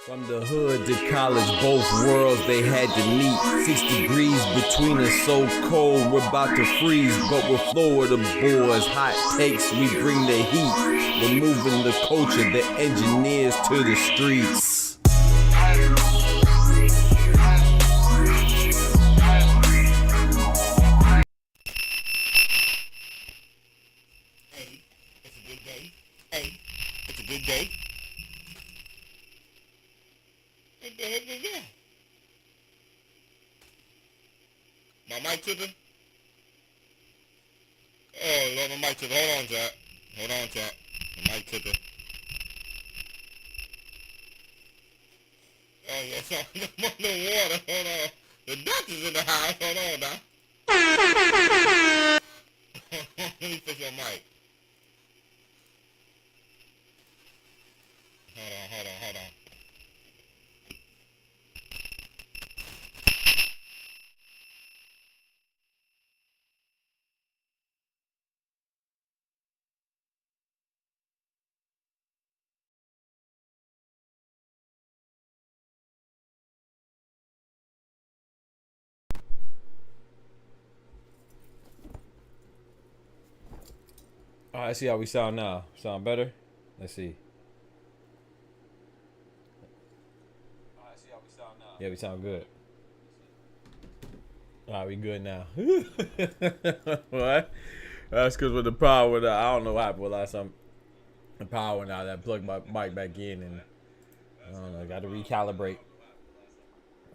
From the hood to college, both worlds they had to meet. 6 degrees between us, so cold, we're about to freeze. But we're Florida boys, hot takes, we bring the heat. We're moving the culture, the engineers to the streets. Hey, it's a good day. Hey, it's a good day. Yeah. My mic tripping? Oh, Lord, my mic tripping. Hold on, chat. Hold on, chat. My mic tripping. Oh, yeah, sorry. I'm on the water. Hold on. The doctor's in the house. Hold on now. Let me fix your mic. Hold on. All right, let's see how we sound now. Sound better? Let's see. Yeah, we sound good. All right, we good now. What? That's because with the power, I don't know what happened last time. The power went out. I plugged my mic back in, and I don't know. Got to recalibrate.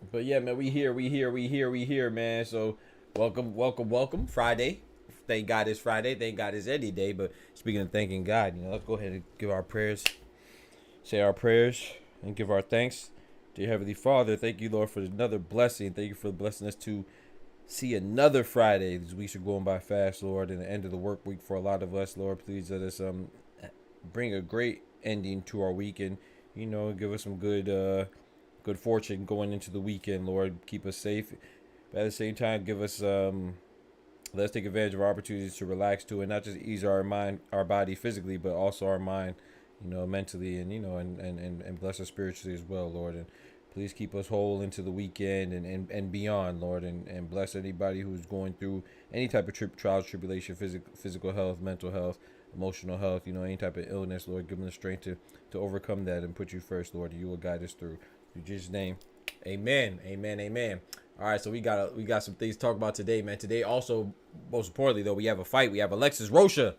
But yeah, man, we here, man. So welcome. Friday. Thank God it's Friday. Thank God it's any day. But speaking of thanking God, let's go ahead and give our prayers. Say our prayers and give our thanks. Dear Heavenly Father, thank you, Lord, for another blessing. Thank you for blessing us to see another Friday. These weeks are going by fast, Lord, and the end of the work week for a lot of us. Lord, please let us bring a great ending to our week, and give us some good fortune going into the weekend. Lord, keep us safe, but at the same time, give us let's take advantage of our opportunities to relax too, and not just ease our body physically, but also our mind, mentally, and and bless us spiritually as well, Lord. And please keep us whole into the weekend and beyond, Lord, and bless anybody who's going through any type of trials, tribulation, physical health, mental health, emotional health, any type of illness, Lord. Give them the strength to overcome that and put you first, Lord. You will guide us through. In Jesus' name, amen. All right, so we got some things to talk about today, man. Today, also, most importantly, though, we have a fight. We have ALEXIS Rocha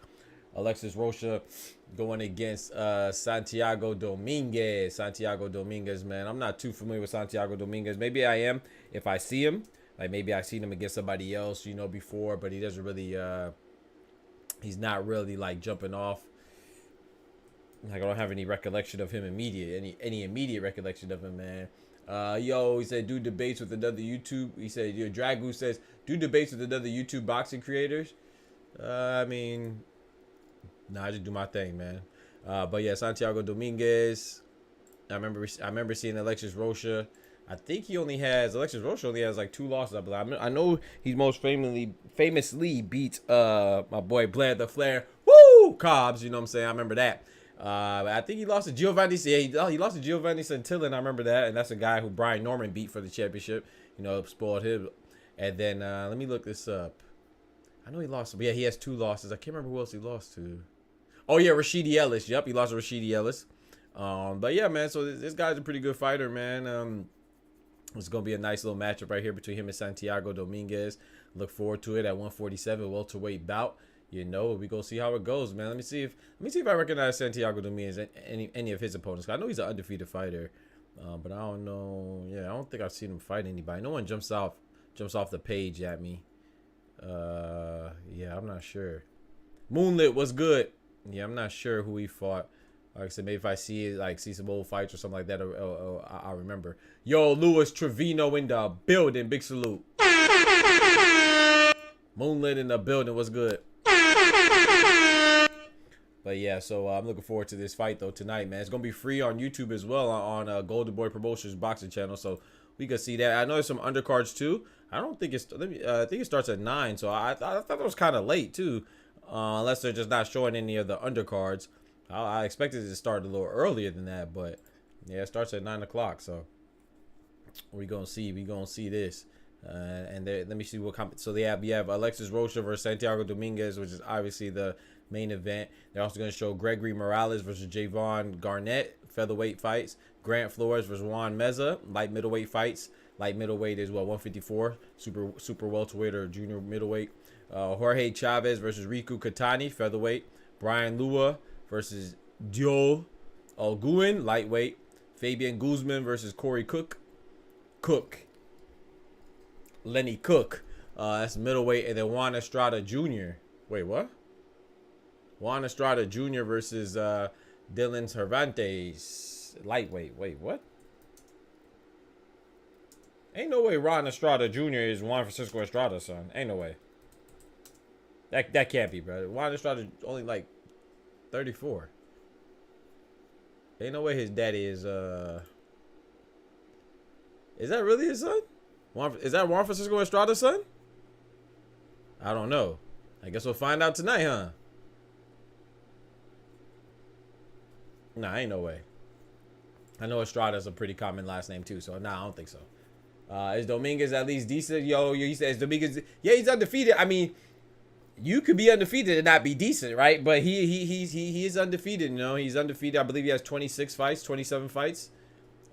going against Santiago Dominguez. Santiago Dominguez, man. I'm not too familiar with Santiago Dominguez. Maybe I am if I see him. Like, maybe I've seen him against somebody else, before. But he doesn't really, he's not really, like, jumping off. Like, I don't have any recollection of him any immediate recollection of him, man. He said, do debates with another YouTube. He said, Dragu says, do debates with another YouTube boxing creators. I just do my thing, man. But yeah, Santiago Dominguez. I remember seeing ALEXIS Rocha. I think ALEXIS Rocha only has like 2 losses, I believe. I know he's most famously beat my boy Blair the Flair. Woo! Cobbs, you know what I'm saying? I remember that. I think he lost to Giovanni. Yeah, he lost to Giovanni Santillan. I remember that, and that's a guy who Brian Norman beat for the championship. Spoiled him. And then let me look this up. I know he lost, but yeah, he has 2 losses. I can't remember who else he lost to. Oh yeah, Rashidi Ellis. Yep, he lost to Rashidi Ellis. But yeah, man. So this guy's a pretty good fighter, man. It's gonna be a nice little matchup right here between him and Santiago Dominguez. Look forward to it at 147 welterweight bout. We gonna see how it goes, man. Let me see if I recognize Santiago Dominguez any of his opponents. I know he's an undefeated fighter, but I don't know. Yeah, I don't think I've seen him fight anybody. No one jumps off the page at me. Yeah, I'm not sure. Moonlit was good. Yeah, I'm not sure who he fought. Like I said, maybe if I see some old fights or something like that, I'll remember. Yo, Luis Trevino in the building. Big salute. Moonlit in the building. What's good? But yeah, so I'm looking forward to this fight though tonight, man. It's gonna be free on YouTube as well on Golden Boy Promotions boxing channel, so we can see that. I know there's some undercards too. I don't think it's. I think it starts at 9, so I thought it was kind of late too, unless they're just not showing any of the undercards. I expected it to start a little earlier than that, but yeah, it starts at 9 o'clock. So we gonna see this. And let me see what so we have ALEXIS ROCHA versus Santiago Dominguez, which is obviously the main event. They're also going to show Gregory Morales versus Javon Garnett, featherweight fights. Grant Flores versus Juan Meza, light middleweight fights. Light middleweight is 154, super welterweight or junior middleweight. Jorge Chavez versus Riku Katani, featherweight. Brian Lua versus Dio Alguin, lightweight. Fabian Guzman versus Corey Cook. Lenny Cook, that's middleweight, and then Juan Estrada Jr. Wait, what? Juan Estrada Jr. versus Dylan Cervantes, lightweight. Wait, what? Ain't no way Juan Estrada Jr. is Juan Francisco Estrada's son. Ain't no way. That can't be, bro. Juan Estrada only like 34. Ain't no way his daddy is that really his son? Is that Juan Francisco Estrada's son? I don't know. I guess we'll find out tonight, huh? Nah, ain't no way. I know Estrada's a pretty common last name too, so nah, I don't think so. Is Dominguez at least decent? Yo, he says Dominguez. Yeah, he's undefeated. I mean, you could be undefeated and not be decent, right? But he is undefeated. You know, he's undefeated. I believe he has 26 fights, 27 fights.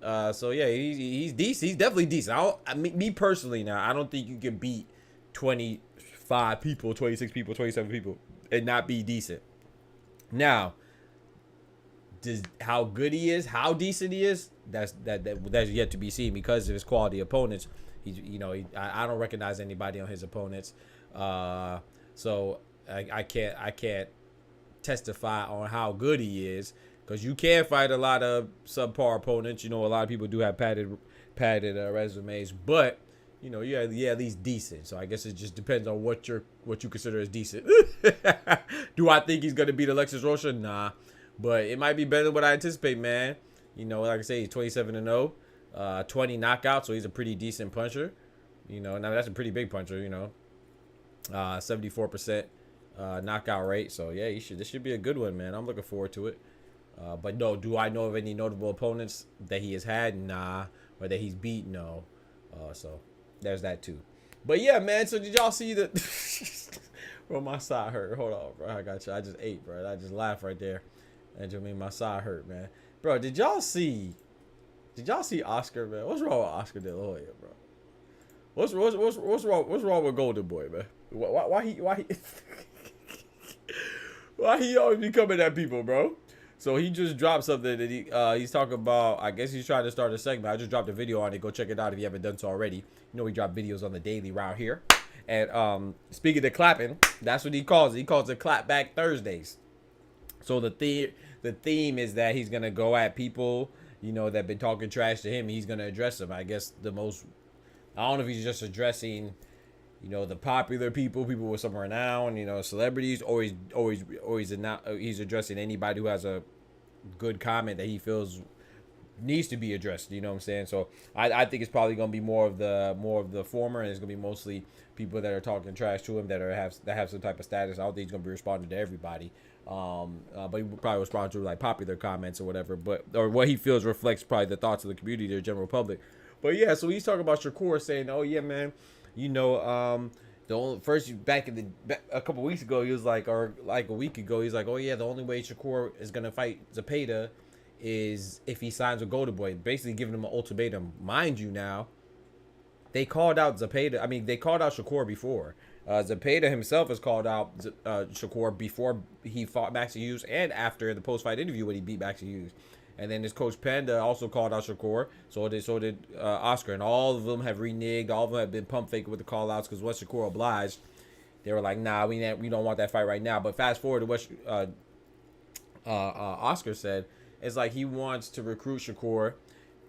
So yeah, he's decent. He's definitely decent. Me personally, now I don't think you can beat 25 people, 26 people, 27 people, and not be decent. Now, how good he is, how decent he is, that's yet to be seen because of his quality opponents. I don't recognize anybody on his opponents. So I can't testify on how good he is. Because you can fight a lot of subpar opponents. You know, a lot of people do have padded resumes. But, you know, yeah, at least decent. So I guess it just depends on what you consider as decent. Do I think he's going to beat ALEXIS ROCHA? Nah. But it might be better than what I anticipate, man. You know, like I say, he's 27-0. 20 knockouts, so he's a pretty decent puncher. You know, now that's a pretty big puncher, you know. 74% knockout rate. So, yeah, this should be a good one, man. I'm looking forward to it. But no, do I know of any notable opponents that he has had? Nah. Or that he's beat? No. So there's that too. But yeah, man. So did y'all see the? Bro, my side hurt. Hold on, bro. I got you. I just ate, bro. I just laughed right there. And to me, my side hurt, man. Bro, did y'all see Oscar, man? What's wrong with Oscar De La Hoya, bro? What's wrong with Golden Boy, man? Why he why he always be coming at people, bro? So he just dropped something that he's talking about. I guess he's trying to start a segment. I just dropped a video on it. Go check it out if you haven't done so already. You know we drop videos on the daily around here. And speaking of clapping, that's what he calls it. He calls it Clap Back Thursdays. So the theme is that he's gonna go at people, you know, that been talking trash to him. He's gonna address them. I guess I don't know if he's just addressing, you know, the popular people with some renown, you know, celebrities, or he's addressing anybody who has a good comment that he feels needs to be addressed. You know what I'm saying? So I think it's probably gonna be more of the former, and it's gonna be mostly people that are talking trash to him that have some type of status. I don't think he's gonna be responding to everybody. But he would probably respond to like popular comments or whatever, or what he feels reflects probably the thoughts of the community, the general public. But yeah, so he's talking about Shakur saying, "Oh yeah, man, you know, the only a couple weeks ago, he was like, or like a week ago, he's like, oh yeah, the only way Shakur is gonna fight Zepeda is if he signs with Golden Boy," basically giving him an ultimatum. Mind you, now they called out Zepeda. I mean, they called out Shakur before. Zepeda himself has called out Shakur before he fought Maxie Hughes and after the post-fight interview when he beat Maxie Hughes. And then his coach Panda also called out Shakur. So did Oscar. And all of them have reneged. All of them have been pump faking with the call-outs because once Shakur obliged, they were like, nah, we don't want that fight right now. But fast forward to what Oscar said, is like he wants to recruit Shakur,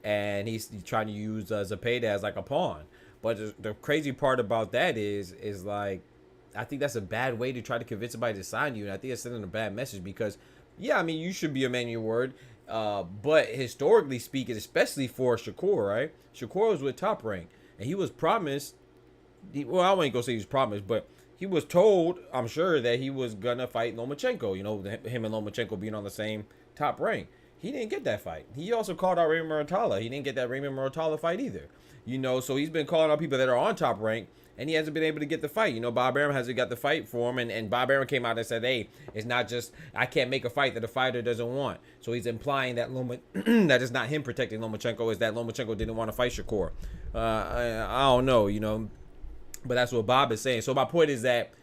and he's trying to use Zepeda as like a pawn. But the crazy part about that is like, I think that's a bad way to try to convince somebody to sign you, and I think it's sending a bad message because, yeah, I mean, you should be a man of your word, but historically speaking, especially for Shakur, right? Shakur was with Top Rank, and he was promised. Well, I won't go say he was promised, but he was told, I'm sure, that he was gonna fight Lomachenko. You know, him and Lomachenko being on the same Top Rank. He didn't get that fight. He also called out Raymond Muratalla. He didn't get that Raymond Muratalla fight either. You know, so he's been calling out people that are on Top Rank, and he hasn't been able to get the fight. You know, Bob Arum hasn't got the fight for him, and Bob Arum came out and said, hey, it's not just, I can't make a fight that the fighter doesn't want. So he's implying that that is not him protecting Lomachenko, is that Lomachenko didn't want to fight Shakur. I don't know, you know, but that's what Bob is saying. So my point is that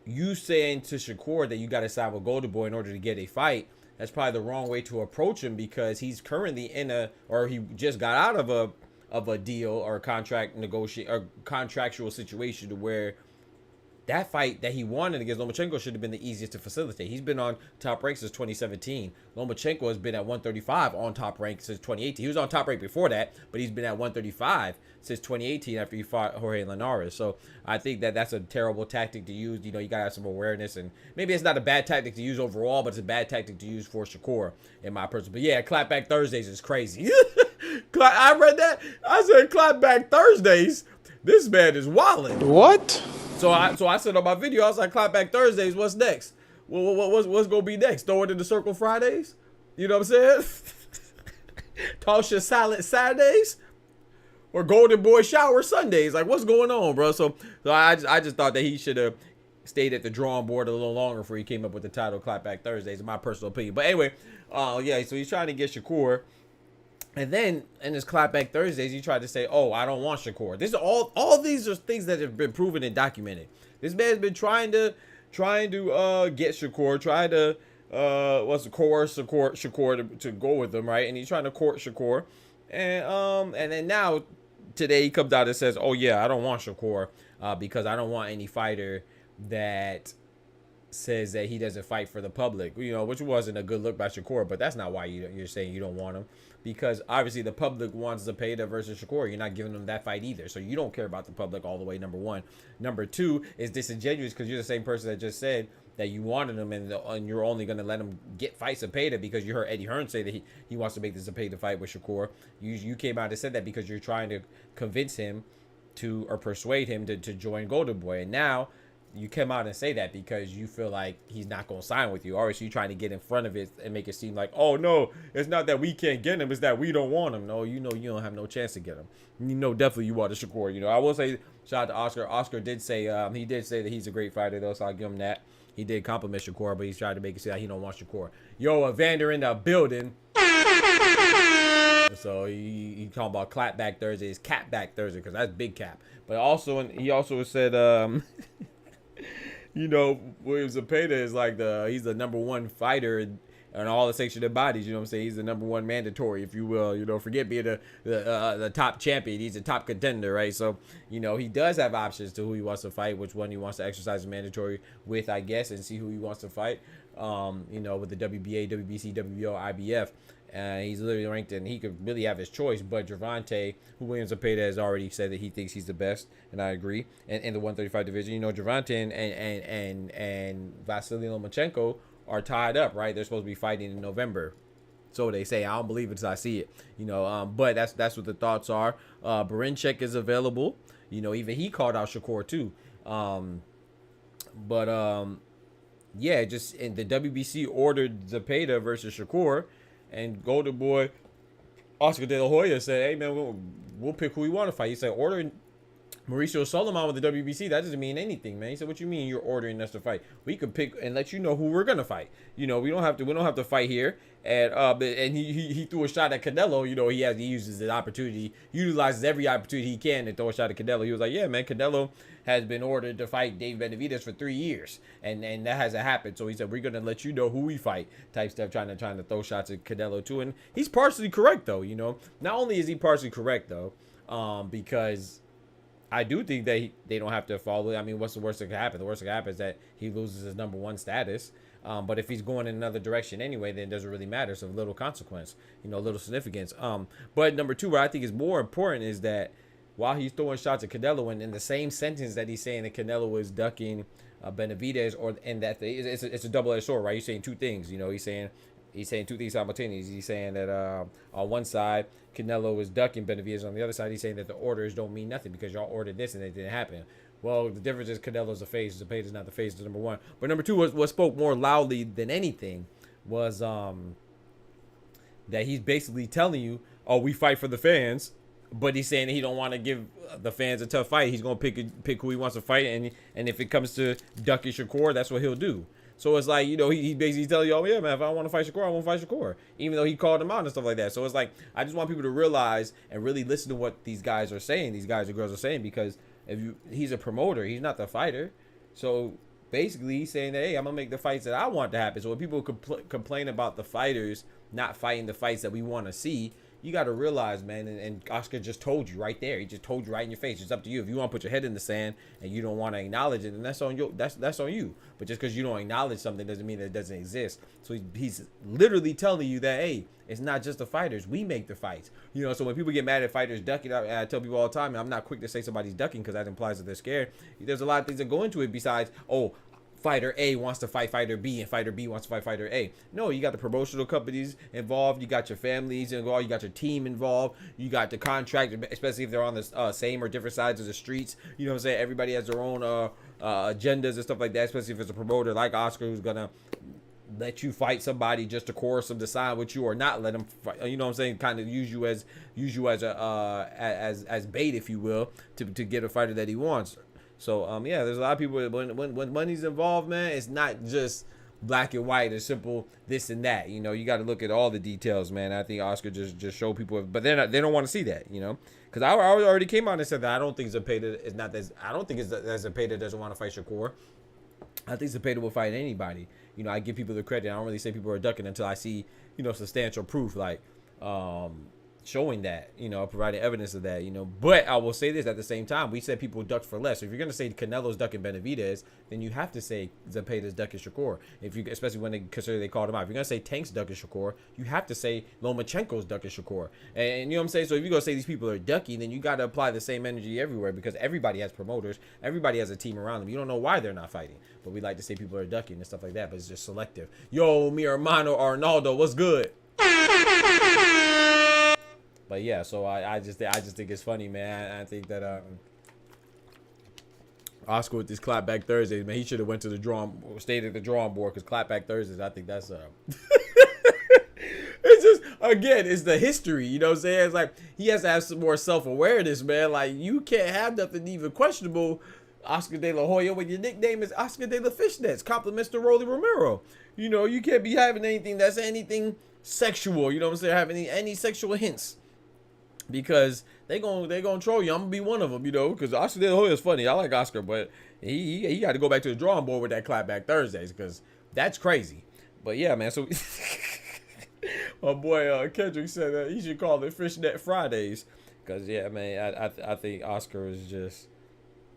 you saying to Shakur that you got to sign with Golden Boy in order to get a fight, that's probably the wrong way to approach him, because he's currently he just got out of a deal or a contract or contractual situation to where that fight that he wanted against Lomachenko should have been the easiest to facilitate. He's been on Top Rank since 2017. Lomachenko has been at 135 on Top Rank since 2018. He was on Top Rank before that, but he's been at 135 since 2018 after he fought Jorge Linares. So I think that that's a terrible tactic to use. You know, you got to have some awareness, and maybe it's not a bad tactic to use overall, but it's a bad tactic to use for Shakur, in my personal. But yeah, Clapback Thursdays is crazy. I read that. I said Clapback Thursdays. This man is wilding. What? So I said on my video, I was like, Clapback Thursdays, what's next? What's going to be next? Throw it in the Circle Fridays? You know what I'm saying? Tasha Salad Saturdays? Or Golden Boy Shower Sundays? Like, what's going on, bro? So I just thought that he should have stayed at the drawing board a little longer before he came up with the title Clapback Thursdays, in my personal opinion. But anyway, yeah, so he's trying to get Shakur. And then in his Clapback Thursdays, he tried to say, "Oh, I don't want Shakur." This is all these are things that have been proven and documented. This man's been trying to get Shakur, trying to coerce Shakur to go with him, right? And he's trying to court Shakur, and then now today he comes out and says, "Oh yeah, I don't want Shakur because I don't want any fighter that says that he doesn't fight for the public," you know, which wasn't a good look by Shakur, but that's not why you're saying you don't want him, because obviously the public wants Zepeda versus Shakur. You're not giving them that fight either, so you don't care about the public all the way, number one. Number two is disingenuous, because you're the same person that just said that you wanted him, and you're only going to let him get fight Zepeda because you heard Eddie Hearn say that he wants to make the Zepeda fight with Shakur. You came out and said that because you're trying to convince him or persuade him to join Golden Boy, and now you come out and say that because you feel like he's not going to sign with you. Or so you're trying to get in front of it and make it seem like, oh, no, it's not that we can't get him. It's that we don't want him. No, you know you don't have no chance to get him. You know definitely you want a Shakur. You know, I will say, shout out to Oscar. Oscar did say, he did say that he's a great fighter, though, so I'll give him that. He did compliment Shakur, but he's trying to make it seem like he don't want Shakur. Yo, Evander in the building. So he talking about Clapback Thursday. It's Catback Thursday, because that's big cap. But also, he also said, you know, William Zepeda is like he's the number one fighter in all the sanctioned bodies. You know what I'm saying? He's the number one mandatory, if you will. You know, forget being the top champion. He's a top contender, right? So, you know, he does have options to who he wants to fight, which one he wants to exercise the mandatory with, I guess, and see who he wants to fight. You know, with the WBA, WBC, WBO, IBF. He's literally ranked, and he could really have his choice. But Gervonta, who William Zepeda has already said that he thinks he's the best, and I agree. And in the 135 division, you know, Gervonta and Vasily Lomachenko are tied up, right? They're supposed to be fighting in November, so they say. I don't believe it until I see it, you know. But that's what the thoughts are. Berinchek is available. You know, even he called out Shakur too. Yeah, just in the WBC ordered Zepeda versus Shakur. And Golden Boy Oscar De La Hoya said, "Hey man, we'll pick who we want to fight." He said, "Ordering Mauricio Solomon with the WBC, that doesn't mean anything, man." He said, "What you mean you're ordering us to fight? We could pick and let you know who we're gonna fight. You know, we don't have to fight here." And he threw a shot at Canelo. You know, he uses the opportunity, utilizes every opportunity he can to throw a shot at Canelo. He was like, "Yeah, man, Canelo has been ordered to fight Dave Benavidez for 3 years, and that hasn't happened." So he said, "We're gonna let you know who we fight," type stuff, trying to throw shots at Canelo too. And he's partially correct though. You know, not only is he partially correct though, because I do think that they don't have to follow it. I mean, what's the worst that could happen? The worst that could happen is that he loses his number one status. But if he's going in another direction anyway, then it doesn't really matter. It's of little consequence, little significance. But number two, what I think is more important is that while he's throwing shots at Canelo, and in the same sentence that he's saying that Canelo was ducking Benavidez, and that it's a double-edged sword, right? He's saying two things. He's saying two things simultaneously. He's saying that on one side, Canelo is ducking Benavidez. On the other side, he's saying that the orders don't mean nothing because y'all ordered this and it didn't happen. Well, the difference is Canelo's the face. Zepeda's not the face. Is number one. But number two, what spoke more loudly than anything was that he's basically telling you, oh, we fight for the fans. But he's saying that he don't want to give the fans a tough fight. He's going to pick who he wants to fight. And if it comes to ducking Shakur, that's what he'll do. So it's like, he basically telling you, oh, yeah, man, if I want to fight Shakur, I want to fight Shakur. Even though he called him out and stuff like that. So it's like, I just want people to realize and really listen to what these guys are saying, these guys or girls are saying, because he's a promoter. He's not the fighter. So basically, he's saying that, hey, I'm going to make the fights that I want to happen. So when people complain about the fighters not fighting the fights that we want to see, you got to realize, man, and Oscar just told you right there. He just told you right in your face. It's up to you. If you want to put your head in the sand and you don't want to acknowledge it, then that's on you. That's on you. But just because you don't acknowledge something doesn't mean that it doesn't exist. So he's literally telling you that, hey, it's not just the fighters. We make the fights. So when people get mad at fighters ducking, I tell people all the time, and I'm not quick to say somebody's ducking because that implies that they're scared. There's a lot of things that go into it besides, oh, fighter A wants to fight fighter B and fighter B wants to fight fighter A. No, you got the promotional companies involved. You got your families involved. You got your team involved. You got the contract, especially if they're on the same or different sides of the streets. You know what I'm saying? Everybody has their own agendas and stuff like that, especially if it's a promoter like Oscar who's going to let you fight somebody just to coerce them to sign with you or not let them fight. You know what I'm saying? Kind of use you as as bait, if you will, to get a fighter that he wants. So, yeah, there's a lot of people, when money's involved, man, it's not just black and white or simple this and that. You got to look at all the details, man. I think Oscar just showed people, but they don't want to see that, because I already came out and said that I don't think Zepeda is not that. I don't think it's that Zepeda doesn't want to fight Shakur. I think Zepeda will fight anybody. I give people the credit. I don't really say people are ducking until I see, substantial proof, like, showing that, providing evidence of that, But I will say this at the same time, we said people ducked for less. So if you're going to say Canelo's ducking Benavidez, then you have to say Zepeda's ducking Shakur. Especially when they called him out. If you're going to say Tank's ducking Shakur, you have to say Lomachenko's ducking Shakur. And you know what I'm saying? So if you're going to say these people are ducking, then you got to apply the same energy everywhere because everybody has promoters. Everybody has a team around them. You don't know why they're not fighting. But we like to say people are ducking and stuff like that, but it's just selective. Yo, mi hermano Arnaldo, what's good? But yeah, so I just think it's funny, man. I think that Oscar with this clapback Thursdays, man, he should have went to stayed at the drawing board because clapback Thursdays, I think that's it's just, again, it's the history, you know what I'm saying? It's like he has to have some more self-awareness, man. Like you can't have nothing even questionable, Oscar De La Hoya, when your nickname is Oscar De La Fishnets, compliments to Rolly Romero. You can't be having anything that's anything sexual, you know what I'm saying? Having any sexual hints. Because they gonna troll you. I'm gonna be one of them, because Oscar De La Hoya is funny. I like Oscar, but he got to go back to the drawing board with that clapback Thursdays because that's crazy. But yeah, man. So my boy Kendrick said that he should call it Fishnet Fridays because yeah, man. I think Oscar is just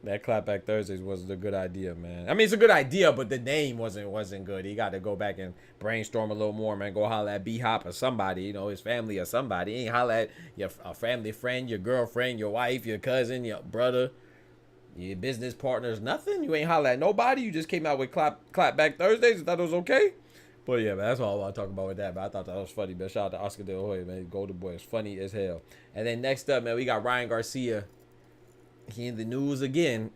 that clapback Thursdays wasn't a good idea, man. I mean, it's a good idea, but the name wasn't good. He got to go back and brainstorm a little more, man. Go holler at B-Hop or somebody, his family or somebody. He ain't holler at your family friend, your girlfriend, your wife, your cousin, your brother, your business partners, nothing. You ain't holler at nobody. You just came out with clapback Thursdays and thought it was okay. But yeah, man, that's all I want to talk about with that. But I thought that was funny, man. Shout out to Oscar De La Hoya, man. Golden Boy is funny as hell. And then next up, man, we got Ryan Garcia. He in the news again,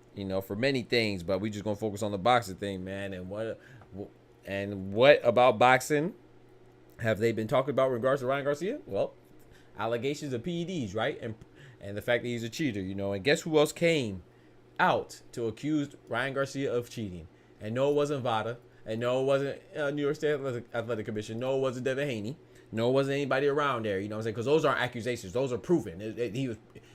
for many things, but we just gonna focus on the boxing thing, man. And what about boxing have they been talking about in regards to Ryan Garcia? Well, allegations of PEDs, right? And the fact that he's a cheater, And guess who else came out to accuse Ryan Garcia of cheating? And no, it wasn't VADA. And no, it wasn't New York State Athletic Commission. No, it wasn't Devin Haney. No, it wasn't anybody around there. You know what I'm saying? Because those aren't accusations. Those are proven.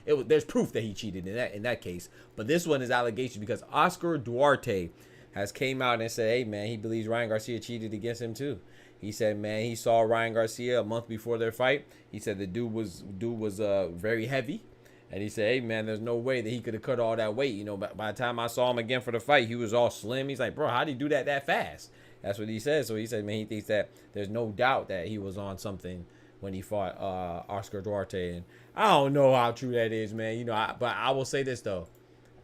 There's proof that he cheated in that case. But this one is allegation because Oscar Duarte has came out and said, hey, man, he believes Ryan Garcia cheated against him too. He said, man, he saw Ryan Garcia a month before their fight. He said the dude was very heavy. And he said, hey, man, there's no way that he could have cut all that weight. By the time I saw him again for the fight, he was all slim. He's like, bro, how did he do that fast? That's what he said. So he said, man, he thinks that there's no doubt that he was on something when he fought Oscar Duarte. And I don't know how true that is, man. But I will say this though.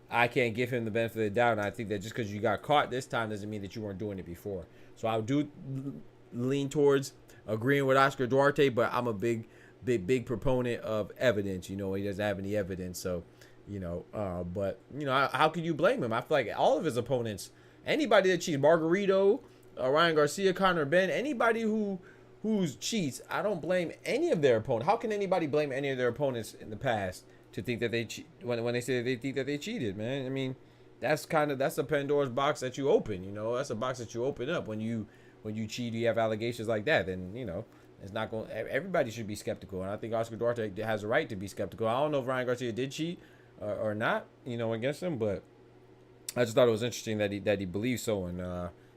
I can't give him the benefit of the doubt, and I think that just because you got caught this time doesn't mean that you weren't doing it before. So I do lean towards agreeing with Oscar Duarte, but I'm a big proponent of evidence. He doesn't have any evidence, so but how can you blame him? I feel like all of his opponents, anybody that cheats, Margarito, Ryan Garcia, Conor Ben, anybody who's cheats, I don't blame any of their opponents. How can anybody blame any of their opponents in the past to think that they when they say they think that they cheated, man? I mean, that's a Pandora's box that you open. That's a box that you open up when you cheat. You have allegations like that, then it's not going. Everybody should be skeptical, and I think Oscar Duarte has a right to be skeptical. I don't know if Ryan Garcia did cheat or not, against him, but I just thought it was interesting that he believed so. And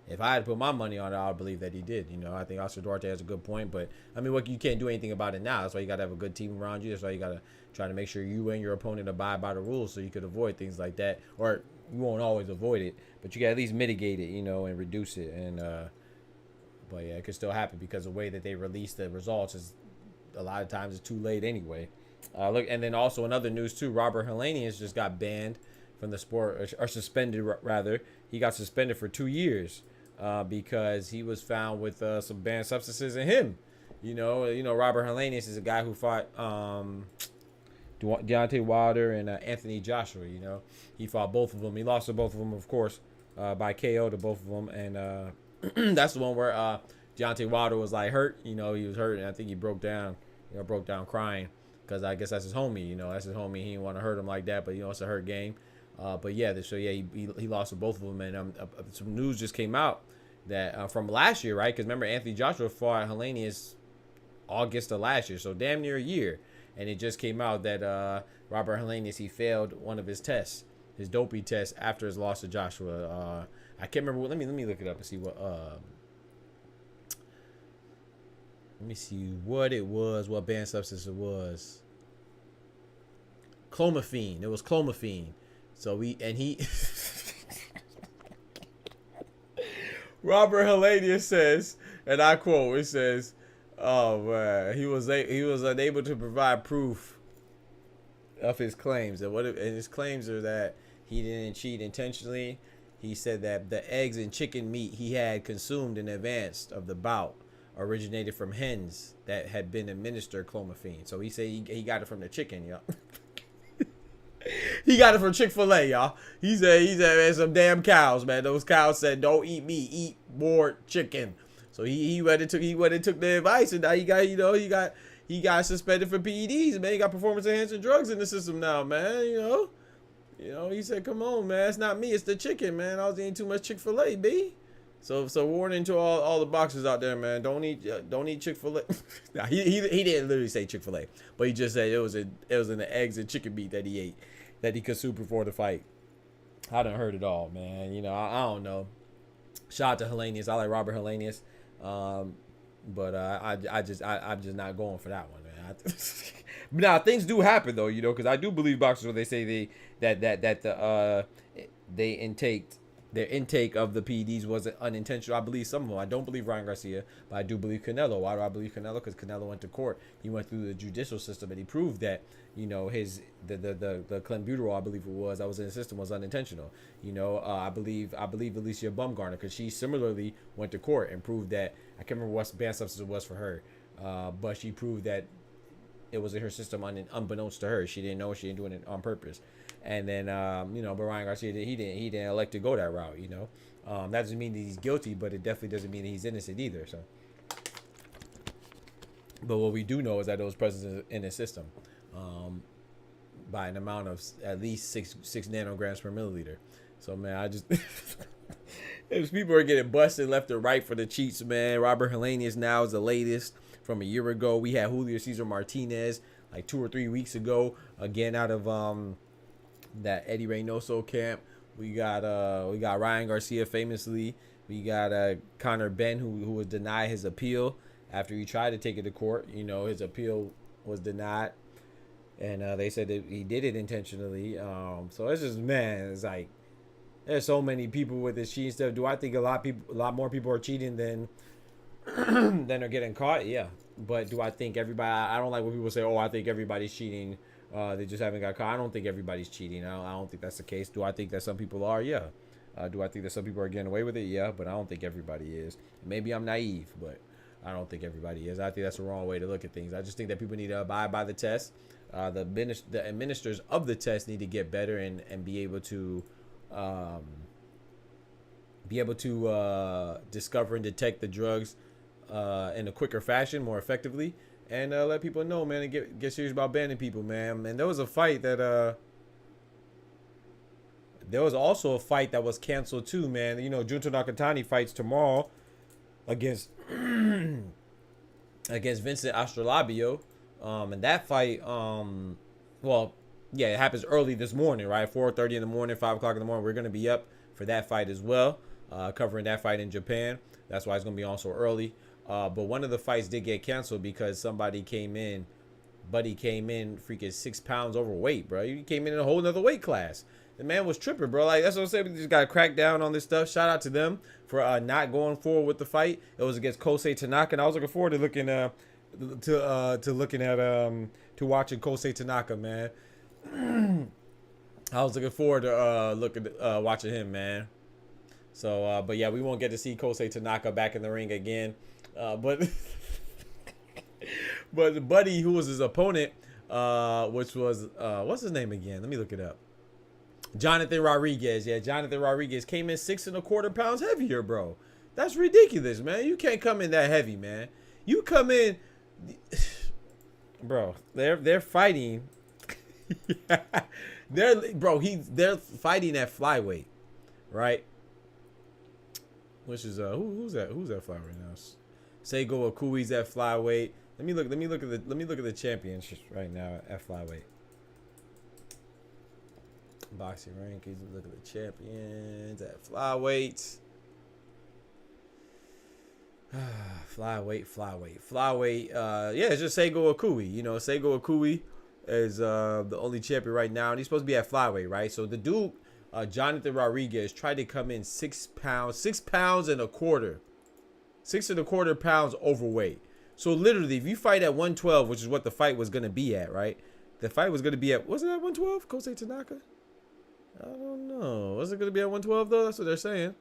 if I had to put my money on it, I would believe that he did. I think Oscar Duarte has a good point, but I mean, you can't do anything about it now. That's why you got to have a good team around you. That's why you got to try to make sure you and your opponent abide by the rules, so you could avoid things like that. Or you won't always avoid it, but you can at least mitigate it, and reduce it. And but yeah, it could still happen because the way that they release the results is a lot of times it's too late anyway. Look, and then also another news too, Robert Helenius just got banned from the sport, or suspended rather. He got suspended for 2 years because he was found with some banned substances in him. Robert Helenius is a guy who fought Deontay Wilder and Anthony Joshua. He fought both of them. He lost to both of them, of course, by KO to both of them, and that's the one where Deontay Wilder was like hurt. He was hurt, and I think he broke down crying. Because I guess that's his homie, that's his homie. He didn't want to hurt him like that, but it's a hurt game. But yeah, he lost to both of them, and some news just came out that from last year, right? Because remember, Anthony Joshua fought Helenius August of last year, so damn near a year, and it just came out that Robert Helenius, he failed one of his tests, his doping test after his loss to Joshua. I can't remember. Let me look it up and see what. Let me see what it was, what banned substance it was. Clomiphene. It was clomiphene. So he Robert Helenius says, and I quote, it says, "Oh man, he was unable to provide proof of his claims, and his claims are that he didn't cheat intentionally. He said that the eggs and chicken meat he had consumed in advance of the bout originated from hens that had been administered clomiphene. So he said he got it from the chicken, y'all. He got it from Chick-fil-A, y'all. He said man, some damn cows, man. Those cows said, don't eat meat, eat more chicken. So he went and took the advice, and now he got suspended for PEDs, man. He got performance enhancing drugs in the system now, man. He said, come on, man, it's not me, it's the chicken, man. I was eating too much Chick-fil-A, B. So warning to all the boxers out there, man. Don't eat Chick-fil-A. Nah, he didn't literally say Chick-fil-A, but he just said it was in the eggs and chicken meat that he ate, that he consumed before the fight. I done heard it all, man. I don't know. Shout out to Helenius. I like Robert Helenius, but I'm just not going for that one, man. Now things do happen though, because I do believe boxers when they say their intake of the PEDs wasn't unintentional. I believe some of them. I don't believe Ryan Garcia, but I do believe Canelo. Why do I believe Canelo? Because Canelo went to court. He went through the judicial system, and he proved that his the clenbuterol, I believe it was, that was in the system, was unintentional. I believe Alicia Bumgarner, because she similarly went to court and proved that, I can't remember what banned substance it was for her, but she proved that it was in her system unbeknownst to her. She didn't know. She didn't do it on purpose. And then, but Ryan Garcia, he didn't elect to go that route, that doesn't mean that he's guilty, but it definitely doesn't mean that he's innocent either. So, but what we do know is that it was present in his system, by an amount of at least six nanograms per milliliter. So, man, I just, if people are getting busted left and right for the cheats, man. Robert Helenius now is the latest from a year ago. We had Julio Cesar Martinez like 2 or 3 weeks ago, again out of that Eddie Reynoso camp. We got Ryan Garcia famously. We got Conor Ben who was denied his appeal after he tried to take it to court. His appeal was denied, and they said that he did it intentionally. So it's just, man, it's like There's so many people with this cheating stuff. Do I think a lot more people are cheating than than are getting caught? Yeah. But do I think everybody? I don't like when people say, "Oh, I think everybody's cheating. They just haven't got caught." I don't think everybody's cheating. I don't think that's the case. Do I think that some people are? Yeah. Do I think that some people are getting away with it? Yeah. But I don't think everybody is. Maybe I'm naive, but I don't think everybody is. I think that's the wrong way to look at things. I just think that people need to abide by the test. The administrators of the test need to get better and be able to discover and detect the drugs in a quicker fashion, more effectively, and let people know, man, and get serious about banning people, man. And there was a fight that there was also a fight that was canceled too, man. You know, Junto Nakatani fights tomorrow against Vincent Astrolabio. And that fight, well, yeah, it happens early this morning, right? 4:30 in the morning, 5 o'clock in the morning. We're gonna be up for that fight as well, covering that fight in Japan. That's why it's gonna be on so early. But one of the fights did get canceled because somebody came in, freaking 6 pounds overweight, bro. He came in a whole nother weight class. The man was tripping, bro. Like, that's what I'm saying. We just gotta crack down on this stuff. Shout out to them for not going forward with the fight. It was against Kosei Tanaka, and I was looking forward to looking to watching Kosei Tanaka, man. I was looking forward to watching him, man. So, but yeah, we won't get to see Kosei Tanaka back in the ring again. But the buddy who was his opponent, which was what's his name again? Let me look it up. Jonathan Rodriguez. Yeah, Jonathan Rodriguez came in 6 1/4 pounds heavier, bro. That's ridiculous, man. You can't come in that heavy, man. You come in, bro. They're fighting. They're fighting at flyweight, right? Which is who's that flyweight right now? Seigo Akui's at flyweight. Let me look at the champions right now at flyweight. Boxing rankings. Look at the champions at flyweight. Flyweight. Yeah, it's just Seigo Akui. You know, Seigo Akui is the only champion right now, and he's supposed to be at flyweight, right? So the dude, Jonathan Rodriguez, tried to come in 6 pounds and a quarter, 6 1/4 pounds overweight. So literally, if you fight at 112, which is what the fight was gonna be at, right? The fight was gonna be at, wasn't it at 112? Kosei Tanaka? I don't know. Was it gonna be at 112 though? That's what they're saying.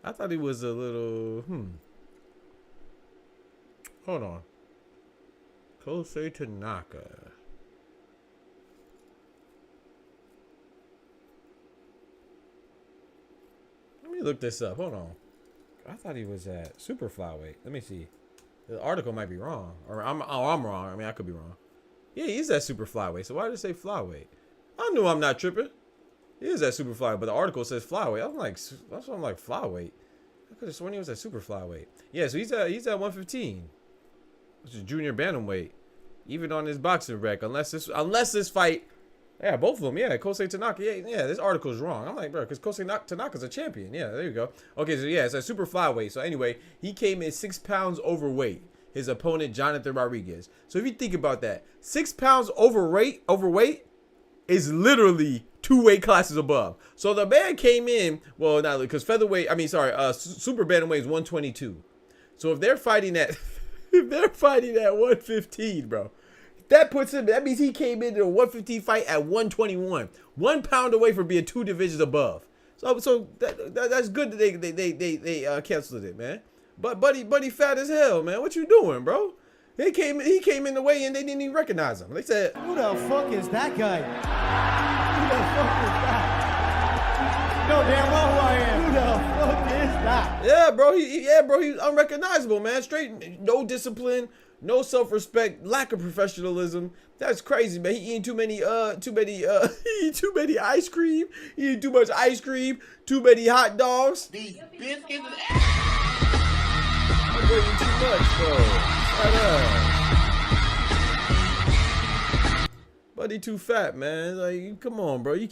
I thought he was a little Hold on. Kosei Tanaka. Let me look this up. Hold on. I thought he was at super flyweight. Let me see. The article might be wrong. Or I'm wrong. I mean, I could be wrong. Yeah, he's at super flyweight. So why did it say flyweight? I knew I'm not tripping. He is at super flyweight, but the article says flyweight. I'm like, that's what I'm like, flyweight. I could have sworn he was at super flyweight. Yeah, so he's at 115. Which is junior bantamweight, even on his boxing rec. Unless this fight, yeah, both of them, yeah, Kosei Tanaka, yeah, this article is wrong. I'm like, bro, because Kosei Tanaka's a champion. Yeah, there you go. Okay, so yeah, it's a super flyweight. So anyway, he came in 6 pounds overweight. His opponent, Jonathan Rodriguez. So if you think about that, 6 pounds overweight is literally 2 weight classes above. So the man came in, well, not because featherweight. I mean, sorry, super bantamweight is 122. So if they're fighting at 115, bro, that means he came into a 115 fight at 121, 1 pound away from being 2 divisions above. So that's good that they canceled it, man. But buddy fat as hell, man. What you doing, bro? He came in the way and they didn't even recognize him. They said, "Who the fuck is that guy? Who the fuck is that? You know damn well who I am. Who the fuck is that?" Yeah, bro. He's unrecognizable, man. Straight, no discipline, no self-respect, lack of professionalism. That's crazy, man. He eating too many ice cream. He eating too much ice cream. Too many hot dogs. These biscuits. I'm eating too much, bro. Buddy too fat, man. Like, come on, bro. You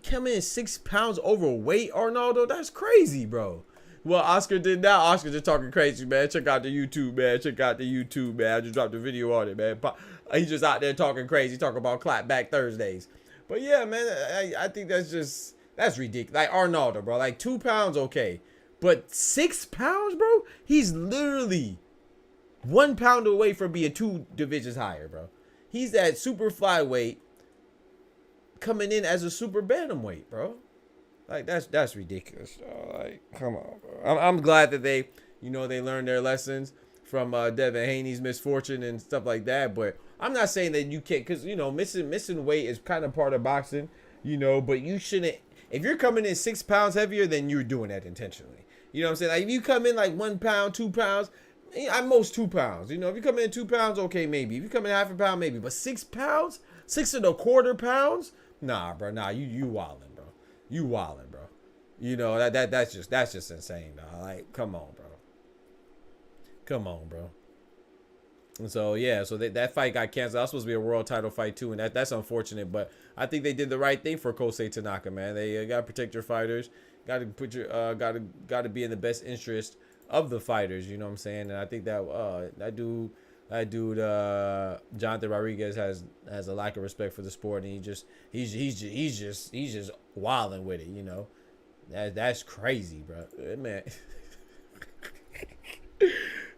come in 6 pounds overweight, Arnaldo. That's crazy, bro. Well, Oscar did now. Oscar just talking crazy, man. Check out the YouTube, man. I just dropped a video on it, man. He's just out there talking crazy, talking about clapback Thursdays. But yeah, man, I think that's That's ridiculous. Like Arnaldo, bro. Like 2 pounds, okay. But 6 pounds, bro? He's literally 1 pound away from being 2 divisions higher, bro. He's at super flyweight coming in as a super bantamweight, bro. Like that's ridiculous. Like, come on, bro. I'm glad that they, you know, they learned their lessons from Devin Haney's misfortune and stuff like that. But I'm not saying that you can't, because, you know, missing weight is kind of part of boxing, you know. But you shouldn't. If you're coming in 6 pounds heavier, then you're doing that intentionally. You know what I'm saying? Like, if you come in like 1 pound, 2 pounds, at most 2 pounds. You know, if you come in 2 pounds, okay, maybe. If you come in half a pound, maybe. But 6 pounds, 6¼ pounds, nah, bro, nah, you wildin', bro. You wildin', bro. You know, that's just insane, dog. Like, come on, bro. Come on, bro. And so, yeah, so that fight got canceled. That was supposed to be a world title fight, too, and that's unfortunate. But I think they did the right thing for Kosei Tanaka, man. They got to protect your fighters. Got to put your got to be in the best interest of the fighters. You know what I'm saying? And I think that that dude, Jonathan Rodriguez has a lack of respect for the sport, and he's just wilding with it. You know, that's crazy, bro. Man.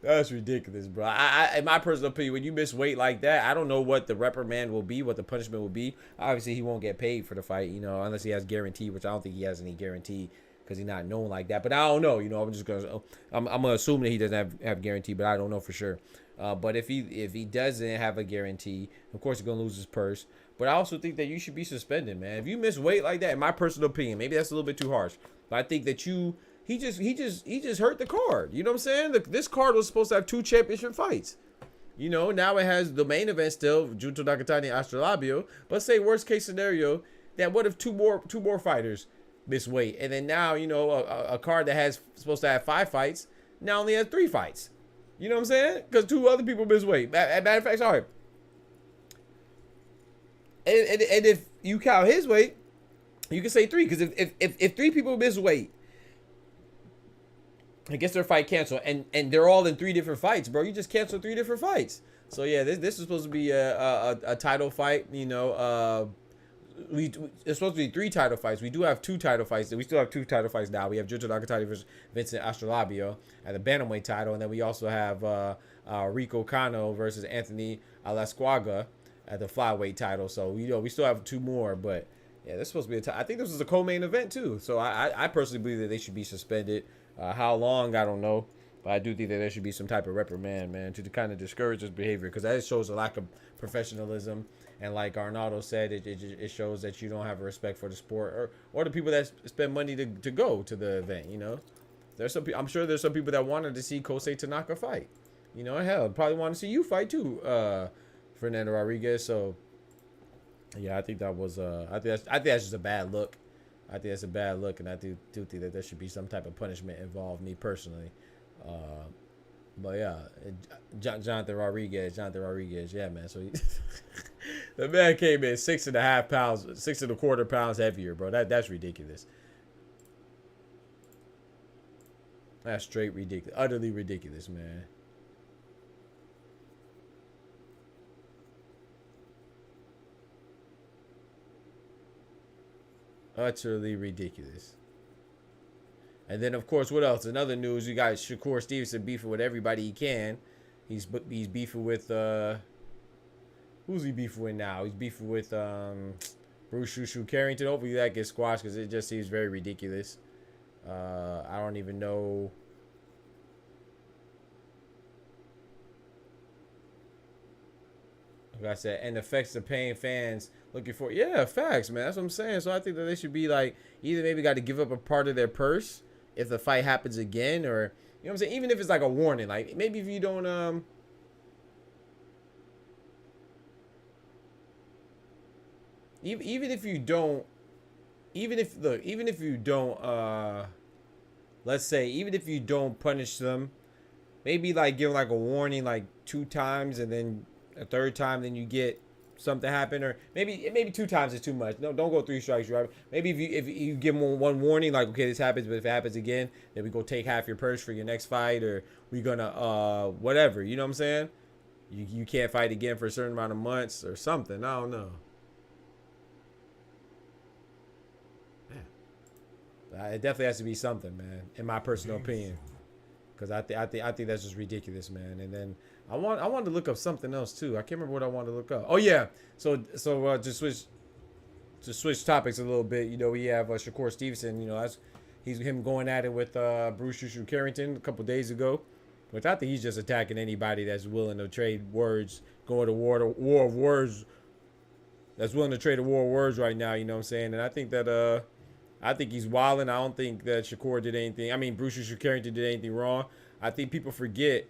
That's ridiculous, bro. I in my personal opinion, when you miss weight like that, I don't know what the reprimand will be, what the punishment will be. Obviously, he won't get paid for the fight, you know, unless he has guarantee, which I don't think he has any guarantee because he's not known like that. But I don't know, you know. I'm gonna assume that he doesn't have guarantee, but I don't know for sure. But if he doesn't have a guarantee, of course he's gonna lose his purse. But I also think that you should be suspended, man. If you miss weight like that, in my personal opinion, maybe that's a little bit too harsh, but I think that he just hurt the card. You know what I'm saying? This card was supposed to have 2 championship fights. You know, now it has the main event still, Junto Nakatani and Astrolabio. But say worst case scenario, that what if two more fighters miss weight, and then now, you know, a card that has supposed to have 5 fights now only has 3 fights. You know what I'm saying? Because 2 other people miss weight. Matter of fact, sorry. And if you count his weight, you can say 3. Because if 3 people miss weight, I guess their fight canceled, and they're all in 3 different fights, bro. You just canceled 3 different fights. So yeah, this is supposed to be a title fight. You know, it's supposed to be 3 title fights. We do have 2 title fights. We still have 2 title fights now. We have Junto Nakatani versus Vincent Astrolabio at the bantamweight title, and then we also have Rico Cano versus Anthony Alasquaga at the flyweight title. So we still have 2 more, but yeah, this is supposed to be I think this is a co-main event too. So I personally believe that they should be suspended. How long, I don't know. But I do think that there should be some type of reprimand, man, to kind of discourage this behavior. Because that shows a lack of professionalism. And like Arnaldo said, it shows that you don't have a respect for the sport. Or the people that spend money to go to the event, you know. I'm sure there's some people that wanted to see Kosei Tanaka fight. You know, hell, probably want to see you fight too, Fernando Rodriguez. So, yeah, I think that was I think that's just a bad look. I think that's a bad look, and I do think that there should be some type of punishment involved, me personally. But yeah, Jonathan Rodriguez, yeah, man. So the man came in 6½ pounds, 6¼ pounds heavier, bro. That's ridiculous. That's straight ridiculous, utterly ridiculous, man. Utterly ridiculous. And then, of course, what else? Another news, you got Shakur Stevenson beefing with everybody he can. He's beefing with who's he beefing with now? He's beefing with Bruce Shushu Carrington. Hopefully that gets squashed because it just seems very ridiculous. I don't even know. Like I said, and affects the paying fans looking for, yeah, facts, man. That's what I'm saying. So I think that they should be like, either maybe got to give up a part of their purse if the fight happens again, or, you know what I'm saying, even if it's like a warning, like maybe if you don't even if you don't let's say, even if you don't punish them, maybe like give like a warning like 2 times, and then a 3rd time, then you get something happen, or maybe 2 times is too much. No, don't go 3 strikes, right? Maybe if you give them one warning, like, okay, this happens, but if it happens again, then we go take half your purse for your next fight, or we're gonna whatever, you know what I'm saying? You can't fight again for a certain amount of months or something. I don't know. It definitely has to be something, man, in my personal opinion. Because I think that's just ridiculous, man. And then I wanted to look up something else too. I can't remember what I wanted to look up. Oh yeah, so to switch topics a little bit. You know, we have Shakur Stevenson. You know, that's him going at it with Bruce Shushu Carrington a couple days ago, which I think he's just attacking anybody that's willing to trade words, going to war of words. That's willing to trade a war of words right now. You know what I'm saying? And I think that I think he's wilding. I don't think that Shakur did anything. I mean, Bruce Shushu Carrington did anything wrong. I think people forget.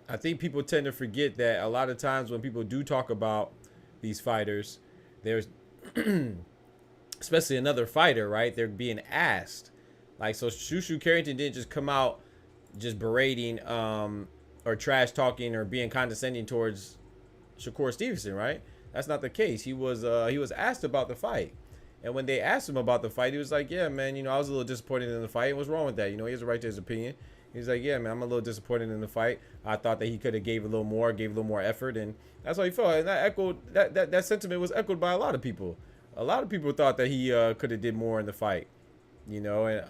I think people tend to forget that a lot of times when people do talk about these fighters, there's especially another fighter, right? They're being asked. Like, so Shushu Carrington didn't just come out just berating or trash talking or being condescending towards Shakur Stevenson, right? That's not the case. He was asked about the fight. And when they asked him about the fight, he was like, yeah, man, you know, I was a little disappointed in the fight. What's wrong with that? You know, he has a right to his opinion. He's like, yeah, man, I'm a little disappointed in the fight. I thought that he could have gave a little more effort, and that's how he felt. And that sentiment was echoed by a lot of people. A lot of people thought that he could have did more in the fight, you know, and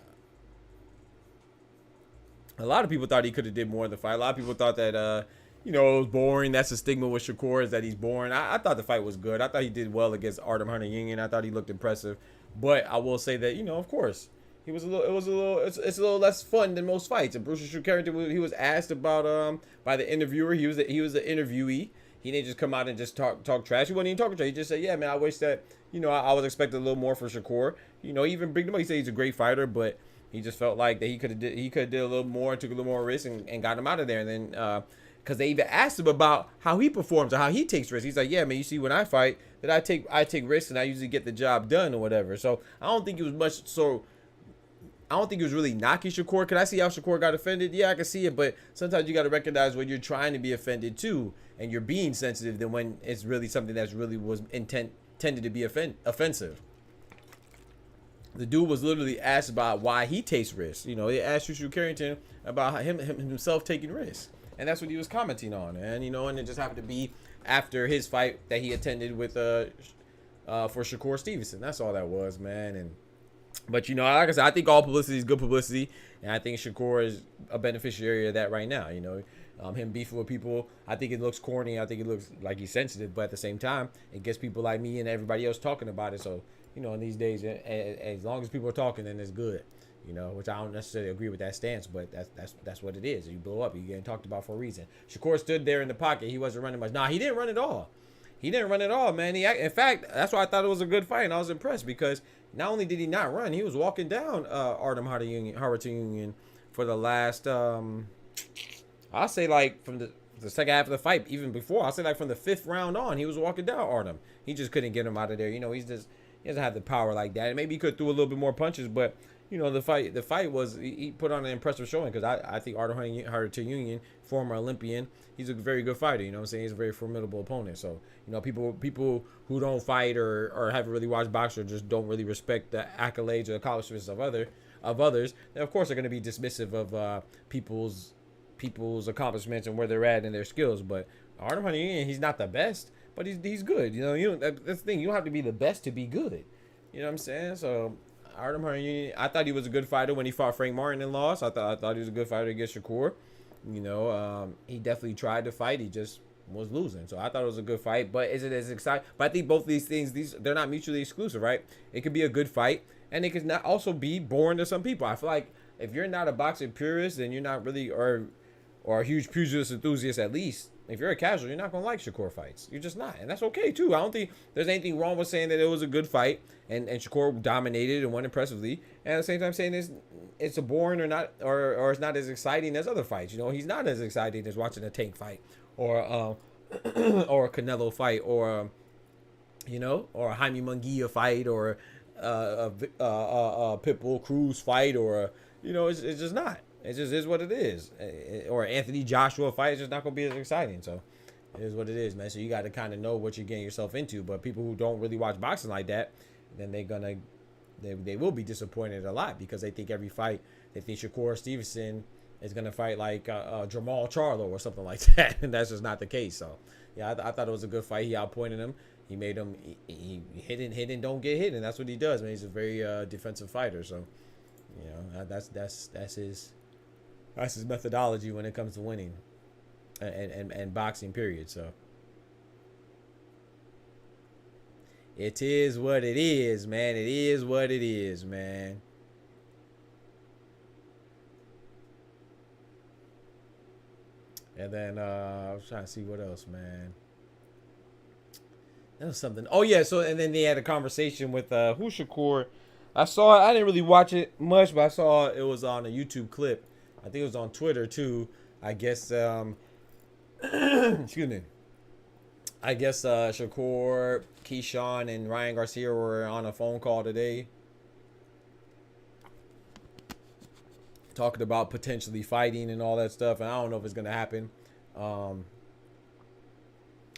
a lot of people thought he could have did more in the fight. A lot of people thought that, you know, it was boring. That's the stigma with Shakur, is that he's boring. I thought the fight was good. I thought he did well against Artem Hunter-Union. I thought he looked impressive. But I will say that, you know, of course, it's a little less fun than most fights. And Bruce Shushu Carrington, he was asked about by the interviewer. He was the interviewee. He didn't just come out and just talk trash. He wasn't even talking trash. He just said, yeah, man, I wish that, you know, I was expecting a little more for Shakur. You know, even bring him up. He said he's a great fighter, but he just felt like that he could have did a little more, took a little more risk, and got him out of there. And then because they even asked him about how he performs or how he takes risks. He's like, yeah, man, you see, when I fight, that I take risks and I usually get the job done or whatever. So I don't think it was much. So I don't think it was really knocking Shakur. Can I see how Shakur got offended? Yeah, I can see it, but sometimes you got to recognize when you're trying to be offended too, and you're being sensitive, than when it's really something that's really was intended to be offensive. The dude was literally asked about why he takes risks. You know, they asked Shushu Carrington about himself taking risks, and that's what he was commenting on. And you know, and it just happened to be after his fight that he attended with for Shakur Stevenson. That's all that was, man. But you know, like I said, I think all publicity is good publicity, and I think Shakur is a beneficiary of that right now. You know, him beefing with people, I think it looks corny. I think it looks like he's sensitive, but at the same time, it gets people like me and everybody else talking about it. So, you know, in these days, as long as people are talking, then it's good. You know, which I don't necessarily agree with that stance, but that's what it is. You blow up, you're getting talked about for a reason. Shakur stood there in the pocket. He wasn't running much. Nah, he didn't run at all. He didn't run at all, man. In fact, that's why I thought it was a good fight, and I was impressed because not only did he not run, he was walking down Artem Hunter-Union for the last, I'll say like from the second half of the fight, even before. I'll say like from the 5th round on, he was walking down Artem. He just couldn't get him out of there. You know, he doesn't have the power like that. And maybe he could throw a little bit more punches, but you know, the fight was, he put on an impressive showing, because I think Artem Hunter-Union, former Olympian, he's a very good fighter. You know what I'm saying? He's a very formidable opponent. So, you know, people who don't fight or haven't really watched boxing, or just don't really respect the accolades or accomplishments of others, then of course they're going to be dismissive of people's accomplishments and where they're at and their skills. But Artem Hunter-Union, he's not the best, but he's good. You know, that's the thing. You don't have to be the best to be good. You know what I'm saying? So Artem Hunter-Union, I thought he was a good fighter when he fought Frank Martin and lost. I thought he was a good fighter against Shakur. You know, he definitely tried to fight. He just was losing. So I thought it was a good fight. But is it as exciting? But I think both of these things, they're not mutually exclusive, right? It could be a good fight, and it could not also be boring to some people. I feel like if you're not a boxing purist, then you're not really, or a huge pugilist enthusiast at least, if you're a casual, you're not going to like Shakur fights. You're just not. And that's okay, too. I don't think there's anything wrong with saying that it was a good fight and Shakur dominated and won impressively. And at the same time saying it's a boring or it's not as exciting as other fights. You know, he's not as exciting as watching a Tank fight or or a Canelo fight or, you know, or a Jaime Munguia fight or a Pitbull Cruz fight or, you know, it's just not. It just is what it is. Or Anthony Joshua fight is just not going to be as exciting. So it is what it is, man. So you got to kind of know what you're getting yourself into. But people who don't really watch boxing like that, then they will be disappointed a lot, because they think every fight, they think Shakur Stevenson is going to fight like Jamal Charlo or something like that. And that's just not the case. So, yeah, I thought it was a good fight. He outpointed him. he made him he hit and don't get hit, and that's what he does, man. He's a very defensive fighter, so you know that's his methodology when it comes to winning and boxing, period. So it is what it is, man. It is what it is, man. And then I was trying to see what else, man. That was something. Oh yeah, so and then they had a conversation with who Shakur. I saw it. I didn't really watch it much, but I saw it was on a YouTube clip. I think it was on Twitter too. I guess excuse me. I guess Shakur, Keyshawn, and Ryan Garcia were on a phone call today, talking about potentially fighting and all that stuff. And I don't know if it's gonna happen. I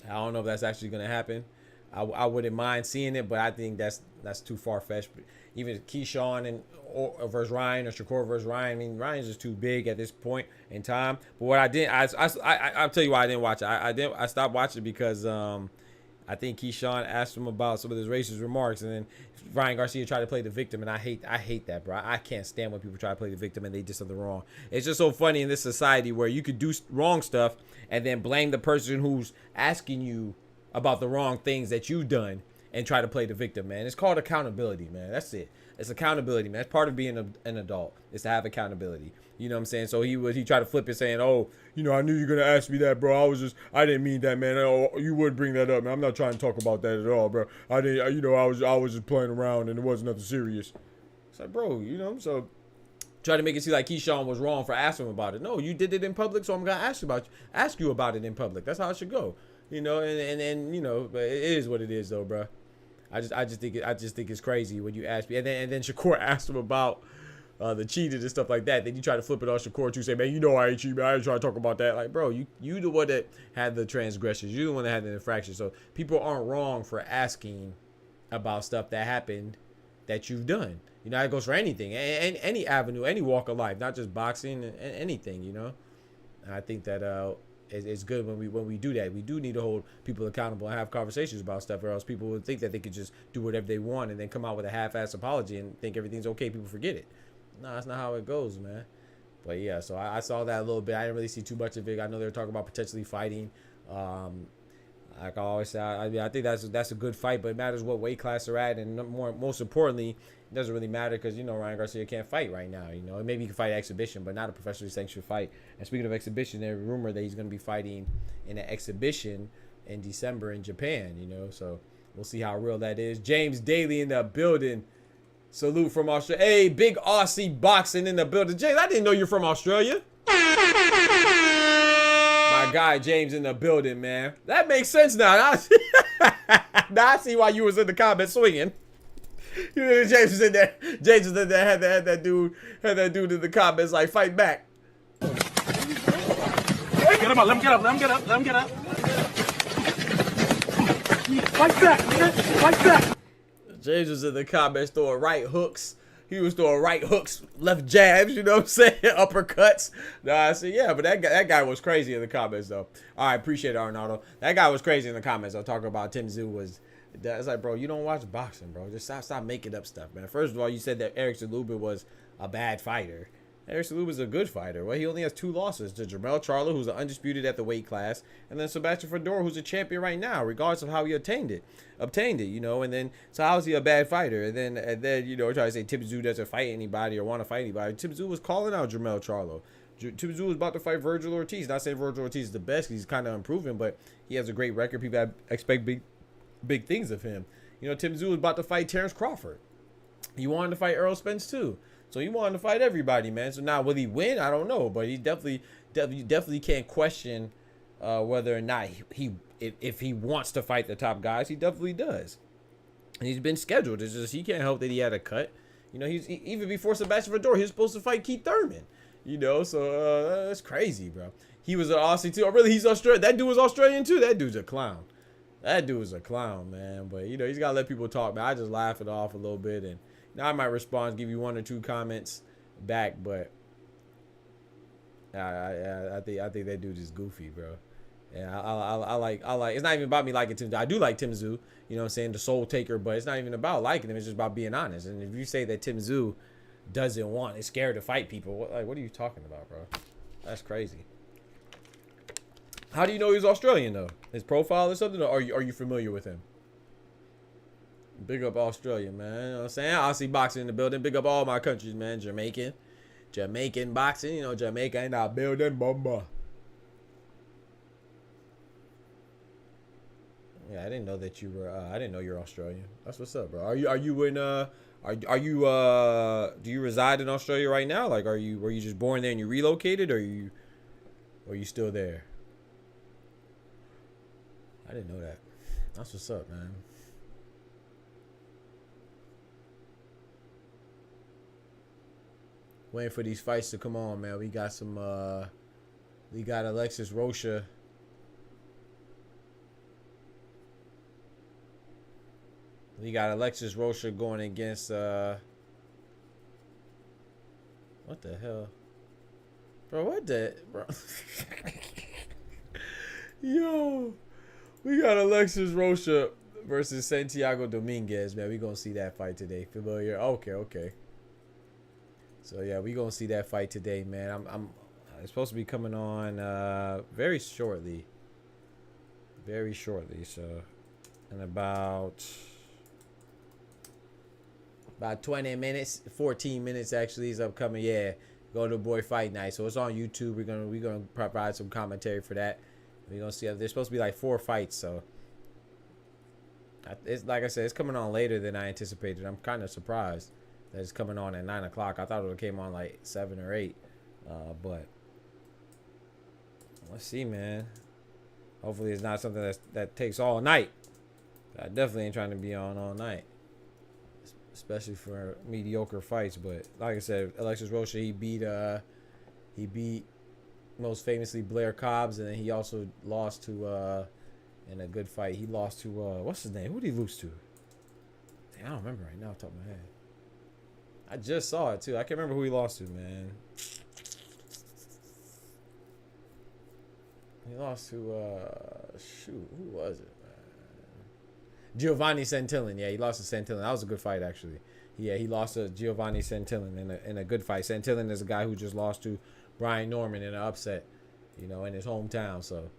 don't know if that's actually gonna happen. I wouldn't mind seeing it, but I think that's too far fetched. Even Keyshawn versus Ryan, or Shakur versus Ryan. I mean, Ryan's just too big at this point in time. But what I didn't, I'll tell you why I didn't watch it. I stopped watching because I think Keyshawn asked him about some of his racist remarks, and then Ryan Garcia tried to play the victim, and I hate that, bro. I can't stand when people try to play the victim and they did something wrong. It's just so funny in this society where you could do wrong stuff and then blame the person who's asking you about the wrong things that you've done and try to play the victim, man. It's called accountability, man. That's it. It's accountability, man. That's part of being an adult, is to have accountability. You know what I'm saying? So he tried to flip it, saying, "Oh, you know, I knew you were gonna ask me that, bro. I didn't mean that, man. Oh, you would bring that up, man. I'm not trying to talk about that at all, bro. I didn't, you know, I was just playing around and it wasn't nothing serious." It's like, bro, you know, so try to make it seem like Keyshawn was wrong for asking him about it. No, you did it in public, so I'm gonna ask you about it in public. That's how it should go. You know, and you know, but it is what it is, though, bro. I just think it's crazy when you ask me, and then Shakur asked him about the cheating and stuff like that. Then you try to flip it on Shakur to say, "Man, you know I ain't cheating, man. I ain't trying to talk about that." Like, bro, you the one that had the transgressions. You the one that had the infraction. So people aren't wrong for asking about stuff that happened that you've done. You know, that goes for anything, any avenue, any walk of life, not just boxing, anything. You know, and I think that it's good when we do that. We do need to hold people accountable and have conversations about stuff, or else people would think that they could just do whatever they want and then come out with a half-ass apology and think everything's okay. People forget it. No, that's not how it goes, man. But yeah, so I saw that a little bit. I didn't really see too much of it. I know they were talking about potentially fighting. Like I always say, I think that's a good fight, but it matters what weight class they're at, and most importantly, it doesn't really matter because, you know, Ryan Garcia can't fight right now. You know, maybe he can fight exhibition, but not a professionally sanctioned fight. And speaking of exhibition, there's a rumor that he's going to be fighting in an exhibition in December in Japan. You know, so we'll see how real that is. James Daly in the building. Salute from Australia. Hey, big Aussie boxing in the building. James, I didn't know you're from Australia. My guy James in the building, man. That makes sense now. Now I see why you was in the comments swinging. You know, James was in there. James was in there. Had that dude in the comments like, fight back. Get him up. Let him get up. Let him get up. Let him get up. Fight back. Fight back. James was in the comments throwing right hooks. He was throwing right hooks, left jabs, you know what I'm saying? Uppercuts. Nah, I said, yeah, but that guy was crazy in the comments, though. All right, appreciate it, Arnaldo. That guy was crazy in the comments. I'm talking about Tim Tszyu was... It's like, bro, you don't watch boxing, bro. Just stop making up stuff, man. First of all, you said that Eric Saluba was a bad fighter. Eric Saluba's a good fighter. Well, he only has 2 losses to Jermell Charlo, who's undisputed at the weight class, and then Sebastian Fedor, who's a champion right now, regardless of how he obtained it, you know. And then, so how is he a bad fighter? And then you know, try to say Tim Tszyu doesn't fight anybody or want to fight anybody. Tim Tszyu was calling out Jermell Charlo. Tim Tszyu was about to fight Virgil Ortiz. Not saying Virgil Ortiz is the best, he's kind of improving, but he has a great record. People expect big things of him. You know, Tim Tszyu was about to fight Terrence Crawford. He wanted to fight Errol Spence too. So he wanted to fight everybody, man. So now, will he win? I don't know, but he definitely can't question whether or not if he wants to fight the top guys. He definitely does, and he's been scheduled. It's just he can't help that he had a cut. You know, even before Sebastian Fedor, he was supposed to fight Keith Thurman. You know, so that's crazy, bro. He was an Aussie too. Oh, really? He's Australian. That dude was Australian too. That dude's a clown. That dude is a clown, man. But you know, he's gotta let people talk, man. I just laugh it off a little bit, and now I might respond, give you 1 or 2 comments back, but I think that dude is goofy, bro. Yeah, I like. It's not even about me liking Tim. I do like Tim Tszyu. You know what I'm saying? The Soul Taker, but it's not even about liking him. It's just about being honest. And if you say that Tim Tszyu is scared to fight people, what are you talking about, bro? That's crazy. How do you know he's Australian though? His profile or something? Or are you familiar with him? Big up Australia, man. You know what I'm saying? Aussie boxing in the building. Big up all my countries, man. Jamaican boxing. You know, Jamaica in our building, bomba. Yeah, I didn't know that you were. I didn't know you're Australian. That's what's up, bro. Are you in? Do you reside in Australia right now? Like, were you just born there and you relocated, or are you still there? I didn't know that. That's what's up, man. Waiting for these fights to come on, man. We got some. We got ALEXIS ROCHA. We got ALEXIS ROCHA going against. What the hell, bro? What the, bro? Yo, we got ALEXIS ROCHA versus Santiago Dominguez, man. We gonna see that fight today. Familiar? Okay. So yeah, we gonna see that fight today, man. It's supposed to be coming on very shortly. So in about 20 minutes, 14 minutes actually is upcoming. Yeah, go to Boy Fight Night. So it's on YouTube. We're gonna provide some commentary for that. We're gonna see. There's supposed to be like 4 fights, so it's like I said, it's coming on later than I anticipated. I'm kind of surprised that it's coming on at 9 o'clock. I thought it would came on like 7 or 8, but let's see, man. Hopefully it's not something that takes all night. I definitely ain't trying to be on all night, especially for mediocre fights. But like I said, ALEXIS ROCHA, he beat most famously Blair Cobbs, and then he also lost to in a good fight. He lost to what's his name? Who did he lose to? Damn, I don't remember right now off the top of my head. I just saw it too. I can't remember who he lost to, man. He lost to shoot, who was it, man? Giovanni Santillan. Yeah, he lost to Santillan. That was a good fight, actually. Yeah, he lost to Giovanni Santillan in a good fight. Santillan is a guy who just lost to Brian Norman in an upset, you know, in his hometown. So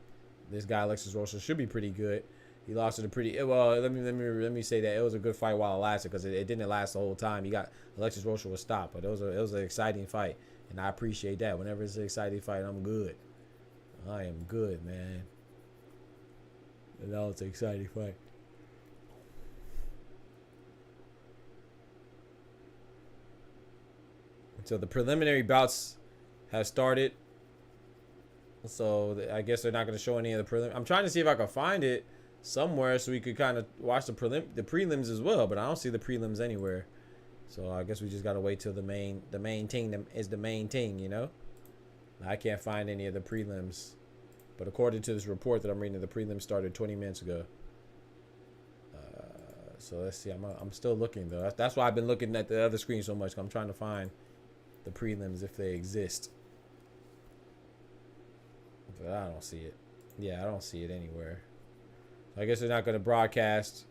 this guy ALEXIS ROCHA should be pretty good. He lost to the pretty well. Let me say that it was a good fight while it lasted, because it didn't last the whole time. He got ALEXIS ROCHA was stopped, but it was an exciting fight, and I appreciate that. Whenever it's an exciting fight, I'm good. I am good, man. And that was an exciting fight. So the preliminary bouts have started. So I guess they're not going to show any of the prelim. I'm trying to see if I can find it somewhere so we could kind of watch the prelims as well, but I don't see the prelims anywhere. So I guess we just got to wait till the main thing is the main thing, you know? I can't find any of the prelims. But according to this report that I'm reading, the prelims started 20 minutes ago. So let's see. I'm still looking, though. That's why I've been looking at the other screen so much. I'm trying to find the prelims if they exist. But I don't see it. Yeah, I don't see it anywhere. I guess they're not going to broadcast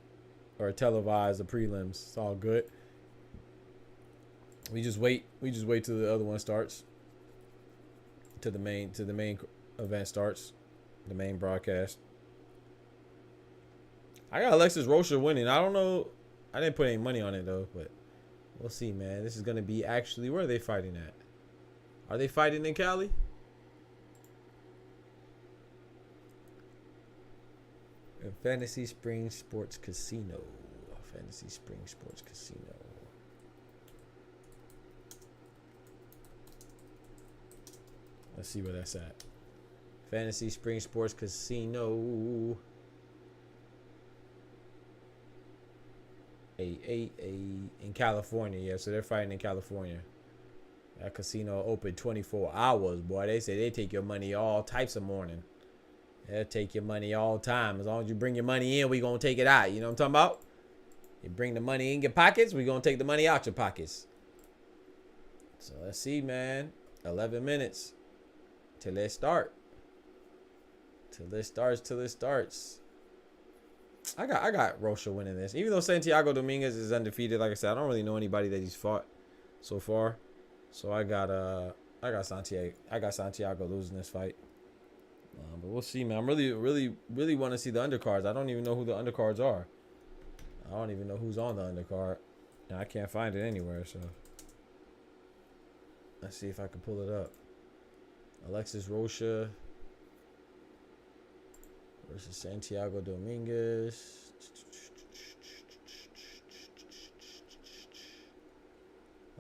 or televise the prelims. It's all good. We just wait till the other one starts. To the main event starts. The main broadcast. I got ALEXIS ROCHA winning. I don't know. I didn't put any money on it though, but we'll see, man. This is gonna be actually, where are they fighting at? Are they fighting in Cali? Fantasy Springs Sports Casino. Fantasy Springs Sports Casino. Let's see where that's at. Fantasy Springs Sports Casino. In California, yeah. So they're fighting in California. That casino open 24 hours, boy. They say they take your money all types of morning. They'll take your money all time. As long as you bring your money in, we gonna take it out. You know what I'm talking about? You bring the money in your pockets, we gonna take the money out your pockets. So let's see, man. 11 minutes till they start. Till it starts. I got Rocha winning this. Even though Santiago Dominguez is undefeated, like I said, I don't really know anybody that he's fought so far. So I got Santiago losing this fight. But we'll see, man. I'm really want to see the undercards. I don't even know who the undercards are. I don't even know who's on the undercard. And I can't find it anywhere, so let's see if I can pull it up. Alexis Rocha versus Santiago Dominguez.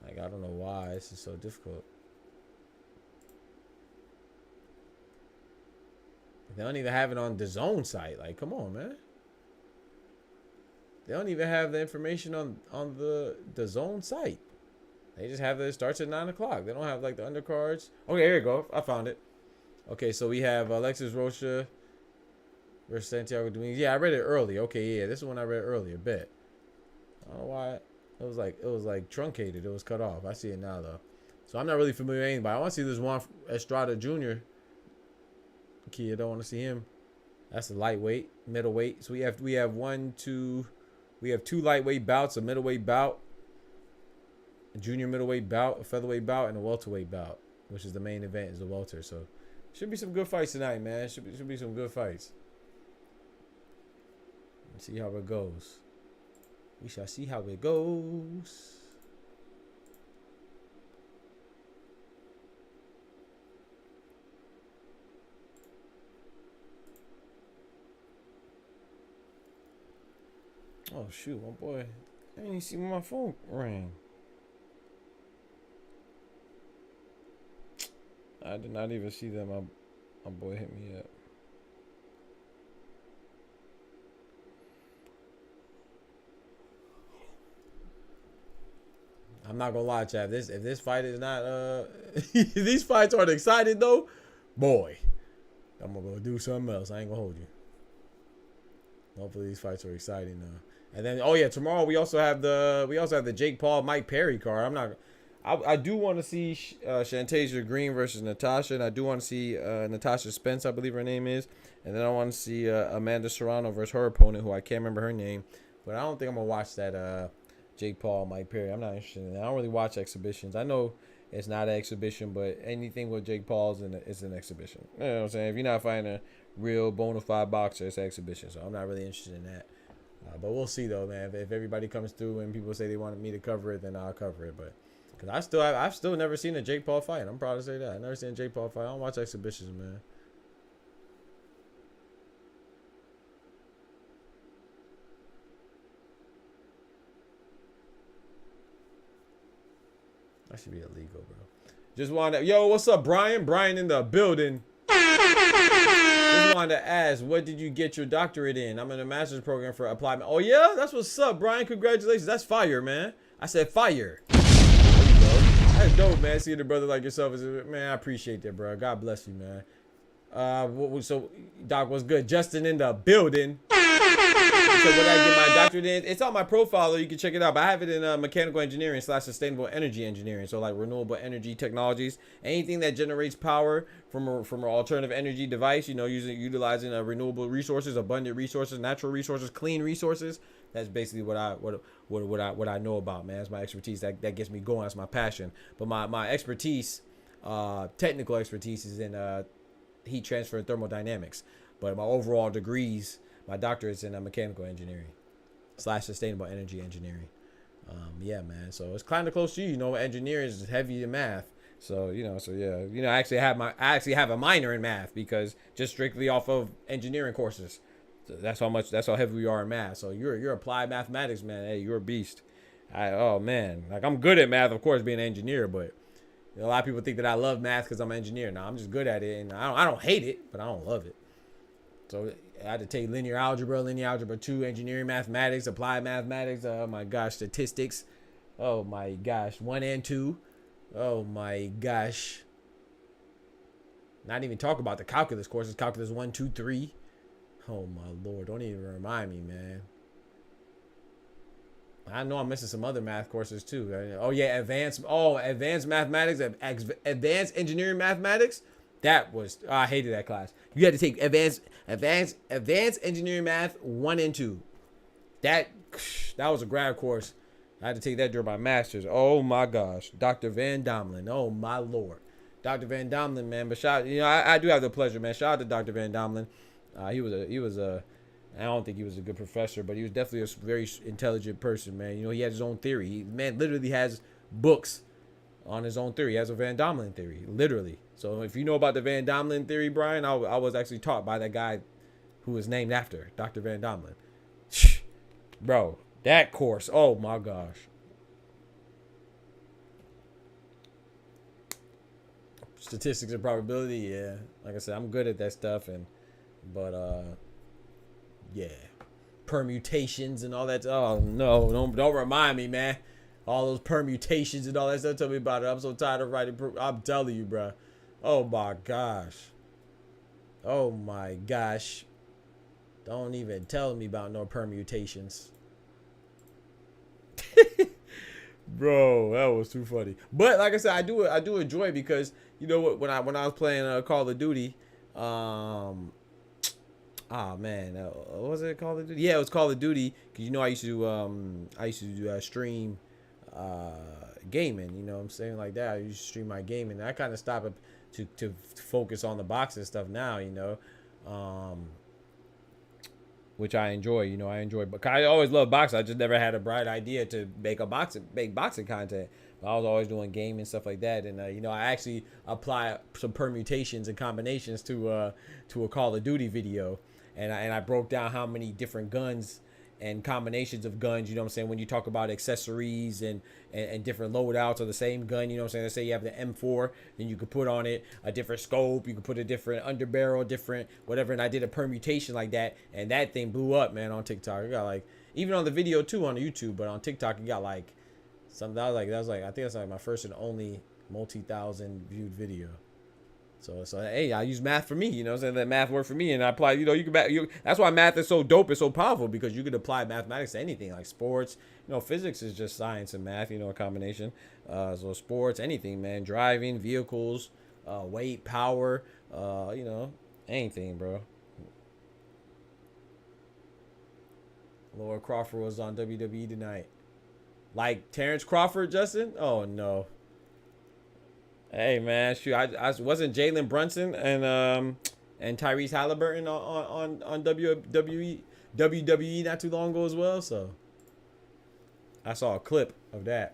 Like, I don't know why this is so difficult. They don't even have it on the DAZN site. Like, come on, man. They don't even have the information on the DAZN site. They just have that it starts at 9 o'clock. They don't have like the undercards. Okay, here you go. I found it. Okay, so we have Alexis Rocha versus Santiago Dominguez. Yeah, I read it early. Okay, yeah, this is one I read earlier. Bet. I don't know why it was like truncated. It was cut off. I see it now though. So I'm not really familiar with anybody. I want to see this Juan Estrada Jr. kid. I don't want to see him. That's a lightweight, middleweight. So we have two lightweight bouts, a middleweight bout, a junior middleweight bout, a featherweight bout, and a welterweight bout, which is the main event, is the welter. So should be some good fights tonight, man. Should be some good fights. Let's see how it goes. We shall see how it goes. Oh shoot, my boy. I didn't even see when my phone rang. I did not even see that my boy hit me up. I'm not gonna lie, Chad. If this fight is not if these fights aren't excited though, boy, I'm gonna go do something else. I ain't gonna hold you. Hopefully these fights are exciting now. And then, oh yeah, tomorrow we also have the Jake Paul Mike Perry card. I do want to see Shantasia Green versus Natasha, and I do want to see Natasha Spence, I believe her name is, and then I want to see Amanda Serrano versus her opponent, who I can't remember her name, but I don't think I'm gonna watch that Jake Paul Mike Perry. I'm not interested in that. I don't really watch exhibitions. I know it's not an exhibition, but anything with Jake Paul's is an exhibition. You know what I'm saying? If you're not fighting a real bona fide boxer, it's an exhibition. So I'm not really interested in that. But we'll see though, man. If everybody comes through and people say they wanted me to cover it, then I'll cover it. But because I've still never seen a Jake Paul fight. I'm proud to say that. I've never seen a Jake Paul fight. I don't watch exhibitions, man. That should be illegal, bro. Just wanted to, yo, what's up, Brian? Brian in the building. Just wanted to ask, what did you get your doctorate in? I'm in a master's program for applied. Oh yeah, that's what's up, Brian. Congratulations. That's fire, man. I said fire. There you go. That's dope, man. Seeing a brother like yourself is, man. I appreciate that, bro. God bless you, man. So Doc, what's good? Justin in the building. So when I get my doctorate in, it's on my profile, you can check it out. But I have it in mechanical engineering / sustainable energy engineering. So like renewable energy technologies, anything that generates power from an alternative energy device, you know, utilizing renewable resources, abundant resources, natural resources, clean resources. That's basically what I know about, man. That's my expertise. That gets me going. That's my passion. But my expertise, technical expertise, is in heat transfer and thermodynamics. But my overall degrees, my doctorate is in mechanical engineering / sustainable energy engineering. Yeah, man. So it's kind of close to you. You know, engineering is heavy in math. So yeah. I actually have a minor in math because just strictly off of engineering courses. So that's how heavy we are in math. So you're applied mathematics, man. Hey, you're a beast. Oh man, like I'm good at math, of course, being an engineer, but a lot of people think that I love math because I'm an engineer. Now I'm just good at it, and I don't hate it, but I don't love it. So I had to take linear algebra 2, engineering mathematics, applied mathematics. Oh my gosh, statistics. Oh my gosh, 1 and 2. Oh my gosh. Not even talk about the calculus courses. Calculus 1, 2, 3. Oh my lord, don't even remind me, man. I know I'm missing some other math courses too. Oh yeah, advanced mathematics, advanced engineering mathematics. That was, I hated that class. You had to take advanced engineering math 1 and 2. That was a grad course. I had to take that during my master's. Oh my gosh, Dr. Van Domlin. Oh my lord, Dr. Van Domlin, man. But shout, I do have the pleasure, man. Shout out to Dr. Van Domlin. He was a. I don't think he was a good professor, but he was definitely a very intelligent person, man. He had his own theory. He, man, literally has books on his own theory. He has a Van Domlin theory, literally. So if you know about the Van Domlin theory, Brian, I was actually taught by that guy who was named after Dr. Van Domlin. Bro, that course, oh my gosh. Statistics and probability, yeah. Like I said, I'm good at that stuff, but yeah. Permutations and all that. Oh no, don't remind me, man. All those permutations and all that stuff. Tell me about it. I'm so tired of writing. I'm telling you, bro. Oh my gosh. Oh my gosh. Don't even tell me about no permutations. Bro, that was too funny. But like I said, I do enjoy it because you know what, when I was playing Call of Duty, oh man, what was it, Call of Duty? Yeah, it was Call of Duty because I used to do stream gaming, you know what I'm saying, like that. I used to stream my gaming. I kind of stopped to focus on the boxing stuff now, which I enjoy, I enjoy. But I always loved boxing. I just never had a bright idea to make boxing content. But I was always doing gaming stuff like that, and I actually apply some permutations and combinations to a Call of Duty video, and I broke down how many different guns and combinations of guns, when you talk about accessories and different loadouts of the same gun, let's say you have the M4, then you could put on it a different scope, you could put a different underbarrel, different whatever, and I did a permutation like that, and that thing blew up, man, on TikTok. It got like, even on the video too on YouTube, but on TikTok it got like something that was like I think that's like my first and only multi-thousand viewed video. So hey, I use math for me, that math worked for me, and I apply, that's why math is so dope, it's so powerful, because you could apply mathematics to anything, like sports, physics is just science and math, a combination, so sports, anything, man, driving, vehicles, weight, power, anything, bro. Laura Crawford was on WWE tonight. Like Terrence Crawford, Justin? Oh no. Hey man, shoot, I wasn't Jalen Brunson and Tyrese Halliburton on WWE not too long ago as well, so I saw a clip of that.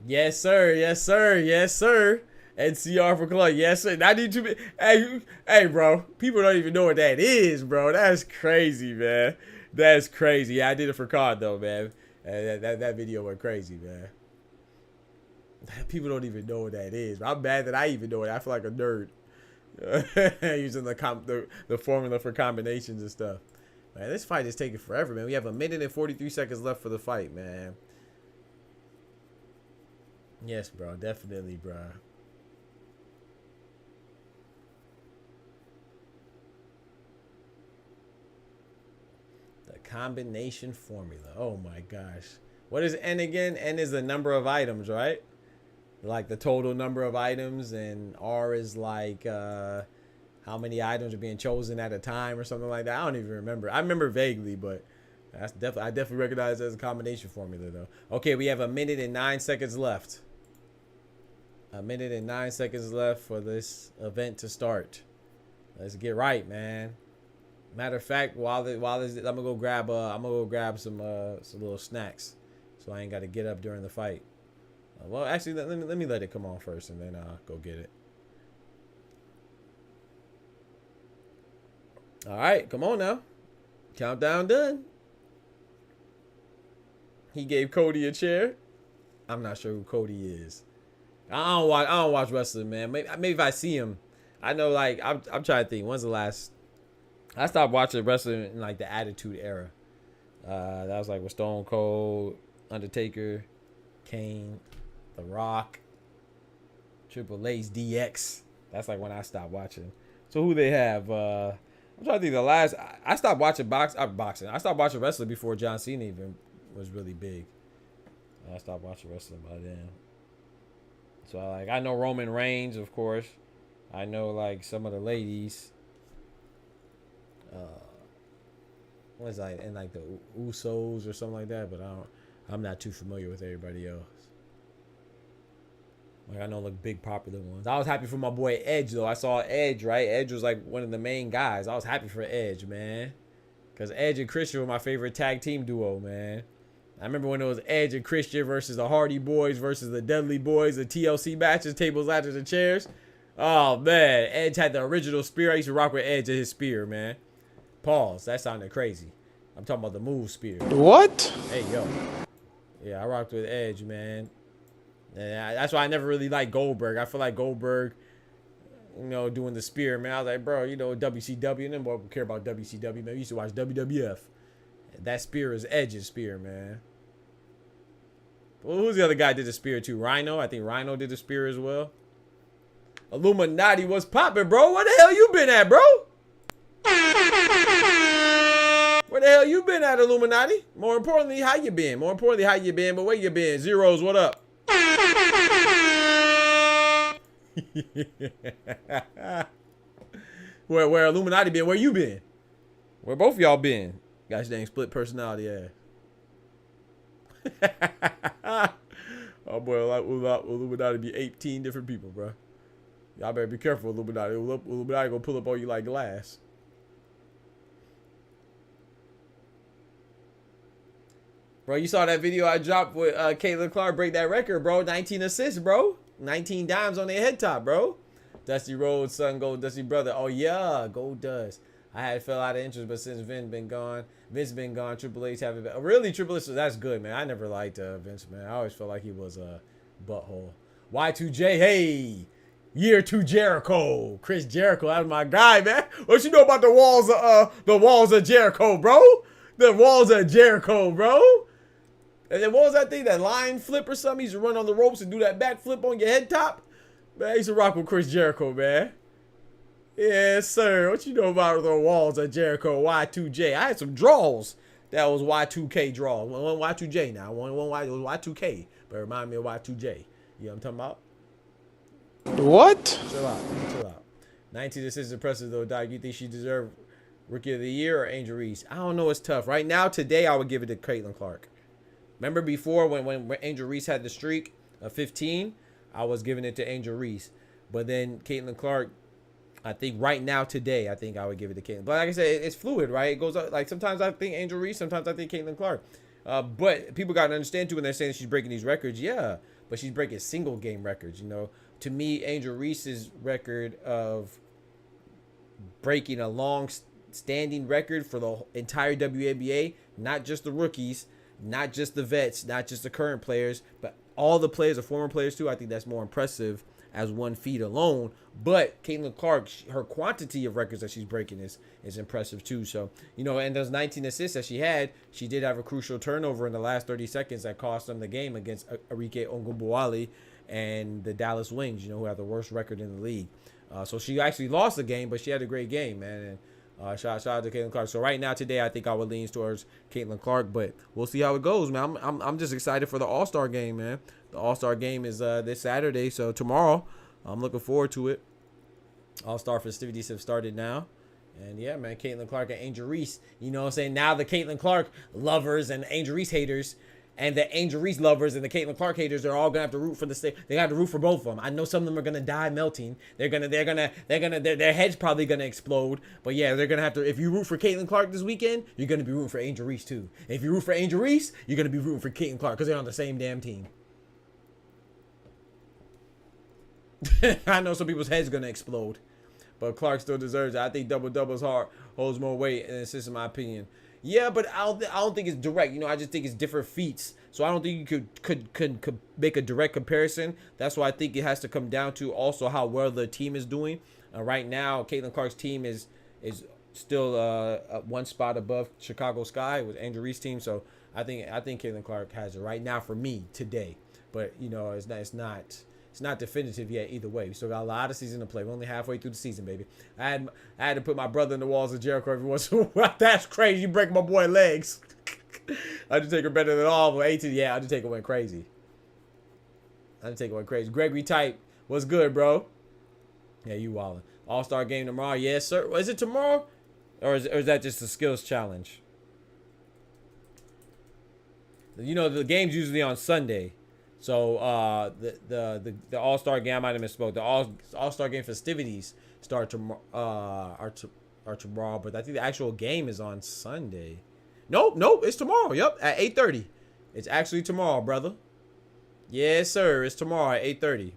Yes sir, yes sir, yes sir. NCR for Club, yes sir. I need to be. Hey bro, people don't even know what that is, bro. That's crazy, man. That's crazy. Yeah, I did it for COD though, man. That video went crazy, man. People don't even know what that is. I'm mad that I even know it. I feel like a nerd using the formula for combinations and stuff. Man, this fight is taking forever, man. We have 1 minute and 43 seconds left for the fight, man. Yes, bro. Definitely, bro. The combination formula. Oh, my gosh. What is N again? N is the number of items, right? Like the total number of items, and R is like how many items are being chosen at a time or something like that. I don't even remember. I remember vaguely, but I definitely recognize it as a combination formula though. Okay, we have 1 minute and 9 seconds left. 1 minute and 9 seconds left for this event to start. Let's get right, man. Matter of fact, while this, I'm gonna go grab some little snacks, so I ain't got to get up during the fight. Well, actually, let me let it come on first, and then I'll go get it. All right, come on now. Countdown done. He gave Cody a chair. I'm not sure who Cody is. I don't watch wrestling, man. Maybe if I see him, I know. Like I'm trying to think. When's the last? I stopped watching wrestling in like the Attitude Era. That was like with Stone Cold, Undertaker, Kane, The Rock, Triple H, DX. That's like when I stopped watching. So who they have? I'm trying to think. The last I stopped watching boxing. I stopped watching wrestling before John Cena even was really big. I stopped watching wrestling by then. So like I know Roman Reigns, of course. I know like some of the ladies. What's like and like the Usos or something like that, but I'm not too familiar with everybody else. Like I know like big popular ones. I was happy for my boy Edge though. I saw Edge, right? Edge was like one of the main guys. I was happy for Edge, man. Cause Edge and Christian were my favorite tag team duo, man. I remember when it was Edge and Christian versus the Hardy Boys versus the Dudley Boys, the TLC matches, tables, ladders, and chairs. Oh man, Edge had the original spear. I used to rock with Edge and his spear, man. Pause. That sounded crazy. I'm talking about the move spear. What? Hey yo. Yeah, I rocked with Edge, man. And that's why I never really liked Goldberg. I feel like Goldberg, you know, doing the spear, man. I was like, bro, you know, WCW, and then more care about WCW, man. We used to watch WWF. That spear is Edge's spear, man. Well, who's the other guy that did the spear too? Rhino? I think Rhino did the spear as well. Illuminati was popping, bro. Where the hell you been at, bro? Where the hell you been at, Illuminati? More importantly, how you been? More importantly, how you been? But where you been? Zeros, what up? where Illuminati been? Where you been? Where both of y'all been? Gosh dang split personality ass. Oh boy, like Illuminati be 18 different people, bro. Y'all better be careful, Illuminati. Illuminati gonna pull up on you like glass. Bro, you saw that video I dropped with Caitlin Clark break that record, bro. 19 assists, bro. 19 dimes on their head top, bro. Dusty Rhodes, son, Gold Dusty brother. Oh, yeah, Gold Dust. I had fell out of interest, but since Vince been gone, Triple H haven't been. Really, Triple H, that's good, man. I never liked Vince, man. I always felt like he was a butthole. Y2J, hey. Year 2 Jericho. Chris Jericho, that's my guy, man. What you know about the walls of Jericho, bro? The walls of Jericho, bro. And then what was that thing? That line flip or something? He used to run on the ropes and do that backflip on your head top. Man, I used to rock with Chris Jericho, man. Yes, sir. What you know about the walls of Jericho? Y2J. I had some draws. That was Y2K draws. One Y2J now. One Y, it was Y2K. But it reminded me of Y2J. You know what I'm talking about? What? Chill out. Chill out. 19 assists impressive, though, Doc. You think she deserved Rookie of the Year or Angel Reese? I don't know. It's tough. Right now, today, I would give it to Caitlin Clark. Remember before when Angel Reese had the streak of 15, I was giving it to Angel Reese. But then Caitlin Clark, I think right now today, I think I would give it to Caitlin. But like I said, it's fluid, right? It goes up. Like sometimes I think Angel Reese, sometimes I think Caitlin Clark. But people got to understand too when they're saying she's breaking these records. Yeah, but she's breaking single game records. You know, to me, Angel Reese's record of breaking a long standing record for the entire WNBA, not just the rookies, not just the vets, not just the current players, but all the players, the former players too. I think that's more impressive as one feat alone. But Caitlin Clark, her quantity of records that she's breaking is impressive too. So, you know, and those 19 assists that she had, she did have a crucial turnover in the last 30 seconds that cost them the game against Arike Ogunbowale and the Dallas Wings, you know, who have the worst record in the league. So she actually lost the game, but she had a great game, man. And shout out to Caitlin Clark. So right now, today, I think I would lean towards Caitlin Clark, but we'll see how it goes, man. I'm just excited for the All-Star game, man. The All-Star game is this Saturday, so tomorrow, I'm looking forward to it. All-Star festivities have started now. And yeah, man, Caitlin Clark and Angel Reese. You know what I'm saying? Now the Caitlin Clark lovers and Angel Reese haters and the Angel Reese lovers and the Caitlin Clark haters are all gonna have to root for the state. They have to root for both of them. I know some of them are gonna die melting. Their heads probably gonna explode. But yeah, they're gonna have to. If you root for Caitlin Clark this weekend, you're gonna be rooting for Angel Reese too. If you root for Angel Reese, you're gonna be rooting for Caitlin Clark because they're on the same damn team. I know some people's heads gonna explode, but Clark still deserves it. I think double doubles holds more weight and assists in my opinion. Yeah, but I don't think it's direct. You know, I just think it's different feats. So I don't think you could make a direct comparison. That's why I think it has to come down to also how well the team is doing. Right now, Caitlin Clark's team is still one spot above Chicago Sky with Angel Reese's team. So I think Caitlin Clark has it right now for me today. But you know, it's not definitive yet either way. We still got a lot of season to play. We're only halfway through the season, baby. I had to put my brother in the walls of Jericho every once in a while. That's crazy. You break my boy legs. I just take her better than all of them. 18, yeah, I just take her went crazy. Undertaker went crazy. Gregory Type, what's good, bro? Yeah, you wildin'. All-Star game tomorrow. Yes, sir. Is it tomorrow? Or is that just a skills challenge? You know, the game's usually on Sunday. So the All-Star game, I might have misspoke. The All-Star game festivities start tomorrow, are tomorrow, but I think the actual game is on Sunday. Nope, it's tomorrow. Yep, at 8:30. It's actually tomorrow, brother. Yes, sir. It's tomorrow at 8:30.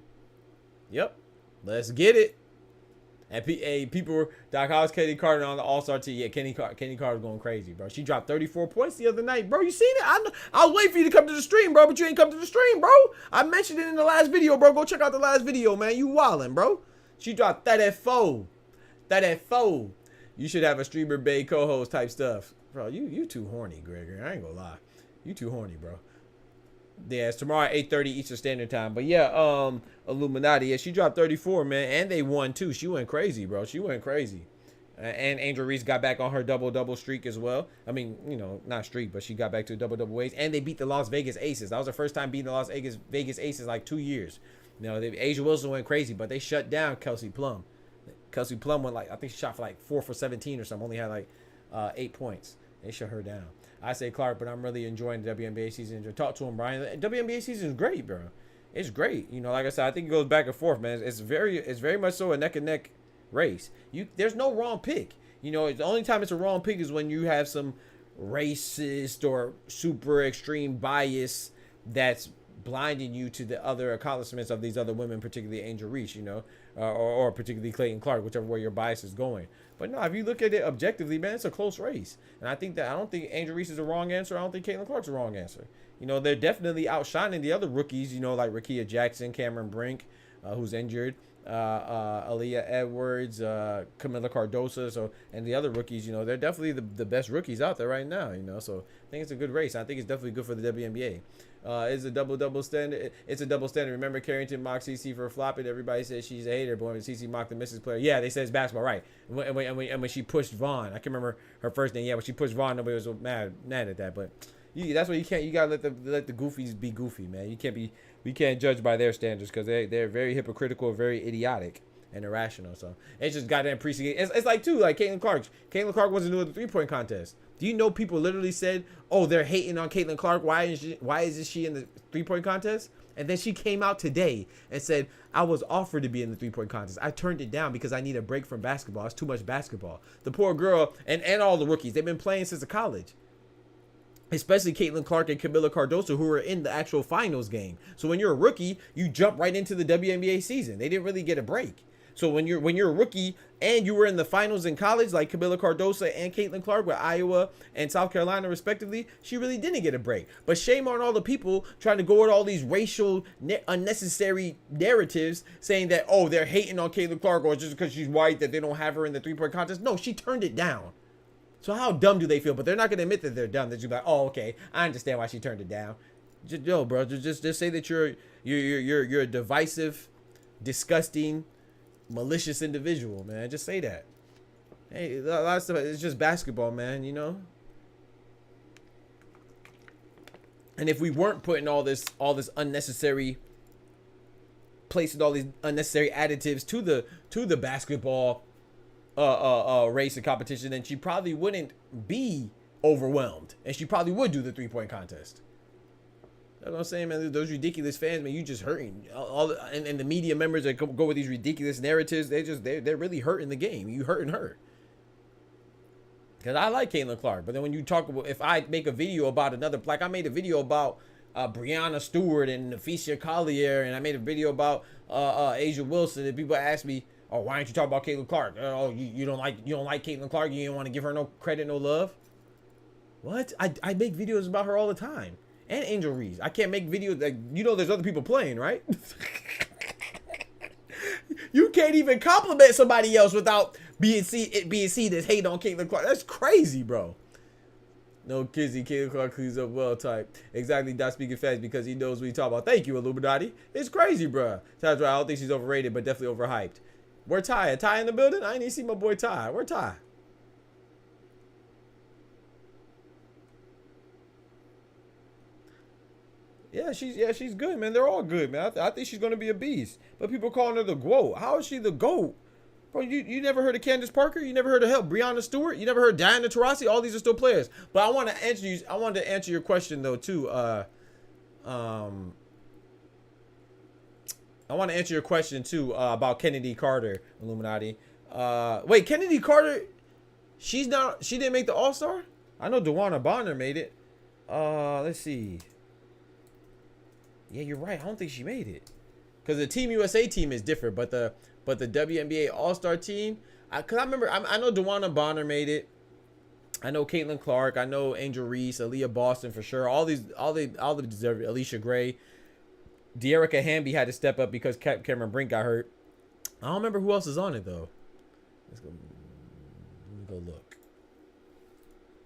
Yep. Let's get it. And people were how's Kenny Carter on the All-Star team? Yeah, Kenny Carter's going crazy, bro. She dropped 34 points the other night, bro. You seen it? I was waiting for you to come to the stream, bro, but you ain't come to the stream, bro. I mentioned it in the last video, bro. Go check out the last video, man. You wildin', bro. She dropped 34. 34. You should have a streamer bay co-host type stuff, bro. You too horny, Gregory. I ain't gonna lie. You too horny, bro. Yeah, it's tomorrow at 8:30 Eastern Standard Time. But yeah, Illuminati, yeah, she dropped 34, man, and they won too. She went crazy, bro. She went crazy. And Angel Reese got back on her double streak as well. I mean, you know, not streak, but she got back to double ways. And they beat the Las Vegas Aces. That was the first time beating the Las Vegas Aces like 2 years. You know, Asia Wilson went crazy, but they shut down Kelsey Plum. Kelsey Plum went like, I think she shot for like 4 for 17 or something. Only had like 8 points. They shut her down. I say Clark, but I'm really enjoying the WNBA season. Talk to him, Brian. The WNBA season is great, bro. It's great. You know, like I said, I think it goes back and forth, man. It's very much so a neck and neck race. There's no wrong pick. You know, the only time it's a wrong pick is when you have some racist or super extreme bias that's blinding you to the other accomplishments of these other women, particularly Angel Reese, you know, or particularly Clayton Clark, whichever way your bias is going. But no, if you look at it objectively, man, it's a close race. And I don't think Angel Reese is the wrong answer. I don't think Caitlin Clark's the wrong answer. You know, they're definitely outshining the other rookies, you know, like Rakia Jackson, Cameron Brink, who's injured, Aaliyah Edwards, Camila Cardoso, and the other rookies, you know, they're definitely the best rookies out there right now, you know. So I think it's a good race. I think it's definitely good for the WNBA. It's a double standard. It's a double standard. Remember Carrington mocked CC for flopping. Everybody says she's a hater, but when CC mocked the Mrs. Player, yeah, they said it's basketball, right? And when she pushed Vaughn, I can't remember her first name. Yeah, when she pushed Vaughn, nobody was mad at that. But that's what you can't. You gotta let the goofies be goofy, man. We can't judge by their standards because they're very hypocritical, very idiotic and irrational. So it's just goddamn appreciate. It's like too, like Caitlin Clark. Caitlin Clark wasn't doing the 3-point contest. Do you know people literally said, "Oh, they're hating on Caitlin Clark. Why isn't she in the 3-point contest?" And then she came out today and said, "I was offered to be in the 3-point contest. I turned it down because I need a break from basketball. It's too much basketball." The poor girl and all the rookies, they've been playing since college. Especially Caitlin Clark and Camila Cardoso, who were in the actual finals game. So when you're a rookie, you jump right into the WNBA season. They didn't really get a break. So when you're a rookie and you were in the finals in college, like Camila Cardoso and Caitlin Clark with Iowa and South Carolina respectively, she really didn't get a break. But shame on all the people trying to go with all these racial unnecessary narratives saying that, oh, they're hating on Caitlin Clark or just because she's white that they don't have her in the 3-point contest. No, she turned it down. So how dumb do they feel? But they're not going to admit that they're dumb. They're just like, oh, okay, I understand why she turned it down. Just, yo, bro, just say that you're a divisive, disgusting, malicious individual, man. Just say that. Hey, a lot of stuff, it's just basketball, man, you know. And if we weren't putting all this unnecessary, placing all these unnecessary additives to the basketball race and competition, then she probably wouldn't be overwhelmed, and she probably would do the 3-point contest. That's what I'm saying, man. Those ridiculous fans, man, you just hurting. And the media members that go with these ridiculous narratives, they're really hurting the game. You hurting her. Because I like Caitlin Clark, but then when you talk about, if I make a video about another, like I made a video about Breanna Stewart and Nafisha Collier, and I made a video about Asia Wilson, and people ask me, oh, why aren't you talking about Caitlin Clark? Oh, you don't like Caitlin Clark? You don't want to give her no credit, no love? What? I make videos about her all the time. And Angel Reese. I can't make videos like, you know, there's other people playing, right? You can't even compliment somebody else without being seen as hating on Caitlin Clark. That's crazy, bro. No kizzy, Caitlin Clark cleans up well type. Exactly, not speaking fast because he knows what he's talking about. Thank you, Illuminati. It's crazy, bro. That's right. I don't think she's overrated, but definitely overhyped. Where Ty? Ty in the building? I ain't even see my boy Ty. Where Ty? Yeah, she's good, man. They're all good, man. I think she's gonna be a beast. But people calling her the GOAT. How is she the GOAT? Bro, you never heard of Candace Parker? You never heard of Breonna Stewart? You never heard of Diana Taurasi? All these are still players. But I want to answer you. I wanted to answer your question though too. I want to answer your question too about Kennedy Carter, Illuminati. Wait, Kennedy Carter? She didn't make the All-Star? I know DeWanna Bonner made it. Let's see. Yeah, you're right. I don't think she made it. Because the Team USA team is different, but the WNBA All-Star team, because I remember, I know DeWanna Bonner made it. I know Caitlin Clark. I know Angel Reese, Aaliyah Boston for sure. All the deserve. Alicia Gray, De'Erica Hamby had to step up because Cameron Brink got hurt. I don't remember who else is on it though. Let me go look.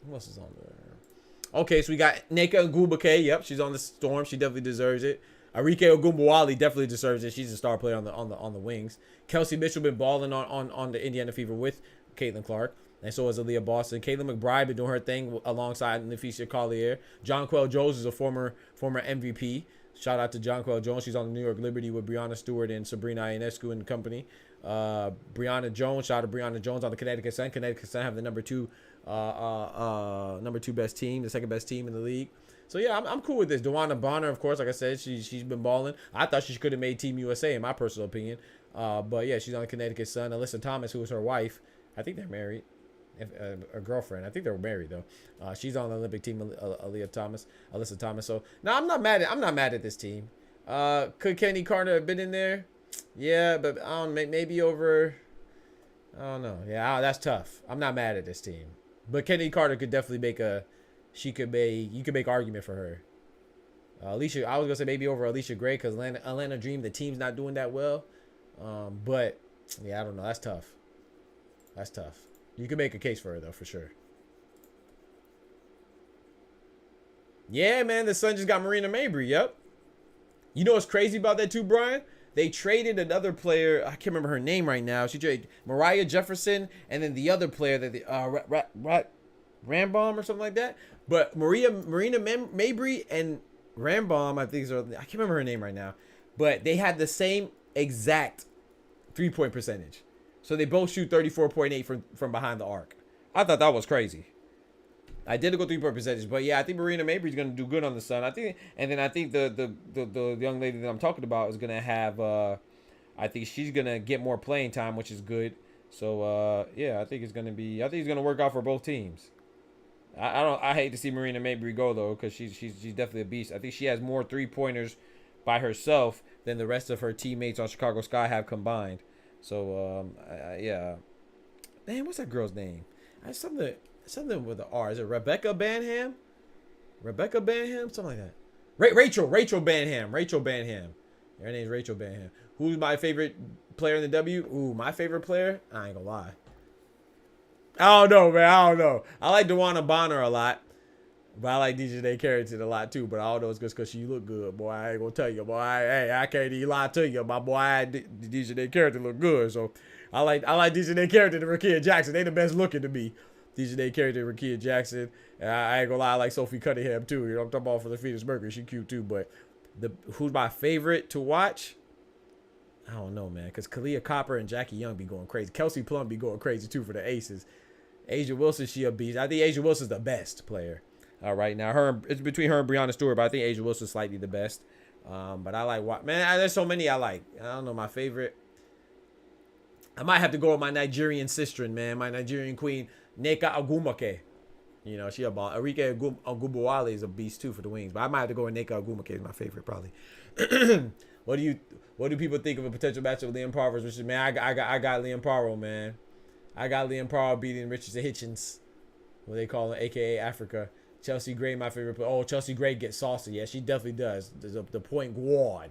Who else is on there? Okay, so we got Nneka Ogwumike. Yep, she's on the Storm. She definitely deserves it. Arike Ogunbowale definitely deserves it. She's a star player on the wings. Kelsey Mitchell been balling on the Indiana Fever with Caitlin Clark, and so is Aaliyah Boston. Caitlin McBride been doing her thing alongside Nafisa Collier. Jonquel Jones is a former MVP. Shout out to Jonquel Jones. She's on the New York Liberty with Breonna Stewart and Sabrina Ionescu and company. Brianna Jones. Shout out to Brianna Jones on the Connecticut Sun. Connecticut Sun have the number two best team, the second best team in the league. So yeah, I'm cool with this. DeWanna Bonner, of course, like I said, she's been balling. I thought she could have made Team USA in my personal opinion. But yeah, she's on the Connecticut Sun. Alyssa Thomas, who was her wife, I think they're married. A girlfriend. I think they were married though. She's on the Olympic team. Alyssa Thomas. So no, I'm not mad at this team. Could Kenny Carter have been in there? Yeah, but I don't. Maybe over. I don't know. Yeah, that's tough. I'm not mad at this team. But Kenny Carter could definitely make a. You could make argument for her. Alicia, I was gonna say maybe over Alicia Gray because Atlanta Dream, the team's not doing that well. But yeah, I don't know. That's tough. That's tough. You can make a case for her though, for sure. Yeah, man, the Sun just got Marina Mabrey. Yep. You know what's crazy about that too, Brian? They traded another player. I can't remember her name right now. She traded Mariah Jefferson and then the other player that Rambam or something like that. But Marina Mabrey and Rambam, I think I can't remember her name right now. But they had the same exact 3-point percentage. So they both shoot 34.8 from behind the arc. I thought that was crazy. Identical 3-point percentage, but yeah, I think Marina Mabrey's gonna do good on the Sun. I think the young lady that I'm talking about is gonna have. I think she's gonna get more playing time, which is good. So yeah, I think it's gonna work out for both teams. I hate to see Marina Mabrey go though, because she's definitely a beast. I think she has more 3-pointers by herself than the rest of her teammates on Chicago Sky have combined. So yeah, man, what's that girl's name? Something with an R. Is it Rebecca Banham? Something like that. Rachel Banham. Her name's Rachel Banham. Who's my favorite player in the W? Ooh, my favorite player? I ain't gonna lie. I don't know, man. I don't know. I like DeWanna Bonner a lot. But I like DJ Carrington a lot too. But I don't know it's just because she look good, boy. I ain't gonna tell you, boy. I can't even lie to you. My boy, DJ Carrington look good. So I like DJ Carrington and Rakia Jackson. They the best looking to me. DJ Carrington, Rakia Jackson. And I ain't gonna lie, I like Sophie Cunningham too. You know, I'm talking about for the Phoenix Mercury. She cute too. But who's my favorite to watch? I don't know, man. Because Kalia Copper and Jackie Young be going crazy. Kelsey Plum be going crazy too for the Aces. Asia Wilson, she a beast. I think Asia Wilson's the best player. Right now, it's between her and Breonna Stewart, but I think Asia Wilson's slightly the best. But I like what, man. There's so many I like. I don't know my favorite. I might have to go with my Nigerian sister, man. My Nigerian queen, Nneka Ogwumike. You know, she a ball. Arike Ogunbowale is a beast too for the wings, but I might have to go with Nneka Ogwumike is my favorite probably. What do people think of a potential matchup with Liam Parr versus Richard? Man, I got Liam Parr, man. I got Liam Parr beating Richardson Hitchens, what they call him, aka Africa. Chelsea Gray, my favorite player. Oh, Chelsea Gray gets saucy. Yeah, she definitely does. The point guard.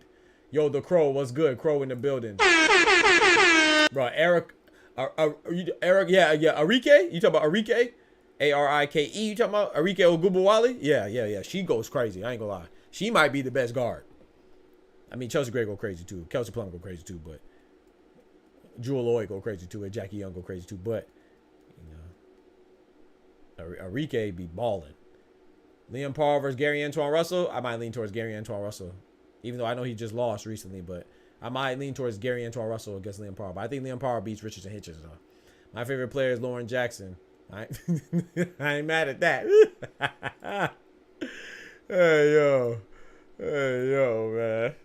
Yo, the Crow, what's good? Crow in the building. Bro, Eric, yeah, Arike? You talking about Arike? Arike? You talking about Arike Ogunbowale? Yeah. She goes crazy. I ain't gonna lie. She might be the best guard. I mean, Chelsea Gray go crazy too. Kelsey Plum go crazy too, but Jewel Lloyd go crazy too, and Jackie Young go crazy too. But you know, Arike be balling. Liam Paul versus Gary Antoine Russell. I might lean towards Gary Antoine Russell, even though I know he just lost recently. But I might lean towards Gary Antoine Russell against Liam Paul. But I think Liam Paul beats Richardson Hitchens, though. My favorite player is Lauren Jackson. I ain't mad at that. Hey, yo, man.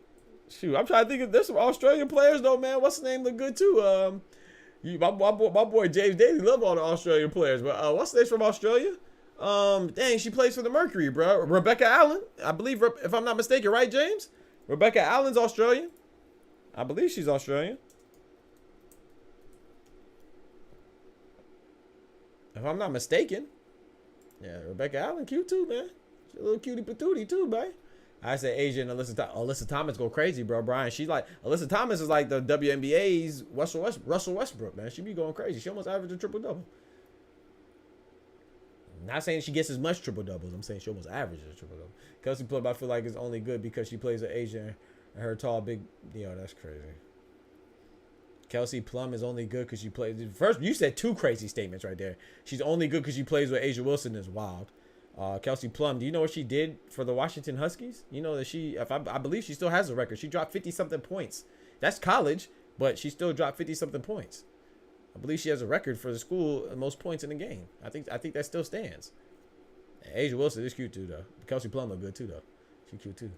Shoot, I'm trying to think if there's some Australian players, though, man. What's the name look good, too? My boy James Daly love all the Australian players. But what's the name from Australia? Dang, she plays for the Mercury, bro. Rebecca Allen. I believe, if I'm not mistaken, right, James? Rebecca Allen's Australian. I believe she's Australian. If I'm not mistaken. Yeah, Rebecca Allen, cute too, man. She's a little cutie patootie too, man. I say Asia and Alyssa Thomas go crazy, bro. Brian, she's like, Alyssa Thomas is like the WNBA's Russell Westbrook, man. She be going crazy. She almost averaged a triple-double. Not saying she gets as much triple-doubles. I'm saying she almost averages a triple-double. Kelsey Plum, I feel like, is only good because she plays with Asia and her tall, big... Yo, that's crazy. Kelsey Plum is only good because she plays... First, you said two crazy statements right there. She's only good because she plays with Asia Wilson is wild. Kelsey Plum, do you know what she did for the Washington Huskies? You know that she... I believe she still has a record. She dropped 50-something points. That's college, but she still dropped 50-something points. I believe she has a record for the school most points in the game. I think that still stands. And Asia Wilson is cute too, though. Kelsey Plum look good too, though. She cute too.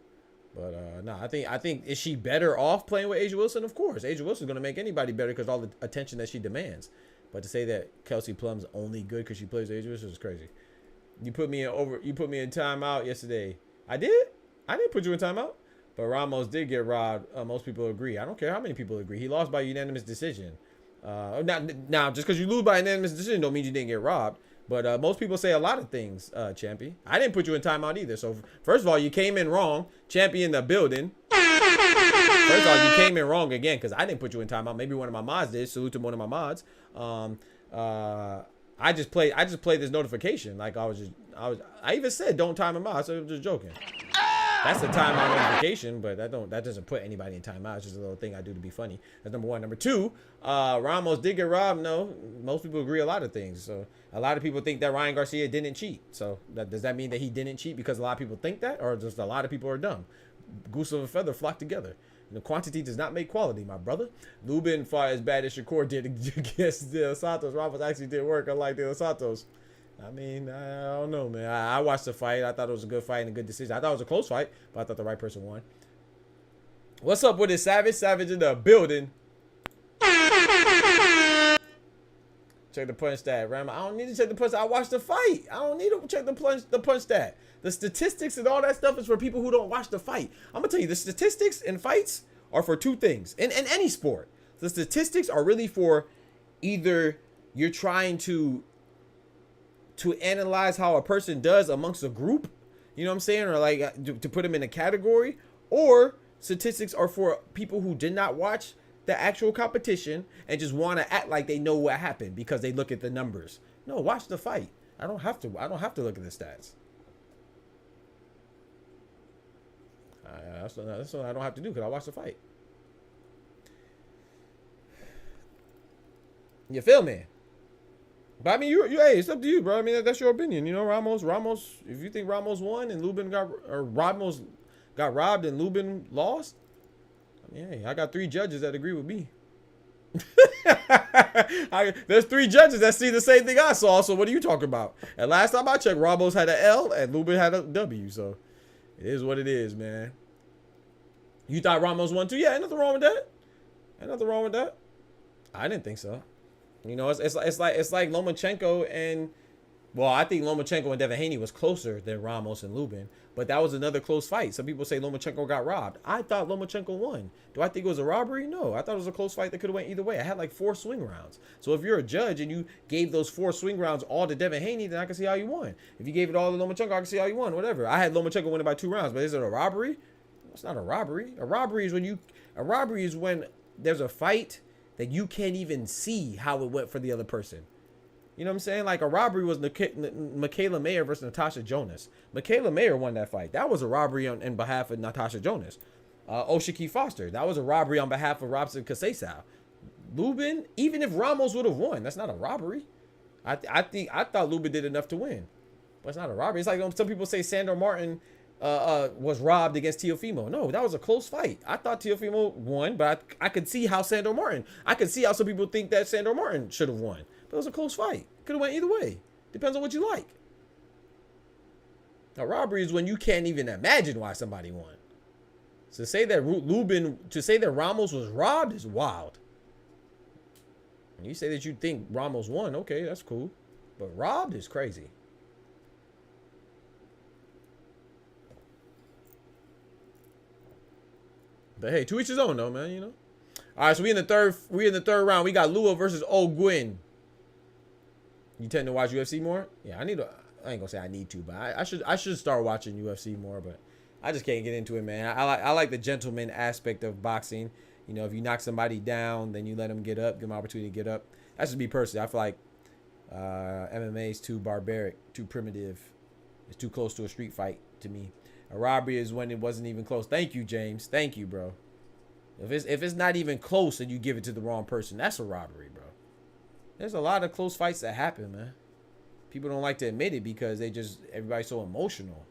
But no, I think is she better off playing with Asia Wilson? Of course, Asia Wilson's gonna make anybody better because all the attention that she demands. But to say that Kelsey Plum's only good because she plays with Asia Wilson is crazy. You put me in timeout yesterday. I didn't put you in timeout. But Ramos did get robbed. Most people agree. I don't care how many people agree. He lost by unanimous decision. Now, just because you lose by unanimous decision don't mean you didn't get robbed. But most people say a lot of things, Champy. I didn't put you in timeout either. So, first of all, you came in wrong. Champy in the building. First of all, you came in wrong again because I didn't put you in timeout. Maybe one of my mods did. Salute to one of my mods. I just played this notification. Like I even said don't time him out. So I'm just joking. That's a timeout notification, but that doesn't put anybody in timeout. It's just a little thing I do to be funny. That's number one. Number two, Ramos did get robbed. No, most people agree a lot of things. So a lot of people think that Ryan Garcia didn't cheat. So does that mean that he didn't cheat because a lot of people think that, or just a lot of people are dumb? Goose of a feather flock together. The quantity does not make quality, my brother. Lubin fought as bad as Shakur did against De Los Santos. Ramos actually did work, unlike De Los Santos. I mean, I don't know, man. I watched the fight. I thought it was a good fight and a good decision. I thought it was a close fight, but I thought the right person won. What's up with it, Savage? Savage in the building. Check the punch stat, Ram. I don't need to check the punch stat. I watched the fight. I don't need to check the punch stat. The statistics and all that stuff is for people who don't watch the fight. I'm gonna tell you, the statistics in fights are for two things. In any sport, the statistics are really for either you're trying to analyze how a person does amongst a group, you know what I'm saying, or like to put them in a category, or statistics are for people who did not watch the actual competition and just want to act like they know what happened because they look at the numbers. No, watch the fight. I don't have to look at the stats. That's what I don't have to do because I watch the fight. You feel me? But I mean, hey, it's up to you, bro. I mean, that's your opinion. You know, Ramos. If you think Ramos won and Ramos got robbed and Lubin lost, I mean, hey, I got 3 judges that agree with me. There's 3 judges that see the same thing I saw. So what are you talking about? And last time I checked, Ramos had an L and Lubin had a W. So it is what it is, man. You thought Ramos won too? Yeah, ain't nothing wrong with that. I didn't think so. You know, it's like Lomachenko and, well, I think Lomachenko and Devin Haney was closer than Ramos and Lubin, but that was another close fight. Some people say Lomachenko got robbed. I thought Lomachenko won. Do I think it was a robbery? No, I thought it was a close fight that could have went either way. I had like 4 swing rounds. So if you're a judge and you gave those 4 swing rounds all to Devin Haney, then I can see how you won. If you gave it all to Lomachenko, I can see how you won. Whatever. I had Lomachenko winning by 2 rounds, but is it a robbery? It's not a robbery. A robbery is when there's a fight that you can't even see how it went for the other person. You know what I'm saying? Like a robbery was Michaela Mayer versus Natasha Jonas. Michaela Mayer won that fight. That was a robbery on behalf of Natasha Jonas. Oshiki Foster. That was a robbery on behalf of Robson Casesau. Lubin, even if Ramos would have won, that's not a robbery. I thought Lubin did enough to win. But it's not a robbery. It's like some people say Sandor Martin was robbed against Teofimo. No, that was a close fight. I thought Teofimo won, but I could see how Sandor Martin. I could see how some people think that Sandor Martin should have won. But it was a close fight. Could have went either way. Depends on what you like. A robbery is when you can't even imagine why somebody won. So to say that Ramos was robbed is wild. And you say that you think Ramos won, okay, that's cool. But robbed is crazy. But hey, to each his own though, man, you know. All right, so we in the third round. We got Lua versus O'Gwin. You tend to watch UFC more? Yeah, I ain't gonna say I need to, but I should start watching UFC more, but I just can't get into it, man. I like the gentleman aspect of boxing. You know, if you knock somebody down, then you let them get up, give them an opportunity to get up. That's just me personally. I feel like MMA is too barbaric, too primitive. It's too close to a street fight to me. A robbery is when it wasn't even close. Thank you, James. Thank you, bro. If it's not even close and you give it to the wrong person, that's a robbery, bro. There's a lot of close fights that happen, man. People don't like to admit it because everybody's so emotional.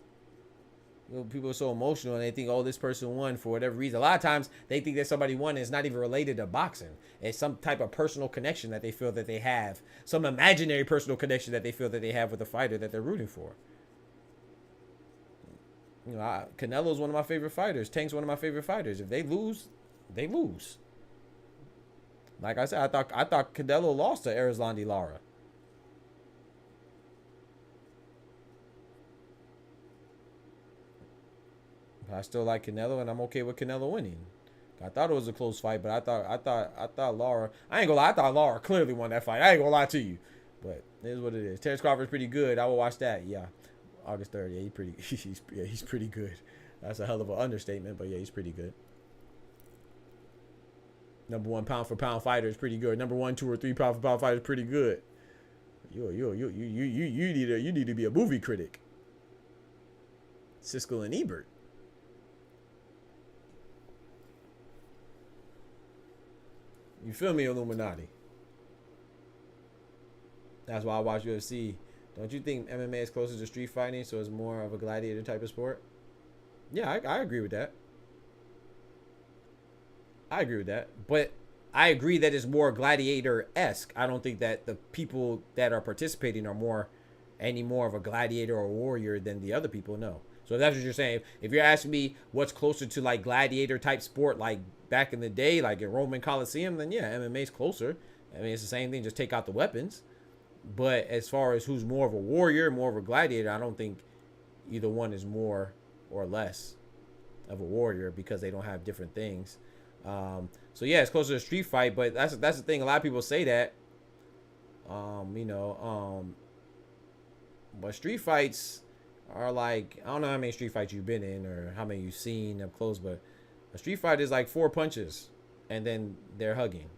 You know, people are so emotional and they think, oh, this person won for whatever reason. A lot of times they think that somebody won and it's not even related to boxing. It's some type of personal connection that they feel that they have. Some imaginary personal connection that they feel that they have with the fighter that they're rooting for. You know, Canelo's one of my favorite fighters. Tank's one of my favorite fighters. If they lose, they lose. Like I said, I thought Canelo lost to Erislandy Lara. But I still like Canelo, and I'm okay with Canelo winning. I thought it was a close fight, but I thought Lara. I ain't gonna lie. I thought Lara clearly won that fight. I ain't gonna lie to you, but it is what it is. Terrence Crawford's pretty good. I will watch that. Yeah, August 3rd. Yeah, he's pretty good. That's a hell of an understatement, but yeah, he's pretty good. Number 1 pound for pound fighter is pretty good. Number 1, 2, or 3 pound for pound fighter is pretty good. You need to be a movie critic. Siskel and Ebert. You feel me, Illuminati? That's why I watch UFC. Don't you think MMA is closer to street fighting, so it's more of a gladiator type of sport? Yeah, I agree with that. I agree with that. But I agree that it's more gladiator-esque. I don't think that the people that are participating are any more of a gladiator or warrior than the other people. No. So if that's what you're saying, if you're asking me what's closer to like gladiator type sport, like back in the day, like in Roman Coliseum, then yeah, MMA is closer. I mean, it's the same thing, just take out the weapons. But as far as who's more of a warrior, more of a gladiator, I don't think either one is more or less of a warrior because they don't have different things. So yeah, it's closer to a street fight, but that's the thing. A lot of people say that, but street fights are like, I don't know how many street fights you've been in or how many you've seen up close, but a street fight is like 4 punches and then they're hugging.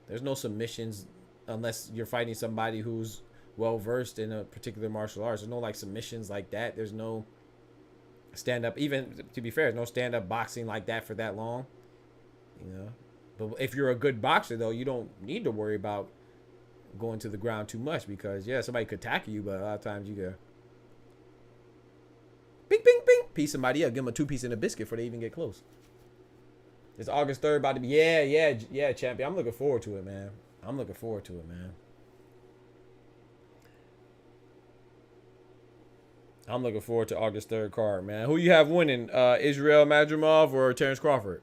There's no submissions unless you're fighting somebody who's well versed in a particular martial arts. There's no like submissions like that. There's no stand up, even to be fair, there's no stand up boxing like that for that long. You know, but if you're a good boxer though, you don't need to worry about going to the ground too much because yeah, somebody could tackle you, but a lot of times you go bing bing bing, piece somebody up, give them a 2-piece and a biscuit before they even get close. It's August 3rd about to be yeah, champion. I'm looking forward to it, man. I'm looking forward to it, man. I'm looking forward to August 3rd card, man. Who you have winning? Israel Madrimov or Terrence Crawford?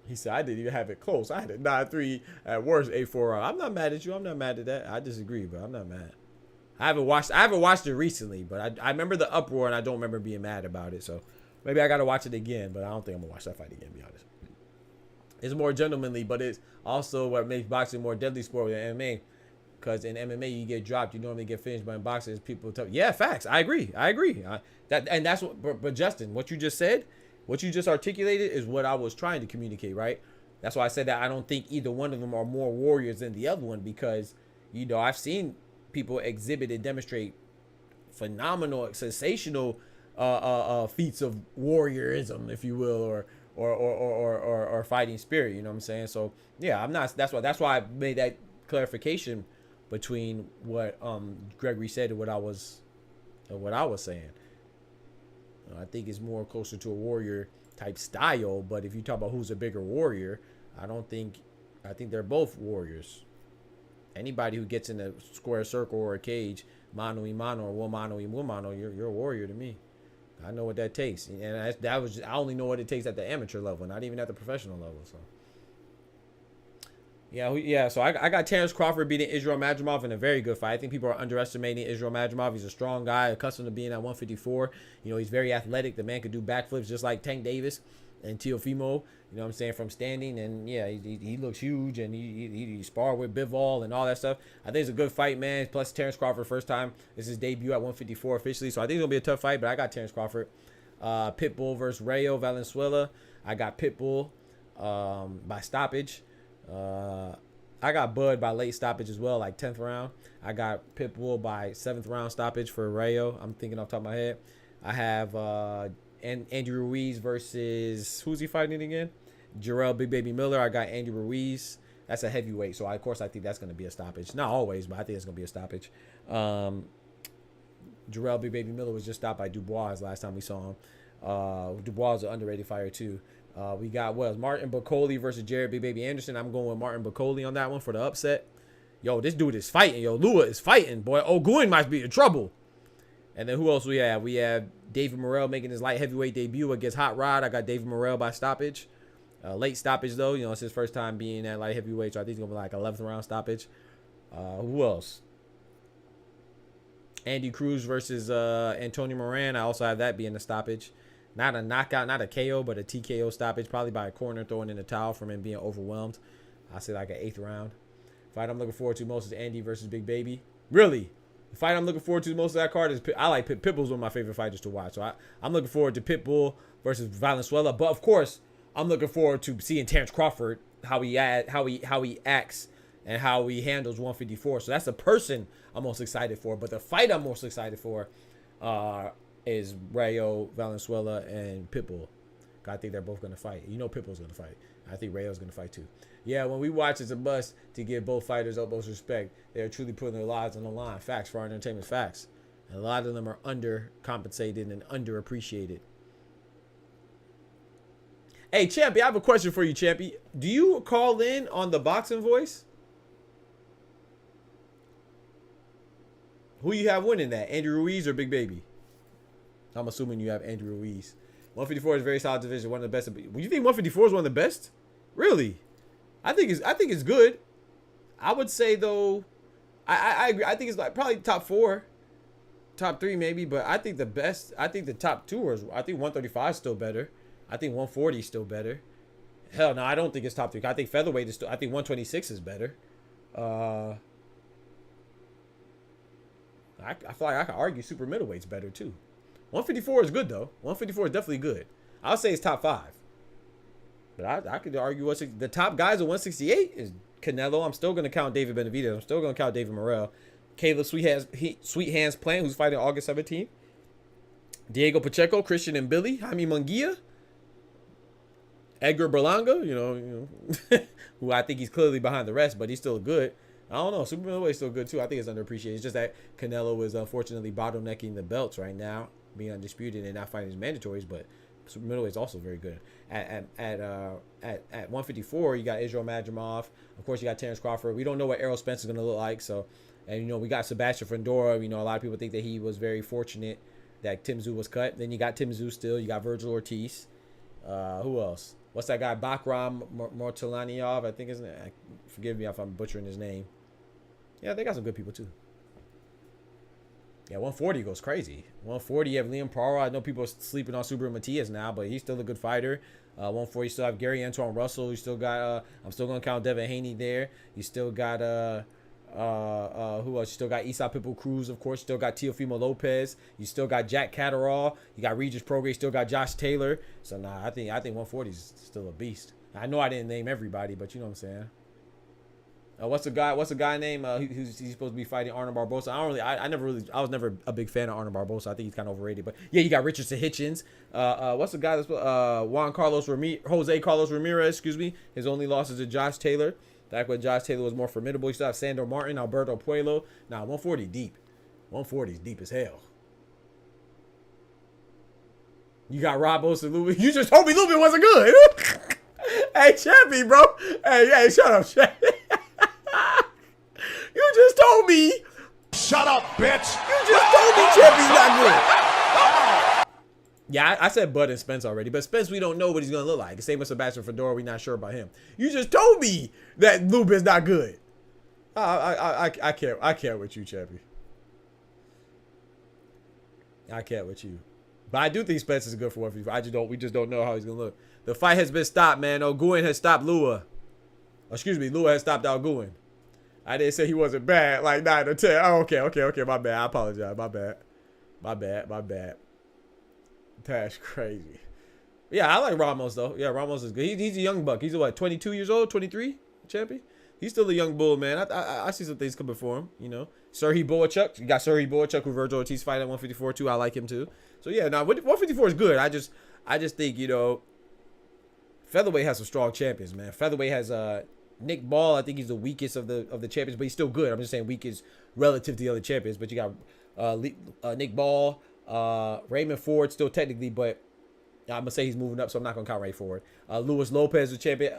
He said, I didn't even have it close. I had it 9-3 at worst, 8-4. I'm not mad at you. I'm not mad at that. I disagree, but I'm not mad. I haven't watched it recently, but I remember the uproar and I don't remember being mad about it. So maybe I got to watch it again, but I don't think I'm going to watch that fight again, to be honest. It's more gentlemanly, but it's also what makes boxing more deadly sport than MMA. Because in MMA, you get dropped. You normally get finished, but in boxing, people tell you, yeah, facts. I agree. That's what, but Justin, what you just said, what you just articulated is what I was trying to communicate, right? That's why I said that I don't think either one of them are more warriors than the other one because, you know, I've seen people exhibit and demonstrate phenomenal, sensational feats of warriorism, if you will, or fighting spirit. You know what I'm saying? So yeah, I'm not. That's why I made that clarification between what Gregory said and what I was saying. I think it's more closer to a warrior type style, but if you talk about who's a bigger warrior, I think they're both warriors. Anybody who gets in a square circle or a cage, mano y mano or one mano y one mano, you're a warrior to me. I know what that takes, and I only know what it takes at the amateur level, not even at the professional level. So yeah. So I got Terrence Crawford beating Israel Madrimov in a very good fight. I think people are underestimating Israel Madrimov. He's a strong guy, accustomed to being at 154. He's very athletic. The man could do backflips just like Tank Davis and Teofimo. You know what I'm saying, from standing. And yeah, he looks huge, and he sparred with Bivol and all that stuff. I think it's a good fight, man. Plus Terrence Crawford, first time. This is his debut at 154 officially, so I think it'll be a tough fight. But I got Terrence Crawford. Pitbull versus Rayo Valenzuela. I got Pitbull by stoppage. I got Bud by late stoppage as well, like 10th round. I got Pitbull by 7th round stoppage for Rayo. I'm thinking off the top of my head. I have Andy Ruiz versus, who's he fighting again? Jarrell Big Baby Miller. I got Andy Ruiz. That's a heavyweight, so of course I think that's going to be a stoppage. Not always, but I think it's going to be a stoppage. Jarrell Big Baby Miller was just stopped by Dubois last time we saw him. Dubois is an underrated fighter too. We got Martin Bacoli versus Jared Big Baby Anderson. I'm going with Martin Bacoli on that one for the upset. Yo, this dude is fighting. Yo, Lua is fighting, boy. Oguin might be in trouble. And then who else we have? We have David Morrell making his light heavyweight debut against Hot Rod. I got David Morrell by stoppage. Late stoppage, though. It's his first time being at light heavyweight, so I think it's going to be like 11th round stoppage. Who else? Andy Cruz versus Antonio Moran. I also have that being a stoppage. Not a knockout, not a KO, but a TKO stoppage. Probably by a corner throwing in the towel from him being overwhelmed. I say like an 8th round. Fight I'm looking forward to most is Andy versus Big Baby. Really? The fight I'm looking forward to most of that card is I like Pitbull's one of my favorite fighters to watch. So I'm looking forward to Pitbull versus Valenzuela. But of course, I'm looking forward to seeing Terrence Crawford, how he acts and how he handles 154. So that's the person I'm most excited for. But the fight I'm most excited for is Rayo Valenzuela and Pitbull. I think they're both going to fight. Pitbull's going to fight. I think Rayo's going to fight too. Yeah, when we watch, it's a must to give both fighters utmost respect. They are truly putting their lives on the line. Facts for our entertainment. Facts. And a lot of them are undercompensated and underappreciated. Hey, Champy, I have a question for you, Champy. Do you call in on the boxing voice? Who you have winning that? Andrew Ruiz or Big Baby? I'm assuming you have Andrew Ruiz. 154 is a very solid division, one of the best. You think 154 is one of the best? Really? I think it's good. I would say though, I agree. I think it's like probably top 4, top 3 maybe, but I think the best. I think the top 2 is. I think 135 is still better. I think 140 is still better. Hell no, I don't think it's top 3. I think featherweight is still. I think 126 is better. I feel like I could argue super middleweight's better too. 154 is good though. 154 is definitely good. I'll say it's top 5. But I could argue the top guys at 168 is Canelo. I'm still going to count David Benavidez. I'm still going to count David Morrell. Caleb Sweet Hands Plant, who's fighting August 17th. Diego Pacheco, Christian and Billy, Jaime Munguia, Edgar Berlanga, who I think he's clearly behind the rest, but he's still good. I don't know. Super middleweight's still good too. I think it's underappreciated. It's just that Canelo is unfortunately bottlenecking the belts right now, being undisputed and not fighting his mandatories, but super middleweight is also very good. At 154, you got Israel Madrimov. Of course, you got Terrence Crawford. We don't know what Errol Spence is going to look like. So, and we got Sebastian Fundora. A lot of people think that he was very fortunate that Tim Tszyu was cut. Then you got Tim Tszyu still. You got Virgil Ortiz. Who else? What's that guy? Bakram Mortalaniov, I think, isn't it? Forgive me if I'm butchering his name. Yeah, they got some good people too. Yeah, 140 goes crazy. 140, you have Liam Prora. I know people are sleeping on Subriel Matias now, but he's still a good fighter. 140, you still have Gary Antoine Russell. You still got, I'm still going to count Devin Haney there. You still got, who else? You still got Isa Pitbull Cruz, of course. You still got Teofimo Lopez. You still got Jack Catterall. You got Regis Prograis. You still got Josh Taylor. So, nah, I think 140 is still a beast. I know I didn't name everybody, but you know what I'm saying. What's the guy named he's supposed to be fighting Arnold Barbosa? I was never a big fan of Arnold Barbosa. I think he's kind of overrated. But yeah, you got Richardson Hitchens. What's the guy that's Jose Carlos Ramirez? Excuse me. His only loss is to Josh Taylor. Back when Josh Taylor was more formidable, you still have Sandor Martin, Alberto Puello. Nah, 140 deep. 140 is deep as hell. You got Ramos and Lubin. You just told me Lubin wasn't good. Hey, Chappie, bro. Hey, shut up, Chappie. You just told me. Shut up, bitch. You just told me Chappie's not good. Yeah, I said Bud and Spence already, but Spence, we don't know what he's going to look like. Same with Sebastian Fedora, we're not sure about him. You just told me that Lubin's not good. I can't with you, Chappie. I can't with you. But I do think Spence is good for 155. We just don't know how he's going to look. The fight has been stopped, man. Oguin has stopped Lua. Excuse me, Lua has stopped Oguin. I didn't say he wasn't bad, like 9 or 10. Oh, okay, my bad. I apologize. My bad. That's crazy. Yeah, I like Ramos, though. Yeah, Ramos is good. He's a young buck. He's, what, 22 years old, 23, champion? He's still a young bull, man. I see some things coming for him, you know. Serhii Boachuk. You got Serhii Boachuk, who Virgil Ortiz fight at 154, too. I like him, too. So, yeah, now 154 is good. I just think, you know, featherweight has some strong champions, man. Featherweight has Nick Ball. I think he's the weakest of the champions, but he's still good. I'm just saying weakest relative to the other champions. But you got Nick Ball, Raymond Ford still technically, but I'm gonna say he's moving up, so I'm not gonna count Ray Ford. Luis Lopez is champion.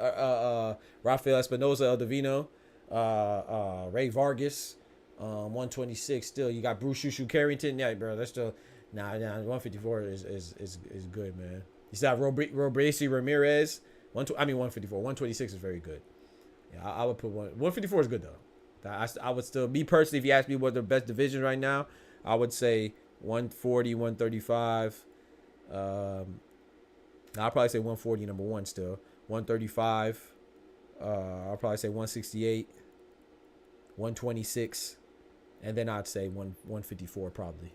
Rafael Espinosa, El Divino, Ray Vargas, 126. Still, you got Bruce Shushu Carrington. Yeah, bro, that's still 154 is good, man. You still have Robresi Ramirez. 154. 126 is very good. Yeah, I would put 154 is good though. I would still, me personally, if you ask me what the best division right now, I would say 140, 135. I'll probably say 140 number one still. 135. I'll probably say 168. 126. And then I'd say 154 probably.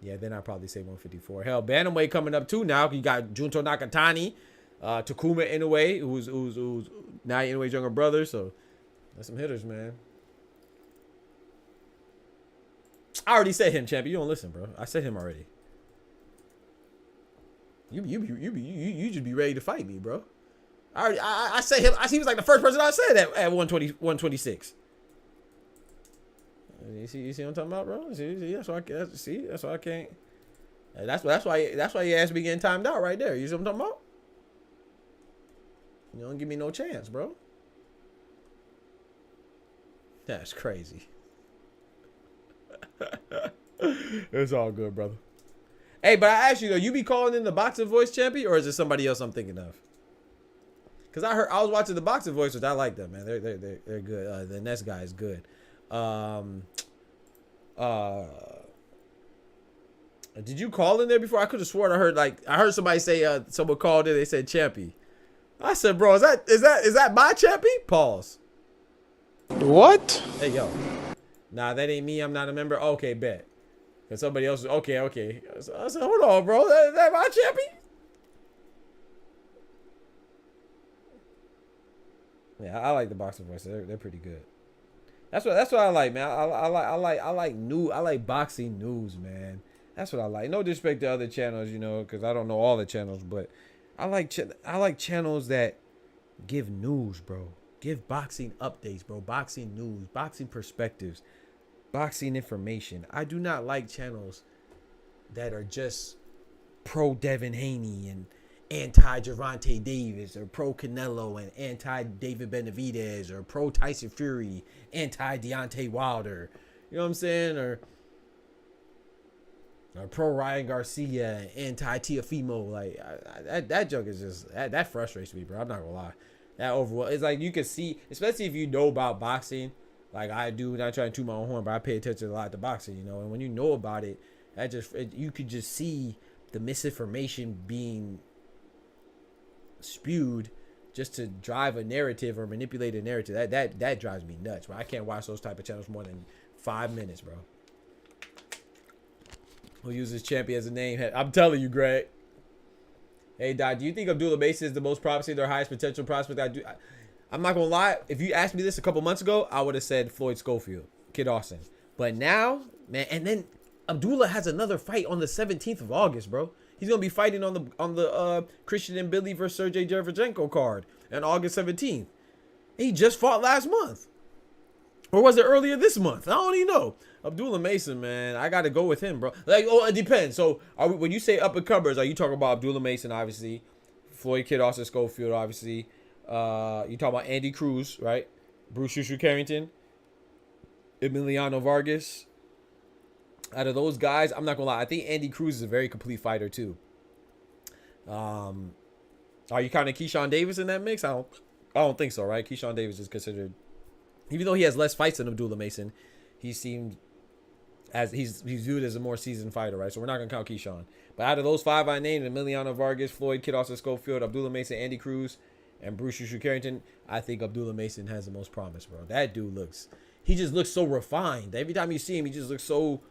Yeah, then I'd probably say 154. Hell, bantamweight coming up too now. You got Junto Nakatani, Takuma Inoue, who's Naoya Inoue's younger brother. So that's some hitters, man. I already said him, champion. You don't listen, bro. I said him already. You just be ready to fight me, bro. I said him. He was like the first person I said at 120, 126. You see what I'm talking about, bro? See, that's why I can't. That's why you asked me getting timed out right there. You see what I'm talking about? You don't give me no chance, bro. That's crazy. It's all good, brother. Hey, but I asked you though, you be calling in the Boxing Voice, champion, or is it somebody else I'm thinking of? Cause I was watching the Boxing Voice, which I like them, man. They're good. The next guy is good. Did you call in there before? I could have sworn I heard somebody say someone called in. They said Champy. I said, bro, is that my Champy? Pause. What? Hey yo, nah, that ain't me. I'm not a member. Okay, bet. Cause somebody else. Okay. So I said, hold on, bro. That my Champy? Yeah, I like the Boxing Voice. They're pretty good. That's what I like, man. I like boxing news, man. That's what I like. No disrespect to other channels, you know, because I don't know all the channels, but I like channels that give news, bro. Give boxing updates, bro. Boxing news, boxing perspectives, boxing information. I do not like channels that are just pro Devin Haney and anti Gervonta Davis, or pro Canelo and anti David Benavidez, or pro Tyson Fury, anti Deontay Wilder. You know what I'm saying? Or pro Ryan Garcia and anti Teofimo. Like that junk is just that frustrates me, bro. I'm not gonna lie. That overall, it's like you can see, especially if you know about boxing, like I do. Not trying to toot my own horn, but I pay attention a lot to boxing, you know. And when you know about it, you could just see the misinformation being spewed just to drive a narrative or manipulate a narrative. That drives me nuts, bro. I can't watch those type of channels more than 5 minutes, bro. Who uses Champion as a name? I'm telling you, Greg. Hey, Doc, do you think Abdullah Mason is the most promising or highest potential prospect? I'm not gonna lie. If you asked me this a couple months ago, I would have said Floyd Schofield, Kid Austin. But now, man, and then Abdullah has another fight on the 17th of August, bro. He's gonna be fighting on the Christian and Billy versus Sergey Derevchenko card on August 17th. He just fought last month. Or was it earlier this month? I don't even know. Abdullah Mason, man. I got to go with him, bro. Like, oh, it depends. So, when you say up-and-comers, are you talking about Abdullah Mason, obviously? Floyd Kid, Austin Schofield, obviously. You talking about Andy Cruz, right? Bruce Shushu Carrington. Emiliano Vargas. Out of those guys, I'm not going to lie. I think Andy Cruz is a very complete fighter, too. Are you counting Keyshawn Davis in that mix? I don't think so, right? Keyshawn Davis is considered... Even though he has less fights than Abdullah Mason, he seemed as he's viewed as a more seasoned fighter, right? So we're not gonna count Keyshawn. But out of those 5 I named, Emiliano Vargas, Floyd Kid, Austin Schofield, Abdullah Mason, Andy Cruz, and Bruce Shushu Carrington, I think Abdullah Mason has the most promise, bro. That dude he just looks so refined. Every time you see him, he just looks so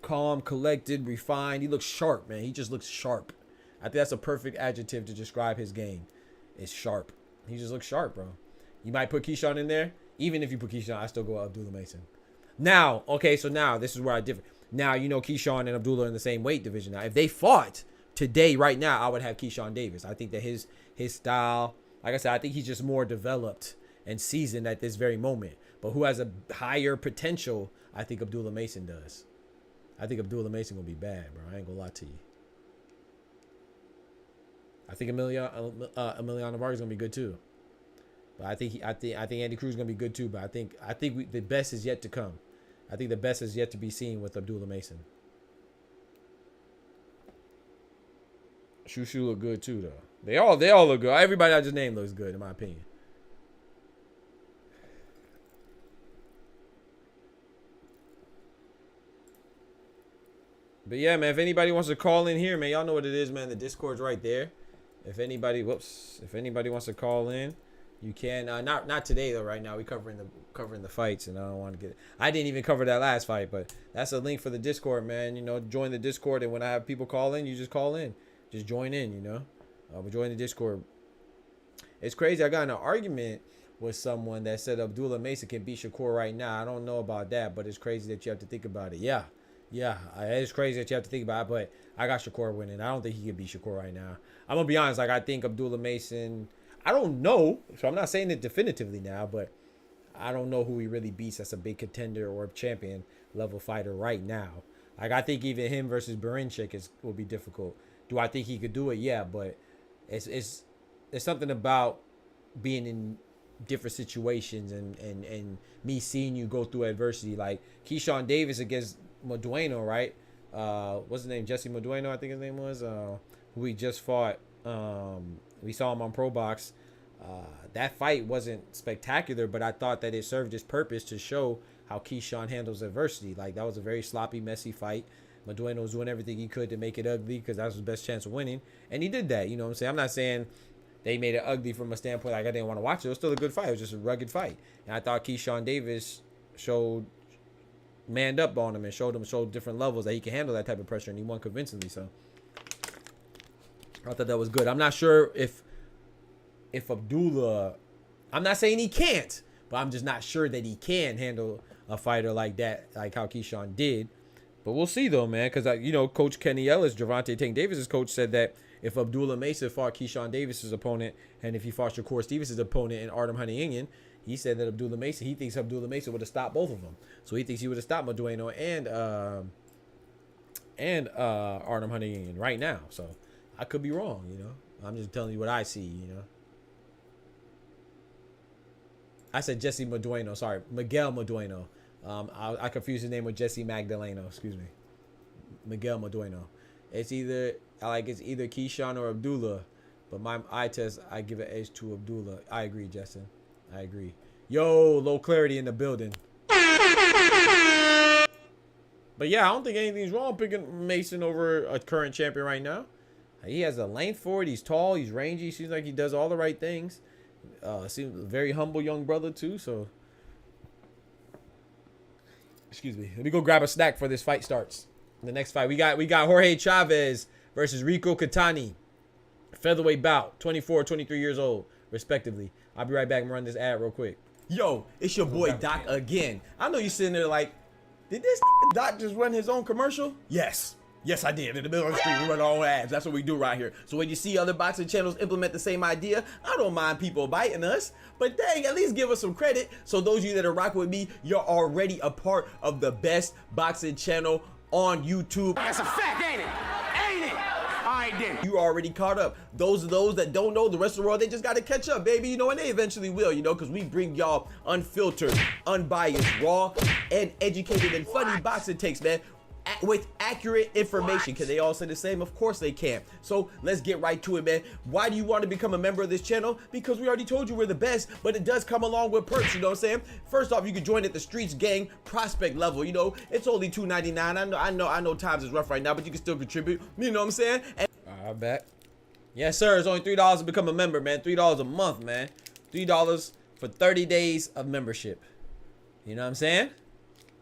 calm, collected, refined. He looks sharp, man. He just looks sharp. I think that's a perfect adjective to describe his game. It's sharp. He just looks sharp, bro. You might put Keyshawn in there. Even if you put Keyshawn, I still go Abdullah Mason. Now, okay, so now this is where I differ. Now, you know, Keyshawn and Abdullah are in the same weight division. Now, if they fought today, right now, I would have Keyshawn Davis. I think that his style, like I said, I think he's just more developed and seasoned at this very moment. But who has a higher potential, I think Abdullah Mason does. I think Abdullah Mason will be bad, bro. I ain't gonna lie to you. I think Emiliano Vargas is gonna be good too. But I think Andy Cruz is gonna be good too. But I think the best is yet to come. I think the best is yet to be seen with Abdullah Mason. Shushu look good too, though. They all look good. Everybody I just named looks good, in my opinion. But yeah, man, if anybody wants to call in here, man, y'all know what it is, man. The Discord's right there. If anybody wants to call in, you can. Not today though. Right now we covering the fights, and I don't want to get. I didn't even cover that last fight, but that's a link for the Discord, man. You know, join the Discord, and when I have people call in, you just call in, just join in. You know, join the Discord. It's crazy. I got in an argument with someone that said Abdullah Mason can beat Shakur right now. I don't know about that, but it's crazy that you have to think about it. Yeah, it's crazy that you have to think about it, but I got Shakur winning. I don't think he can beat Shakur right now. I'm gonna be honest. Like, I think Abdullah Mason. I don't know, so I'm not saying it definitively now, but I don't know who he really beats that's a big contender or champion level fighter right now. Like, I think even him versus Berinchik will be difficult. Do I think he could do it? Yeah, but it's something about being in different situations and me seeing you go through adversity. Like Keyshawn Davis against Modueno, right? What's his name? Jesse Modueno, I think his name was. Who he just fought. We saw him on Pro Box. That fight wasn't spectacular, but I thought that it served its purpose to show how Keyshawn handles adversity. Like, that was a very sloppy, messy fight. Modueno was doing everything he could to make it ugly because that was his best chance of winning. And he did that, you know what I'm saying? I'm not saying they made it ugly from a standpoint like I didn't want to watch it. It was still a good fight. It was just a rugged fight. And I thought Keyshawn Davis manned up on him and showed different levels that he can handle that type of pressure, and he won convincingly. So I thought that was good. I'm not sure if Abdullah, I'm not saying he can't, but I'm just not sure that he can handle a fighter like that, like how Keyshawn did. But we'll see though, man, because Coach Kenny Ellis, Gervonta Tank Davis's coach, said that if Abdullah Mason fought Keyshawn Davis's opponent, and if he fought Shakur Stevens' opponent in Artem Honeyinyan, he said that he thinks Abdullah Mason would have stopped both of them. So he thinks he would have stopped Modueno and Artem Honeyinyan right now. So I could be wrong, I'm just telling you what I see, I said Jesse Modueno. Sorry, Miguel Modueno. I confused his name with Jesse Magdaleno. Excuse me, Miguel Modueno. It's either Keyshawn or Abdullah, but my eye test, I give an edge to Abdullah. I agree, Justin. I agree. Yo, low clarity in the building. But yeah, I don't think anything's wrong picking Mason over a current champion right now. He has a length for it. He's tall. He's rangy. Seems like he does all the right things. Seems a very humble young brother too. So, excuse me. Let me go grab a snack before this fight starts. The next fight we got Jorge Chavez versus Rico Catani, featherweight bout, 24, 23 years old, respectively. I'll be right back and run this ad real quick. Yo, it's your boy Doc again. I know you sitting there like, did this Doc just run his own commercial? Yes. Yes, I did. In the middle of the street, we run our own ads. That's what we do right here. So when you see other boxing channels implement the same idea, I don't mind people biting us. But dang, at least give us some credit. So those of you that are rocking with me, you're already a part of the best boxing channel on YouTube. That's a fact, ain't it? Ain't it? All right, then. You already caught up. Those that don't know, the rest of the world, they just got to catch up, baby. You know, and they eventually will, you know, because we bring y'all unfiltered, unbiased, raw, and educated and funny boxing takes, man, with accurate information. Can they all say the same? Of course they can. So let's get right to it, man. Why do you want to become a member of this channel? Because we already told you we're the best, but it does come along with perks, you know what I'm saying? First off, you can join at the STREETZ gang prospect level. You know, it's only $2.99. I know times is rough right now, but you can still contribute, you know what I'm saying? And I'm back. Yes, sir. It's only $3 to become a member, man. $3 a month, man. $3 for 30 days of membership. You know what I'm saying?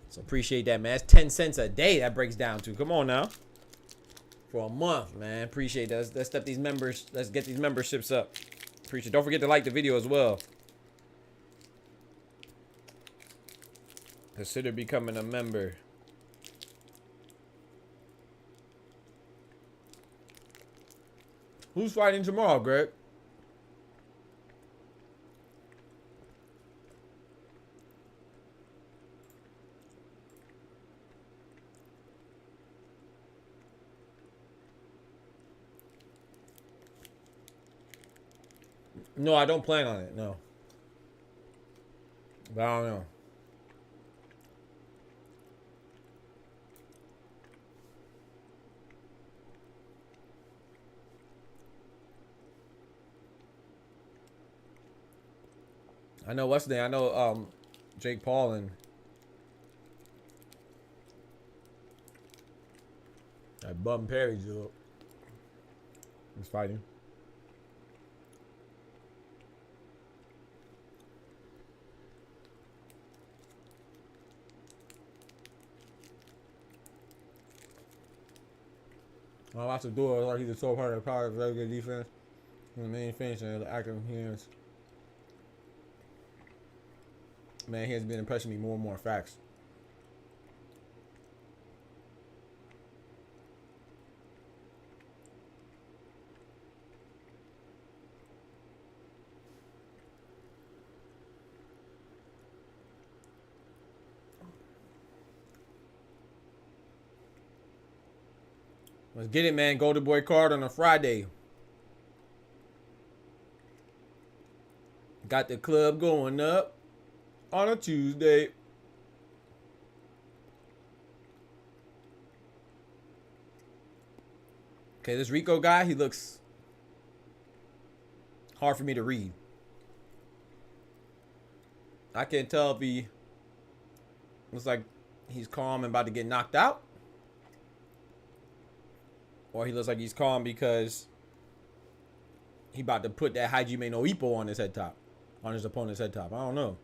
So appreciate that, man. It's 10 cents a day that breaks down to. Come on now. For a month, man. Appreciate that. Let's step these members. Let's get these memberships up. Appreciate it. Don't forget to like the video as well. Consider becoming a member. Who's fighting tomorrow, Greg? No, I don't plan on it. No. But I don't know. I know what's the name. I know Jake Paul and that bum Perry Joe is fighting. I'm about to do it like he's a top part of the power of very good defense. And the main finish and the active hands. Man, he has been impressing me more and more. Facts. Let's get it, man. Golden Boy card on a Friday. Got the club going up on a Tuesday. Okay, this Rico guy, he looks hard for me to read. I can't tell if he looks like he's calm and about to get knocked out, or he looks like he's calm because he about to put that Hajime no Ippo on his head top, on his opponent's head top. I don't know.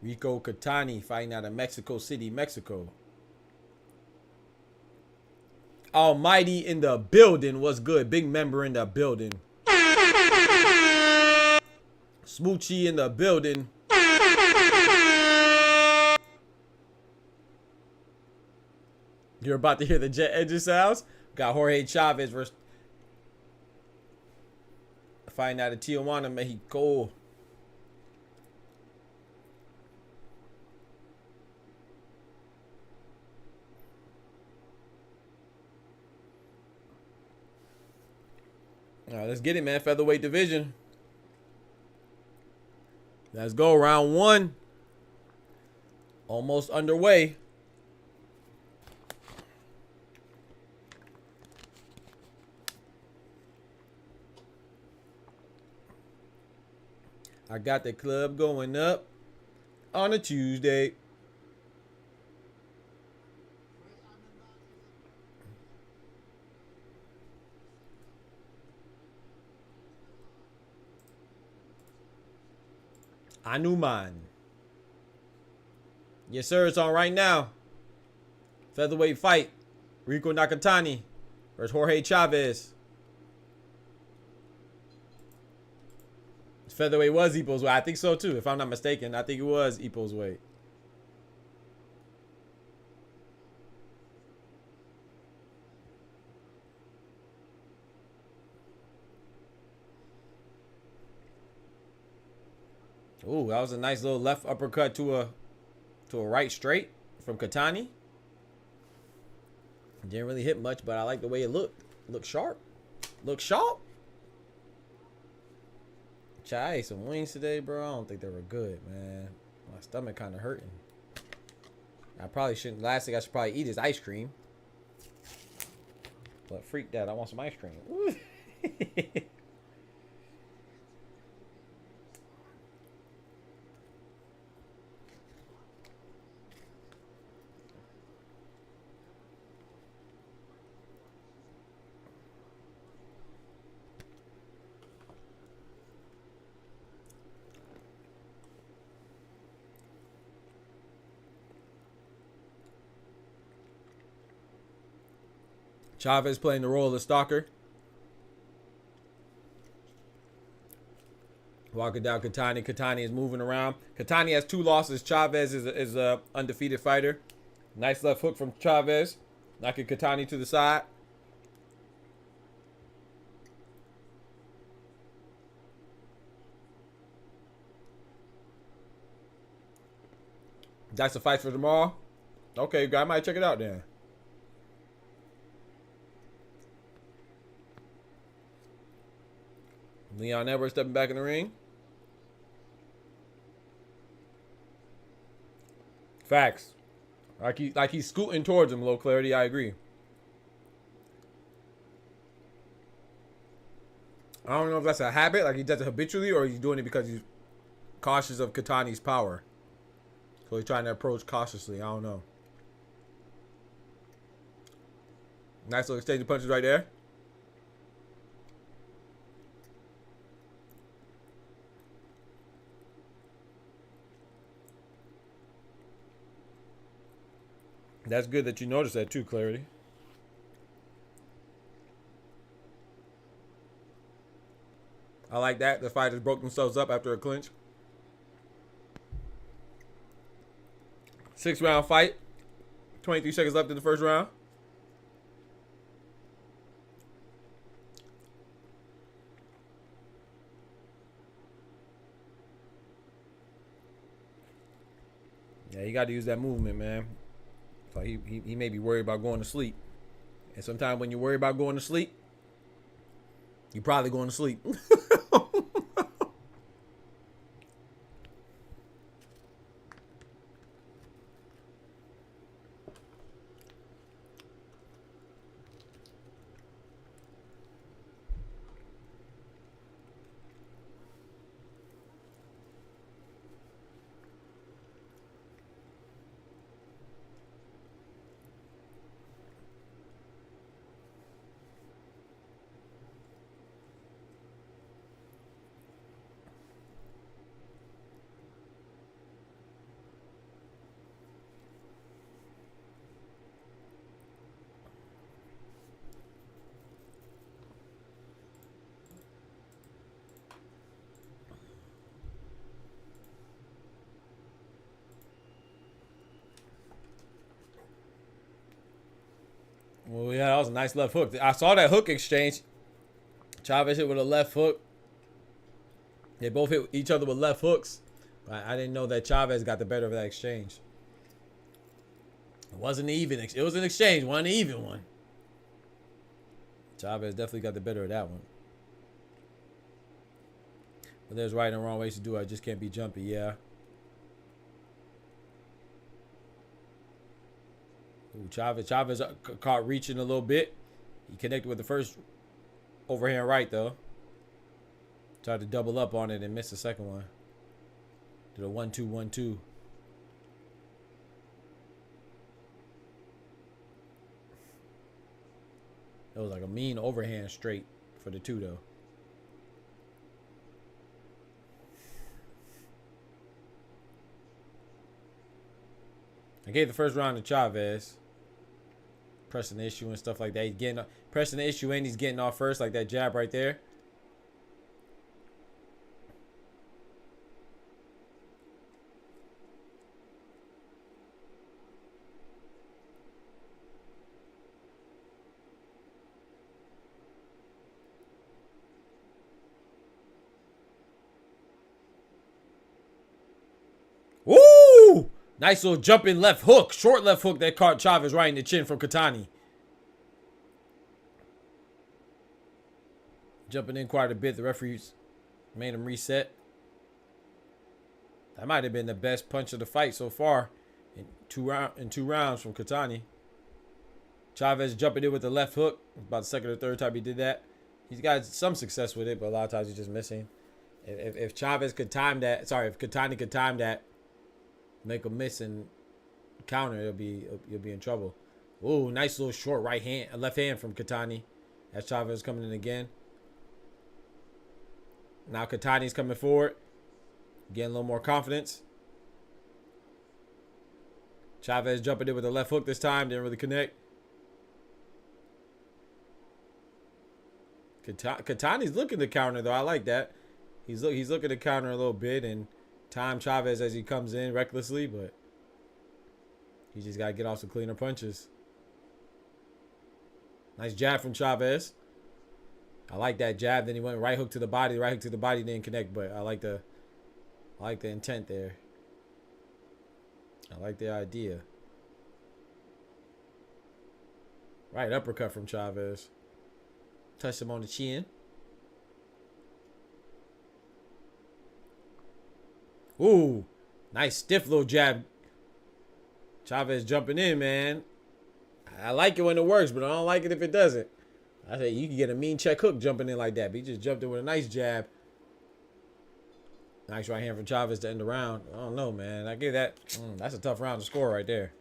Rico Catani fighting out of Mexico City, Mexico. Almighty in the building. What's good? Big member in the building. Smoochie in the building. You're about to hear the jet engine sounds. Got Jorge Chavez versus fighting out of Tijuana, Mexico. All right, let's get it, man. Featherweight division. Let's go. Round one. Almost underway. I got the club going up on a Tuesday. Anuman. Yes, sir. It's on right now. Featherweight fight. Rico Nakatani versus Jorge Chavez. featherweight was Ipo's weight. I think so too, if I'm not mistaken. I think it was Ipo's weight. Ooh, that was a nice little left uppercut to a right straight from Katani. Didn't really hit much, but I like the way it looked. Looked sharp. Looked sharp. I ate some wings today, bro. I don't think they were good, man. My stomach kind of hurting. I probably shouldn't. Last thing I should probably eat is ice cream. But freak that. I want some ice cream. Chavez playing the role of the stalker. Walking down Katani. Katani is moving around. Katani has 2 losses. Chavez is a undefeated fighter. Nice left hook from Chavez. Knocking Katani to the side. That's a fight for tomorrow. Okay, I might check it out then. Leon Edwards stepping back in the ring. Facts. Like he's scooting towards him, low clarity. I agree. I don't know if that's a habit, like he does it habitually, or he's doing it because he's cautious of Katani's power. So he's trying to approach cautiously. I don't know. Nice little exchange of punches right there. That's good that you noticed that too, Clarity. I like that. The fighters broke themselves up after a clinch. 6-round fight. 23 seconds left in the first round. Yeah, you got to use that movement, man. So he may be worried about going to sleep. And sometimes when you worry about going to sleep, you're probably going to sleep. Well, yeah, that was a nice left hook. I saw that hook exchange. Chavez hit with a left hook. They both hit each other with left hooks. But I didn't know that Chavez got the better of that exchange. It wasn't even. It was an exchange, wasn't an even one. Chavez definitely got the better of that one. But there's right and wrong ways to do it. I just can't be jumpy, yeah. Ooh, Chavez caught reaching a little bit. He connected with the first overhand right, though. Tried to double up on it and missed the second one. Did a 1-2, 1-2. It was like a mean overhand straight for the 2, though. I gave the first round to Chavez. Pressing the issue and stuff like that. He's getting pressing the issue and he's getting off first, like that jab right there. Nice little jumping left hook. Short left hook that caught Chavez right in the chin from Katani. Jumping in quite a bit. The referees made him reset. That might have been the best punch of the fight so far in two rounds from Katani. Chavez jumping in with the left hook. About the second or third time he did that. He's got some success with it, but a lot of times he's just missing. If Chavez could time that, if Katani could time that, make a miss and counter, you'll be in trouble. Ooh, nice little short left hand from Katani. As Chavez coming in again. Now Katani's coming forward. Getting a little more confidence. Chavez jumping in with a left hook this time. Didn't really connect. Katani's looking to counter, though. I like that. He's looking to counter a little bit and time Chavez as he comes in recklessly, but he just got to get off some cleaner punches. Nice jab from Chavez. I like that jab. Then he went right hook to the body. Right hook to the body didn't connect, but I like the intent there. I like the idea. Right uppercut from Chavez. Touched him on the chin. Ooh, nice stiff little jab. Chavez jumping in, man. I like it when it works, but I don't like it if it doesn't. I say you can get a mean check hook jumping in like that, but he just jumped in with a nice jab. Nice right hand from Chavez to end the round. I don't know, man. I give that. That's a tough round to score right there.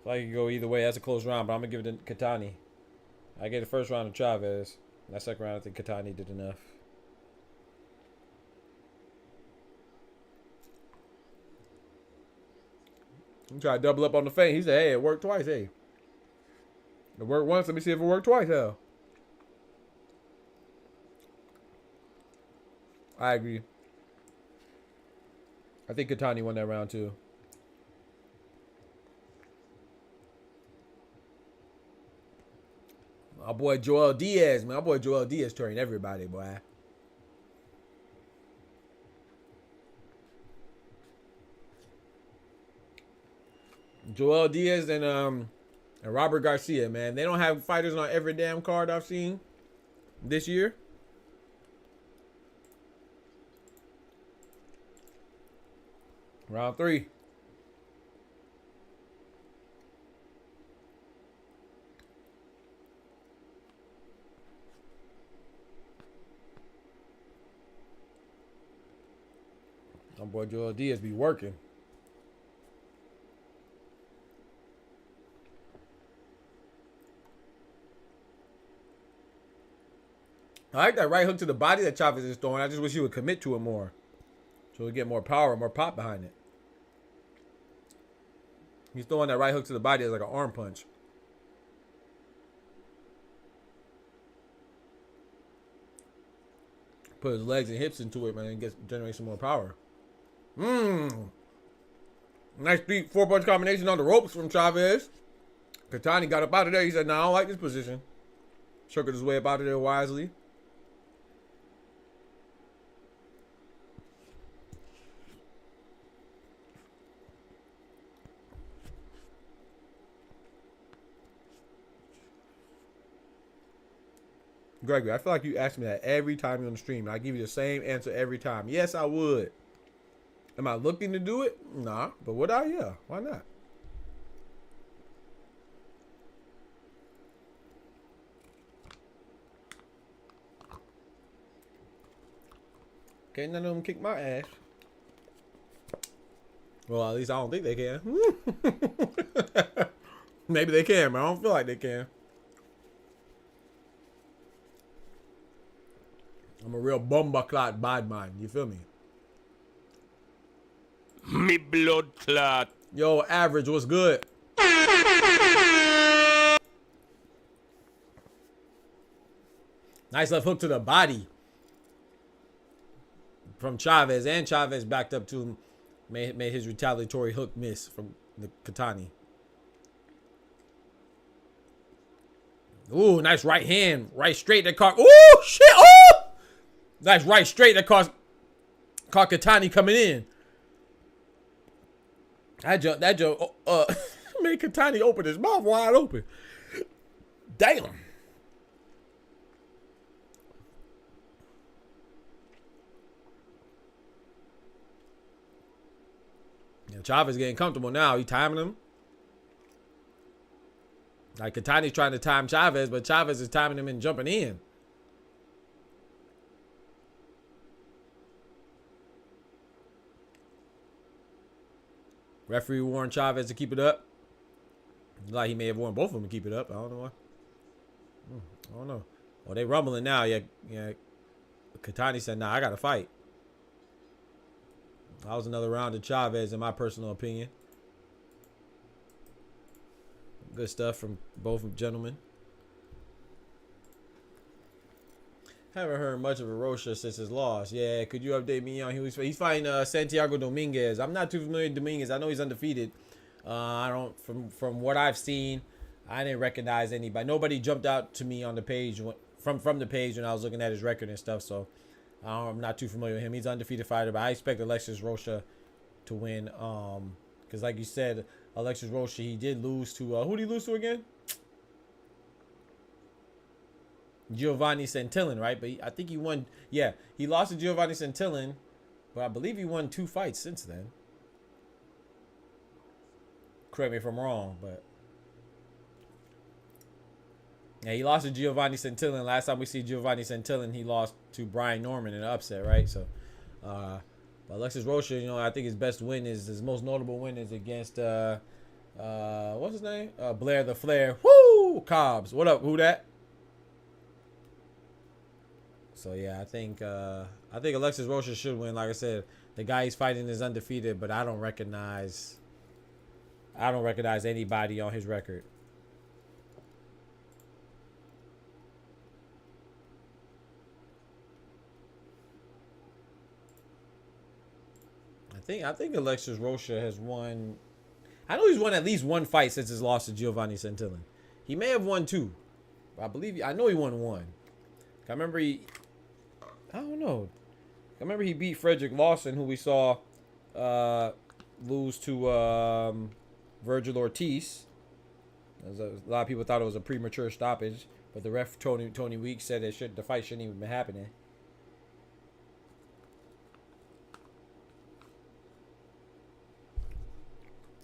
So I could go either way. That's a close round, but I'm gonna give it to Katani. I gave the first round to Chavez. That second round, I think Katani did enough. I'm trying to double up on the feint. He said, hey, it worked twice. Hey, it worked once. Let me see if it worked twice. Hell, I agree. I think Katani won that round too. My boy Joel Diaz, man. My boy Joel Diaz turning everybody, boy. Joel Diaz and Robert Garcia, man. They don't have fighters on every damn card I've seen this year. Round 3. My boy Joel Diaz be working. I like that right hook to the body that Chavez is throwing. I just wish he would commit to it more, so we get more power, more pop behind it. He's throwing that right hook to the body as like an arm punch. Put his legs and hips into it, man, and generate some more power. Nice 4-punch combination on the ropes from Chavez. Katani got up out of there. He said, "No, I don't like this position." Circled his way up out of there wisely. Gregory, I feel like you ask me that every time you're on the stream. I give you the same answer every time. Yes, I would. Am I looking to do it? Nah. But would I? Yeah. Why not? Can't none of them kick my ass. Well, at least I don't think they can. Maybe they can, but I don't feel like they can. I'm a real bomba clot bad man. You feel me? Me blood clot. Yo, Average, what's good? Nice left hook to the body from Chavez, and Chavez backed up to him. Made his retaliatory hook miss from the Katani. Ooh, nice right hand. Right straight that caught. Ooh, shit. Oh! Nice right straight that caught Katani coming in. That joke made Katani open his mouth wide open. Damn. Yeah, Chavez getting comfortable now. He timing him. Like Katani's trying to time Chavez, but Chavez is timing him and jumping in. Referee warned Chavez to keep it up. Like he may have warned both of them to keep it up. I don't know why. I don't know. Oh, they rumbling now. Yeah. Katani said, nah, I got to fight. That was another round of Chavez, in my personal opinion. Good stuff from both gentlemen. Haven't heard much of a Rocha since his loss. Yeah, could you update me on he's fighting Santiago Dominguez. I'm not too familiar with Dominguez. I know he's undefeated. I don't from what I've seen, I didn't recognize anybody. Nobody jumped out to me on the page from the page when I was looking at his record and stuff. So I'm not too familiar with him. He's an undefeated fighter, but I expect ALEXIS ROCHA to win. Because like you said, ALEXIS ROCHA, he did lose to who did he lose to again? Giovanni Santillan, right? But I think he won. Yeah, he lost to Giovanni Santillan, but I believe he won 2 fights since then. Correct me if I'm wrong, but yeah, he lost to Giovanni Santillan. Last time we see Giovanni Santillan, he lost to Brian Norman in an upset, right? So, but ALEXIS ROCHA, you know, I think his best win is his most notable win is against what's his name? Blair the Flair. Woo! Cobbs. What up? Who that? So yeah, I think ALEXIS ROCHA should win. Like I said, the guy he's fighting is undefeated, but I don't recognize anybody on his record. I think ALEXIS ROCHA has won. I know he's won at least 1 fight since his loss to Giovanni Santillan. He may have won 2. But I know he won 1. I remember I don't know. I remember he beat Frederick Lawson, who we saw lose to Virgil Ortiz. A lot of people thought it was a premature stoppage, but the ref Tony Weeks said the fight shouldn't even be happening.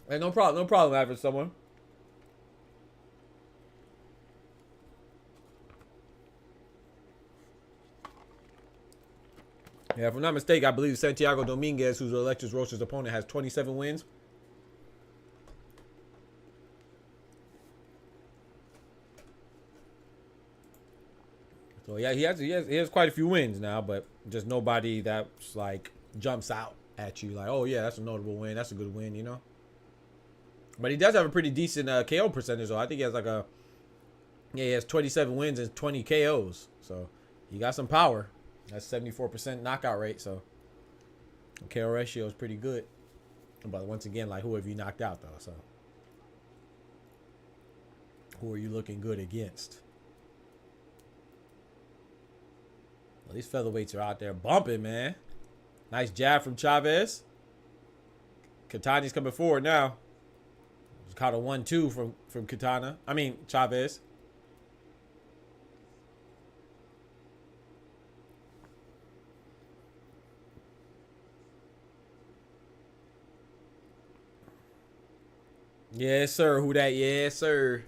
Hey, no problem, average someone. Yeah, if I'm not mistaken, I believe Santiago Dominguez, who's ALEXIS ROCHA's opponent, has 27 wins. So yeah, he has quite a few wins now, but just nobody that's like jumps out at you like, oh yeah, that's a notable win, that's a good win, you know. But he does have a pretty decent KO percentage, though. I think he has he has 27 wins and 20 KOs, so he got some power. That's 74% knockout rate, so the KO ratio is pretty good. But once again, like, who have you knocked out, though? So who are you looking good against? Well, these featherweights are out there bumping, man. Nice jab from Chavez. Katani's coming forward now. Just caught a 1-2 from Chavez. Yes, sir. Who that? Yes, sir.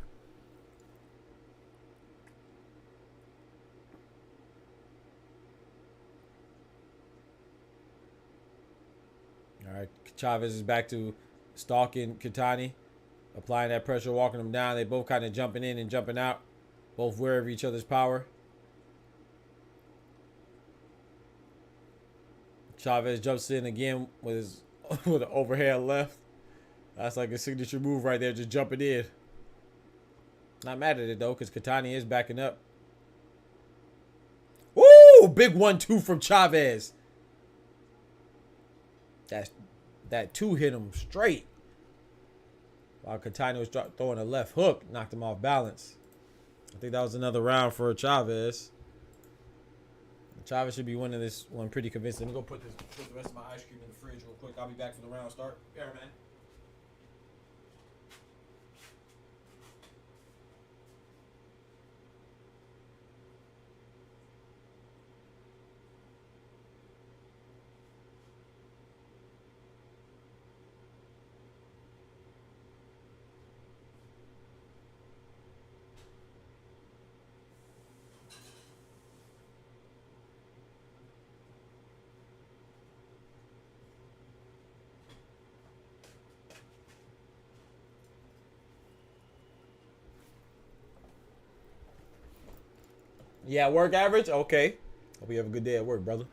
All right. Chavez is back to stalking Katani, applying that pressure, walking him down. They both kind of jumping in and jumping out, both aware of each other's power. Chavez jumps in again with an overhand left. That's like a signature move right there, just jumping in. Not mad at it, though, because Katani is backing up. Woo! Big 1-2 from Chavez. That 2 hit him straight. While Katani was throwing a left hook, knocked him off balance. I think that was another round for Chavez. Chavez should be winning this one pretty convincing. Let me go put the rest of my ice cream in the fridge real quick. I'll be back for the round start. Yeah, man. Yeah, work average? Okay. Hope you have a good day at work, brother.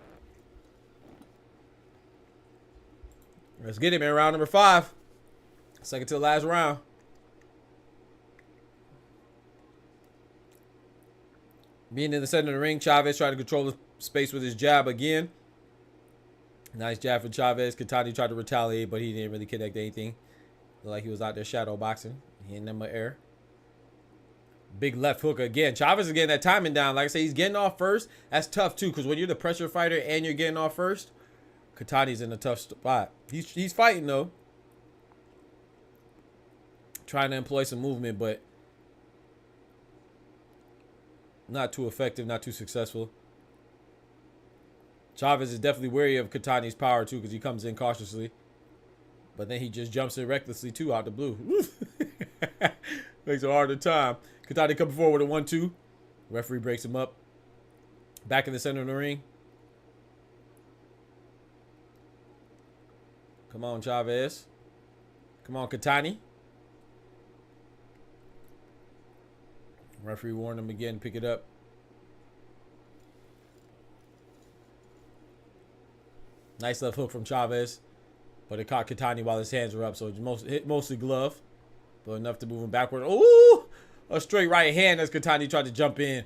Let's get it, man. Round number 5. Second to the last round. Being in the center of the ring, Chavez trying to control the space with his jab again. Nice jab from Chavez. Katani tried to retaliate, but he didn't really connect anything. Looked like he was out there shadow boxing. He ain't number air. Big left hook again. Chavez is getting that timing down. Like I say, he's getting off first. That's tough too, because when you're the pressure fighter and you're getting off first, Katani's in a tough spot. He's fighting though. Trying to employ some movement, but not too effective, not too successful. Chavez is definitely wary of Katani's power too, because he comes in cautiously. But then he just jumps in recklessly too out the blue. Makes it a harder time. Katani coming forward with a 1-2. Referee breaks him up. Back in the center of the ring. Come on, Chavez. Come on, Katani. Referee warned him again to pick it up. Nice left hook from Chavez. But it caught Katani while his hands were up. So it hit mostly glove. But enough to move him backward. Ooh! A straight right hand as Katani tried to jump in.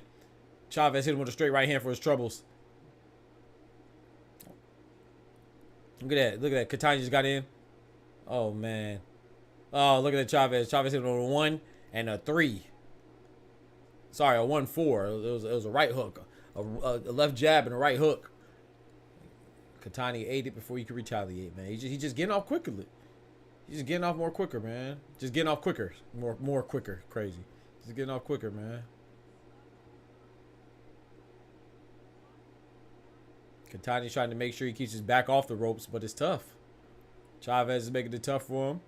Chavez hit him with a straight right hand for his troubles. Look at that. Look at that. Katani just got in. Oh, man. Oh, look at that Chavez. Chavez hit him with a 1 and a 3. Sorry, a 1-4. It was a right hook. A left jab and a right hook. Katani ate it before he could retaliate, man. He just getting off quickly. He's just getting off more quicker, man. Just getting off quicker. More quicker. Crazy. Just getting off quicker, man. Katani's trying to make sure he keeps his back off the ropes, but it's tough. Chavez is making it tough for him.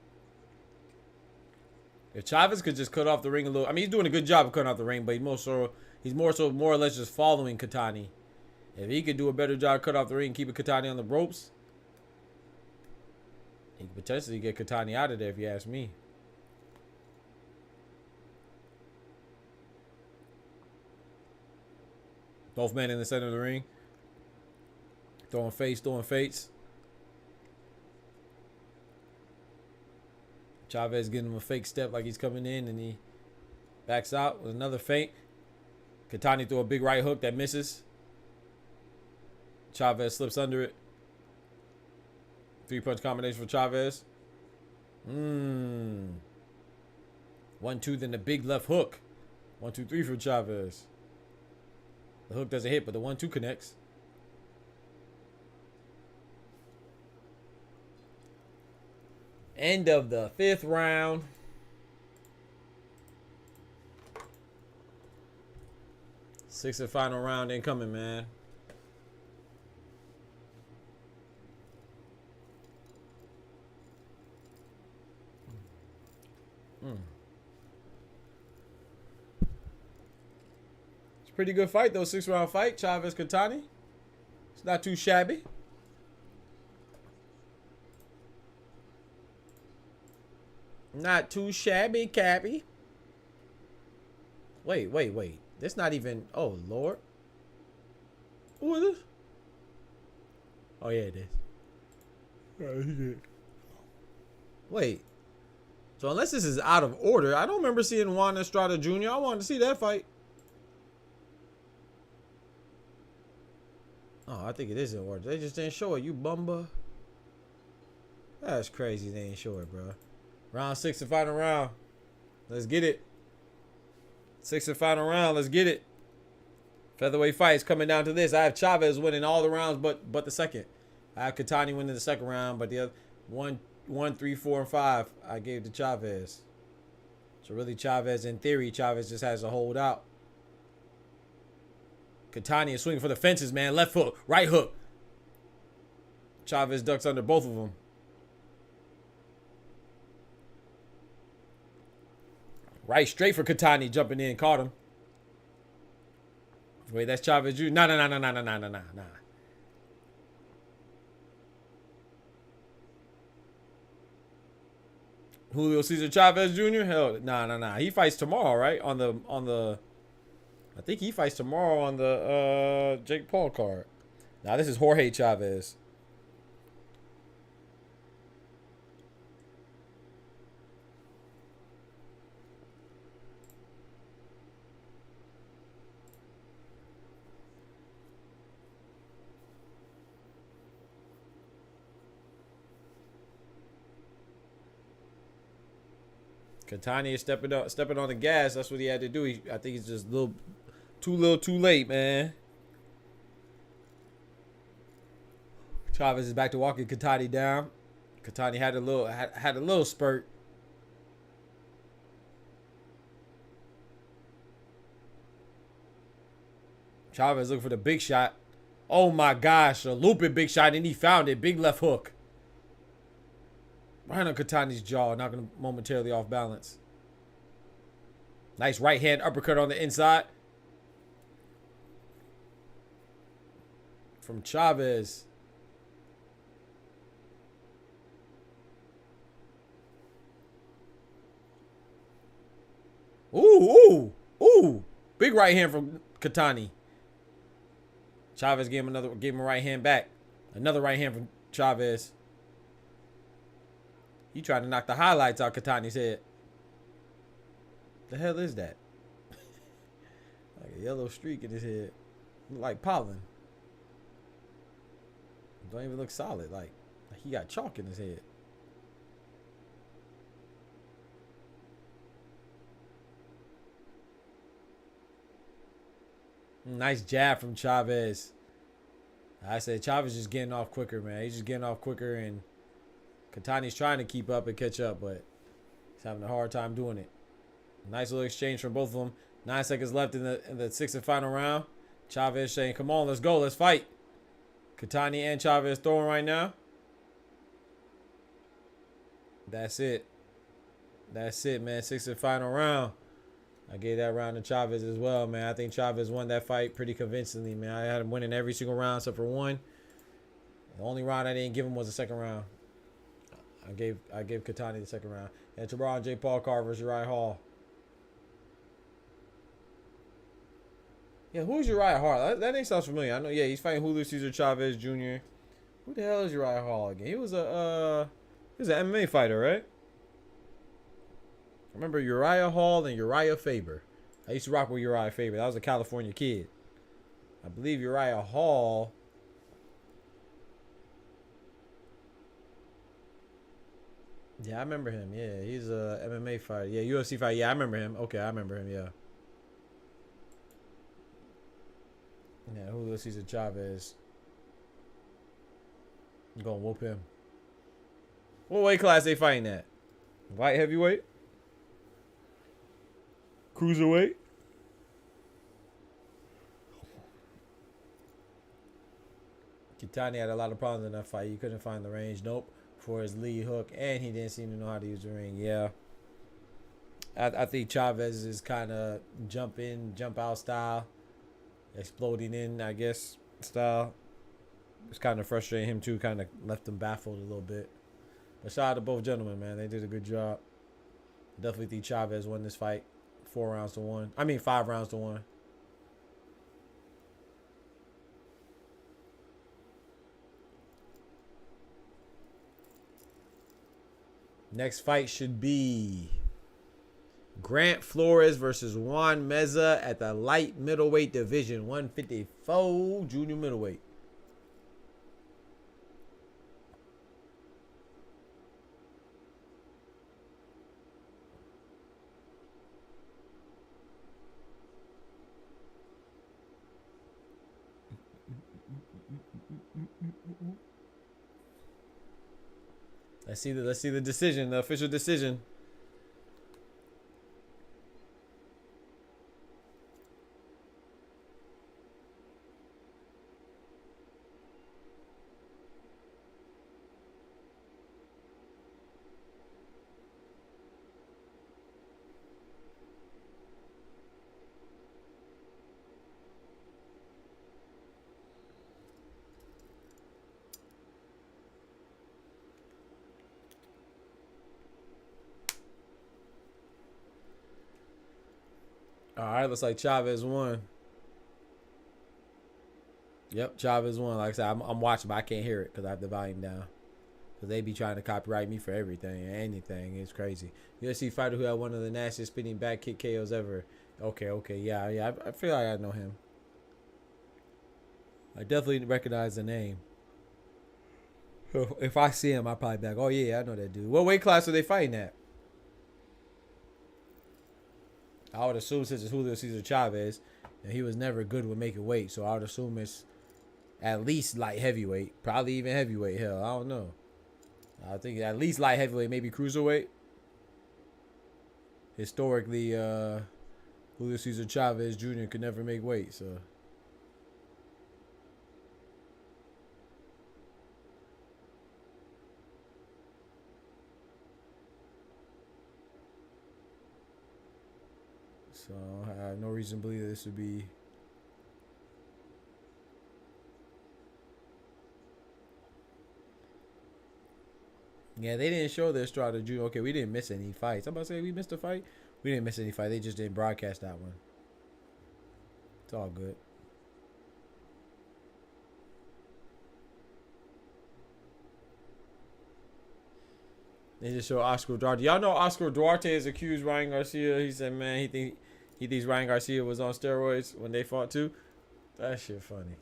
If Chavez could just cut off the ring a little, I mean, he's doing a good job of cutting off the ring, but he's more or less just following Katani. If he could do a better job, cut off the ring, keeping Katani on the ropes, he could potentially get Katani out of there, if you ask me. Both men in the center of the ring. Throwing fates. Chavez getting him a fake step like he's coming in, and he backs out with another feint. Katani threw a big right hook that misses. Chavez slips under it. 3-punch combination for Chavez. 1-2, then the big left hook. 1-2-3 for Chavez. The hook doesn't hit, but the 1-2 connects. End of the 5th round. Sixth and final round incoming, man. It's a pretty good fight, though. 6-round fight. Chavez Katani. It's not too shabby. Not too shabby, Cappy. Wait. That's not even... Oh, Lord. Who is this? Oh, yeah, it is. Wait. So unless this is out of order, I don't remember seeing Juan Estrada Jr. I wanted to see that fight. Oh, I think it is in order. They just didn't show it. You bumba. That's crazy. They ain't show it, bro. Round 6 and final round. Let's get it. 6th and final round. Let's get it. Featherweight fights coming down to this. I have Chavez winning all the rounds but the second. I have Katani winning the second round, but the other 1, 3, 4, and 5 I gave to Chavez. So really Chavez, in theory, Chavez just has to hold out. Katani is swinging for the fences, man. Left hook, right hook. Chavez ducks under both of them. Right straight for Katani, jumping in, caught him. Wait, that's Chavez Jr. Nah. Julio Cesar Chavez Jr. Hell, nah. He fights tomorrow, right? On the I think he fights tomorrow on the Jake Paul card. Now this is Jorge Chavez. Katani is stepping on the gas. That's what he had to do. I think he's just too late, man. Chavez is back to walking Katani down. Katani had a little spurt. Chavez looking for the big shot. Oh my gosh, a looping big shot, and he found it. Big left hook. Right on Katani's jaw, knocking him momentarily off balance. Nice right hand uppercut on the inside. From Chavez. Ooh. Big right hand from Katani. Chavez gave him a right hand back. Another right hand from Chavez. He tried to knock the highlights out Katani's head. The hell is that? Like a yellow streak in his head. Look like pollen. Don't even look solid. Like he got chalk in his head. Nice jab from Chavez. I said Chavez just getting off quicker, man. He's just getting off quicker, and Katani's trying to keep up and catch up, but he's having a hard time doing it. Nice little exchange from both of them. 9 seconds left in the sixth and final round. Chavez saying, come on, let's go, let's fight. Katani and Chavez throwing right now. That's it. That's it, man. Sixth and final round. I gave that round to Chavez as well, man. I think Chavez won that fight pretty convincingly, man. I had him winning every single round except for one. The only round I didn't give him was the second round. I gave Katani the second round. And tomorrow, Jake Paul card versus Uriah Hall. Yeah, who's Uriah Hall? That name sounds familiar. I know. Yeah, he's fighting Julio Cesar Chavez Jr. Who the hell is Uriah Hall again? He was an MMA fighter, right? I remember Uriah Hall and Uriah Faber. I used to rock with Uriah Faber. That was a California kid. I believe Uriah Hall. Yeah, I remember him. Yeah, he's a MMA fighter. Yeah, UFC fighter. Yeah, I remember him. Okay, I remember him. Yeah. Yeah, Julio Cesar Chavez. I'm gonna whoop him. What weight class they fighting at? Light heavyweight? Cruiserweight? Katani had a lot of problems in that fight. He couldn't find the range. Nope. For his lead hook, and he didn't seem to know how to use the ring. Yeah. I think Chavez is kind of jump in, jump out style. Exploding in, I guess, style. It's kind of frustrating him too. Kind of left him baffled a little bit. But shout out to both gentlemen, man. They did a good job. Definitely think Chavez won this fight 5 rounds to 1. Next fight should be Grant Flores versus Juan Meza at the light middleweight division, 154 junior middleweight. Let's see the decision, the official decision. All right, looks like Chavez won. Yep, Chavez won. Like I said, I'm watching, but I can't hear it because I have the volume down. Because they be trying to copyright me for everything and anything. It's crazy. UFC fighter who had one of the nastiest spinning back kick KOs ever. Okay, yeah. I feel like I know him. I definitely recognize the name. So if I see him, I'll probably be like, oh yeah, I know that dude. What weight class are they fighting at? I would assume since it's Julio Cesar Chavez, and he was never good with making weight, so I would assume it's at least light heavyweight, probably even heavyweight. Hell, I don't know. I think at least light heavyweight, maybe cruiserweight. Historically, Julio Cesar Chavez Jr. could never make weight, so. So I have no reason to believe that this would be. Yeah, they didn't show their Estrada Jr. Okay, we didn't miss any fights. I'm about to say we missed a fight. We didn't miss any fight. They just didn't broadcast that one. It's all good. They just show Oscar Duarte. Y'all know Oscar Duarte has accused Ryan Garcia. He said, man, he thinks Ryan Garcia was on steroids when they fought too. That shit funny.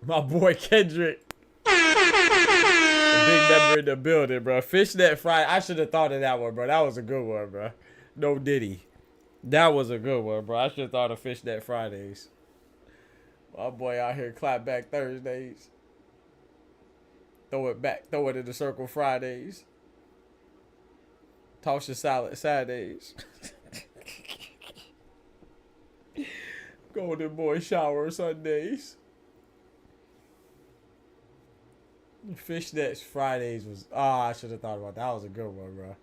My boy Kendrick. A big member in the building, bro. Fishnet Friday. I should have thought of that one, bro. That was a good one, bro. No Diddy. That was a good one, bro. I should have thought of Fishnet Fridays. My boy out here clap back Thursdays. Throw it back. Throw it in the circle Fridays. Toss your salad Saturdays. Golden boy shower Sundays. Fishnets Fridays was. Oh, I should have thought about that. That was a good one, bro.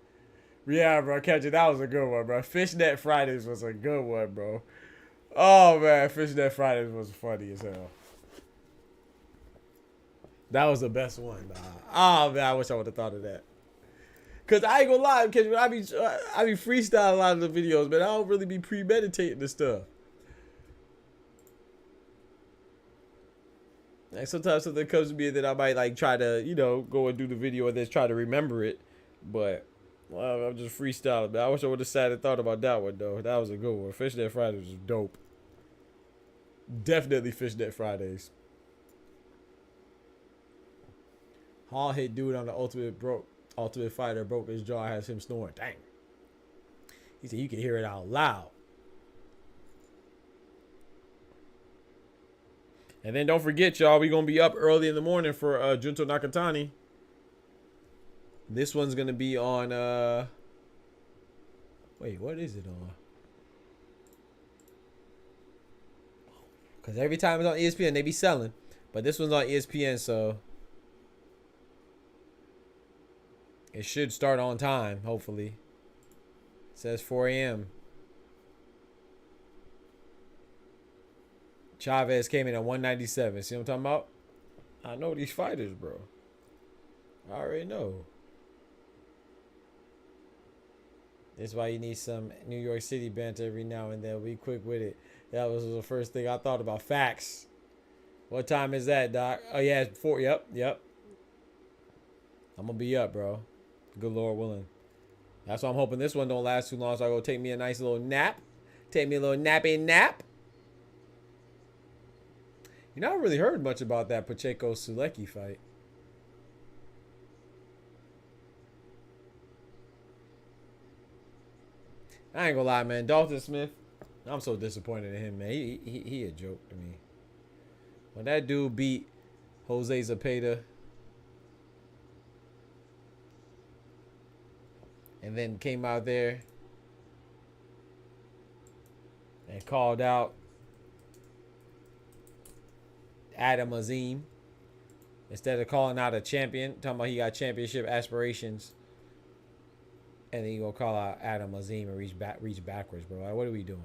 Yeah, bro. Catch it. That was a good one, bro. Fishnet Fridays was a good one, bro. Oh, man. Fishnet Fridays was funny as hell. That was the best one, dog. Oh, man. I wish I would have thought of that. Because I ain't going to lie. Because when I be freestyling a lot of the videos, man, I don't really be premeditating the stuff. Like sometimes something comes to me that I might like try to, you know, go and do the video and then try to remember it. But well, I'm just freestyling. Man. I wish I would have sat and thought about that one though. That was a good one. Fishnet Fridays was dope. Definitely Fishnet Fridays. Hall hit dude on the Ultimate Fighter broke his jaw, has him snoring. Dang. He said you can hear it out loud. And then don't forget, y'all, we're going to be up early in the morning for Junto Nakatani. This one's going to be on... Wait, what is it on? Because every time it's on ESPN, they be selling. But this one's on ESPN, so... It should start on time, hopefully. It says 4 a.m. Chavez came in at 197. See what I'm talking about? I know these fighters, bro. I already know. That's why you need some New York City banter every now and then. Be quick with it. That was the first thing I thought about. Facts. What time is that, Doc? Oh, yeah, it's 4. Yep. I'm going to be up, bro. Good Lord willing. That's why I'm hoping this one don't last too long, so I go take me a nice little nap. Take me a little nappy nap. You know, I haven't really heard much about that Pacheco-Sulecki fight. I ain't gonna lie, man. Dalton Smith, I'm so disappointed in him, man. He a joke to me. When that dude beat Jose Zepeda and then came out there and called out Adam Azim instead of calling out a champion, talking about he got championship aspirations, and then you gonna call out Adam Azim and reach backwards, bro. Like, what are we doing?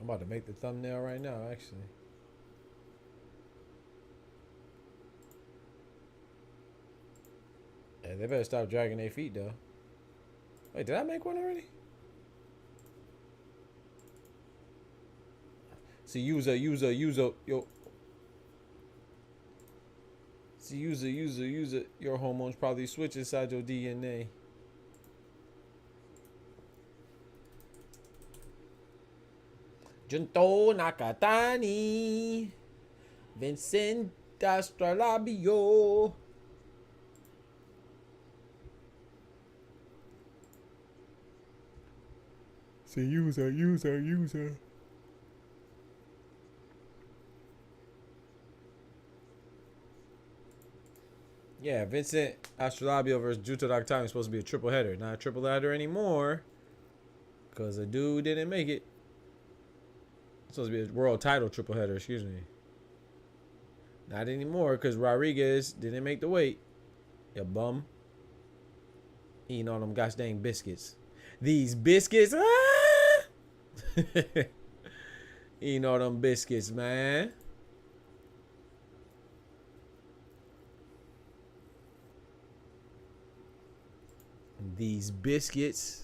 I'm about to make the thumbnail right now, actually. Yeah, they better stop dragging their feet, though. Wait, did I make one already? See, user, yo. See, user. Your hormones probably switch inside your DNA. Junto Nakatani. Vincent Astrolabio. See, user. Yeah, Vincent Astrolabio versus Junto Nakatani is supposed to be a triple header. Not a triple header anymore. Because the dude didn't make it. It's supposed to be a world title triple header, excuse me. Not anymore, because Rodriguez didn't make the weight. You bum. Eating all them gosh dang biscuits. These biscuits, eating all them biscuits, man. These biscuits.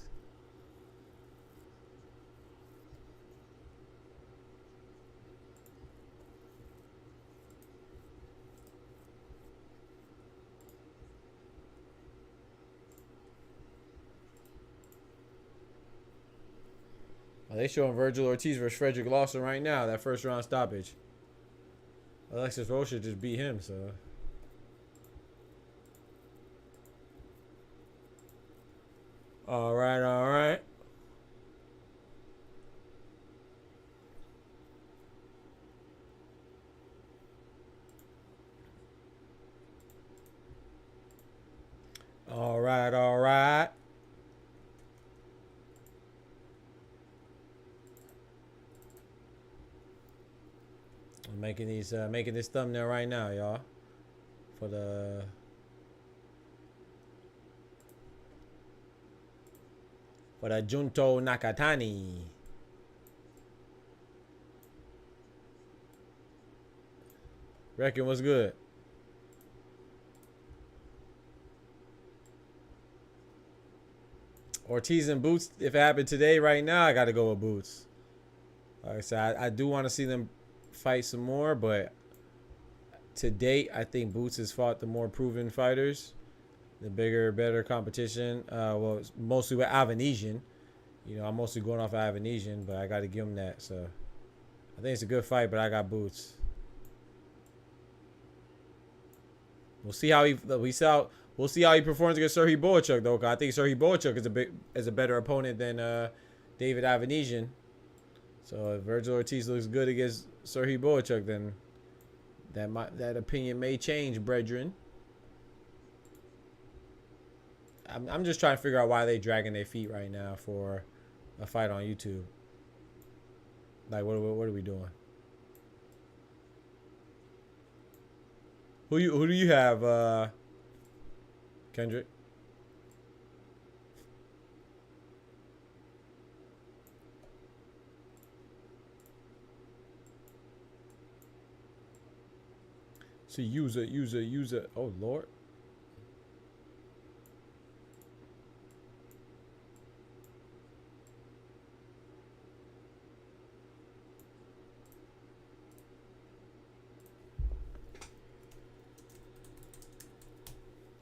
Are they showing Virgil Ortiz versus Frederick Lawson right now? That first round stoppage. Alexis Rocha just beat him, so. All right. All right. I'm making this thumbnail right now, y'all. For the Junto Nakatani. Reckon what's good? Ortiz and Boots. If it happened today, right now, I got to go with Boots. Like I said, I do want to see them fight some more, but to date, I think Boots has fought the more proven fighters, the bigger, better competition. Well, it's mostly with Avanesian. You know, I'm mostly going off of Avanesian, but I got to give him that. So I think it's a good fight, but I got Boots. We'll see how he performs against Serhii Boachuk, though. 'Cause I think Serhii Boachuk is a better opponent than David Avanesian. So if Virgil Ortiz looks good against Serhii Boachuk, then that opinion may change, brethren. I'm just trying to figure out why they dragging their feet right now for a fight on YouTube. Like, what are we doing? Who do you have, Kendrick? See, user. Oh, Lord.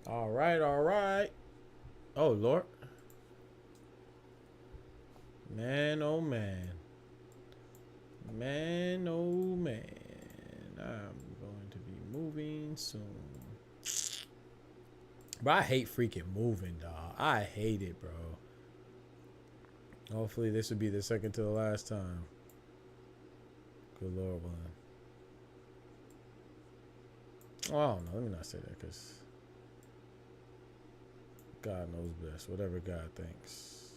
All right. Oh, Lord. Man, oh, man. Man, oh, man. I'm going to be moving soon. But I hate freaking moving, dog. I hate it, bro. Hopefully this will be the second to the last time. Good Lord, man. Oh, I don't know. Let me not say that, because God knows best. Whatever God thinks.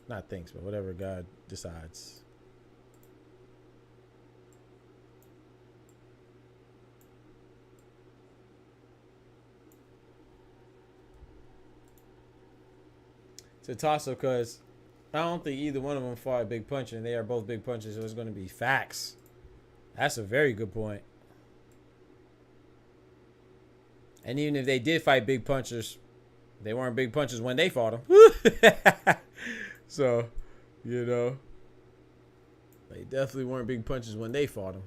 Not thinks, but whatever God decides. It's a toss-up because I don't think either one of them fought a big puncher, and they are both big punchers, so it's going to be facts. That's a very good point. And even if they did fight big punchers, they weren't big punchers when they fought them. So, you know, they definitely weren't big punchers when they fought them.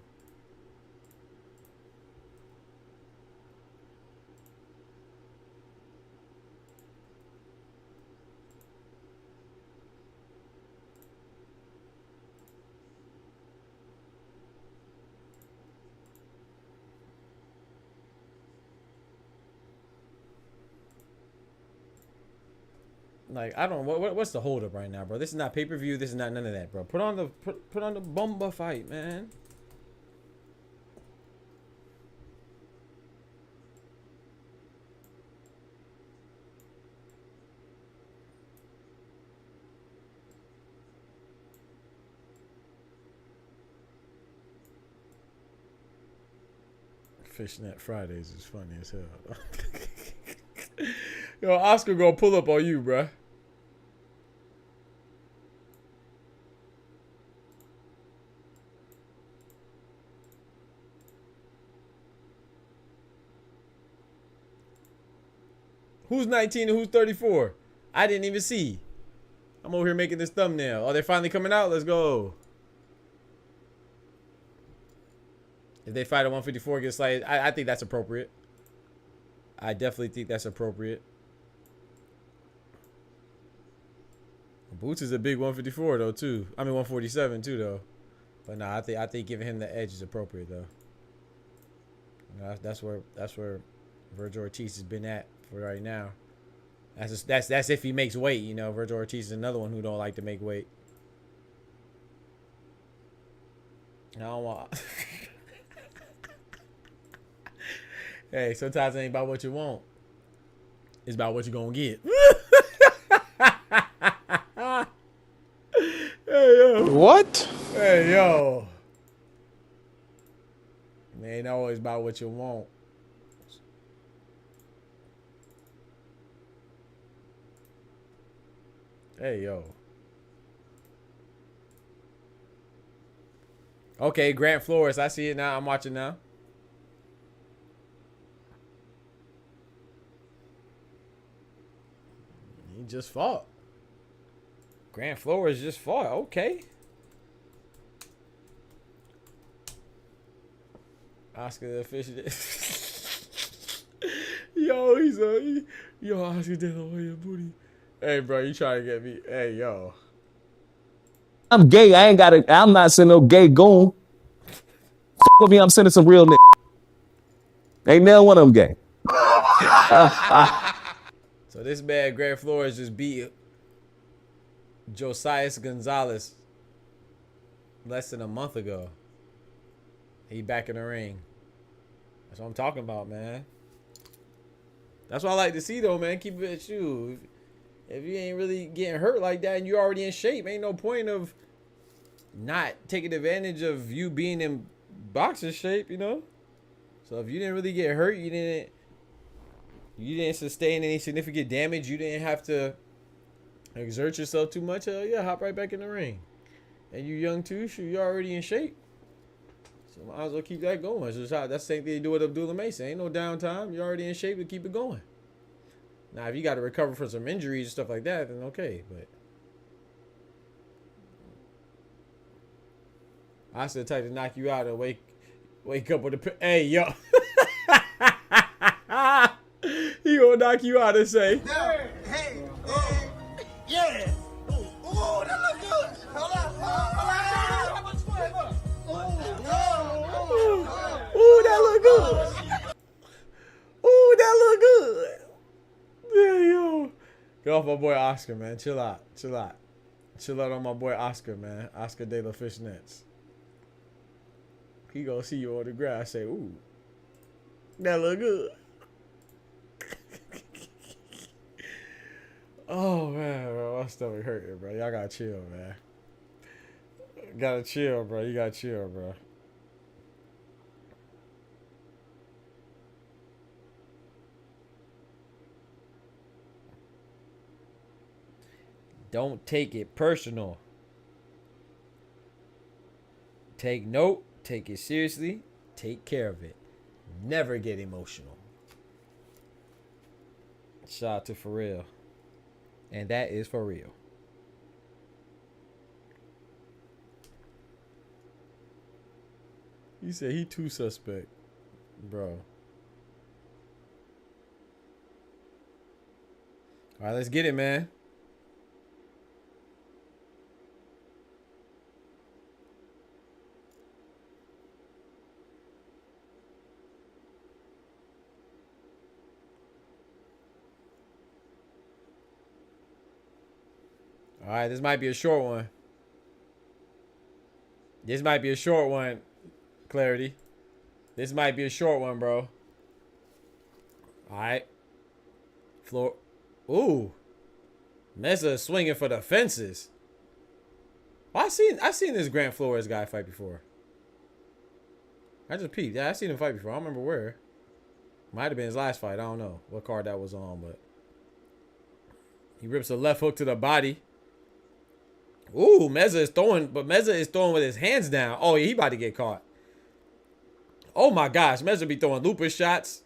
Like, I don't what's the holdup right now, bro? This is not pay-per-view. This is not none of that, bro. Put on the Bumba fight, man. Fishnet Fridays is funny as hell. Yo, Oscar gonna pull up on you, bruh. Who's 19 and who's 34? I didn't even see. I'm over here making this thumbnail. Oh, they're finally coming out? Let's go. If they fight at 154, get slighted, I think that's appropriate. I definitely think that's appropriate. Boots is a big 154 though too. I mean 147 too though. But nah, I think giving him the edge is appropriate though. You know, that's where Virgil Ortiz has been at for right now. That's if he makes weight. You know, Virgil Ortiz is another one who don't like to make weight. I don't want. Hey, sometimes it ain't about what you want. It's about what you're gonna get. Hey, yo. What? Hey, yo. It ain't always about what you want. Hey, yo. Okay, Grant Flores. I see it now. I'm watching now. He just fought. Grant Flores just fought. Okay. Oscar the official. Yo, yo, Oscar De La Hoya booty. Hey, bro, you trying to get me? Hey, yo. I'm gay. I'm not sending no gay goon. With me, I'm sending some real niggas. Ain't never one of them gay. So this man, Grant Flores, just beat Josias Gonzalez less than a month ago. He back in the ring. That's what I'm talking about, man. That's what I like to see, though, man. Keep it at you. If you ain't really getting hurt like that and you're already in shape, ain't no point of not taking advantage of you being in boxer shape, you know? So if you didn't really get hurt, you didn't sustain any significant damage, you didn't have to exert yourself too much, yeah, hop right back in the ring. And you young too, shoot, you're already in shape. So might as well keep that going. So that's the same thing you do with Abdullah Mason. Ain't no downtime. You're already in shape to keep it going. Now, if you got to recover from some injuries and stuff like that, then okay. But I still type to knock you out and wake up with a hey yo. He gonna knock you out and say, Hey, yeah. Ooh, that look good. Hold on. How much for it? ooh, that look good. Ooh, that look good. Yeah, yo. Get off my boy Oscar, man. Chill out. Chill out on my boy Oscar, man. Oscar De La Fishnets. He gonna see you on the ground say, ooh, that look good. Oh, man, bro. My stomach hurting, bro. Y'all gotta chill, man. Gotta chill, bro. You gotta chill, bro. Don't take it personal. Take note. Take it seriously. Take care of it. Never get emotional. Shout out to For Real. And that is for real. He said he too suspect. Bro. All right, let's get it, man. All right, this might be a short one. This might be a short one, Clarity. This might be a short one, bro. All right. Floor. Ooh. Meza swinging for the fences. I seen this Grant Flores guy fight before. I just peeped. Yeah, I seen him fight before. I don't remember where. Might have been his last fight. I don't know what card that was on, but he rips a left hook to the body. Ooh, Meza is throwing, but Meza is throwing with his hands down. Oh, he about to get caught. Oh my gosh, Meza be throwing lupus shots.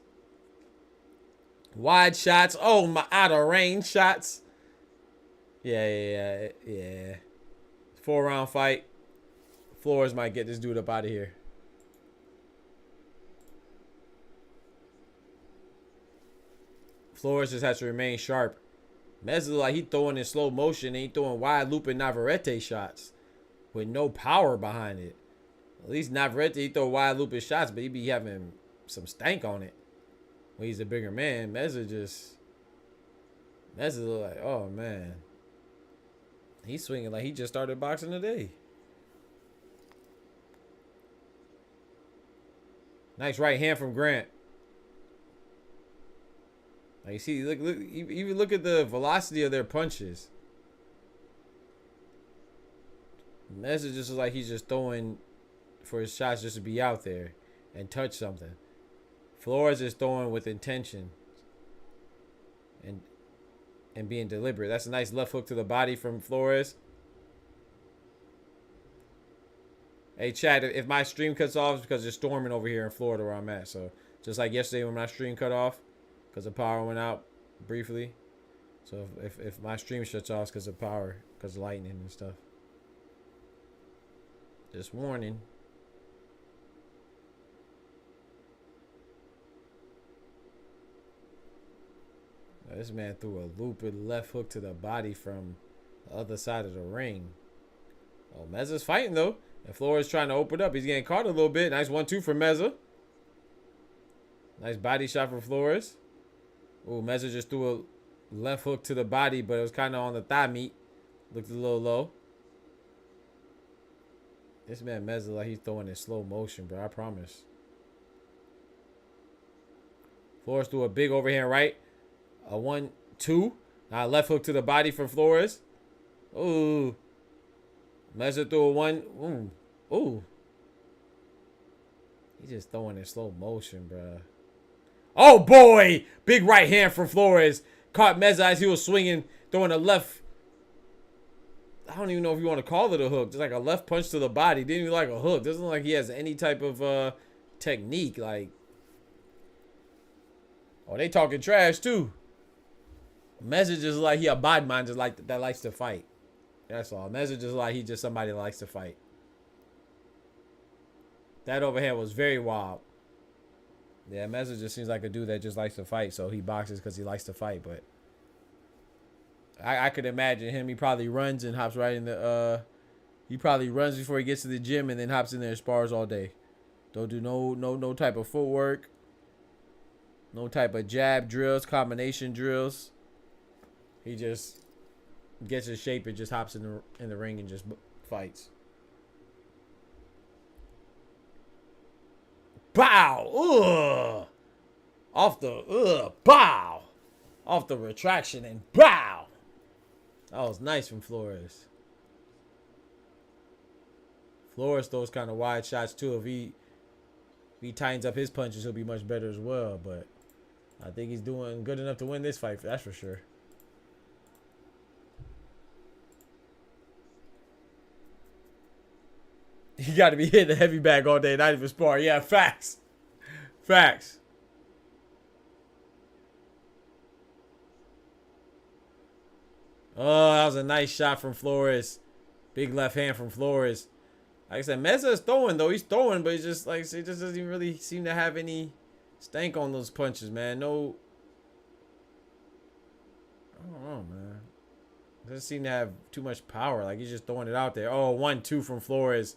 Wide shots. Oh my, out of range shots. Yeah. 4-round fight. Flores might get this dude up out of here. Flores just has to remain sharp. Meza like he throwing in slow motion and he throwing wide looping Navarrete shots with no power behind it. At least Navarrete, he throw wide looping shots, but he be having some stank on it when he's a bigger man. Meza look like, oh man. He's swinging like he just started boxing today. Nice right hand from Grant. Like you see, look, even look at the velocity of their punches. Meza just looks like he's just throwing for his shots just to be out there and touch something. Flores is throwing with intention and being deliberate. That's a nice left hook to the body from Flores. Hey, Chad, if my stream cuts off, it's because it's storming over here in Florida where I'm at. So just like yesterday when my stream cut off, because the power went out briefly. So if my stream shuts off, it's because of power, because of lightning and stuff. Just warning. Now, this man threw a looping left hook to the body from the other side of the ring. Oh, Meza's fighting though. And Flores trying to open up. He's getting caught a little bit. Nice 1-2 for Meza. Nice body shot for Flores. Ooh, Meza just threw a left hook to the body, but it was kind of on the thigh meat. Looked a little low. This man Meza like he's throwing in slow motion, bro. I promise. Flores threw a big overhand right. A 1-2. Now left hook to the body for Flores. Ooh. Meza threw a 1. Ooh. He's just throwing in slow motion, bro. Oh, boy. Big right hand from Flores. Caught Meza as he was swinging, throwing a left. I don't even know if you want to call it a hook. Just like a left punch to the body. Didn't even like a hook. Doesn't look like he has any type of technique. Like, oh, they talking trash, too. Meza just like he a body mind just like that likes to fight. That's all. Meza just like he just somebody that likes to fight. That overhand was very wild. Yeah, Meza just seems like a dude that just likes to fight, so he boxes because he likes to fight. But I could imagine him. He probably runs and hops right in the. He probably runs before he gets to the gym and then hops in there and spars all day. Don't do no type of footwork. No type of jab drills, combination drills. He just gets his shape and just hops in the ring and just fights. Bow! Ugh! Off the bow! Off the retraction and bow! That was nice from Flores. Flores throws kind of wide shots too. If he tightens up his punches, he'll be much better as well. But I think he's doing good enough to win this fight. That's for sure. You got to be hitting the heavy bag all day, not even spar. Yeah, facts. Facts. Oh, that was a nice shot from Flores. Big left hand from Flores. Like I said, Meza is throwing, though. He's throwing, but he's just like, he just doesn't even really seem to have any stank on those punches, man. No. I don't know, man. Doesn't seem to have too much power. Like, he's just throwing it out there. Oh, 1-2 from Flores.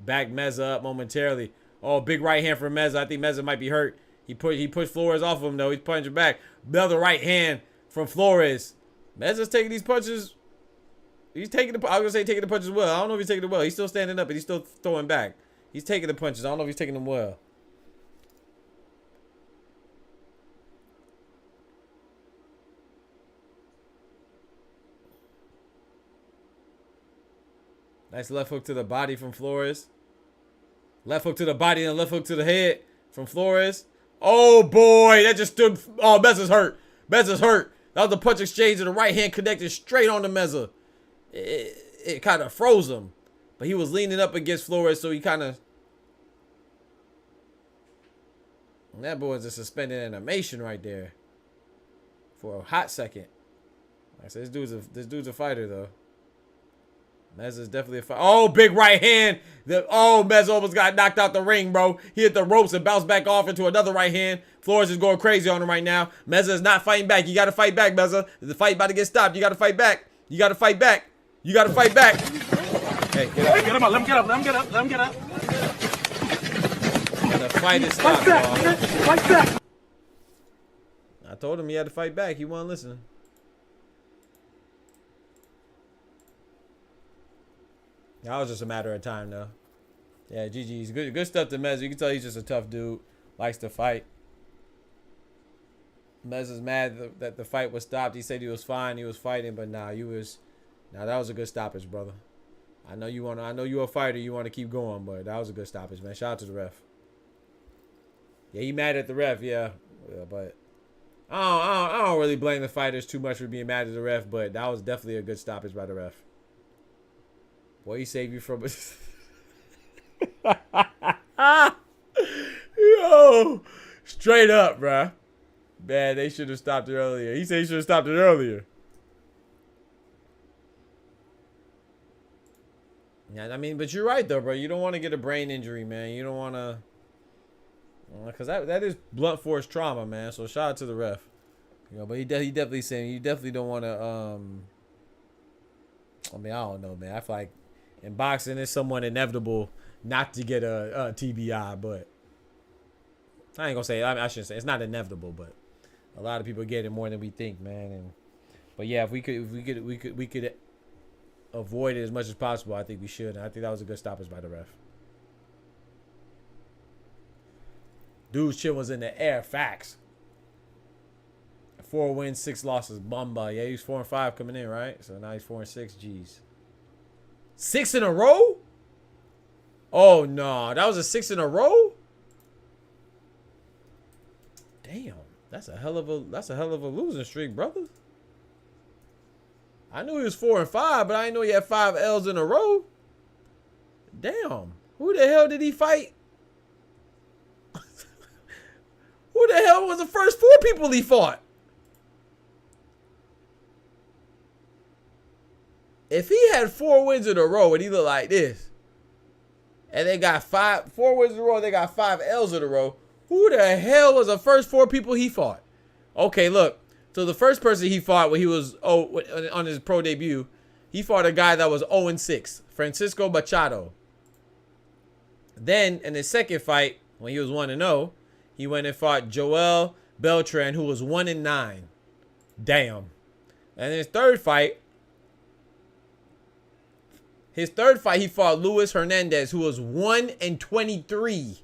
Back Meza up momentarily. Oh, big right hand from Meza. I think Meza might be hurt. He pushed Flores off of him, though. He's punching back. Another right hand from Flores. Meza's taking these punches. He's taking the. I was gonna say taking the punches well. I don't know if he's taking them well. He's still standing up, but he's still throwing back. He's taking the punches. I don't know if he's taking them well. Nice left hook to the body from Flores. Left hook to the body and left hook to the head from Flores. Oh boy, that just stood. Oh, Meza's hurt. Meza's hurt. That was the punch exchange and the right hand connected straight on the Meza. It kind of froze him. But he was leaning up against Flores, so he kind of... That boy was a suspended animation right there. For a hot second. Like I said, this dude's a fighter, though. Meza's definitely a fighter. Oh, big right hand. Meza almost got knocked out the ring, bro. He hit the ropes and bounced back off into another right hand. Flores is going crazy on him right now. Meza is not fighting back. You got to fight back, Meza. The fight about to get stopped. You got to fight back. You got to fight back. You got to fight back. Hey, get up. Get him up. Let him get up. Let him get up. Let him get up. And the fight is stopped, bro. Fight back. I told him he had to fight back. He wasn't listening. That was just a matter of time, though. Yeah, GG's. Good stuff to Meza. You can tell he's just a tough dude. Likes to fight. Meza's mad that the fight was stopped. He said he was fine. He was fighting, but nah, that was a good stoppage, brother. I know you're a fighter. You want to keep going, but that was a good stoppage, man. Shout out to the ref. Yeah, he mad at the ref, yeah but I don't really blame the fighters too much for being mad at the ref, but that was definitely a good stoppage by the ref. Boy, he saved you from it. Yo, straight up, bruh. Man, they should have stopped it earlier. He said he should have stopped it earlier. Yeah, I mean, but you're right, though, bro. You don't want to get a brain injury, man. You don't want to... Because that is blunt force trauma, man. So shout out to the ref. You know, but he definitely saying you definitely don't want to... I mean, I don't know, man. I feel like in boxing, it's somewhat inevitable not to get a TBI, but I ain't gonna say. I shouldn't say it's not inevitable, but a lot of people get it more than we think, man. But yeah, if we could avoid it as much as possible, I think we should. And I think that was a good stoppage by the ref. Dude's chin was in the air. Facts. 4 wins, 6 losses. Bumba. Yeah, he's 4-5 coming in, right? So now he's 4-6. Jeez. 6 in a row? Oh no, that was a 6 in a row? Damn, that's a hell of a losing streak, brother. I knew he was 4-5, but I didn't know he had 5 L's in a row. Damn, who the hell did he fight? Who the hell was the first 4 people he fought? If he had 4 wins in a row and he looked like this, and they got 4 wins in a row, they got 5 L's in a row, who the hell was the first 4 people he fought? Okay, look. So the first person he fought when he was on his pro debut, he fought a guy that was 0-6, Francisco Machado. Then in his second fight, when he was 1-0, he went and fought Joel Beltran, who was 1-9. Damn. And his third fight, he fought Luis Hernandez, who was 1-23.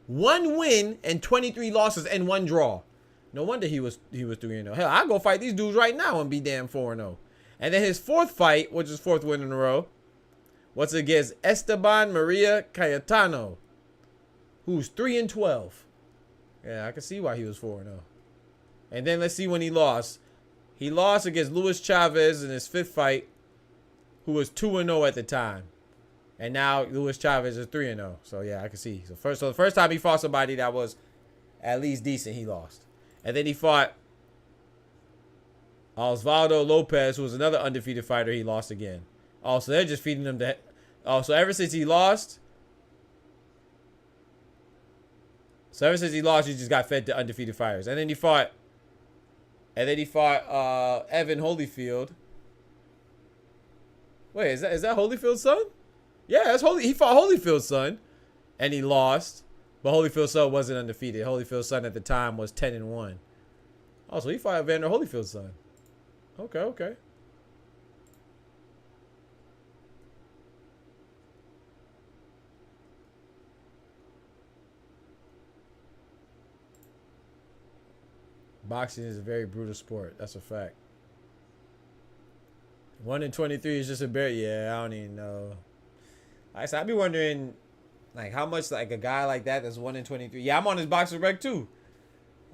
1 win and 23 losses and 1 draw. No wonder he was 3-0. Hell, I'll go fight these dudes right now and be damn 4-0. And then his fourth fight, which is 4th win in a row, was against Esteban Maria Cayetano, who's 3-12. Yeah, I can see why he was 4-0. And then let's see when he lost. He lost against Luis Chavez in his 5th fight, who was 2-0 at the time. And now Luis Chavez is 3-0. So yeah, I can see. So the first time he fought somebody that was at least decent, he lost. And then he fought Osvaldo Lopez, who was another undefeated fighter. He lost again. Also, they're just feeding him that. Also, ever since he lost, he just got fed to undefeated fighters. And then he fought Evan Holyfield. Wait, is that Holyfield's son? Yeah, that's he fought Holyfield's son, and he lost. But Holyfield's son wasn't undefeated. Holyfield's son at the time was 10-1. Oh, so he fought Evander Holyfield's son. Okay. Boxing is a very brutal sport. That's a fact. 1 in 23 is just a bear. Yeah, I don't even know. I'd be wondering, like, how much like a guy like that that's 1 in 23. Yeah, I'm on his boxing rec too.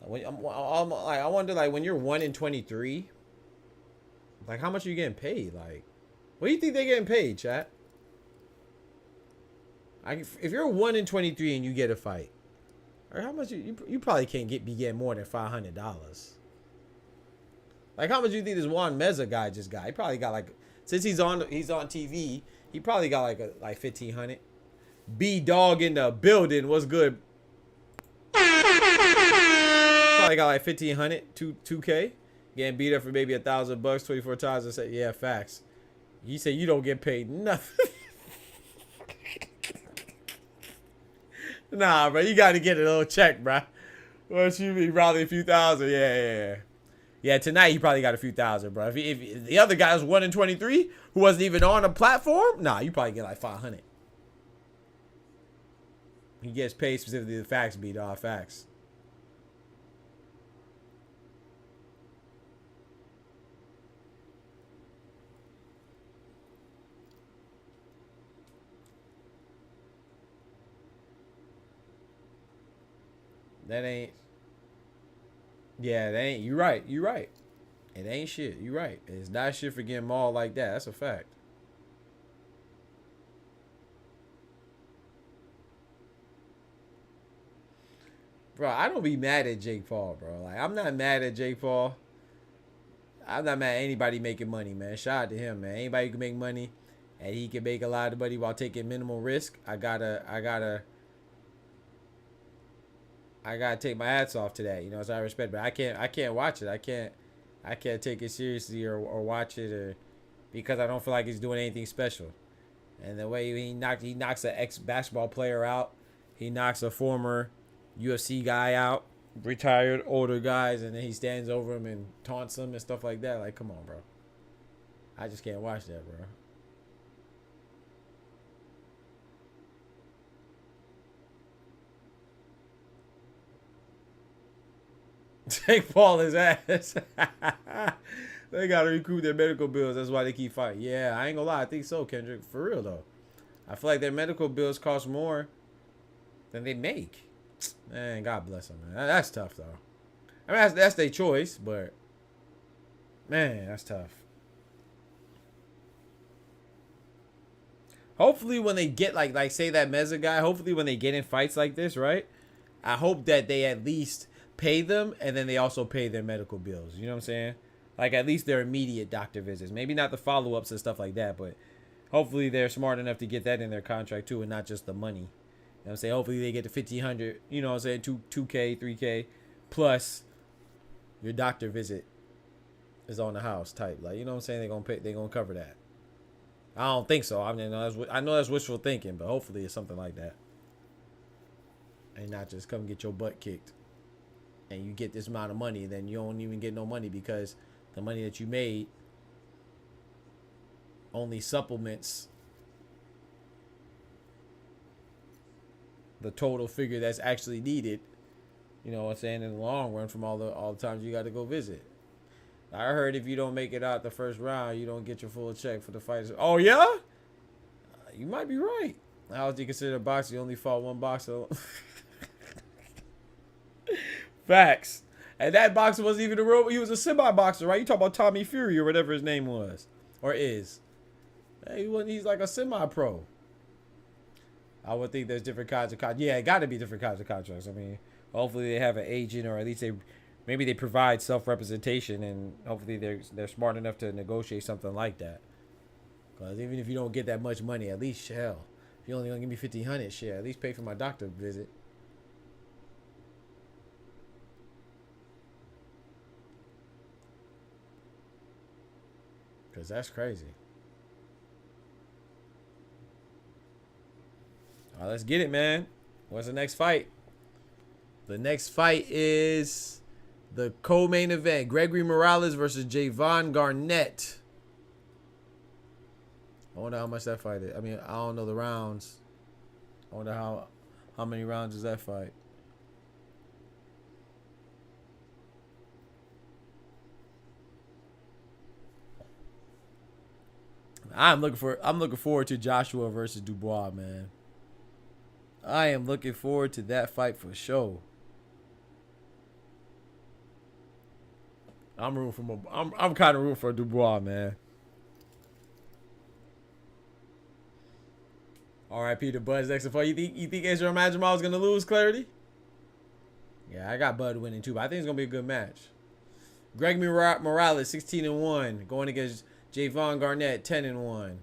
I wonder, like, when you're 1 in 23, like, how much are you getting paid? Like, what do you think they're getting paid, chat? If you're 1 in 23 and you get a fight, or how much you probably can't be getting more than $500. Like, how much do you think this Juan Meza guy just got? He probably got, like, since he's on TV, he probably got like $1,500. B Dog in the building. What's good? Probably got like $1,500, 2K. Getting beat up for maybe $1,000, 24 times. I said, yeah, facts. You say you don't get paid nothing. Nah, bro, you got to get a little check, bro. What you mean, probably a few thousand? Yeah, tonight he probably got a few thousand, bro. If the other guy was 1 in 23, who wasn't even on a platform, nah, you probably get like 500. He gets paid specifically the facts, B-Dog, facts. That ain't. Yeah, that ain't. You right. It ain't shit. You right. It's not shit for getting mauled like that. That's a fact. Bro, I don't be mad at Jake Paul, bro. Like, I'm not mad at Jake Paul. I'm not mad at anybody making money, man. Shout out to him, man. Anybody who can make money and he can make a lot of money while taking minimal risk, I gotta take my hats off to that, you know, so I respect, but I can't watch it. I can't take it seriously or watch it or because I don't feel like he's doing anything special. And the way he knocks an ex-basketball player out, he knocks a former UFC guy out, retired older guys, and then he stands over him and taunts him and stuff like that. Like, come on, bro. I just can't watch that, bro. Jake Paul his ass. They gotta recoup their medical bills. That's why they keep fighting. Yeah, I ain't gonna lie. I think so, Kendrick. For real though, I feel like their medical bills cost more than they make. Man, God bless them, man. That's tough though. I mean, that's their choice, but man, that's tough. Hopefully, when they get like say that Meza guy. Hopefully, when they get in fights like this, right? I hope that they at least pay them, and then they also pay their medical bills. You know what I'm saying? Like, at least their immediate doctor visits. Maybe not the follow-ups and stuff like that, but hopefully they're smart enough to get that in their contract too, and not just the money. You know what I'm saying? Hopefully they get the $1,500, you know what I'm saying, 2K, 3K, plus your doctor visit is on the house type. Like, you know what I'm saying? They're gonna cover that. I don't think so. I mean, I know that's wishful thinking, but hopefully it's something like that. And not just come get your butt kicked. And you get this amount of money, and then you don't even get no money because the money that you made only supplements the total figure that's actually needed. You know what I'm saying? In the long run, from all the times you got to go visit. I heard if you don't make it out the first round, you don't get your full check for the fighters. Oh yeah, you might be right. How would you consider boxing? You only fought one boxer. Facts. And that boxer wasn't even a real. He was a semi-boxer, right? You talk about Tommy Fury or whatever his name was or is. Hey, he's like a semi-pro. I would think there's different kinds of contracts. Yeah, it got to be different kinds of contracts. I mean, hopefully they have an agent, or at least maybe they provide self-representation, and hopefully they're smart enough to negotiate something like that. Because even if you don't get that much money, at least, hell, if you're only going to give me $1,500, shit, at least pay for my doctor visit. Because that's crazy. All right, let's get it, man. What's the next fight? The next fight is the co-main event. Gregory Morales versus Javon Garnett. I wonder how much that fight is. I mean, I don't know the rounds. I wonder how many rounds is that fight. I'm looking forward to Joshua versus Dubois, man. I am looking forward to that fight for sure. I'm kind of rooting for Dubois, man. R.I.P. to Bud's XFL. You think Israel Madrimal is gonna lose? Clarity? Yeah, I got Bud winning too, but I think it's gonna be a good match. Gregory Morales 16-1 going against Javon Garnett 10-1.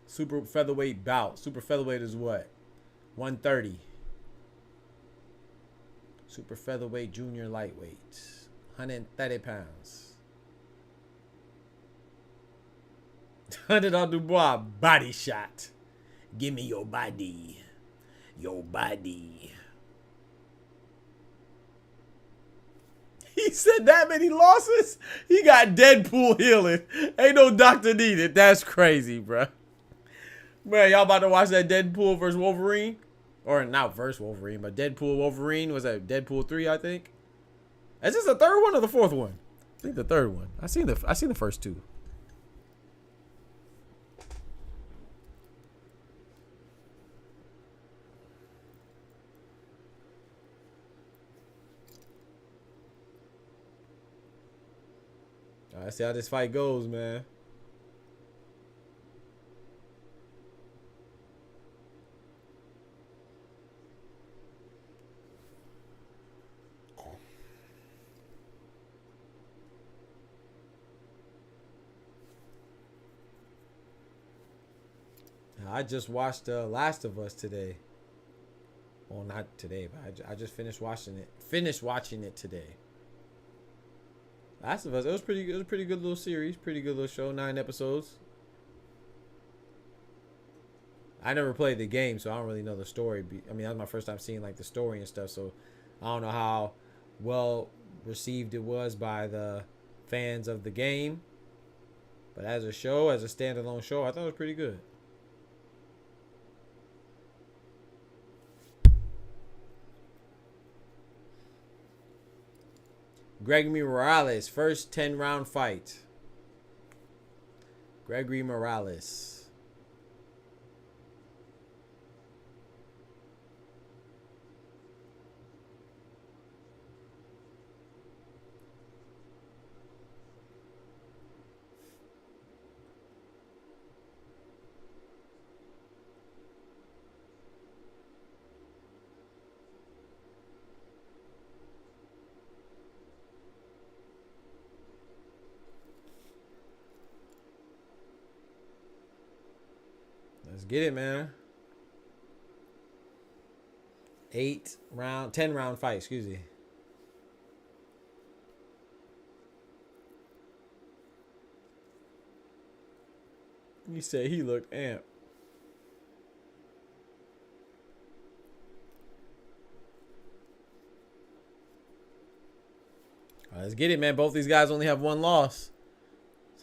Super featherweight bout. Super featherweight is what? 130. Super featherweight junior lightweight. 130 pounds. 100 on Dubois. Body shot. Give me your body. Your body. He said that many losses? He got Deadpool healing. Ain't no doctor needed. That's crazy, bruh. Man, y'all about to watch that Deadpool versus Wolverine? Or not versus Wolverine, but Deadpool Wolverine. Was that Deadpool 3, I think? Is this the third one or the fourth one? I think the third one. I seen the first two. All right, see how this fight goes, man. I just watched Last of Us today. Well, not today, but I just finished watching it. Finished watching it today. Last of Us. It was pretty good little series. Pretty good little show. 9 episodes. I never played the game, so I don't really know the story. I mean, that was my first time seeing like the story and stuff. So I don't know how well received it was by the fans of the game. But as a show, as a standalone show, I thought it was pretty good. Gregory Morales, first 10-round fight. Gregory Morales. Let's get it, man. 10-round fight, excuse me. He said he looked amped. All right, let's get it, man. Both these guys only have 1 loss.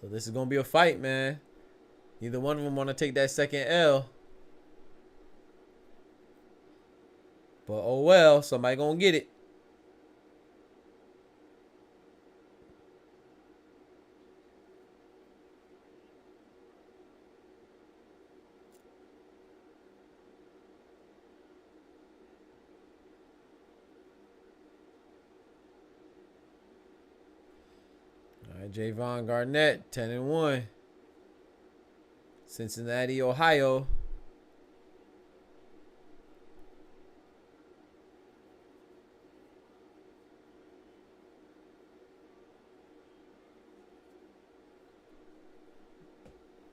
So this is going to be a fight, man. Neither one of them want to take that second L. But oh well, somebody gonna get it. All right, Javon Garnett, 10-1. Cincinnati, Ohio.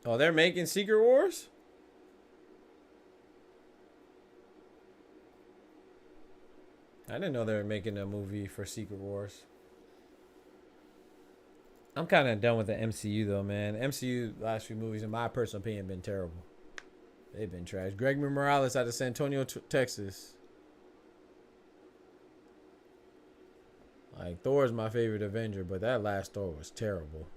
Oh, they're making Secret Wars? I didn't know they were making a movie for Secret Wars. I'm kind of done with the MCU though, man. MCU last few movies, in my personal opinion, been terrible. They've been trash. Greg Morales out of San Antonio, Texas. Like, Thor is my favorite Avenger, but that last Thor was terrible.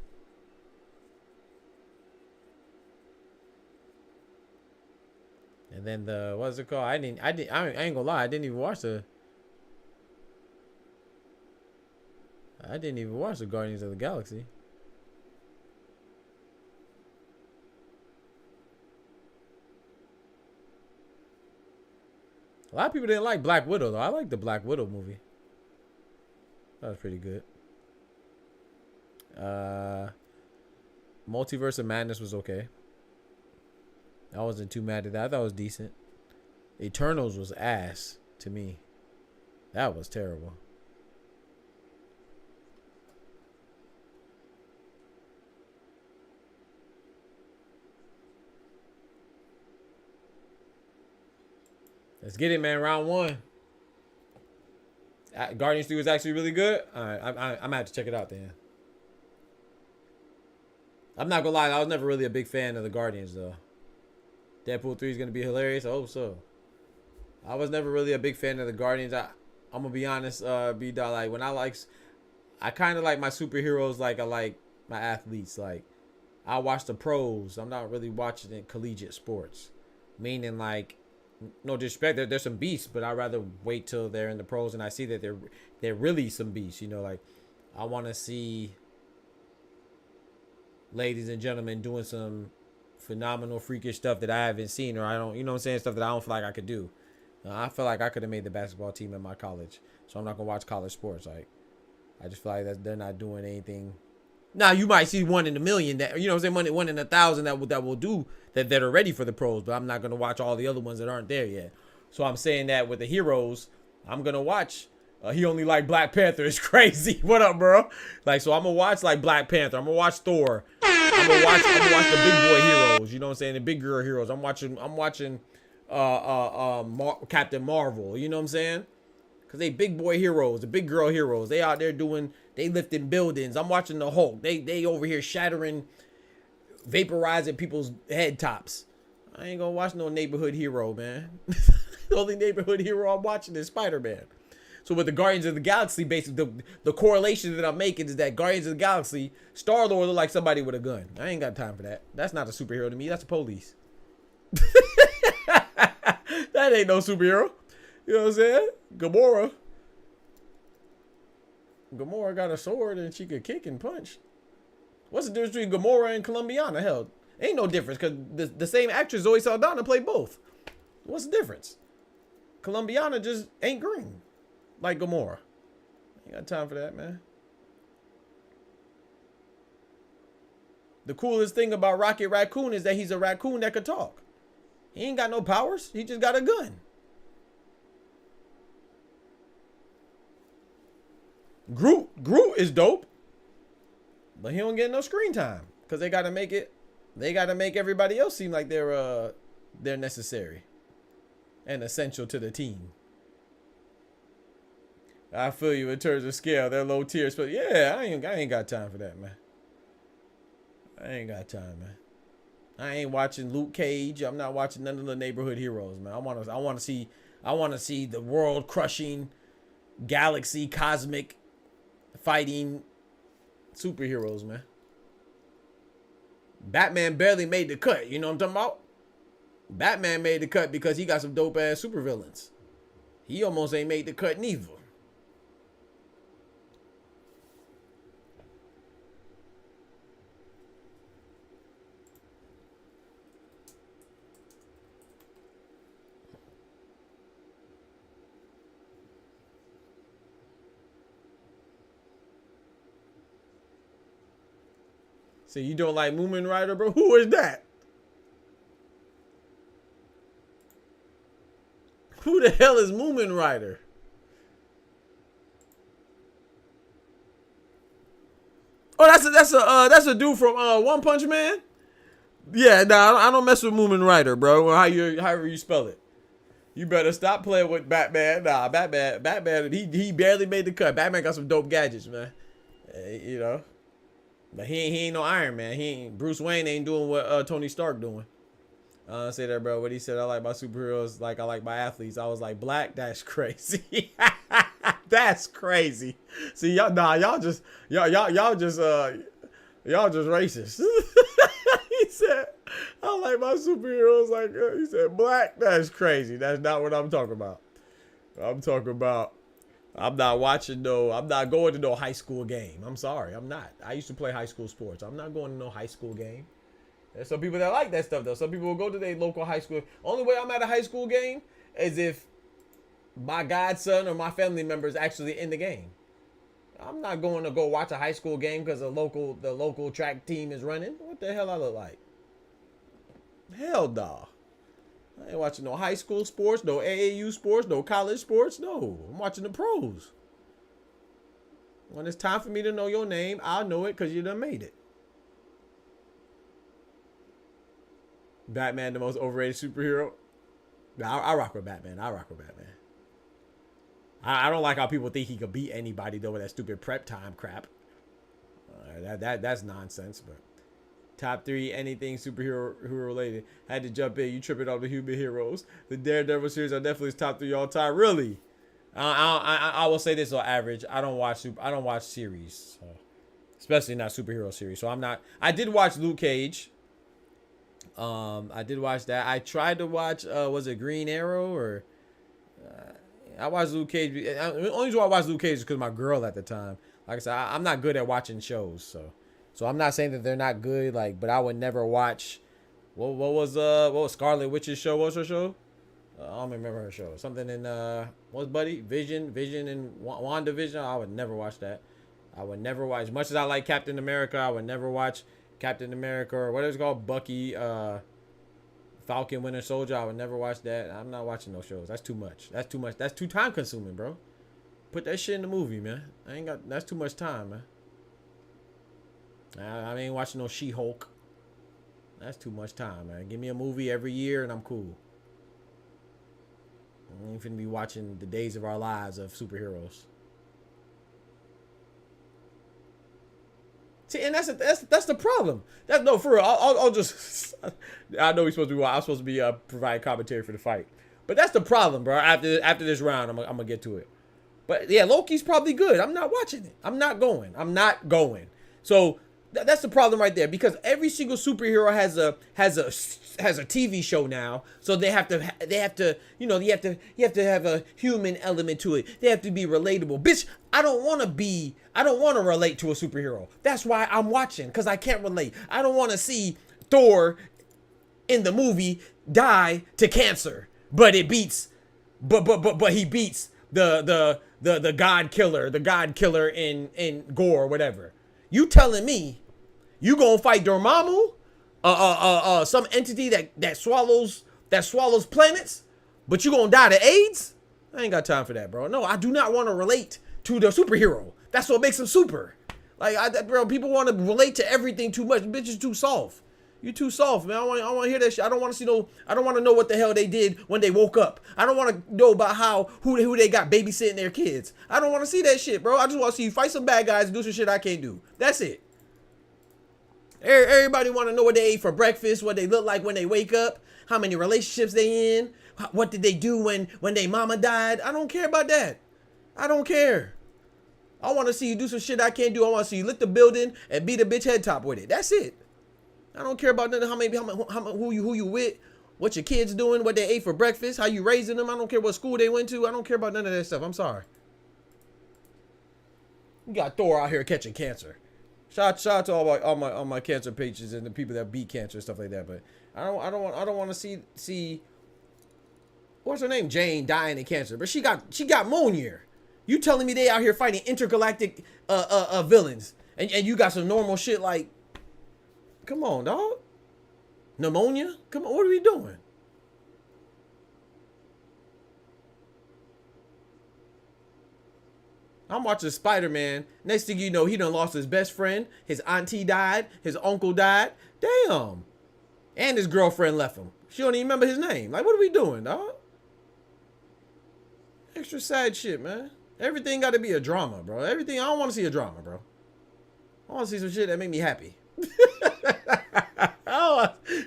And then the, what's it called? I ain't gonna lie, I didn't even watch the Guardians of the Galaxy. A lot of people didn't like Black Widow though. I like the Black Widow movie. That was pretty good. Multiverse of Madness was okay. I wasn't too mad at that. I thought it was decent. Eternals was ass to me. That was terrible. Let's get it, man. Round one. Guardians 3 was actually really good. All right, I'm gonna have to check it out then. I'm not gonna lie, I was never really a big fan of the Guardians though. Deadpool 3 is gonna be hilarious. I hope so. I was never really a big fan of the Guardians. I'm gonna be honest, B-Dot, like when I kind of like my superheroes like I like my athletes. Like I watch the pros. I'm not really watching it collegiate sports. Meaning like, no disrespect, there's some beasts, but I'd rather wait till they're in the pros and I see that they're really some beasts. You know, like I want to see, ladies and gentlemen, doing some phenomenal freakish stuff that I haven't seen, or I don't, you know what I'm saying, stuff that I don't feel like I could do. I feel like I could have made the basketball team in my college, so I'm not gonna watch college sports. Like I just feel like that they're not doing anything. Now you might see 1 in a million that, you know what I'm saying, 1 in 1,000 that will do that are ready for the pros, but I'm not gonna watch all the other ones that aren't there yet. So I'm saying that with the heroes, I'm gonna watch. He only like Black Panther. It's crazy. What up, bro? Like, so I'm gonna watch like Black Panther. I'm gonna watch Thor. I'm gonna watch the big boy heroes. You know what I'm saying? The big girl heroes. I'm watching Captain Marvel. You know what I'm saying? Cause they big boy heroes, the big girl heroes. They out there they lifting buildings. I'm watching the Hulk. They over here shattering, vaporizing people's head tops. I ain't gonna watch no neighborhood hero, man. The only neighborhood hero I'm watching is Spider-Man. So with the Guardians of the Galaxy, basically the correlation that I'm making is that Guardians of the Galaxy, Star-Lord look like somebody with a gun. I ain't got time for that. That's not a superhero to me. That's the police. That ain't no superhero. You know what I'm saying? Gamora got a sword and she could kick and punch. What's the difference between Gamora and Colombiana? Hell, ain't no difference because the same actress, Zoe Saldana, played both. What's the difference? Colombiana just ain't green like Gamora. Ain't got time for that, man. The coolest thing about Rocket Raccoon is that he's a raccoon that could talk. He ain't got no powers. He just got a gun. Groot is dope, but he don't get no screen time because they gotta make everybody else seem like they're necessary and essential to the team. I feel you in terms of scale. They're low tiers, but yeah, I ain't got time for that, man. I ain't got time, man. I ain't watching Luke Cage. I'm not watching none of the neighborhood heroes, man. I want to see the world crushing, galaxy cosmic fighting superheroes, man. Batman barely made the cut. You know what I'm talking about? Batman made the cut because he got some dope ass supervillains. He almost ain't made the cut neither. So you don't like Moomin Rider, bro? Who is that? Who the hell is Moomin Rider? Oh, that's a dude from One Punch Man. Yeah, nah, I don't mess with Moomin Rider, bro. However you spell it. You better stop playing with Batman. Nah, Batman, he barely made the cut. Batman got some dope gadgets, man. You know. But he ain't no Iron Man. Bruce Wayne ain't doing what Tony Stark doing. Say that, bro. What he said, I like my superheroes like I like my athletes. I was like, black? That's crazy. That's crazy. See, y'all just racist. He said, I like my superheroes like, he said, black? That's crazy. That's not what I'm talking about. I'm talking about, I'm not going to no high school game. I'm sorry, I'm not. I used to play high school sports. I'm not going to no high school game. There's some people that like that stuff, though. Some people will go to their local high school. Only way I'm at a high school game is if my godson or my family member is actually in the game. I'm not going to go watch a high school game because the local track team is running. What the hell I look like? Hell nah. I ain't watching no high school sports, no AAU sports, no college sports. No, I'm watching the pros. When it's time for me to know your name, I'll know it because you done made it. Batman, the most overrated superhero. I rock with Batman. I don't like how people think he could beat anybody though with that stupid prep time crap. That's nonsense. But top 3 anything superhero related. Had to jump in. You tripping on the human heroes. The Daredevil series are definitely top 3 all time. Really? I will say this on average. I don't watch series, so, especially not superhero series. So I'm not. I did watch Luke Cage. I did watch that. I tried to watch. Was it Green Arrow or? I watched Luke Cage. The only reason why I watched Luke Cage is because my girl at the time. Like I said, I'm not good at watching shows, so I'm not saying that they're not good. Like, but I would never watch. What was Scarlet Witch's show? What was her show? I don't remember her show. Something in what's Buddy? Vision and WandaVision. I would never watch that. I would never watch. As much as I like Captain America, I would never watch Captain America or what is it called? Bucky, Falcon, Winter Soldier. I would never watch that. I'm not watching those shows. That's too much. That's too time consuming, bro. Put that shit in the movie, man. That's too much time, man. I ain't watching no She-Hulk. That's too much time, man. Give me a movie every year and I'm cool. I ain't finna be watching the Days of Our Lives of superheroes. See, and that's the problem. No, for real. I'll just. I know I'm supposed to be providing commentary for the fight, but that's the problem, bro. After this round, I'm gonna get to it. But yeah, Loki's probably good. I'm not watching it. I'm not going. So that's the problem right there, because every single superhero has a TV show now. So you have to have a human element to it. They have to be relatable. Bitch, I don't want to relate to a superhero. That's why I'm watching, because I can't relate. I don't want to see Thor in the movie die to cancer, but he beats the God killer in Gore or whatever. You telling me you gonna fight Dormammu, some entity that swallows planets, but you gonna die to AIDS? I ain't got time for that, bro. No, I do not want to relate to the superhero. That's what makes him super. Like, bro, people want to relate to everything too much. Bitch is too soft. You too soft, man. I want to hear that shit. I don't want to know what the hell they did when they woke up. I don't want to know about who they got babysitting their kids. I don't want to see that shit, bro. I just want to see you fight some bad guys and do some shit I can't do. That's it. Everybody want to know what they ate for breakfast, what they look like when they wake up, how many relationships they in, what did they do when their mama died. I don't care about that. I don't care. I want to see you do some shit I can't do. I want to see you lick the building and beat a bitch head top with it. That's it. I don't care about nothing. Who you with, what your kids doing, what they ate for breakfast, how you raising them. I don't care what school they went to. I don't care about none of that stuff. I'm sorry. You got Thor out here catching cancer. Shout out to all my cancer patients and the people that beat cancer and stuff like that. But I don't want to see what's her name, Jane, dying of cancer. But she got Mjolnir. You telling me they out here fighting intergalactic villains, and you got some normal shit like. Come on, dog. Pneumonia? Come on, what are we doing? I'm watching Spider-Man. Next thing you know, he done lost his best friend. His auntie died. His uncle died. Damn. And his girlfriend left him. She don't even remember his name. Like, what are we doing, dog? Extra sad shit, man. Everything got to be a drama, bro. Everything, I don't want to see a drama, bro. I want to see some shit that make me happy.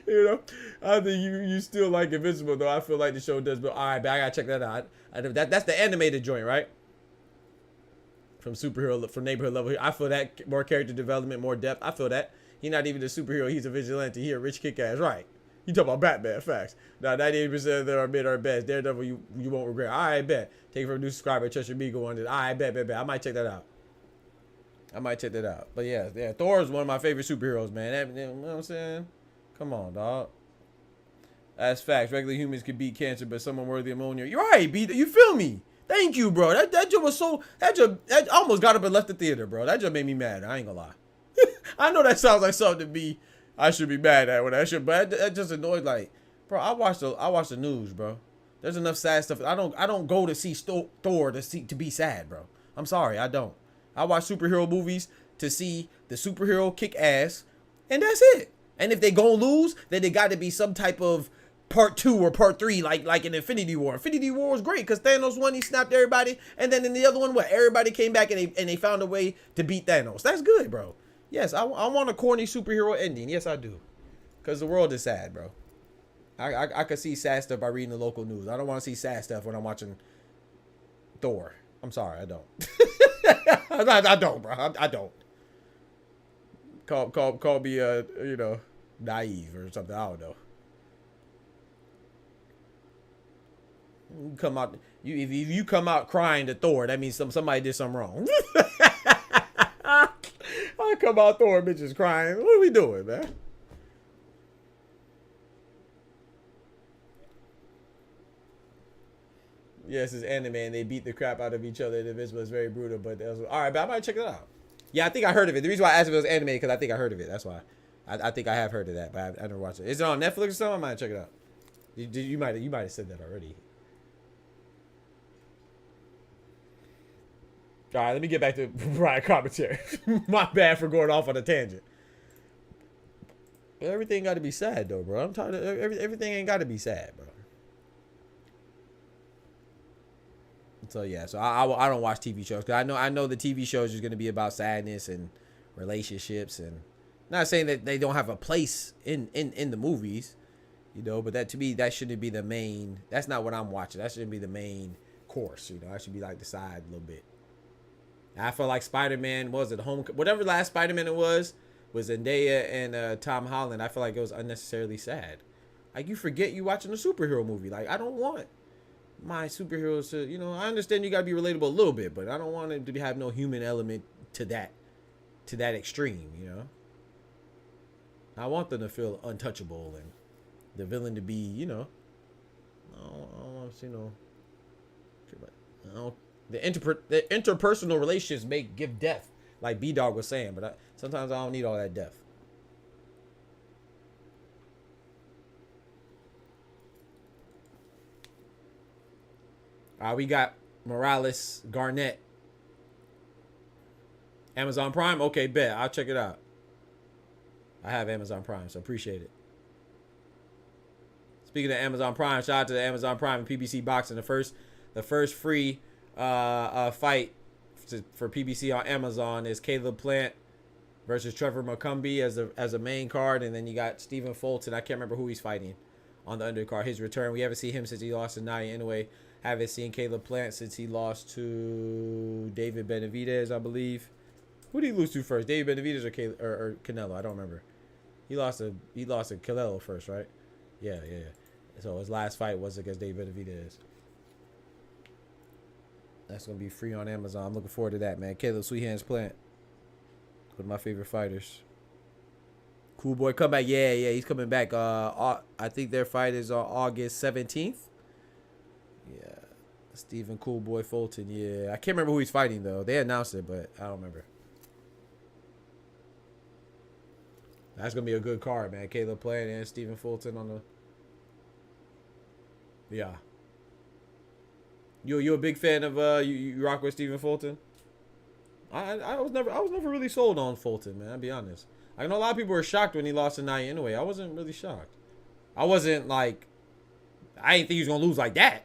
You know, I think you still like Invincible, though. I feel like the show does, but all right, but I got to check that out. That's the animated joint, right? From superhero, from neighborhood level. I feel that more character development, more depth. I feel that. He's not even a superhero. He's a vigilante. He a rich kick-ass. Right. You talk about Batman. Facts. Now, 98% of them are mid or best. Daredevil, you won't regret. All right, bet. Take it from a new subscriber. Trust your Migo on it. All right, bet. I might check that out. But yeah. Thor is one of my favorite superheroes, man. You know what I'm saying? Come on, dog. That's facts. Regular humans can beat cancer, but someone worthy of ammonia. You're right, B. You feel me? Thank you, bro. That joke was so... That almost got up and left the theater, bro. That joke made me mad. I ain't gonna lie. I know that sounds like something to be... I should be mad at when that shit, but that just annoyed. Like, bro, I watch the news, bro. There's enough sad stuff. I don't go to see Thor to be sad, bro. I'm sorry, I don't. I watch superhero movies to see the superhero kick ass, and that's it. And if they gonna lose, then they got to be some type of part 2 or part 3, like in Infinity War. Infinity War was great because Thanos won, he snapped everybody, and then in the other one, what? Everybody came back and they found a way to beat Thanos. That's good, bro. Yes, I want a corny superhero ending. Yes, I do. Because the world is sad, bro. I could see sad stuff by reading the local news. I don't want to see sad stuff when I'm watching Thor. I'm sorry, I don't. I don't, bro. I don't. Call me, you know, naive or something. I don't know. You come out, if you come out crying to Thor, that means somebody did something wrong. I come out Thor, bitches crying. What are we doing, man? Yes, it's anime and they beat the crap out of each other. The Invincible is very brutal, but all right, but I might check it out. Yeah, I think I heard of it. The reason why I asked if it was anime because I think I heard of it. That's why. I think I have heard of that, but I never watched it. Is it on Netflix or something? I might check it out. You might have said that already. All right, let me get back to Brian commentary. My bad for going off on a tangent. Everything got to be sad, though, bro. I'm tired of everything. Ain't got to be sad, bro. So yeah, so I don't watch TV shows because I know the TV shows is gonna be about sadness and relationships, and not saying that they don't have a place in the movies, you know, but that to me that shouldn't be the main. That's not what I'm watching. That shouldn't be the main course, you know. That should be like the side a little bit. I feel like Spider-Man was it whatever last Spider-Man it was Zendaya and Tom Holland. I feel like it was unnecessarily sad. Like you forget you watching a superhero movie. Like I don't want my superheroes to, you know, I understand you gotta be relatable a little bit, but I don't want it to have no human element to that extreme, you know. I want them to feel untouchable and the villain to be, you know, I don't want to see no. The interpersonal relationships give depth, like B-Dog was saying, but sometimes I don't need all that depth. We got Morales, Garnett, Amazon Prime. Okay, bet. I'll check it out. I have Amazon Prime, so appreciate it. Speaking of Amazon Prime, shout out to the Amazon Prime and PBC Boxing. The first free fight for PBC on Amazon is Caleb Plant versus Trevor McCumbee as a main card, and then you got Stephen Fulton. I can't remember who he's fighting on the undercard. His return. We haven't seen him since he lost to Naya anyway. Haven't seen Caleb Plant since he lost to David Benavidez, I believe. Who did he lose to first? David Benavidez or Canelo? I don't remember. He lost to Canelo first, right? Yeah. So his last fight was against David Benavidez. That's gonna be free on Amazon. I'm looking forward to that, man. Caleb Sweet Hands Plant, one of my favorite fighters. Cool boy comeback. Yeah, he's coming back. I think their fight is on August 17th. Yeah, Stephen Cool Boy Fulton. Yeah, I can't remember who he's fighting though. They announced it, but I don't remember. That's gonna be a good card, man. Caleb Plant and Stephen Fulton on the. Yeah. You a big fan of you rock with Stephen Fulton? I was never really sold on Fulton, man. I'll be honest. I know a lot of people were shocked when he lost to Naya anyway. I wasn't really shocked. I wasn't like, I didn't think he was gonna lose like that.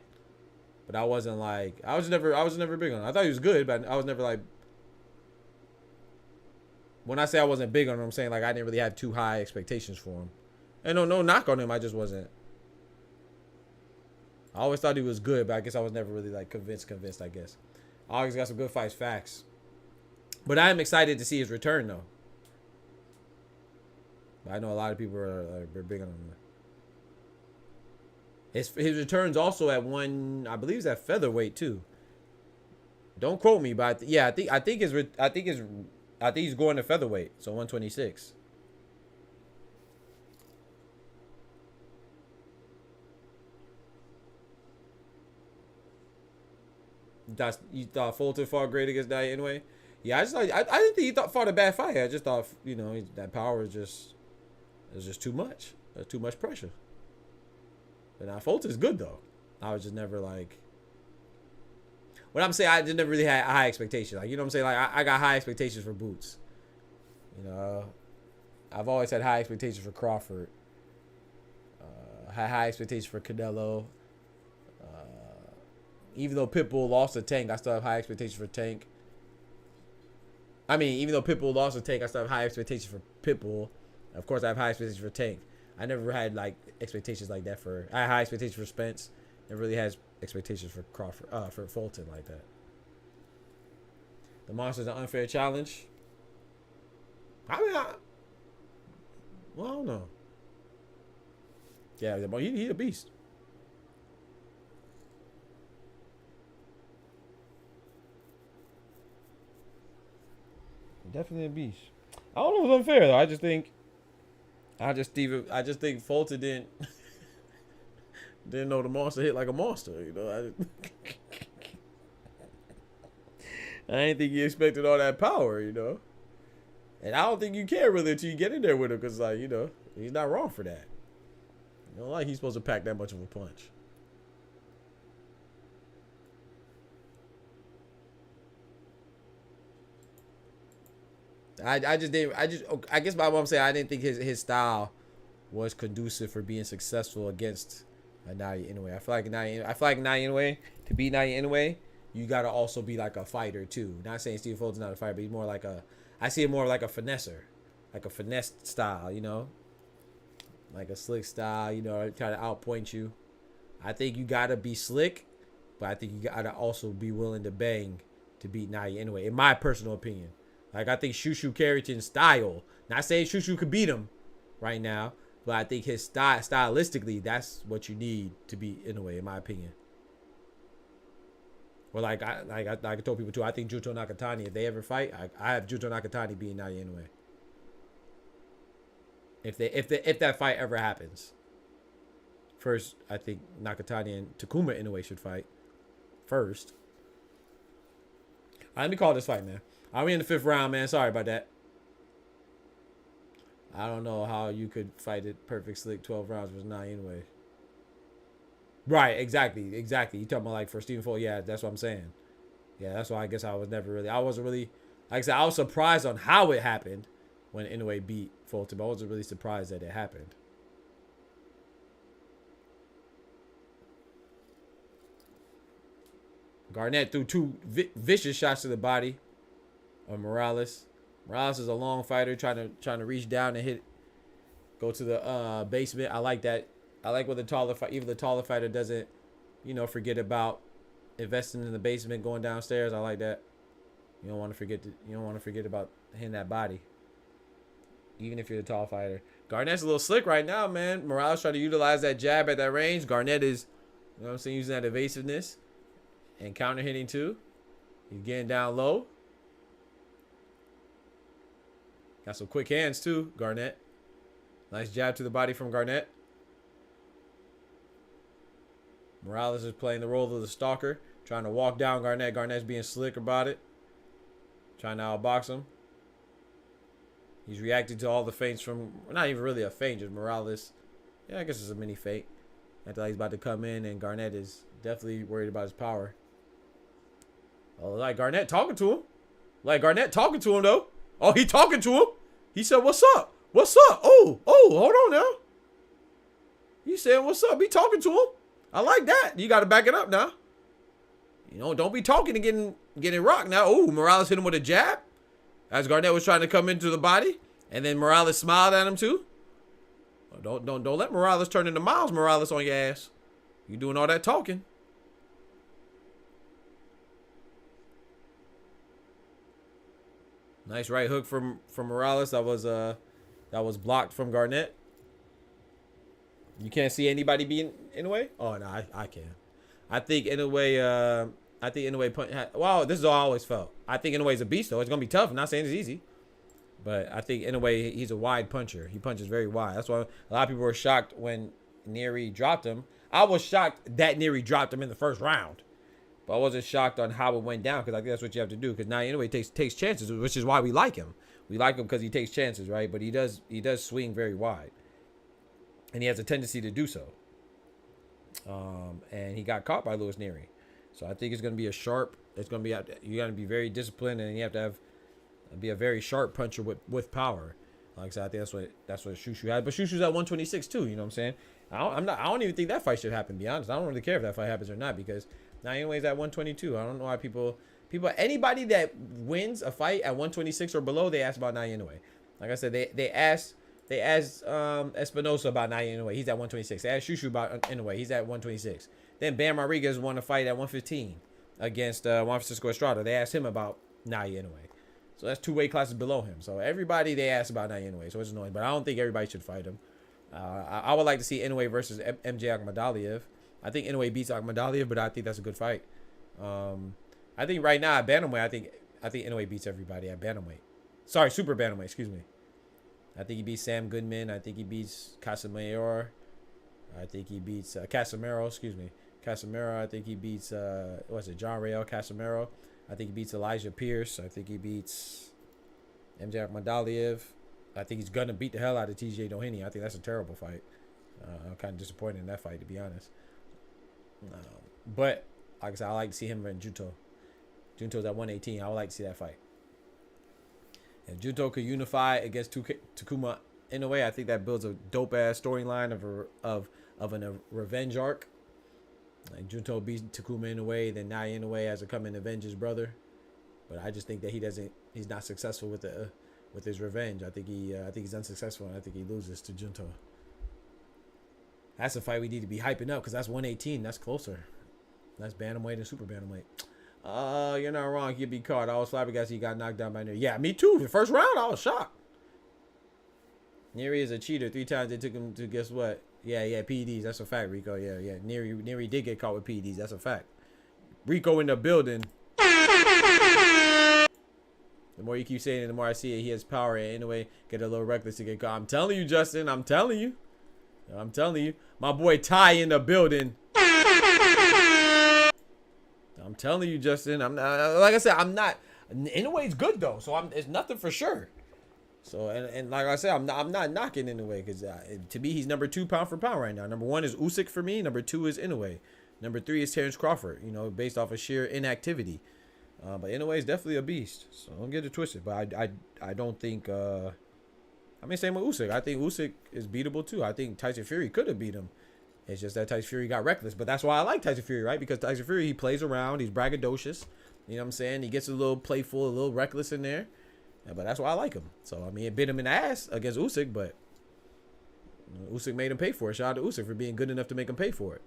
But I wasn't like, I was never big on him. I thought he was good, but I was never like, when I say I wasn't big on him, I'm saying like I didn't really have too high expectations for him. And no knock on him, I just wasn't. I always thought he was good, but I guess I was never really like convinced, I guess. I always got some good fights, facts. But I am excited to see his return though. But I know a lot of people are big on him. His return's also at I believe it's at featherweight too. Don't quote me, but I think he's going to featherweight, so 126. You thought Fulton fought great against that anyway? Yeah, I didn't think he fought a bad fight. I just thought, you know, that power is just too much. There's too much pressure. But now Fulton's good though. I was just never like. What I'm saying, I just never really had high expectations. Like, you know what I'm saying? Like, I got high expectations for Boots. You know, I've always had high expectations for Crawford. Had high expectations for Canelo. Even though Pitbull lost to Tank, I still have high expectations for Tank. I mean, even though Pitbull lost to Tank, I still have high expectations for Pitbull. Of course, I have high expectations for Tank. I never had like expectations like that for. I had high expectations for Spence. Never really had expectations for Crawford, for Fulton like that. The Monster's an unfair challenge. I mean, well, I don't know. Yeah, he a beast. Definitely a beast. I don't know if it's unfair though. I just think Fulton didn't know the monster hit like a monster. You know, I didn't think he expected all that power. You know, and I don't think you care really until you get in there with him, because like, you know, he's not wrong for that. You know, like he's supposed to pack that much of a punch. I guess my mom said I didn't think his style was conducive for being successful against Naya Inoue. I feel like Naya Inoue, to beat Naya Inoue, you gotta also be like a fighter too. Not saying Steve Fulton's not a fighter, but he's more like I see him more like a finesser, like a finesse style, you know, like a slick style, you know, try to outpoint you. I think you gotta be slick, but I think you gotta also be willing to bang to beat Naya Inoue, in my personal opinion. Like, I think Shushu Carrington's style, not saying Shushu could beat him right now, but I think his stylistically, that's what you need to beat Inoue, in my opinion. Or like I told people too, I think Juto Nakatani, if they ever fight, I have Juto Nakatani beating Naya Inoue. If that fight ever happens. First, I think Nakatani and Takuma Inoue should fight first. Let me call this fight, man. I'm in the 5th round, man. Sorry about that. I don't know how you could fight it perfect slick 12 rounds versus Naya Inoue. Right, exactly. You talking about like for Stephen Fulton? Yeah, that's what I'm saying. Yeah, that's why I guess I wasn't really, like I said, I was surprised on how it happened when Inoue beat Fulton, but I wasn't really surprised that it happened. Garnett threw 2 vicious shots to the body of Morales. Morales is a long fighter, trying to reach down and go to the basement. I like that. I like when even the taller fighter doesn't, you know, forget about investing in the basement, going downstairs. I like that. You don't want to forget about hitting that body, even if you're a tall fighter. Garnett's a little slick right now, man. Morales trying to utilize that jab at that range. Garnett is, you know what I'm saying, using that evasiveness and counter hitting too. He's getting down low. Got some quick hands too, Garnett. Nice jab to the body from Garnett. Morales is playing the role of the stalker, trying to walk down Garnett. Garnett's being slick about it, trying to outbox him. He's reacting to all the feints from, not even really a feint, just Morales. Yeah, I guess it's a mini feint. After he's about to come in, and Garnett is definitely worried about his power. Oh, like Garnett talking to him. Though. Oh, he talking to him. He said, "What's up? What's up?" Oh, hold on now. He said, "What's up?" Be talking to him. I like that. You got to back it up now. You know, don't be talking and getting rocked now. Oh, Morales hit him with a jab as Garnett was trying to come into the body, and then Morales smiled at him too. Don't let Morales turn into Miles Morales on your ass. You doing all that talking. Nice right hook from Morales. That was blocked from Garnett. You can't see anybody being in the way? Oh no, I can. I think in a way wow, this is all I always felt. I think in a way he's a beast though. It's gonna be tough. I'm not saying it's easy. But I think in a way he's a wide puncher. He punches very wide. That's why a lot of people were shocked when Neary dropped him. I was shocked that Neary dropped him in the first round. But I wasn't shocked on how it went down because I think that's what you have to do. Because now anyway takes chances, which is why we like him. We like him because he takes chances, right? But he does swing very wide. And he has a tendency to do so. And he got caught by Louis Neary. So I think it's going to be a sharp. It's going to be you got to be very disciplined, and you have to be a very sharp puncher with power. Like I said, I think that's what Shushu had. But Shushu's at 126 too. You know what I'm saying? I don't even think that fight should happen. To be honest, I don't really care if that fight happens or not because now anyways at 122. I don't know why people anybody that wins a fight at 126 or below, they ask about Naoya Inoue. Like I said, they asked Espinosa about Naoya Inoue. He's at 126. They asked Shushu about Inoue. He's at 126. Then Bam Rodriguez won a fight at 115 against Juan Francisco Estrada. They asked him about Naoya Inoue. So that's 2 weight classes below him. So everybody they asked about Naoya Inoue. So it's annoying. But I don't think everybody should fight him. I would like to see Inoue versus MJ Akhmadaliev. I think Inoue beats Akhmadaliev, but I think that's a good fight. I think right now at bantamweight, I think Inoue beats everybody at bantamweight. Sorry, super bantamweight. Excuse me. I think he beats Sam Goodman. I think he beats Casamayor. I think he beats Casamero. Excuse me, Casamero. I think he beats what's it? John Rael Casamero. I think he beats Elijah Pierce. I think he beats MJ Akhmadaliev. I think he's gonna beat the hell out of TJ Doheny. I think that's a terrible fight. I'm kind of disappointed in that fight, to be honest. But like I said, I like to see him and Junto. Junto's at 118. I would like to see that fight. If Junto could unify against Takuma Inoue, I think that builds a dope ass storyline of a revenge arc. Like Junto beats Takuma Inoue, then Naoya Inoue has to come and avenge his brother. But I just think that he's not successful with his revenge. I think he's unsuccessful, and I think he loses to Junto. That's a fight we need to be hyping up because that's 118. That's closer. That's bantamweight and super bantamweight. You're not wrong. He'd be caught. I was flabbergasted he got knocked down by Neary. Yeah, me too. The first round, I was shocked. Neary is a cheater. 3 times they took him to guess what? Yeah, PEDs. That's a fact, Rico. Yeah. Neary did get caught with PEDs. That's a fact. Rico in the building. The more you keep saying it, the more I see it. He has power and anyway, get a little reckless to get caught. I'm telling you, Justin. I'm telling you. My boy Ty in the building. I'm telling you, Justin. I'm not, like I said, I'm not. Inoue is good though, so it's nothing for sure. So and like I said, I'm not knocking Inoue because to me he's number 2 pound for pound right now. Number 1 is Usyk for me. Number 2 is Inoue. Number 3 is Terrence Crawford. You know, based off of sheer inactivity. But Inoue is definitely a beast. So don't get it twisted. But I don't think. I mean, same with Usyk. I think Usyk is beatable too. I think Tyson Fury could have beat him. It's just that Tyson Fury got reckless. But that's why I like Tyson Fury, right? Because Tyson Fury, he plays around. He's braggadocious. You know what I'm saying? He gets a little playful, a little reckless in there. Yeah, but that's why I like him. So, I mean, it bit him in the ass against Usyk, but Usyk made him pay for it. Shout out to Usyk for being good enough to make him pay for it.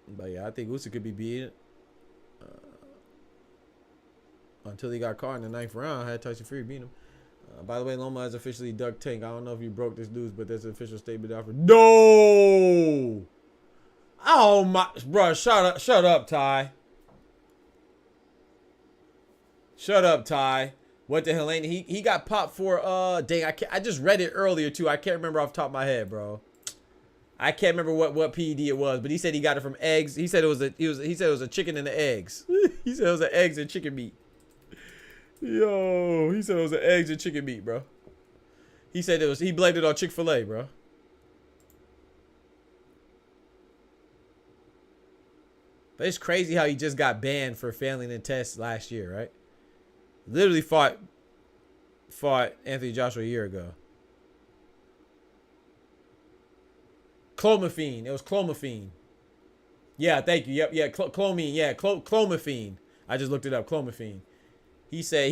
But, yeah, I think Usyk could be beaten. Until he got caught in the 9th round, I had Tyson Fury beat him. By the way, Loma has officially ducked Tank. I don't know if you broke this news, but there's an official statement out for no. Oh my, bro, shut up, Ty. Shut up, Ty. What the hell ain't he got popped for? Dang, I just read it earlier too. I can't remember off the top of my head, bro. I can't remember what PED it was, but he said he got it from eggs. He said it was a chicken and the eggs. He said it was an eggs and chicken meat. Yo, he said it was an eggs and chicken meat, bro. He said he blamed it on Chick-fil-A, bro. But it's crazy how he just got banned for failing the test last year, right? Literally fought fought Anthony Joshua a year ago? Clomiphene. It was clomiphene. Yeah, thank you. Yep, yeah, clomine. Yeah, clomiphene. I just looked it up. Clomiphene. He said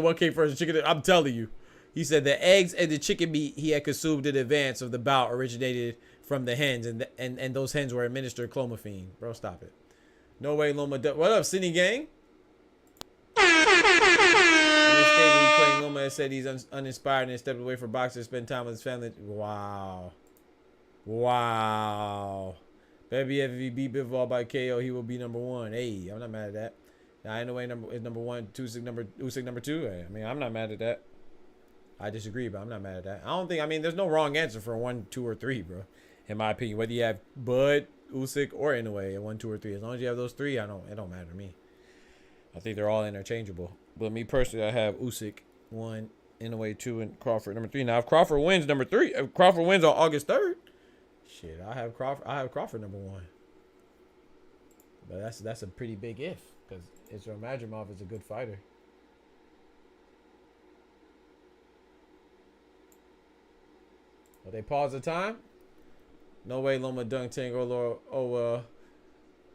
what came first, the chicken. I'm telling you. He said the eggs and the chicken meat he had consumed in advance of the bout originated from the hens, and those hens were administered clomiphene. Bro, stop it. No way, Loma. What up, Sydney Gang? In his statement, he claimed Loma has said he's uninspired and stepped away from boxing to spend time with his family. Wow. Wow. Baby, if he beat Bivol by KO, he will be number one. Hey, I'm not mad at that. Now, I know is number one, Usyk number two. I mean, I'm not mad at that. I disagree, but I'm not mad at that. I don't think, I mean, there's no wrong answer for 1, 2, or 3, bro. In my opinion, whether you have Bud, Usyk, or Inoue at 1, 2, or 3, as long as you have those three, it don't matter to me. I think they're all interchangeable. But me personally, I have Usyk 1, Inoue 2, and Crawford number 3. Now, if Crawford wins number 3, if Crawford wins on August 3rd, shit, I have Crawford number 1. But that's a pretty big if, because Islam Madrimov is a good fighter. Will they pause the time? No way Loma dunk Tank or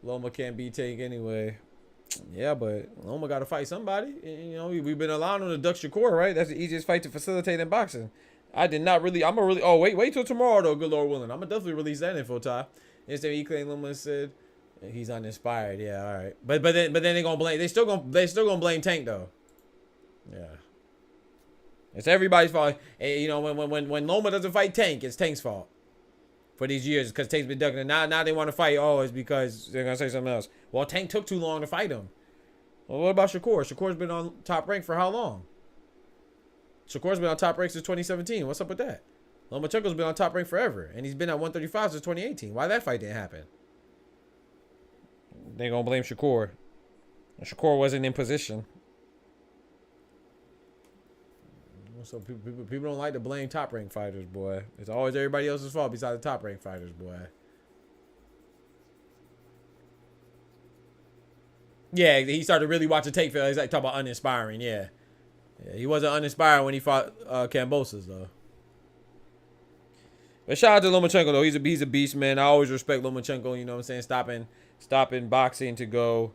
Loma can't beat Tank anyway. Yeah, but Loma got to fight somebody. You know, we've been allowing him to duck Shakur, right? That's the easiest fight to facilitate in boxing. I did not really. I'm gonna really. Oh, wait till tomorrow though. Good Lord willing, I'm gonna definitely release that info. Ty. Instead, he claimed Loma said he's uninspired. Yeah, all right. But then they gonna blame. They still gonna blame Tank though. Yeah. It's everybody's fault. And, you know, when Loma doesn't fight Tank, it's Tank's fault for these years because Tank's been ducking. And now they want to fight. Oh, it's because they're gonna say something else. Well, Tank took too long to fight him. Well, what about Shakur? Shakur's been on top rank for how long? Shakur's been on top rank since 2017. What's up with that? Lomachenko's been on top rank forever, and he's been at 135 since 2018. Why that fight didn't happen? They gonna blame Shakur. Shakur wasn't in position. So people don't like to blame top rank fighters, boy. It's always everybody else's fault besides the top rank fighters, boy. Yeah, he started really watching tape. He's like talking about uninspiring. Yeah, he wasn't uninspiring when he fought Kambosos though. But shout out to Lomachenko though. He's a beast, man. I always respect Lomachenko. You know what I'm saying? Stopping boxing to go.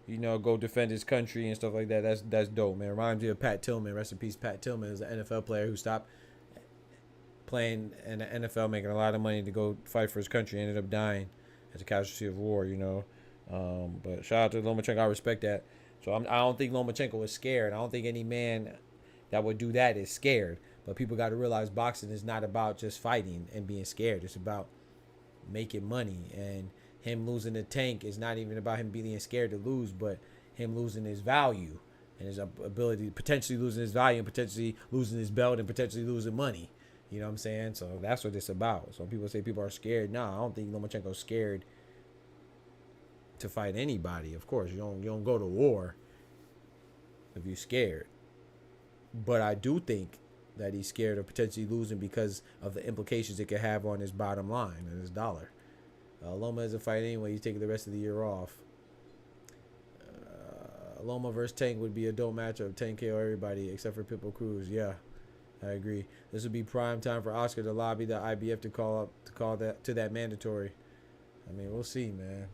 You know, go defend his country and stuff like that. That's dope, man. Reminds me of Pat Tillman. Rest in peace, Pat Tillman is an NFL player who stopped playing in the NFL, making a lot of money to go fight for his country. Ended up dying as a casualty of war, you know. But shout out to Lomachenko. I respect that. So I don't think Lomachenko is scared. I don't think any man that would do that is scared. But people got to realize boxing is not about just fighting and being scared. It's about making money, and him losing the Tank is not even about him being scared to lose, but him losing his value and his ability, potentially losing his value and potentially losing his belt and potentially losing money. You know what I'm saying? So that's what it's about. So people say people are scared. No, I don't think Lomachenko's scared to fight anybody. Of course, you don't go to war if you're scared. But I do think that he's scared of potentially losing because of the implications it could have on his bottom line and his dollar. Loma isn't fighting anyway. He's taking the rest of the year off. Loma versus Tank would be a dope matchup. Tank KO everybody except for Pitbull Cruz. Yeah, I agree. This would be prime time for Oscar to lobby the IBF to call that mandatory. I mean, we'll see, man.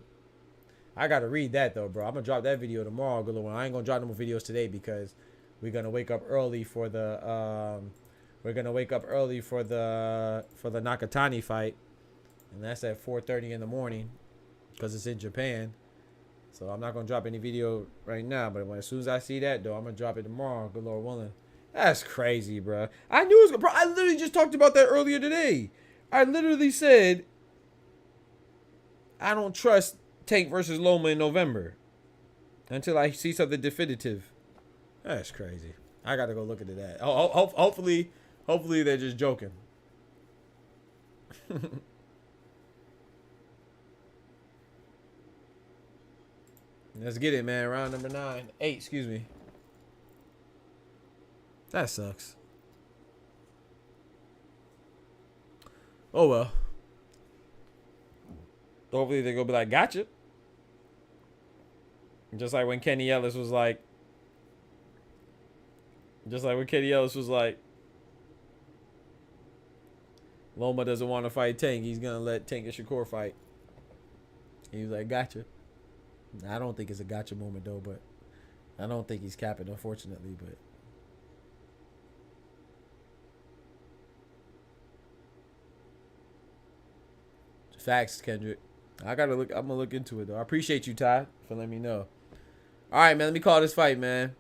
I gotta read that though, bro. I'm gonna drop that video tomorrow. Good one. I ain't gonna drop no more videos today because we're gonna wake up early for the Nakatani fight. And that's at 4:30 in the morning because it's in Japan. So I'm not going to drop any video right now. But as soon as I see that, though, I'm going to drop it tomorrow. Good Lord willing. That's crazy, bro. I knew it was... Bro, I literally just talked about that earlier today. I literally said I don't trust Tank versus Loma in November until I see something definitive. That's crazy. I got to go look into that. Hopefully they're just joking. Let's get it, man. Round number 8, excuse me. That sucks. Oh, well. Hopefully they're going to be like, gotcha. Just like when Kenny Ellis was like, Just like when Kenny Ellis was like, Loma doesn't want to fight Tank. He's going to let Tank and Shakur fight. He was like, gotcha. I don't think it's a gotcha moment, though, but I don't think he's capping, unfortunately, but. Facts, Kendrick. I gotta look. I'm gonna look into it though. I appreciate you, Ty, for letting me know. All right, man. Let me call this fight, man.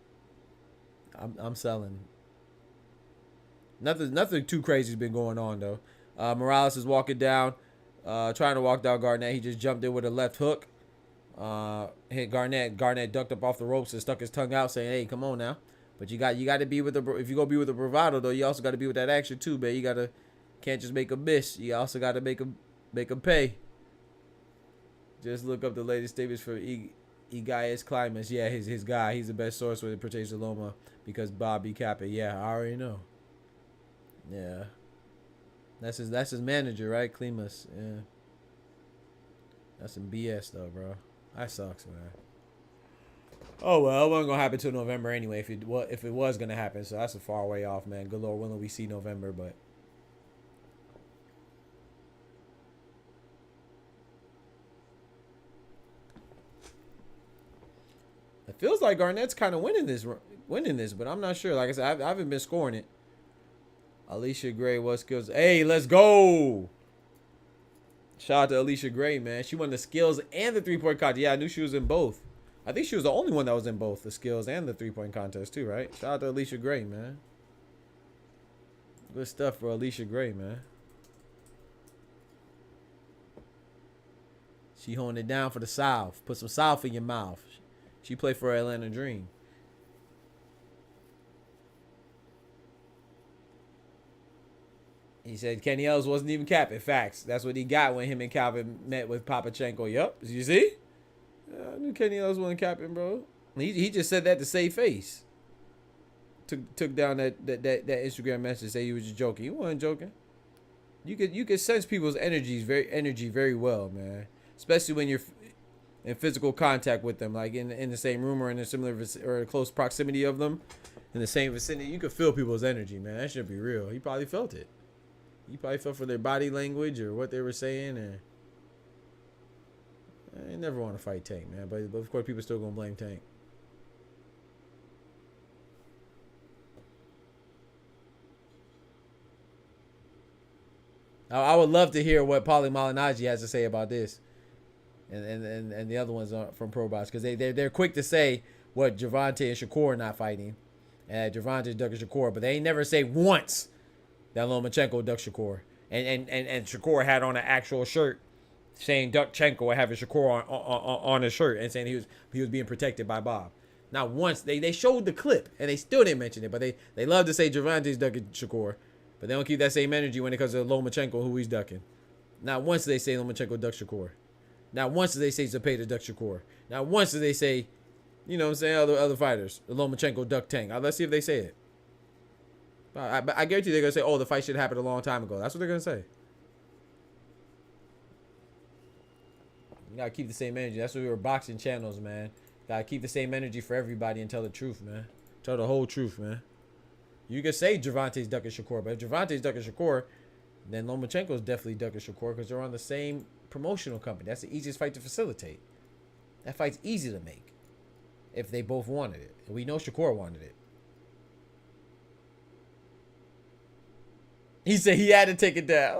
I'm selling. Nothing too crazy has been going on though. Morales is walking down, trying to walk down Garnett. He just jumped in with a left hook. Hit Garnett. Garnett ducked up off the ropes and stuck his tongue out, saying, "Hey, come on now." But you got to be with the. If you gonna be with the bravado though, you also got to be with that action too, man. You can't just make a miss. You also got to make them pay. Just look up the latest statements for Igai's Climax. Yeah, his guy. He's the best source when it pertains to Loma because Bob be capping. Yeah, I already know. Yeah. That's his manager, right? Klimas. Yeah. That's some BS though, bro. That sucks, man. Oh well, it wasn't gonna happen till November anyway. If it was gonna happen, so that's a far way off, man. Good Lord willing, we see November, but. It feels like Garnett's kind of winning this, but I'm not sure. Like I said, I haven't been scoring it. Alicia Gray, what skills? Hey, let's go! Shout out to Alicia Gray, man. She won the skills and the 3-point contest. Yeah, I knew she was in both. I think she was the only one that was in both the skills and the 3-point contest too, right? Shout out to Alicia Gray, man. Good stuff for Alicia Gray, man. She holding it down for the South. Put some South in your mouth. She played for Atlanta Dream. He said Kenny Ellis wasn't even capping. Facts. That's what he got when him and Calvin met with Papachenko. Yup. You see? I knew Kenny Ellis wasn't capping, bro. He just said that to save face. Took down that Instagram message, say he was just joking. He wasn't joking. You could sense people's energy very well, man. Especially when you're in physical contact with them, like in the same room or in a similar or a close proximity of them, in the same vicinity. You could feel people's energy, man. That should be real. He probably felt it. He probably felt for their body language or what they were saying. And I never want to fight Tank, man. But of course, people still gonna blame Tank. I would love to hear what Paulie Malignaggi has to say about this. And the other ones are from Pro Box, because they're quick to say what Gervonta and Shakur are not fighting, and Gervonta ducked Shakur, but they ain't never say once that Lomachenko ducked Shakur, and Shakur had on an actual shirt saying Duckchenko and having Shakur on his shirt and saying he was being protected by Bob. Not once they showed the clip and they still didn't mention it, but they love to say Gervonta's ducking Shakur, but they don't keep that same energy when it comes to Lomachenko who he's ducking. Not once do they say Lomachenko ducked Shakur. Not once do they say Zepeda duck Shakur. Not once do they say, you know what I'm saying, other fighters. The Lomachenko duck Tank. Let's see if they say it. I guarantee they're going to say, oh, the fight should have happened a long time ago. That's what they're going to say. You got to keep the same energy. That's what we were boxing channels, man. Got to keep the same energy for everybody and tell the truth, man. Tell the whole truth, man. You can say Gervonta's ducking Shakur, but if Gervonta's ducking Shakur, then Lomachenko's definitely ducking Shakur because they're on the same promotional company. That's the easiest fight to facilitate. That fight's easy to make if they both wanted it. And we know Shakur wanted it. He said he had to take it down.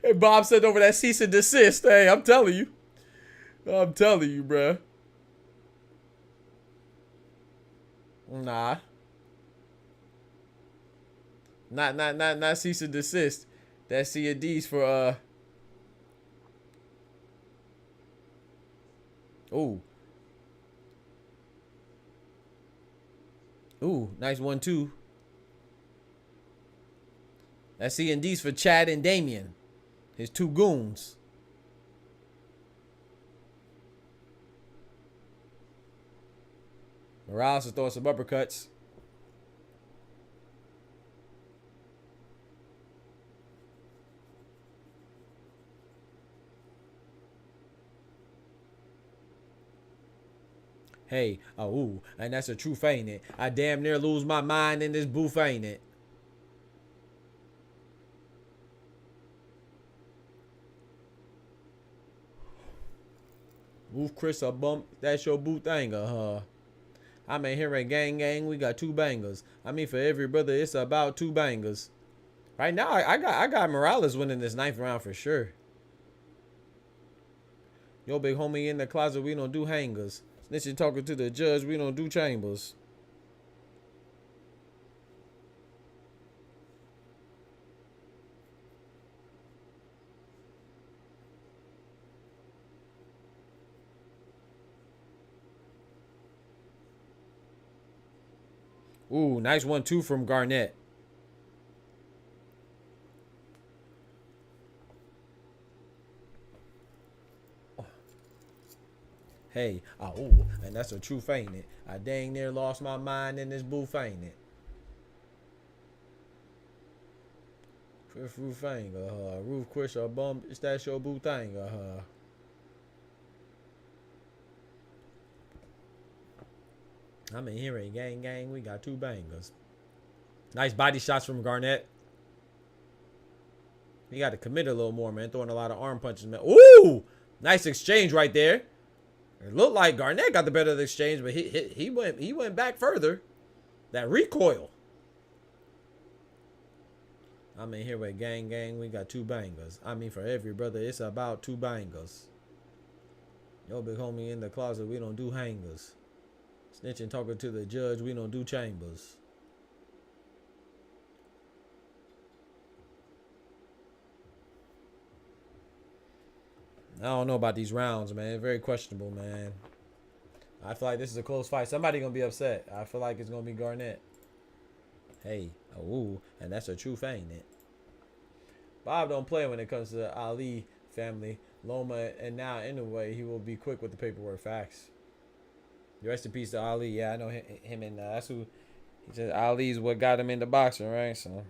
And Bob sent over that cease and desist. Hey, I'm telling you. I'm telling you, bruh. Nah. Not cease and desist. That's C and D's for Ooh, nice 1-2. That's C and D's for Chad and Damien, his two goons. Morales is throwing some uppercuts. Hey, oh, ooh, and that's the truth, ain't it? I damn near lose my mind in this booth, ain't it? Move Chris a bump, that's your boo thing, I mean, here at Gang Gang, we got 2 bangers. I mean, for every brother, it's about 2 bangers. Right now, I got Morales winning this 9th round for sure. Yo, big homie in the closet, we don't do hangers. Snitching talking to the judge, we don't do chambers. Ooh, nice 1-2 from Garnett. Hey, ooh, and that's the truth, ain't it? I dang near lost my mind in this booth, ain't it? Fifth roof ain't roof Chris or bump, it's that your boo thing, I'm in here at Gang Gang, we got 2 bangers. Nice body shots from Garnett. He got to commit a little more, man. Throwing a lot of arm punches, man. Ooh! Nice exchange right there. It looked like Garnett got the better of the exchange, but he went back further. That recoil. I'm in here with Gang Gang, we got 2 bangers. I mean, for every brother, it's about 2 bangers. Yo, big homie in the closet, we don't do hangers. Snitching talking to the judge, we don't do chambers. I don't know about these rounds, man. Very questionable, man. I feel like this is a close fight. Somebody gonna be upset. I feel like it's gonna be Garnett. Hey, ooh, and that's the truth, ain't it? Bob don't play when it comes to the Ali family. Loma, and now anyway, he will be quick with the paperwork. Facts. Rest in peace to Ali. Yeah, I know him and that's who. He said Ali's what got him into boxing, right? So.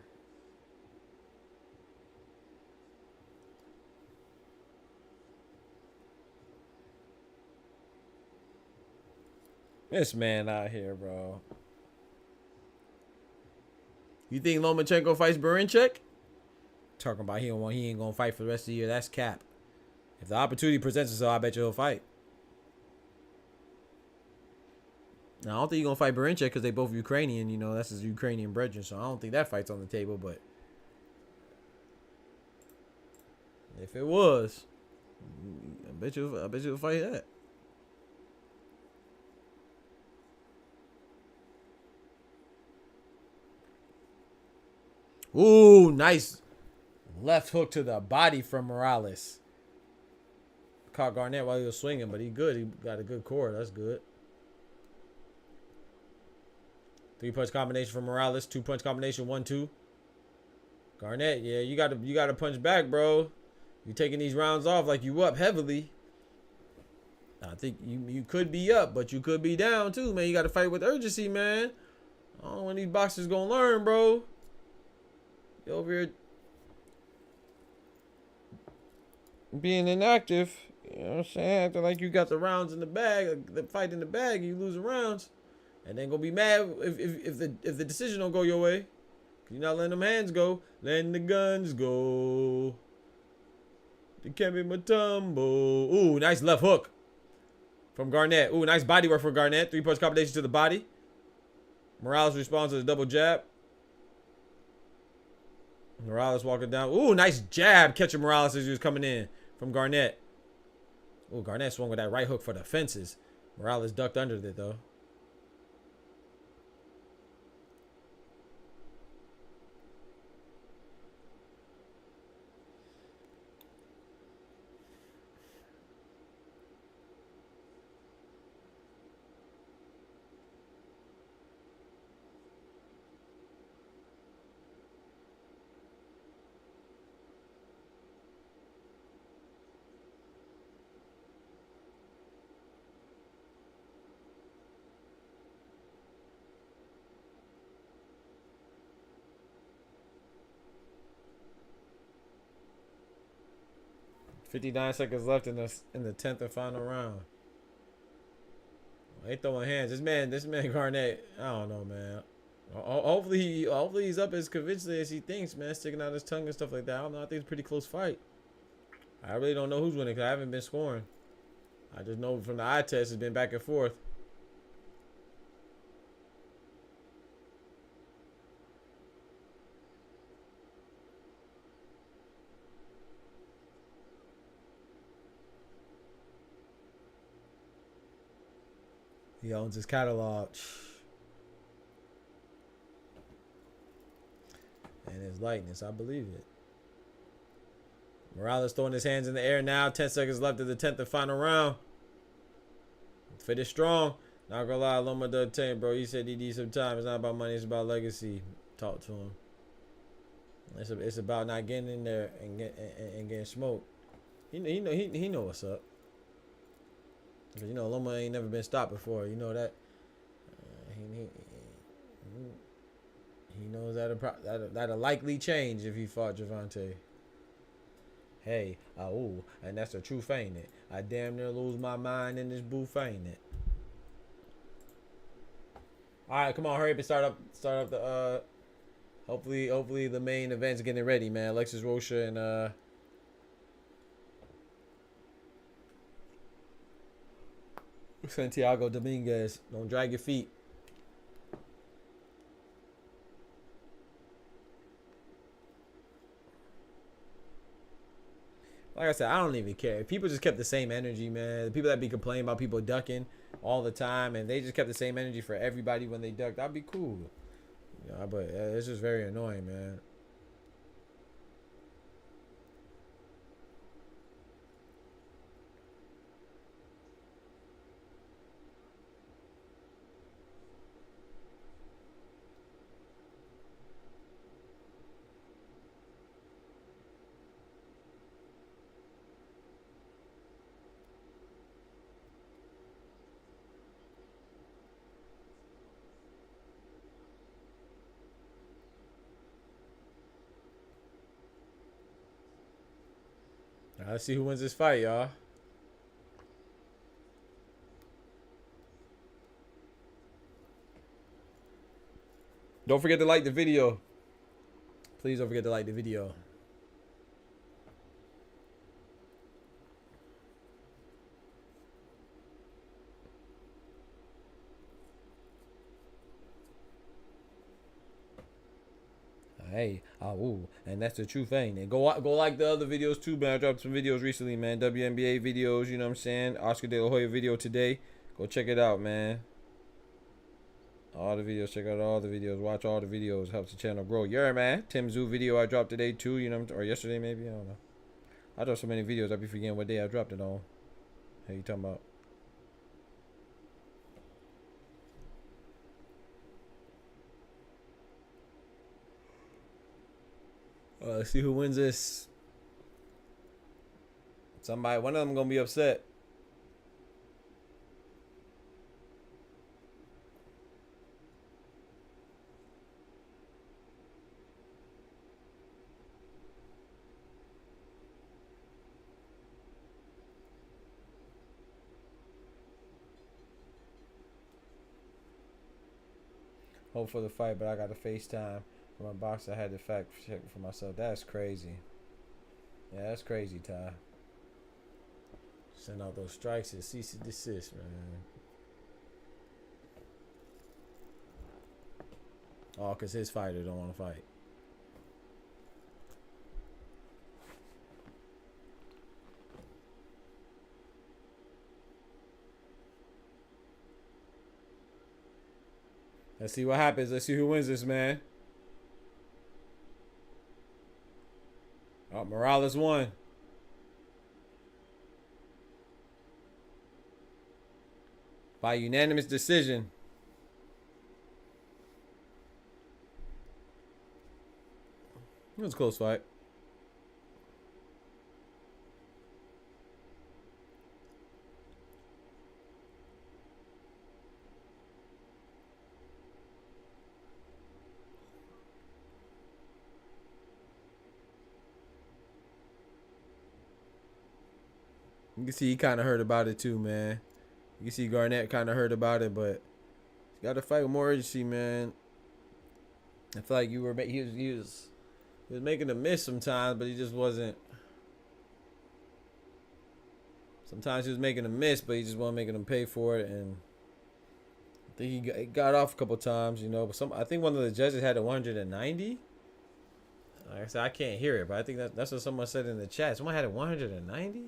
This man out here, bro. You think Lomachenko fights Berinchek? Talking about he ain't gonna fight for the rest of the year. That's cap. If the opportunity presents itself, I bet you he'll fight. Now, I don't think he's gonna fight Berinchek because they both Ukrainian. You know, that's his Ukrainian brethren. So I don't think that fight's on the table. But if it was, I bet you'll fight that. Ooh, nice left hook to the body from Morales. Caught Garnett while he was swinging, but he good. He got a good core. That's good. 3-punch combination from Morales. 2-punch combination. 1-2. Garnett, yeah, you gotta punch back, bro. You taking these rounds off like you up heavily. I think you could be up, but you could be down too, man. You gotta fight with urgency, man. I don't know when these boxers gonna learn, bro. You over here being inactive. You know what I'm saying? Acting like you got the rounds in the bag, the fight in the bag, and you losing rounds. And then gonna be mad if the decision don't go your way. You're not letting them hands go. Letting the guns go. The Kembe Mutombo. Ooh, nice left hook from Garnett. Ooh, nice body work for Garnett. 3-punch combination to the body. Morales responds to the double jab. Morales walking down. Ooh, nice jab catching Morales as he was coming in from Garnett. Ooh, Garnett swung with that right hook for the fences. Morales ducked under it, though. .59 seconds left in the 10th and final round. They throwing hands. This man Garnett. I don't know, man. Hopefully he's up as convincingly as he thinks, man. Sticking out his tongue and stuff like that. I don't know. I think it's a pretty close fight. I really don't know who's winning because I haven't been scoring. I just know from the eye test it's been back and forth. He owns his catalog. And his lightness, I believe it. Morales throwing his hands in the air now. 10 seconds left of the 10th and final round. Fit is strong. Not gonna lie, Loma does tank, bro. He said he needs some time. It's not about money, it's about legacy. Talk to him. It's about not getting in there and getting smoked. He know what's up. Cause you know Loma ain't never been stopped before. You know that. He knows that'll likely change if he fought Gervonta. Hey, ooh, and that's the truth, ain't it? I damn near lose my mind in this booth, ain't it? All right, come on, hurry up and start up the hopefully the main event's getting ready, man. ALEXIS ROCHA and Santiago Dominguez. Don't drag your feet. Like I said, I don't even care. If people just kept the same energy, man. The people that be complaining about people ducking all the time, and they just kept the same energy for everybody when they ducked, that'd be cool. Yeah, but it's just very annoying, man. Let's see who wins this fight, y'all. Don't forget to like the video. Please don't forget to like the video. Hey, ooh, and that's the truth, ain't it? Go like the other videos too, man. I dropped some videos recently, man. WNBA videos, you know what I'm saying? Oscar De La Hoya video today. Go check it out, man. All the videos, check out all the videos. Watch all the videos. Helps the channel grow. Yeah, man. Tim Zoo video I dropped today too, you know, or yesterday maybe. I don't know. I dropped so many videos, I be forgetting what day I dropped it on. Hey, you talking about? Let's see who wins this. Somebody, one of them gonna be upset. Hope for the fight, but I got to FaceTime. For my box, I had to fact check for myself. That's crazy. Yeah, that's crazy, Ty. Send out those strikes and cease and desist, man. Oh, because his fighter don't want to fight. Let's see what happens. Let's see who wins this, man. Oh, Morales won. By unanimous decision. It was a close fight. You can see he kind of heard about it too, man. You can see Garnett kind of heard about it, but he's got to fight with more urgency, man. I feel like he was making a miss sometimes, but he just wasn't. Sometimes he was making a miss, but he just wasn't making them pay for it. And I think he got off a couple times, you know. But I think one of the judges had a 190. Like I said, I can't hear it, but I think that's what someone said in the chat. Someone had a 190.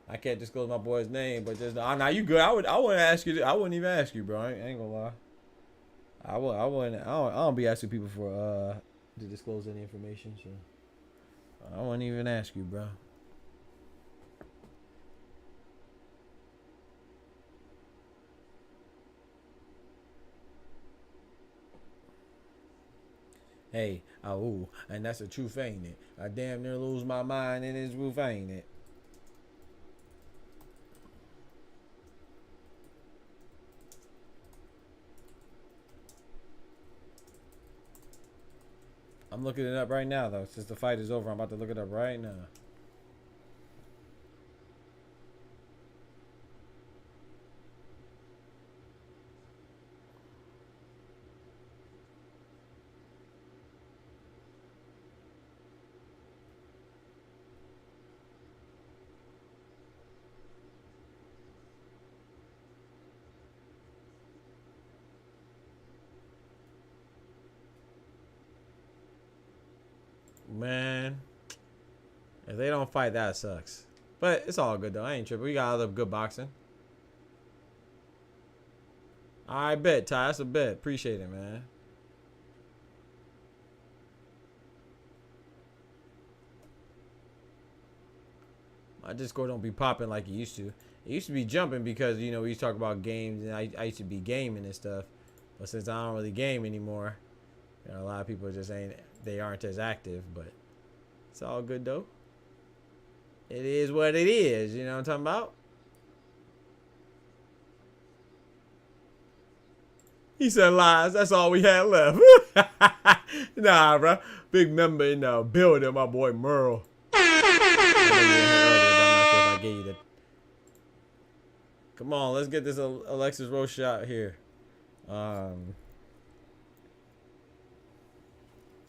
I can't disclose my boy's name, but just now you good. I wouldn't ask you. I wouldn't even ask you, bro. I ain't gonna lie. I wouldn't. I don't be asking people for to disclose any information, so I wouldn't even ask you, bro. Hey, oh, and that's the truth, ain't it? I damn near lose my mind in this roof, ain't it? I'm looking it up right now, though. Since the fight is over, I'm about to look it up right now. Man, if they don't fight, that sucks. But it's all good though. I ain't tripping. We got other good boxing. I bet, Ty. That's a bet. Appreciate it, man. My Discord don't be popping like it used to. It used to be jumping because, you know, we used to talk about games and I used to be gaming and stuff. But since I don't really game anymore, you know, a lot of people just aren't as active, but it's all good though. It is what it is, you know what I'm talking about? He said lies, that's all we had left. Nah, bro. Big member in the building, my boy Merle. I gave you that. Come on, let's get this Alexis Rochha shot here.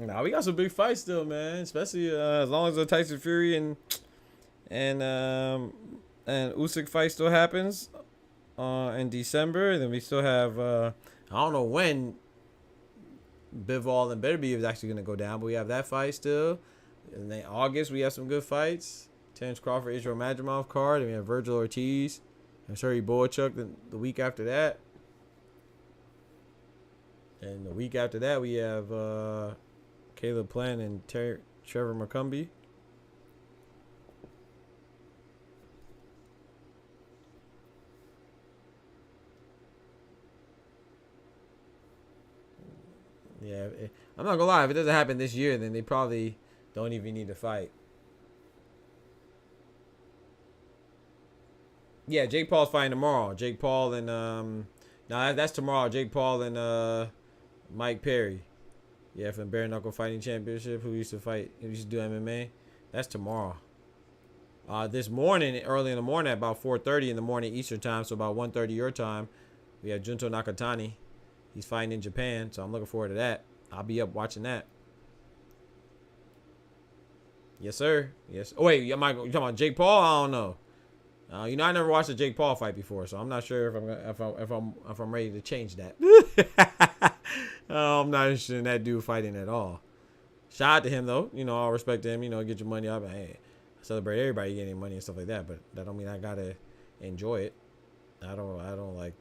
Nah, we got some big fights still, man. Especially as long as the Tyson Fury and Usyk fight still happens in December. Then we still have I don't know when Bivol and Beterbiev is actually gonna go down, but we have that fight still. And then August we have some good fights. Terence Crawford, Israel Madrimov card, and we have Virgil Ortiz and Sergey Boychuk the week after that. And the week after that we have Caleb Plant and Trevor McCumbee. Yeah, I'm not gonna lie. If it doesn't happen this year, then they probably don't even need to fight. Yeah, Jake Paul's fighting tomorrow. Jake Paul and no, that's tomorrow. Jake Paul and Mike Perry. Yeah, from Bare Knuckle Fighting Championship, who used to do MMA. That's tomorrow. This morning, early in the morning, at about 4:30 in the morning Eastern time, so about 1:30 your time, we have Junto Nakatani. He's fighting in Japan, so I'm looking forward to that. I'll be up watching that. Yes, sir. Yes. Oh wait, you talking about Jake Paul? I don't know. You know, I never watched a Jake Paul fight before, so I'm not sure if I'm ready to change that. I'm not interested in that dude fighting at all. Shout out to him though. You know, all respect to him. You know, get your money up. Hey, I celebrate everybody getting money and stuff like that, but that don't mean I gotta enjoy it. I don't like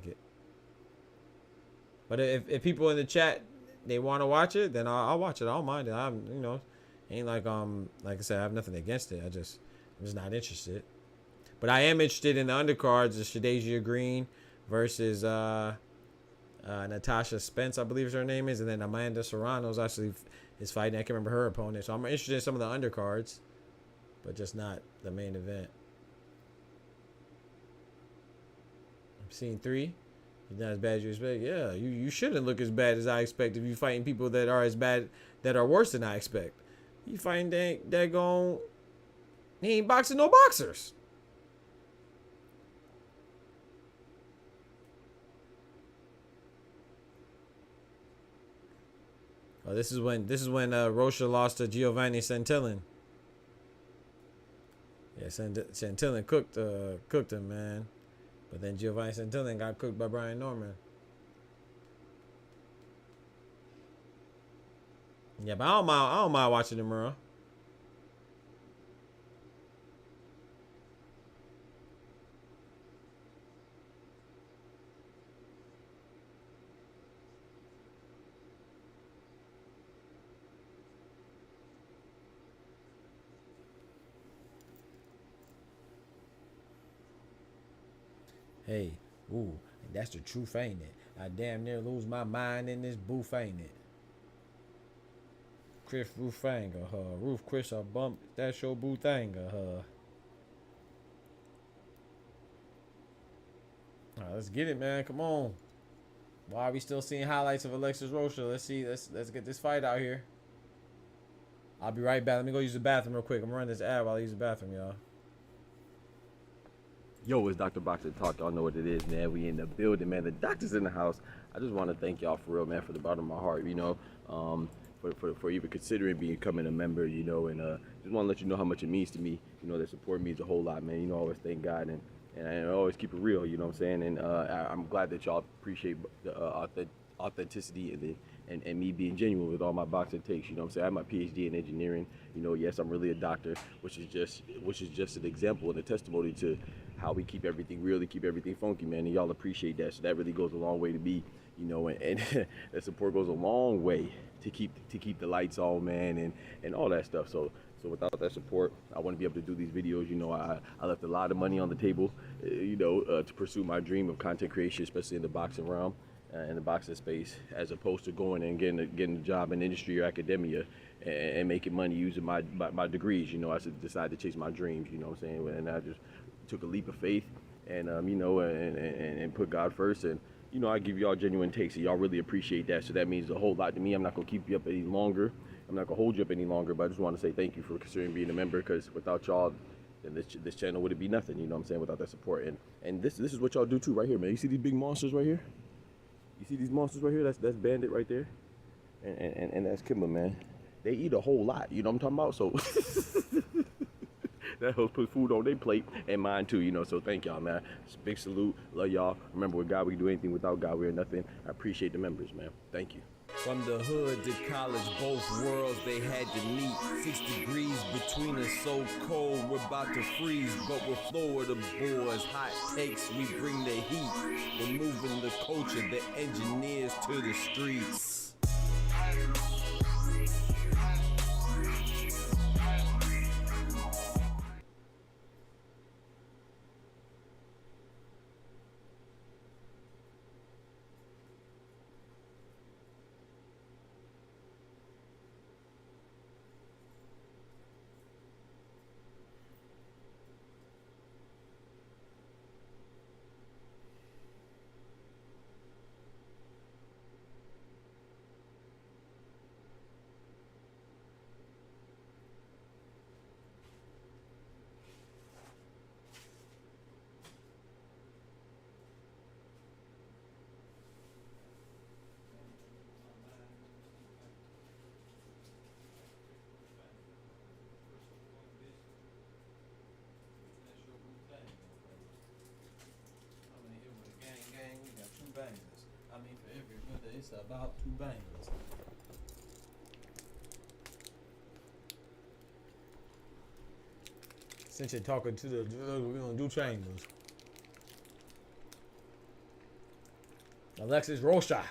it. But if people in the chat they want to watch it, then I'll watch it. I don't mind it. You know, ain't like I said, I have nothing against it. I'm just not interested. But I am interested in the undercards. The Shadazia Green versus Natasha Spence, I believe her name is, and then Amanda Serrano's actually is fighting. I can't remember her opponent, so I'm interested in some of the undercards, but just not the main event. I'm seeing 3. He's not as bad as you expect. Yeah, you shouldn't look as bad as I expect if you're fighting people that are as bad, that are worse than I expect. You fighting he ain't boxing no boxers. Oh, this is when Rocha lost to Giovanni Santillan. Yeah, Santillan cooked him, man. But then Giovanni Santillan got cooked by Brian Norman. Yeah, but I don't mind watching him, bro. Hey, ooh, that's the truth, ain't it? I damn near lose my mind in this booth, ain't it? Chris Rufanga, huh? Roof Chris, I bump. That's your boothanga, huh? All right, let's get it, man. Come on. Why are we still seeing highlights of Alexis Rocha? Let's see. Let's get this fight out here. I'll be right back. Let me go use the bathroom real quick. I'm gonna run this ad while I use the bathroom, y'all. Yo, it's Dr. Boxer Talk. Y'all know what it is, man. We in the building, man. The doctor's in the house. I just want to thank y'all for real, man, for the bottom of my heart, you know, for even considering becoming a member, you know, and just want to let you know how much it means to me. You know, that support means a whole lot, man. You know, I always thank God and I always keep it real, you know what I'm saying? And I'm glad that y'all appreciate the authenticity and me being genuine with all my boxing takes, you know what I'm saying? I have my PhD in engineering. You know, yes, I'm really a doctor, which is just an example and a testimony to how we keep everything real, to keep everything funky, man, and y'all appreciate that. So that really goes a long way to me, you know, and that support goes a long way to keep the lights on, man, and all that stuff. So without that support, I wouldn't be able to do these videos. You know, I left a lot of money on the table, you know, to pursue my dream of content creation, especially in the boxing realm, in the boxing space, as opposed to going and getting a job in industry or academia and making money using my degrees. You know, I decided to chase my dreams, you know what I'm saying? And I just took a leap of faith and, you know, and put God first. And, you know, I give y'all genuine takes, and y'all really appreciate that. So that means a whole lot to me. I'm not going to keep you up any longer. I'm not going to hold you up any longer, but I just want to say thank you for considering being a member, because without y'all, then this channel wouldn't be nothing, you know what I'm saying, without that support. And this is what y'all do too right here, man. You see these big monsters right here? You see these monsters right here? That's Bandit right there. And that's Kimba, man. They eat a whole lot, you know what I'm talking about? So that helps put food on their plate and mine too, you know. So thank y'all, man. Big salute. Love y'all. Remember, with God we can do anything. Without God we are nothing. I appreciate the members, man. Thank you. From the hood to college, both worlds they had to meet. 6 degrees between us, so cold we're about to freeze. But we're Florida boys, hot takes, we bring the heat. We're moving the culture, the engineers to the streets. Bangers. I mean, for every winter, it's about 2 bangers. Since you're talking to the, we're gonna do chambers. Alexis Rocha.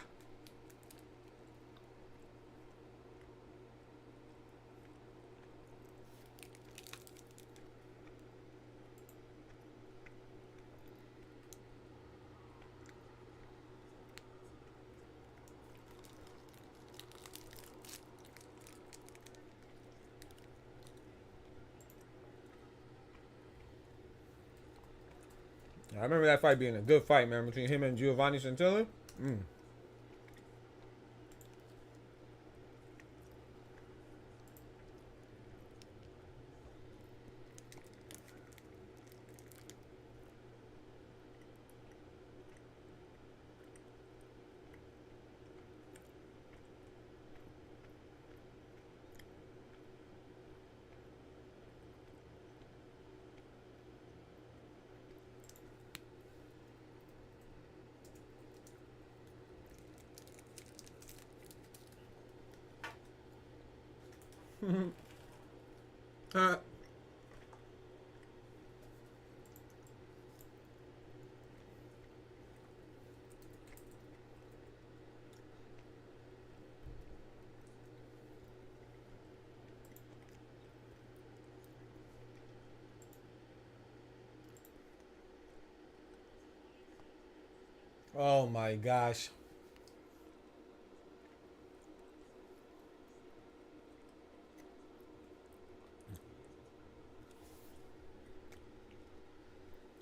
I remember that fight being a good fight, man, between him and Giovanni Santillan. Oh my gosh.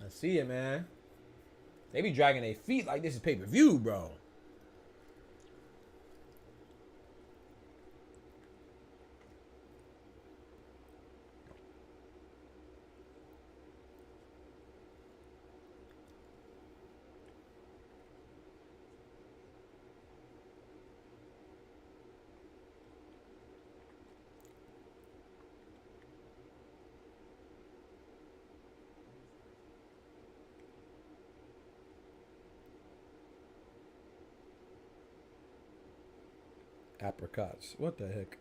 I see it, man. They be dragging their feet like this is pay-per-view, bro. Apricots. What the heck?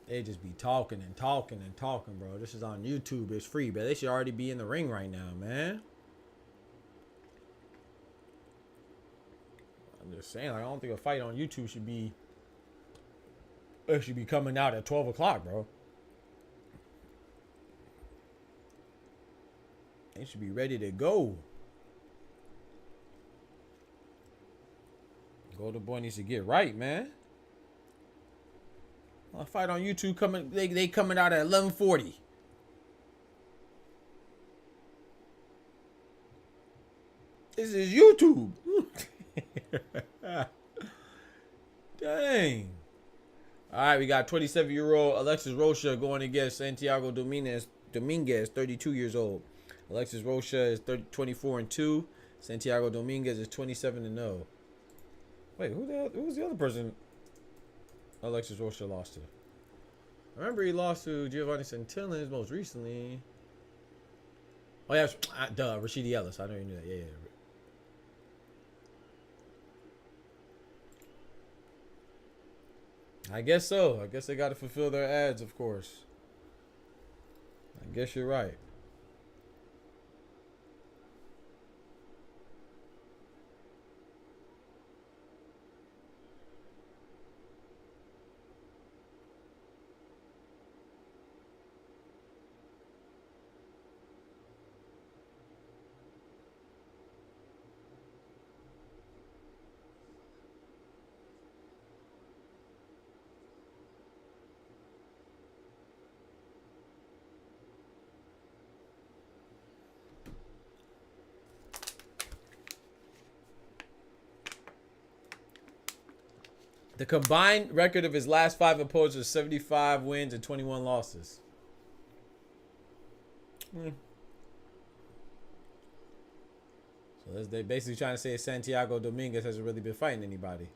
They just be talking and talking and talking, bro. This is on YouTube. It's free, but they should already be in the ring right now, man. I'm just saying, like, I don't think a fight on YouTube should be... It should be coming out at 12 o'clock, bro. They should be ready to go. Golden Boy needs to get right, man. A fight on YouTube coming, they coming out at 11:40. This is YouTube. Dang. All right, we got 27-year-old Alexis Rocha going against Santiago Dominguez, 32 years old. Alexis Rocha is 24-2. Santiago Dominguez is 27-0. Wait, who was the other person Alexis Rocha lost to? I remember he lost to Giovanni Santillan's most recently. Oh yeah, duh, Rashidi Ellis. I know you knew that. Yeah. I guess so. I guess they got to fulfill their ads, of course. I guess you're right. The combined record of his last 5 opponents was 75 wins and 21 losses. So they're basically trying to say Santiago Dominguez hasn't really been fighting anybody.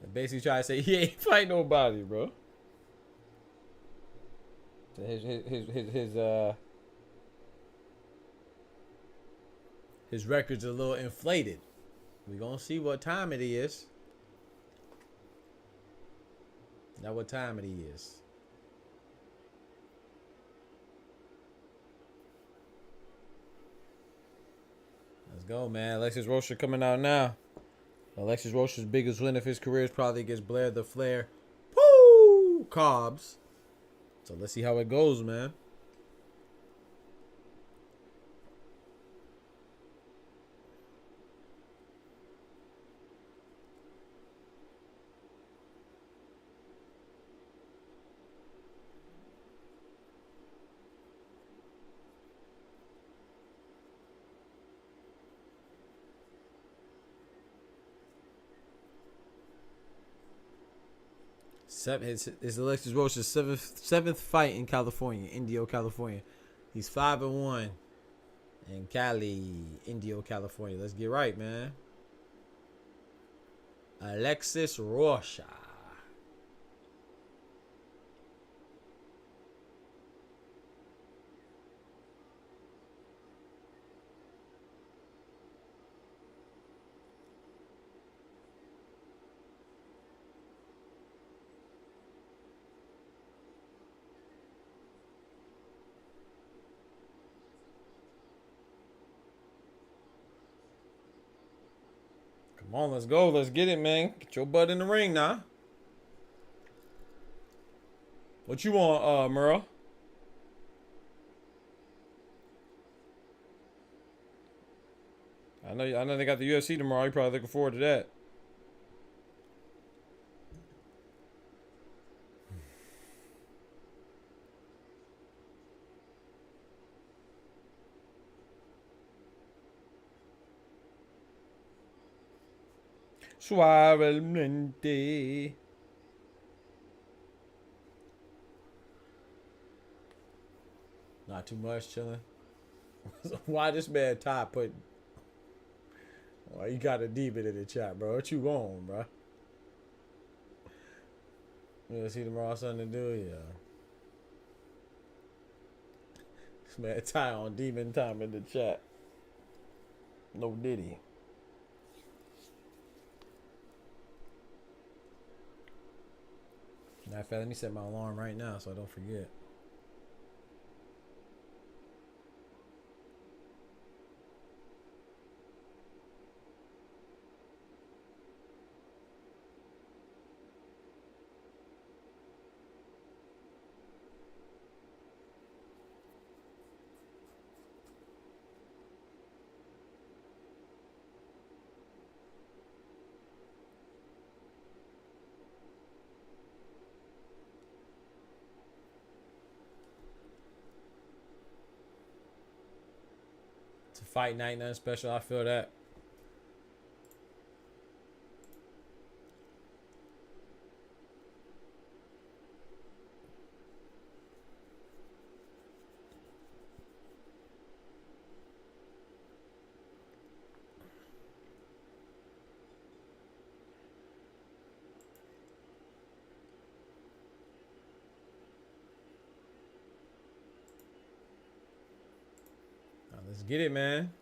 They're basically trying to say he ain't fighting nobody, bro. His record's a little inflated. We're gonna see what time it is. Now what time it is. Let's go, man. Alexis Rocha coming out now. Alexis Rocha's biggest win of his career is probably against Blair the Flair. Woo! Cobbs. So let's see how it goes, man. It's Alexis Rocha's seventh fight in California, Indio, California. He's 5-1 in Cali, Indio, California. Let's get right, man. Alexis Rocha. Come on, let's go. Let's get it, man. Get your butt in the ring now. What you want, Merle? I know they got the UFC tomorrow. You're probably looking forward to that. Suavemente. Not too much chilling. Why this man Ty put? Why you got a demon in the chat, bro? What you on, bro? You see tomorrow something to do, yeah. This man Ty on demon time in the chat. No diddy. Matter of fact, let me set my alarm right now so I don't forget. It's a fight night, nothing special. I feel that. Let's get it, man.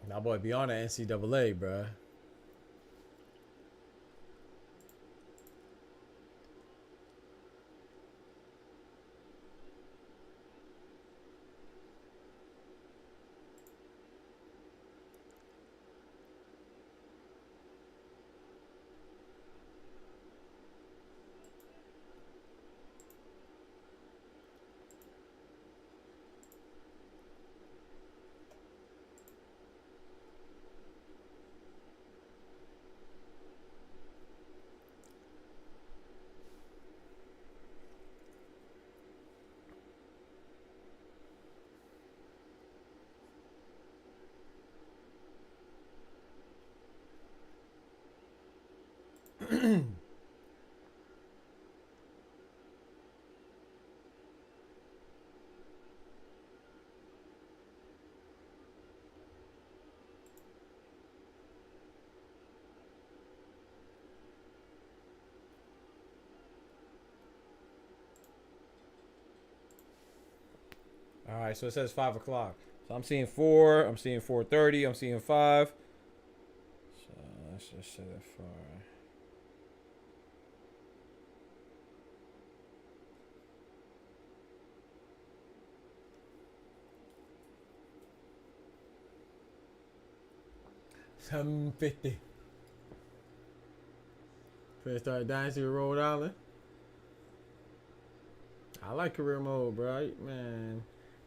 My boy be on the NCAA, bruh. All right, so it says 5 o'clock. So I'm seeing 4. I'm seeing 4:30. I'm seeing 5. So let's just set it for. $7.50. First start Dynasty with Rhode Island. I like career mode, bro. Man,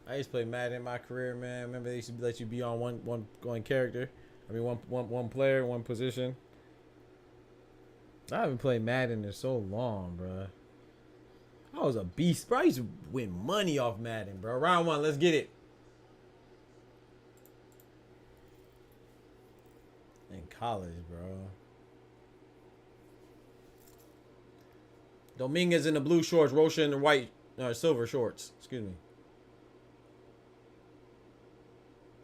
I used to play Madden in my career, man. Remember they used to let you be on one character. I mean one player, one position. I haven't played Madden in so long, bro. I was a beast, bro. I used to win money off Madden, bro. Round 1, let's get it. in college, bro. Dominguez in the blue shorts, Rocha in the white, silver shorts. Excuse me.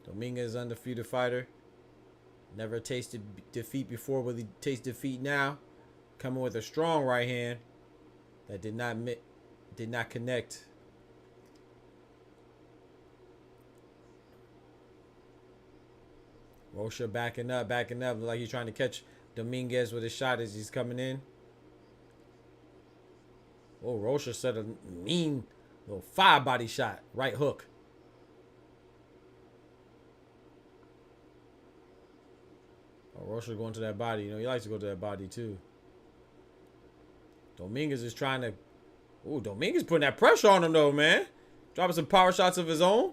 Dominguez, undefeated fighter. Never tasted defeat before. Will he taste defeat now? Coming with a strong right hand that did not connect. Rocha backing up. Look like he's trying to catch Dominguez with a shot as he's coming in. Oh, Rocha set a mean little 5-body shot. Right hook. Oh, Rocha going to that body. You know, he likes to go to that body too. Dominguez is trying to... Ooh, Dominguez putting that pressure on him though, man. Dropping some power shots of his own.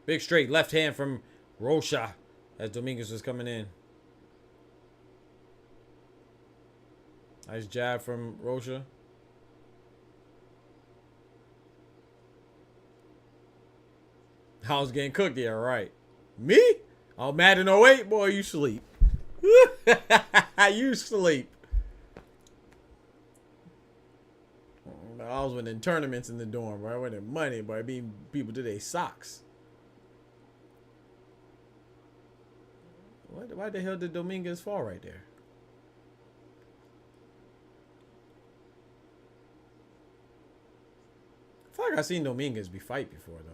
Big straight left hand from Rocha as Dominguez was coming in. Nice jab from Rocha. I was getting cooked there, right? Me? Oh, Madden 08? Boy, you sleep. You sleep. I was winning tournaments in the dorm, bro. I winning money, boy. Beating people to their socks. Why the hell did Dominguez fall right there? I feel like I've seen Dominguez be fight before, though.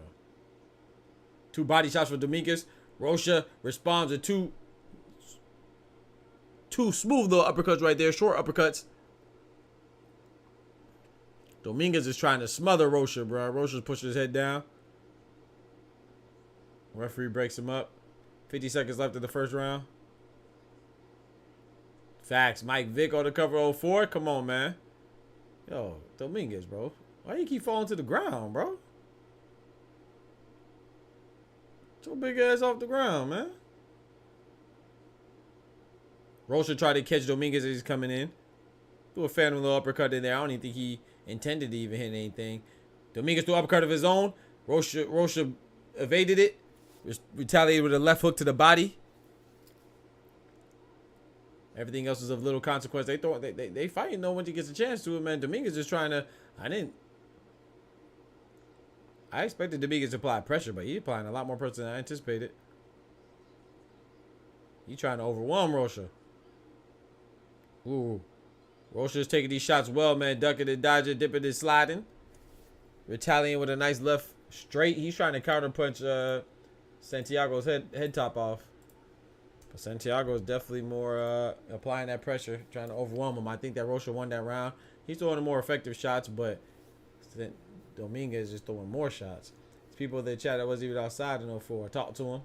2 body shots for Dominguez. Rocha responds to two smooth little uppercuts right there. Short uppercuts. Dominguez is trying to smother Rocha, bro. Rocha's pushing his head down. Referee breaks him up. 50 seconds left in the first round. Facts. Mike Vick on the cover 04. Come on, man. Yo, Dominguez, bro. Why you keep falling to the ground, bro? Get your big ass off the ground, man. Rocha tried to catch Dominguez as he's coming in. Do a phantom little uppercut in there. I don't even think he intended to even hit anything. Dominguez threw an uppercut of his own. Rocha evaded it. Retaliated with a left hook to the body. Everything else is of little consequence. They fighting though when he gets a chance to it, man. Dominguez is trying to... I expected Dominguez to apply pressure, but he's applying a lot more pressure than I anticipated. He trying to overwhelm Rocha. Ooh. Rocha's taking these shots well, man. Ducking and dodging, dipping and sliding. Retaliating with a nice left straight. He's trying to counterpunch Santiago's head top off. But Santiago is definitely more applying that pressure, trying to overwhelm him. I think that Rocha won that round. He's throwing the more effective shots, but Dominguez is just throwing more shots. There's people in the chat that wasn't even outside in 04. Talk to him.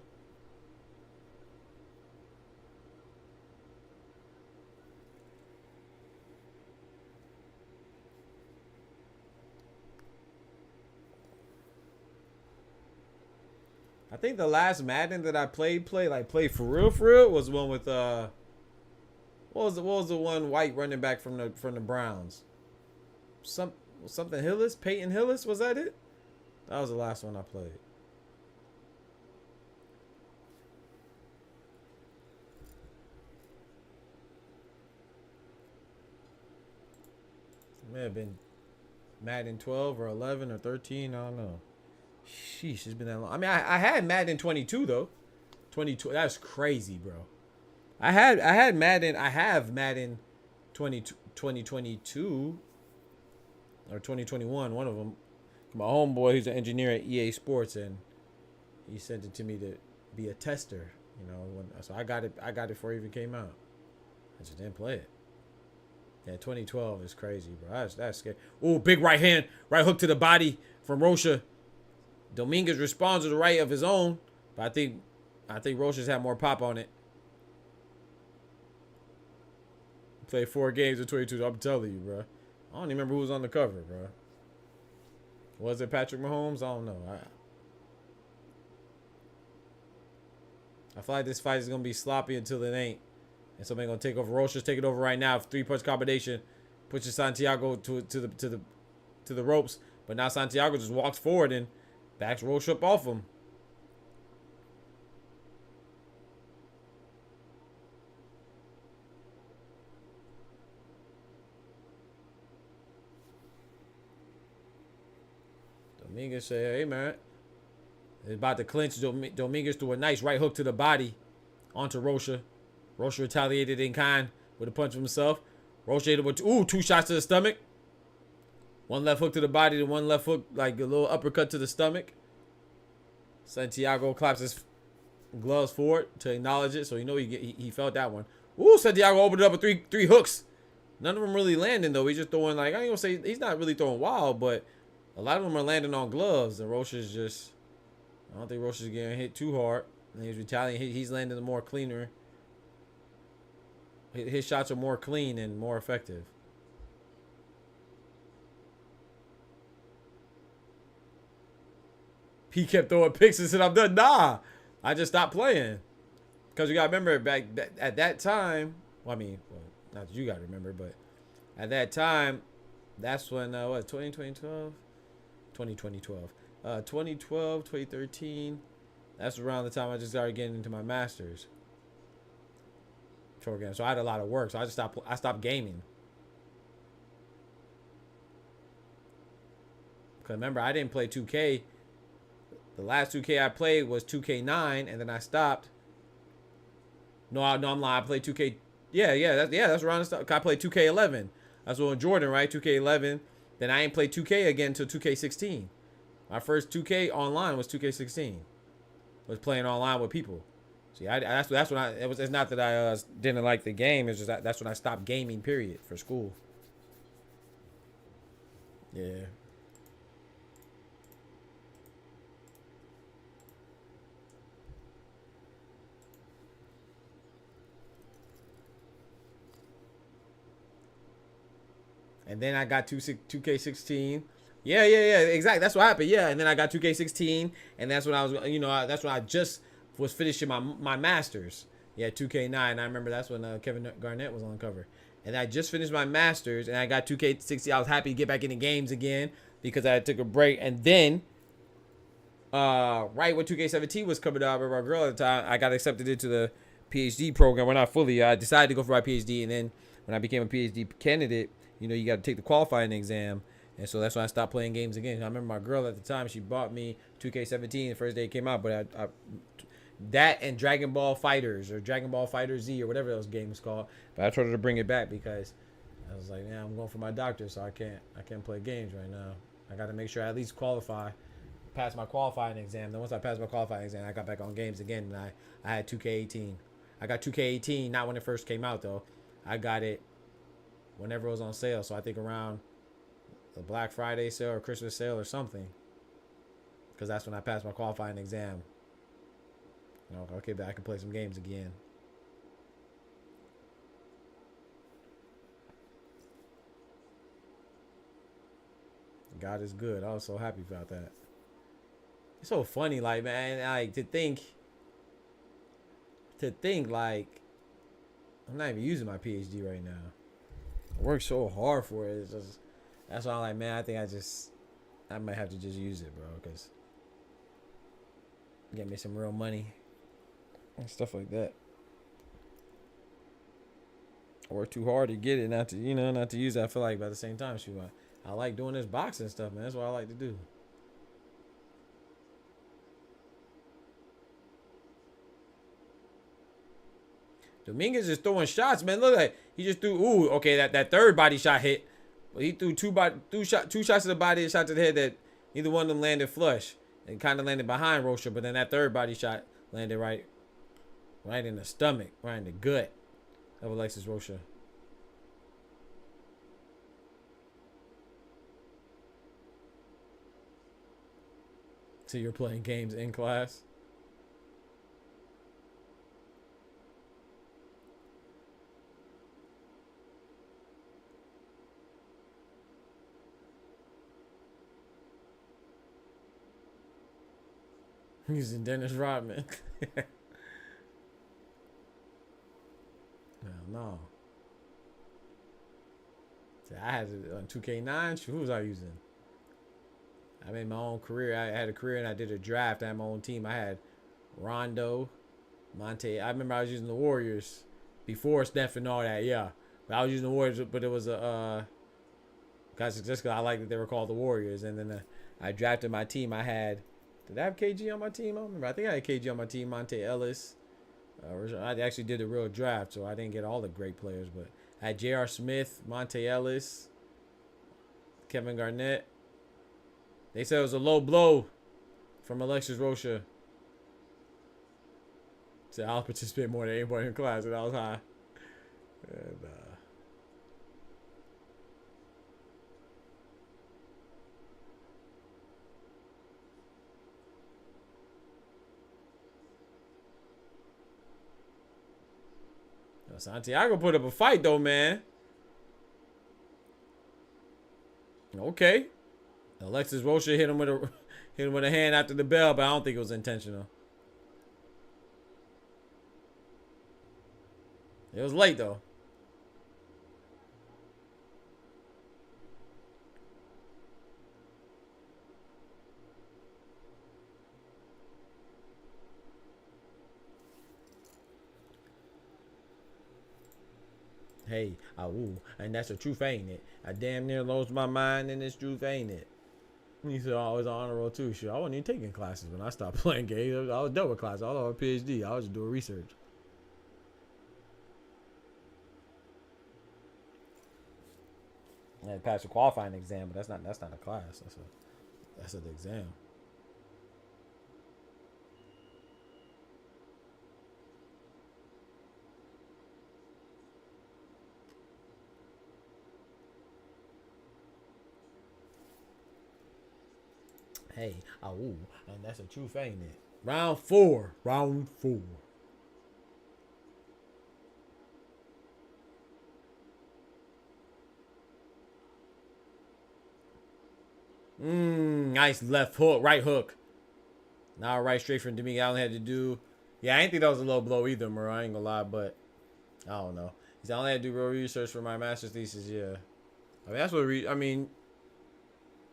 I think the last Madden that I played for real was one with what was the one white running back from the Browns? Something Hillis? Peyton Hillis, was that it? That was the last one I played. It may have been Madden 12 or 11 or 13, I don't know. Sheesh, it's been that long. I mean, I had Madden 22 though. 22. That's crazy, bro. I have Madden 2022 or 2021. One of them. My homeboy, who's an engineer at EA Sports, and he sent it to me to be a tester. You know, so I got it before it even came out. I just didn't play it. Yeah, 2012 is crazy, bro. That's scary. Ooh, big right hand, right hook to the body from Rocha. Dominguez responds to the right of his own, but I think Rocha's had more pop on it. Played 4 games of 22. I'm telling you, bro. I don't even remember who was on the cover, bro. Was it Patrick Mahomes? I don't know. I feel like this fight is gonna be sloppy until it ain't, and somebody gonna take over. Rocha's taking over right now. 3-punch combination pushes Santiago to the ropes, but now Santiago just walks forward and backs Rocha up off him. Dominguez said, hey, man. It's about to clinch. Dominguez threw a nice right hook to the body onto Rocha. Rocha retaliated in kind with a punch of himself. Rocha hit it with two shots to the stomach. One left hook to the body, then one left hook, like a little uppercut to the stomach. Santiago claps his gloves forward to acknowledge it, so you know he felt that one. Ooh, Santiago opened it up with three hooks. None of them really landing, though. He's just throwing, like, I ain't gonna say he's not really throwing wild, but a lot of them are landing on gloves. And Rocha's just, I don't think Rocha's getting hit too hard. And he's retaliating. He's landing the more cleaner. His shots are more clean and more effective. He kept throwing picks and said, I'm done. Nah, I just stopped playing. Because you got to remember, back at that time, well, I mean, well, not that you got to remember, but at that time, that's when, 2012? 2013. That's around the time I just started getting into my master's program. So I had a lot of work. So I stopped gaming. Because remember, I didn't play 2K. The last 2K I played was 2K9, and then I stopped. No, I'm lying. I played 2K. That's around the stuff. I played 2K11. That's when Jordan, right? 2K11. Then I ain't played 2K again until 2K16. My first 2K online was 2K16. Was playing online with people. See, that's when I. It's not that I didn't like the game. It's just that's when I stopped gaming. Period, for school. Yeah. And then I got 2K16. Yeah, exactly. That's what happened. Yeah, and then I got 2K16, and that's when I was, that's when I just was finishing my masters. Yeah, 2K9. I remember that's when Kevin Garnett was on the cover. And I just finished my masters, and I got 2K60. I was happy to get back into games again because I took a break. And then, right when 2K17 was coming out, I remember my girl at the time, I got accepted into the PhD program. Well, not fully. I decided to go for my PhD, and then when I became a PhD candidate, you got to take the qualifying exam. And so that's when I stopped playing games again. I remember my girl at the time, she bought me 2K17 the first day it came out. But that and Dragon Ball Fighters or Dragon Ball Fighter Z or whatever those games called. But I told her to bring it back because I was like, I'm going for my doctor, so I can't play games right now. I got to make sure I at least qualify, pass my qualifying exam. Then once I passed my qualifying exam, I got back on games again, and I had 2K18. I got 2K18, not when it first came out, though. I got it whenever it was on sale. So I think around the Black Friday sale or Christmas sale or something. Because that's when I passed my qualifying exam. Okay, but I can play some games again. God is good. I was so happy about that. It's so funny, like, man, like to think like I'm not even using my PhD right now. I work so hard for it. It's just, that's why I'm like, man, I think I might have to just use it, bro, because get me some real money and stuff like that. I work too hard to get it, not to use it. I feel like, but at the same time, shoot, I like doing this boxing stuff, man. That's what I like to do. Dominguez is throwing shots, man. Look at he just threw. Ooh, okay, that third body shot hit. But he threw two shots to the body, a shot to the head that neither one of them landed flush. It kind of landed behind Rocha, but then that third body shot landed right in the stomach, right in the gut of ALEXIS ROCHA. So you're playing games in class? Using Dennis Rodman. No. I had it on 2K9. Who was I using? I made my own career. I had a career and I did a draft. I had my own team. I had Rondo, Monte. I remember I was using the Warriors before Steph and all that. Yeah, but I was using the Warriors, but it was a guys just because I like that they were called the Warriors. And then I drafted my team. I had, did I have KG on my team? I don't remember. I think I had KG on my team. Monte Ellis. I actually did a real draft, so I didn't get all the great players, but I had J.R. Smith, Monte Ellis, Kevin Garnett. They said it was a low blow from Alexis Rocha. Said I'll participate more than anybody in class, and I was high. And, Santiago put up a fight though, man. Okay. Alexis Rocha hit him with a hand after the bell, but I don't think it was intentional. It was late though. Hey, ooh, and that's the truth, ain't it? I damn near lost my mind in this truth, ain't it? He said, oh, I was on honor roll too. Shit, I wasn't even taking classes when I stopped playing games. I was done with classes. I was on a PhD. I was just doing research. I had passed a qualifying exam, but that's not a class. That's an exam. Hey, ooh, and that's the truth, ain't it? Round 4. Round 4. Nice left hook, right hook. Now right straight from Dominguez. I only had to do. Yeah, I didn't think that was a low blow either, Murray. I ain't gonna lie, but I don't know. I only had to do real research for my master's thesis. Yeah, I mean that's what I mean.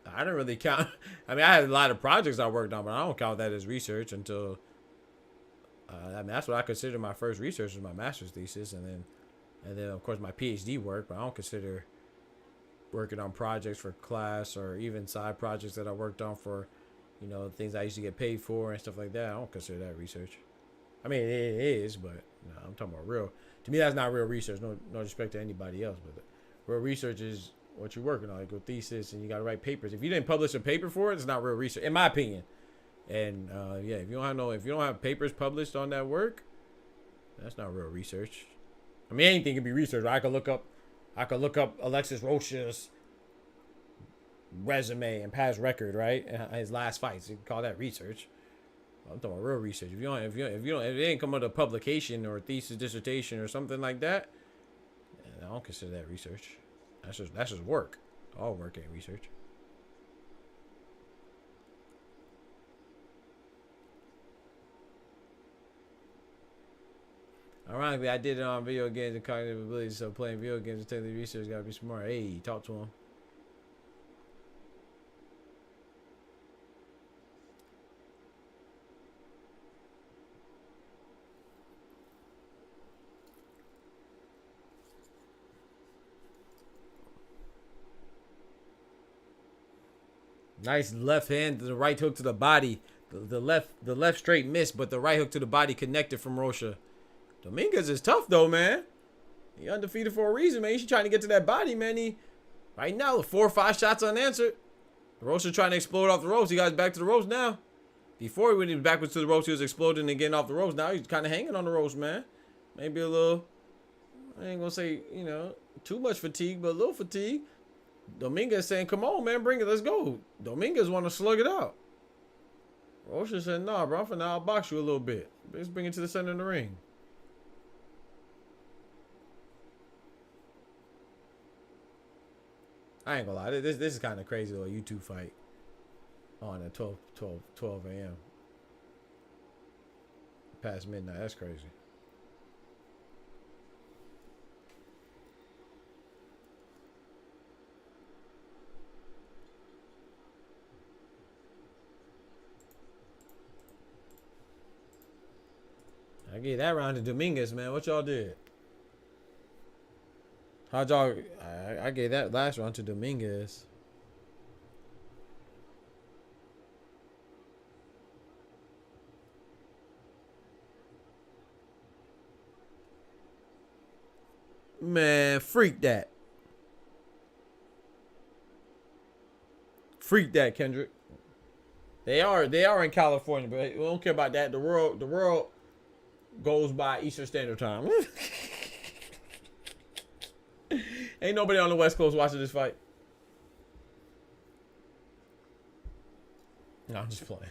I didn't really count. I mean, I had a lot of projects I worked on, but I don't count that as research until. I mean, that's what I consider my first research was my master's thesis, and then of course my PhD work. But I don't consider working on projects for class or even side projects that I worked on for, you know, things I used to get paid for and stuff like that. I don't consider that research. I mean, it is, but no, I'm talking about real. To me, that's not real research. No respect to anybody else, but real research is what you're working on, like a thesis, and you got to write papers. If you didn't publish a paper for it, it's not real research, in my opinion. And yeah, if you don't have papers published on that work, that's not real research. I mean, anything can be research. I could look up Alexis Rocha's resume and past record, right? And his last fights. You can call that research. I'm talking about real research. If it didn't come with a publication or a thesis, dissertation, or something like that, I don't consider that research. That's just work. All work ain't research. Ironically, I did it on video games and cognitive abilities, so playing video games and technical research gotta be smart. Hey, talk to him. Nice left hand to the right hook to the body. The left straight missed, but the right hook to the body connected from Rocha. Dominguez is tough though, man. He undefeated for a reason, man. He's trying to get to that body, man. Right now, 4 or 5 shots unanswered. Rocha trying to explode off the ropes. He got back to the ropes now. Before when he was backwards to the ropes, he was exploding and getting off the ropes. Now he's kind of hanging on the ropes, man. Maybe a little, I ain't gonna say, you know, too much fatigue, but a little fatigue. Dominguez saying, come on, man, bring it, let's go. Dominguez want to slug it out. Rocha said, nah, bro, I'm finna outbox you a little bit. Let's bring it to the center of the ring. I ain't gonna lie, this is kind of crazy little YouTube fight on at 12 a.m. Past midnight, that's crazy. I gave that round to Dominguez, man. What y'all did? How'd y'all? I gave that last round to Dominguez. Man, freak that. Freak that, Kendrick. They are in California, but we don't care about that. The world goes by Eastern Standard Time. Ain't nobody on the West Coast watching this fight. No, I'm just playing.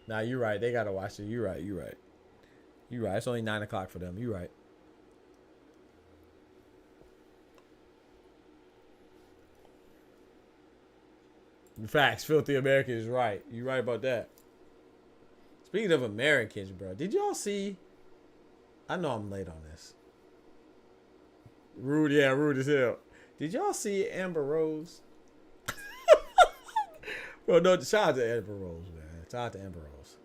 Nah, you're right. They gotta watch it. You're right. It's only 9 o'clock for them. You're right. Facts. Filthy American is right. You're right about that. Speaking of Americans, bro, did y'all see? I know I'm late on this. Rude as hell. Did y'all see Amber Rose? Bro, no, shout out to Amber Rose, man. Shout out to Amber Rose.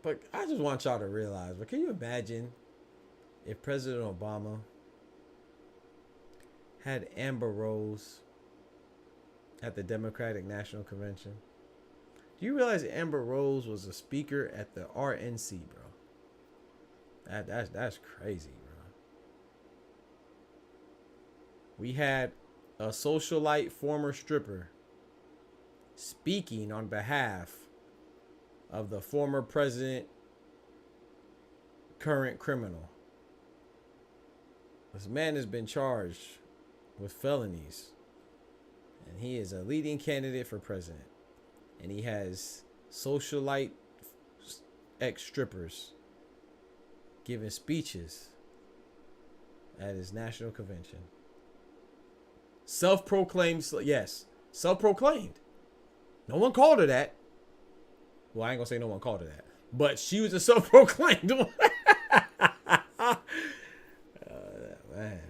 But I just want y'all to realize, but can you imagine if President Obama had Amber Rose at the Democratic National Convention? Do you realize Amber Rose was a speaker at the RNC, bro? That's crazy, bro. We had a socialite former stripper speaking on behalf of the former president, current criminal. This man has been charged with felonies, and he is a leading candidate for president. And he has socialite ex-strippers giving speeches at his national convention. Self-proclaimed, yes, self-proclaimed. No one called her that. Well, I ain't gonna say no one called her that, but she was a self-proclaimed one. Man.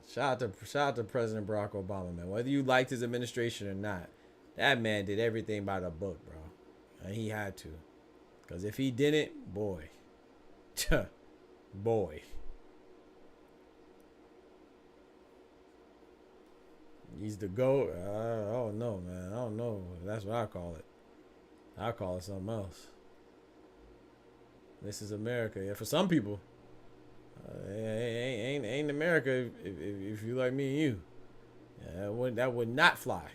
Shout out to President Barack Obama, man. Whether you liked his administration or not, that man did everything by the book, bro. And he had to. Because if he didn't, boy. Boy. He's the GOAT. I don't know, man. I don't know. That's what I call it. I call it something else. This is America. Yeah, for some people. Ain't America if you like me and you. Yeah, that would not fly.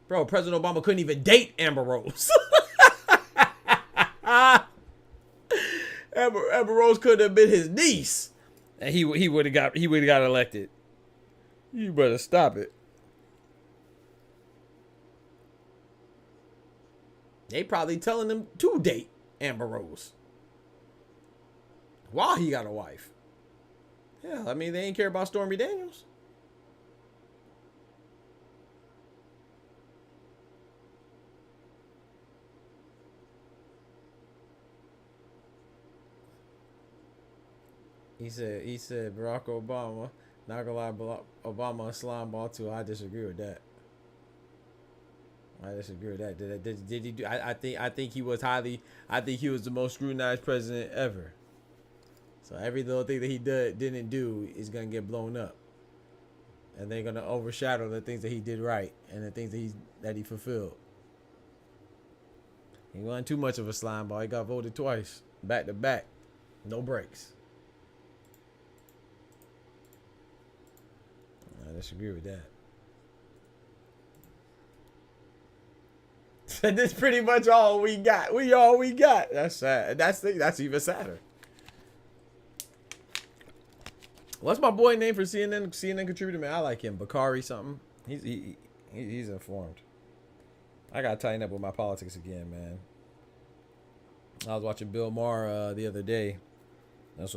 Bro, President Obama couldn't even date Amber Rose. Amber Rose could have been his niece, and he would have got elected. You better stop it. They probably telling him to date Amber Rose while he got a wife. Yeah, I mean, they ain't care about Stormy Daniels. He said Barack Obama, not gonna lie, Obama a slime ball too. I disagree with that. Did he do? I think he was the most scrutinized president ever. So every little thing that he didn't do is gonna get blown up, and they're gonna overshadow the things that he did right and the things that he fulfilled. He wasn't too much of a slime ball. He got voted twice, back to back, no breaks. I disagree with that. That's pretty much all we got. We got. That's sad. That's even sadder. What's my boy name for CNN contributor, man? I like him. Bakari something. He's informed. I gotta tighten up with my politics again, man. I was watching Bill Maher the other day. That's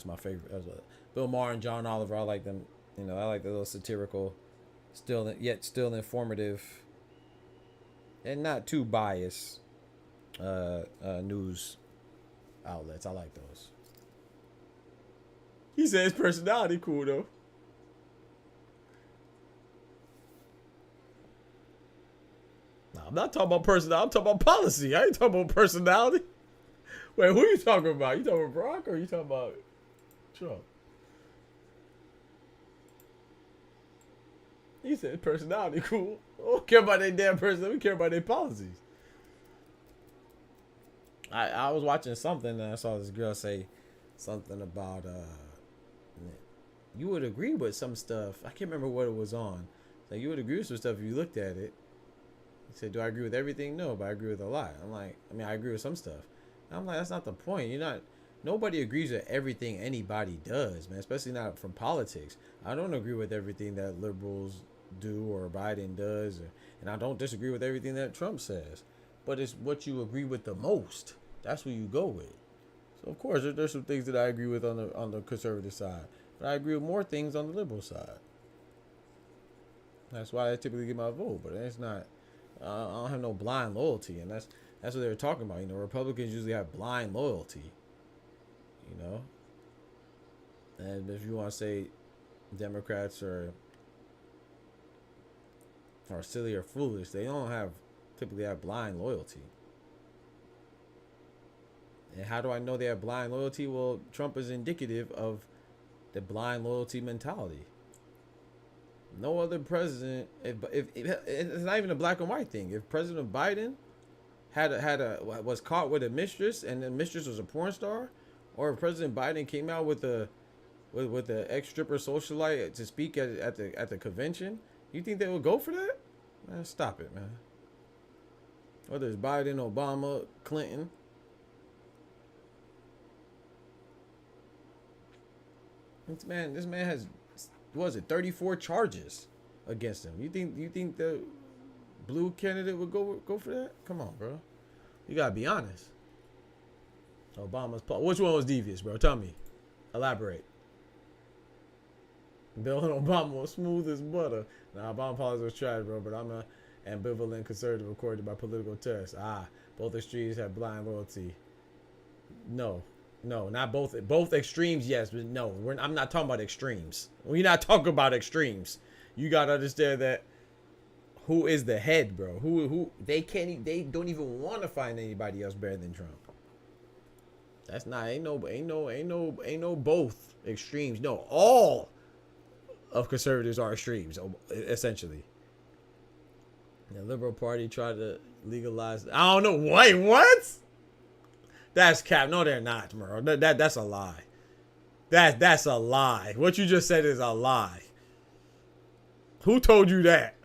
my favorite. Bill Maher and John Oliver. I like them. You know, I like the little satirical, still informative, and not too biased news outlets. I like those. He said his personality cool though. No, I'm not talking about personality. I'm talking about policy. I ain't talking about personality. Wait, who are you talking about? You talking about Barack or you talking about Trump? He said personality cool. We don't care about their damn personality. We care about their policies. I was watching something and I saw this girl say something about you would agree with some stuff. I can't remember what it was on. Like, you would agree with some stuff if you looked at it. He said, do I agree with everything? No, but I agree with a lot. I'm like, I mean, I agree with some stuff. I'm like, that's not the point. Nobody agrees with everything anybody does, man, especially not from politics. I don't agree with everything that liberals do or Biden does, and I don't disagree with everything that Trump says. But it's what you agree with the most. That's what you go with. So, of course, there's some things that I agree with on the conservative side. But I agree with more things on the liberal side. That's why I typically get my vote. But it's not, I don't have no blind loyalty. And that's what they were talking about. You know, Republicans usually have blind loyalty. You know? And if you want to say Democrats are silly or foolish, they don't typically have blind loyalty. And how do I know they have blind loyalty? Well, Trump is indicative of the blind loyalty mentality. No other president, if it's not even a black and white thing. If President Biden was caught with a mistress and the mistress was a porn star, or if President Biden came out with the ex-stripper socialite to speak at the convention, you think they would go for that? Man, stop it, man. Whether it's Biden, Obama, Clinton. This man has, what was it, 34 charges against him. You think the blue candidate would go for that? Come on, bro. You gotta be honest. Which one was devious, bro? Tell me. Elaborate. Bill and Obama was smooth as butter. Now, Obama policy was trash, bro, but I'm a ambivalent conservative according to my political test. Both extremes have blind loyalty. No, not both. Both extremes, yes, but no. I'm not talking about extremes. We're not talking about extremes. You gotta understand that who is the head, bro? Who they don't even want to find anybody else better than Trump. That's not ain't no both extremes. No, all of conservatives are extremes, essentially. The Liberal Party tried to legalize. I don't know. Wait, what? That's cap. No, they're not, bro. That's a lie. That's a lie. What you just said is a lie. Who told you that?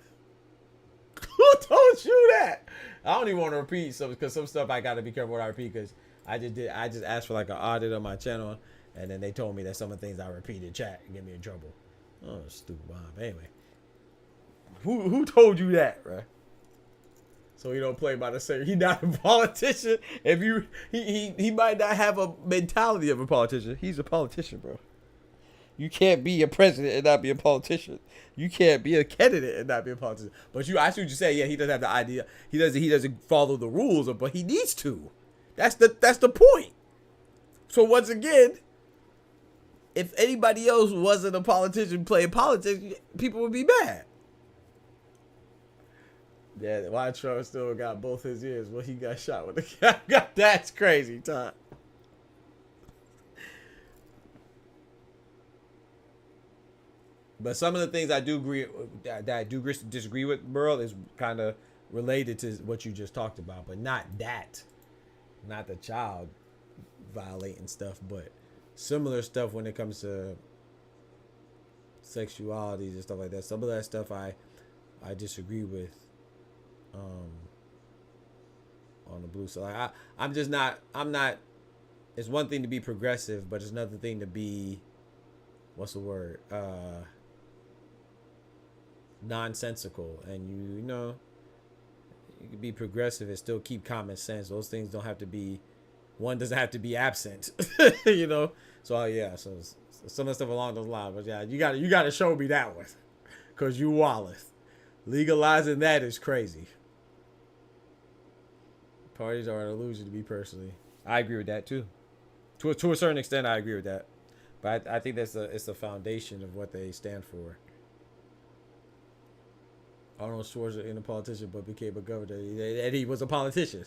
Who told you that? I don't even want to repeat some because some stuff I gotta be careful what I repeat because I just asked for like an audit on my channel and then they told me that some of the things I repeat in chat and get me in trouble. Oh, stupid bomb. Anyway, who told you that, right? So he don't play by the same. He not a politician. If you he might not have a mentality of a politician. He's a politician, bro. You can't be a president and not be a politician. You can't be a candidate and not be a politician. But I see what you say. Yeah, he doesn't have the idea. He doesn't follow the rules, but he needs to. That's the point. So once again, if anybody else wasn't a politician playing politics, people would be mad. Yeah, why Trump still got both his ears? Well, he got shot with the gun. That's crazy, Todd. But some of the things I do agree that I do disagree with, Burl, is kind of related to what you just talked about, but not that, not the child violating stuff, but similar stuff when it comes to sexualities and stuff like that. Some of that stuff I disagree with. On the blue side, I'm not. It's one thing to be progressive, but it's another thing to be, what's the word? Nonsensical. And you know, you can be progressive and still keep common sense. Those things don't have to be. One doesn't have to be absent. You know. So yeah. So some of the stuff along those lines. But yeah, you got to show me that one, cause you Wallace. Legalizing that is crazy. Parties are an illusion to me personally. I agree with that too. To a certain extent, I agree with that. But I think it's the foundation of what they stand for. Arnold Schwarzenegger ain't a politician, but became a governor. And he was a politician.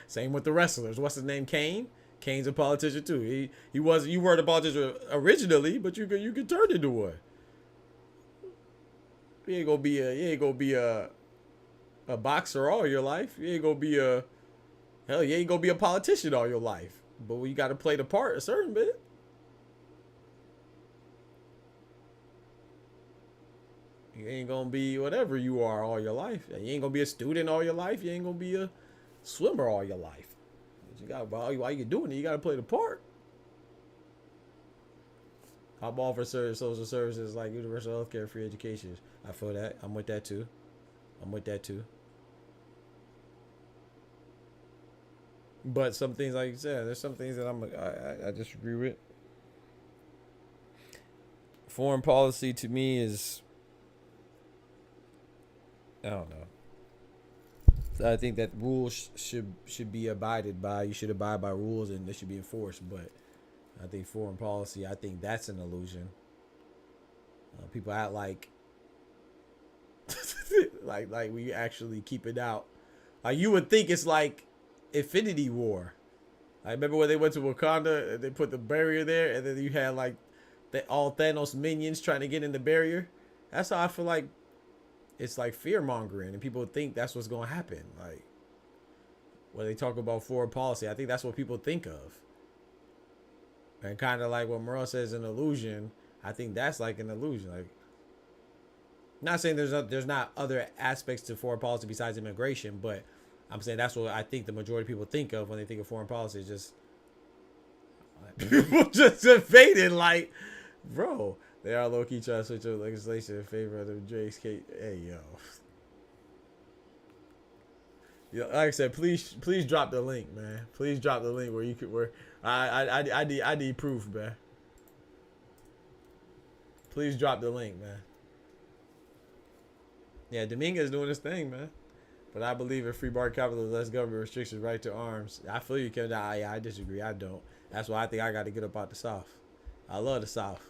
Same with the wrestlers. What's his name? Kane. Kane's a politician too. He was. You weren't a politician originally, but you could turn into one. You ain't gonna be a boxer all your life. You ain't gonna be a Hell, you ain't gonna be a politician all your life, but you got to play the part a certain bit. You ain't gonna be whatever you are all your life. You ain't gonna be a student all your life. You ain't gonna be a swimmer all your life. But you got while you doing it, you gotta play the part. I'm all for social services like universal health care, free education. I feel that. I'm with that too. I'm with that too. But some things, like you said, there's some things that I disagree with. Foreign policy to me is, I don't know. So I think that rules should be abided by. You should abide by rules and they should be enforced. But I think foreign policy, I think that's an illusion. People act like like we actually keep it out. Like you would think it's like Infinity War. I remember when they went to Wakanda and they put the barrier there, and then you had like all Thanos minions trying to get in the barrier. That's how I feel like it's like fear mongering, and people think that's what's gonna happen. Like when they talk about foreign policy, I think that's what people think of. And kind of like what Morel says, an illusion. I think that's like an illusion. Like, not saying there's not other aspects to foreign policy besides immigration, but I'm saying that's what I think the majority of people think of when they think of foreign policy. Is just people just invading. Like, bro, they are low key trying to switch up legislation in favor of the Drake's case. Hey, yo. Yeah, like I said, please drop the link, man. Please drop the link where I need proof, man. Please drop the link, man. Yeah, Dominguez doing his thing, man. But I believe in free market capitalism, less government restrictions, right to arms. I feel you, Kevin. I disagree. I don't. That's why I think I got to get up out the South. I love the South.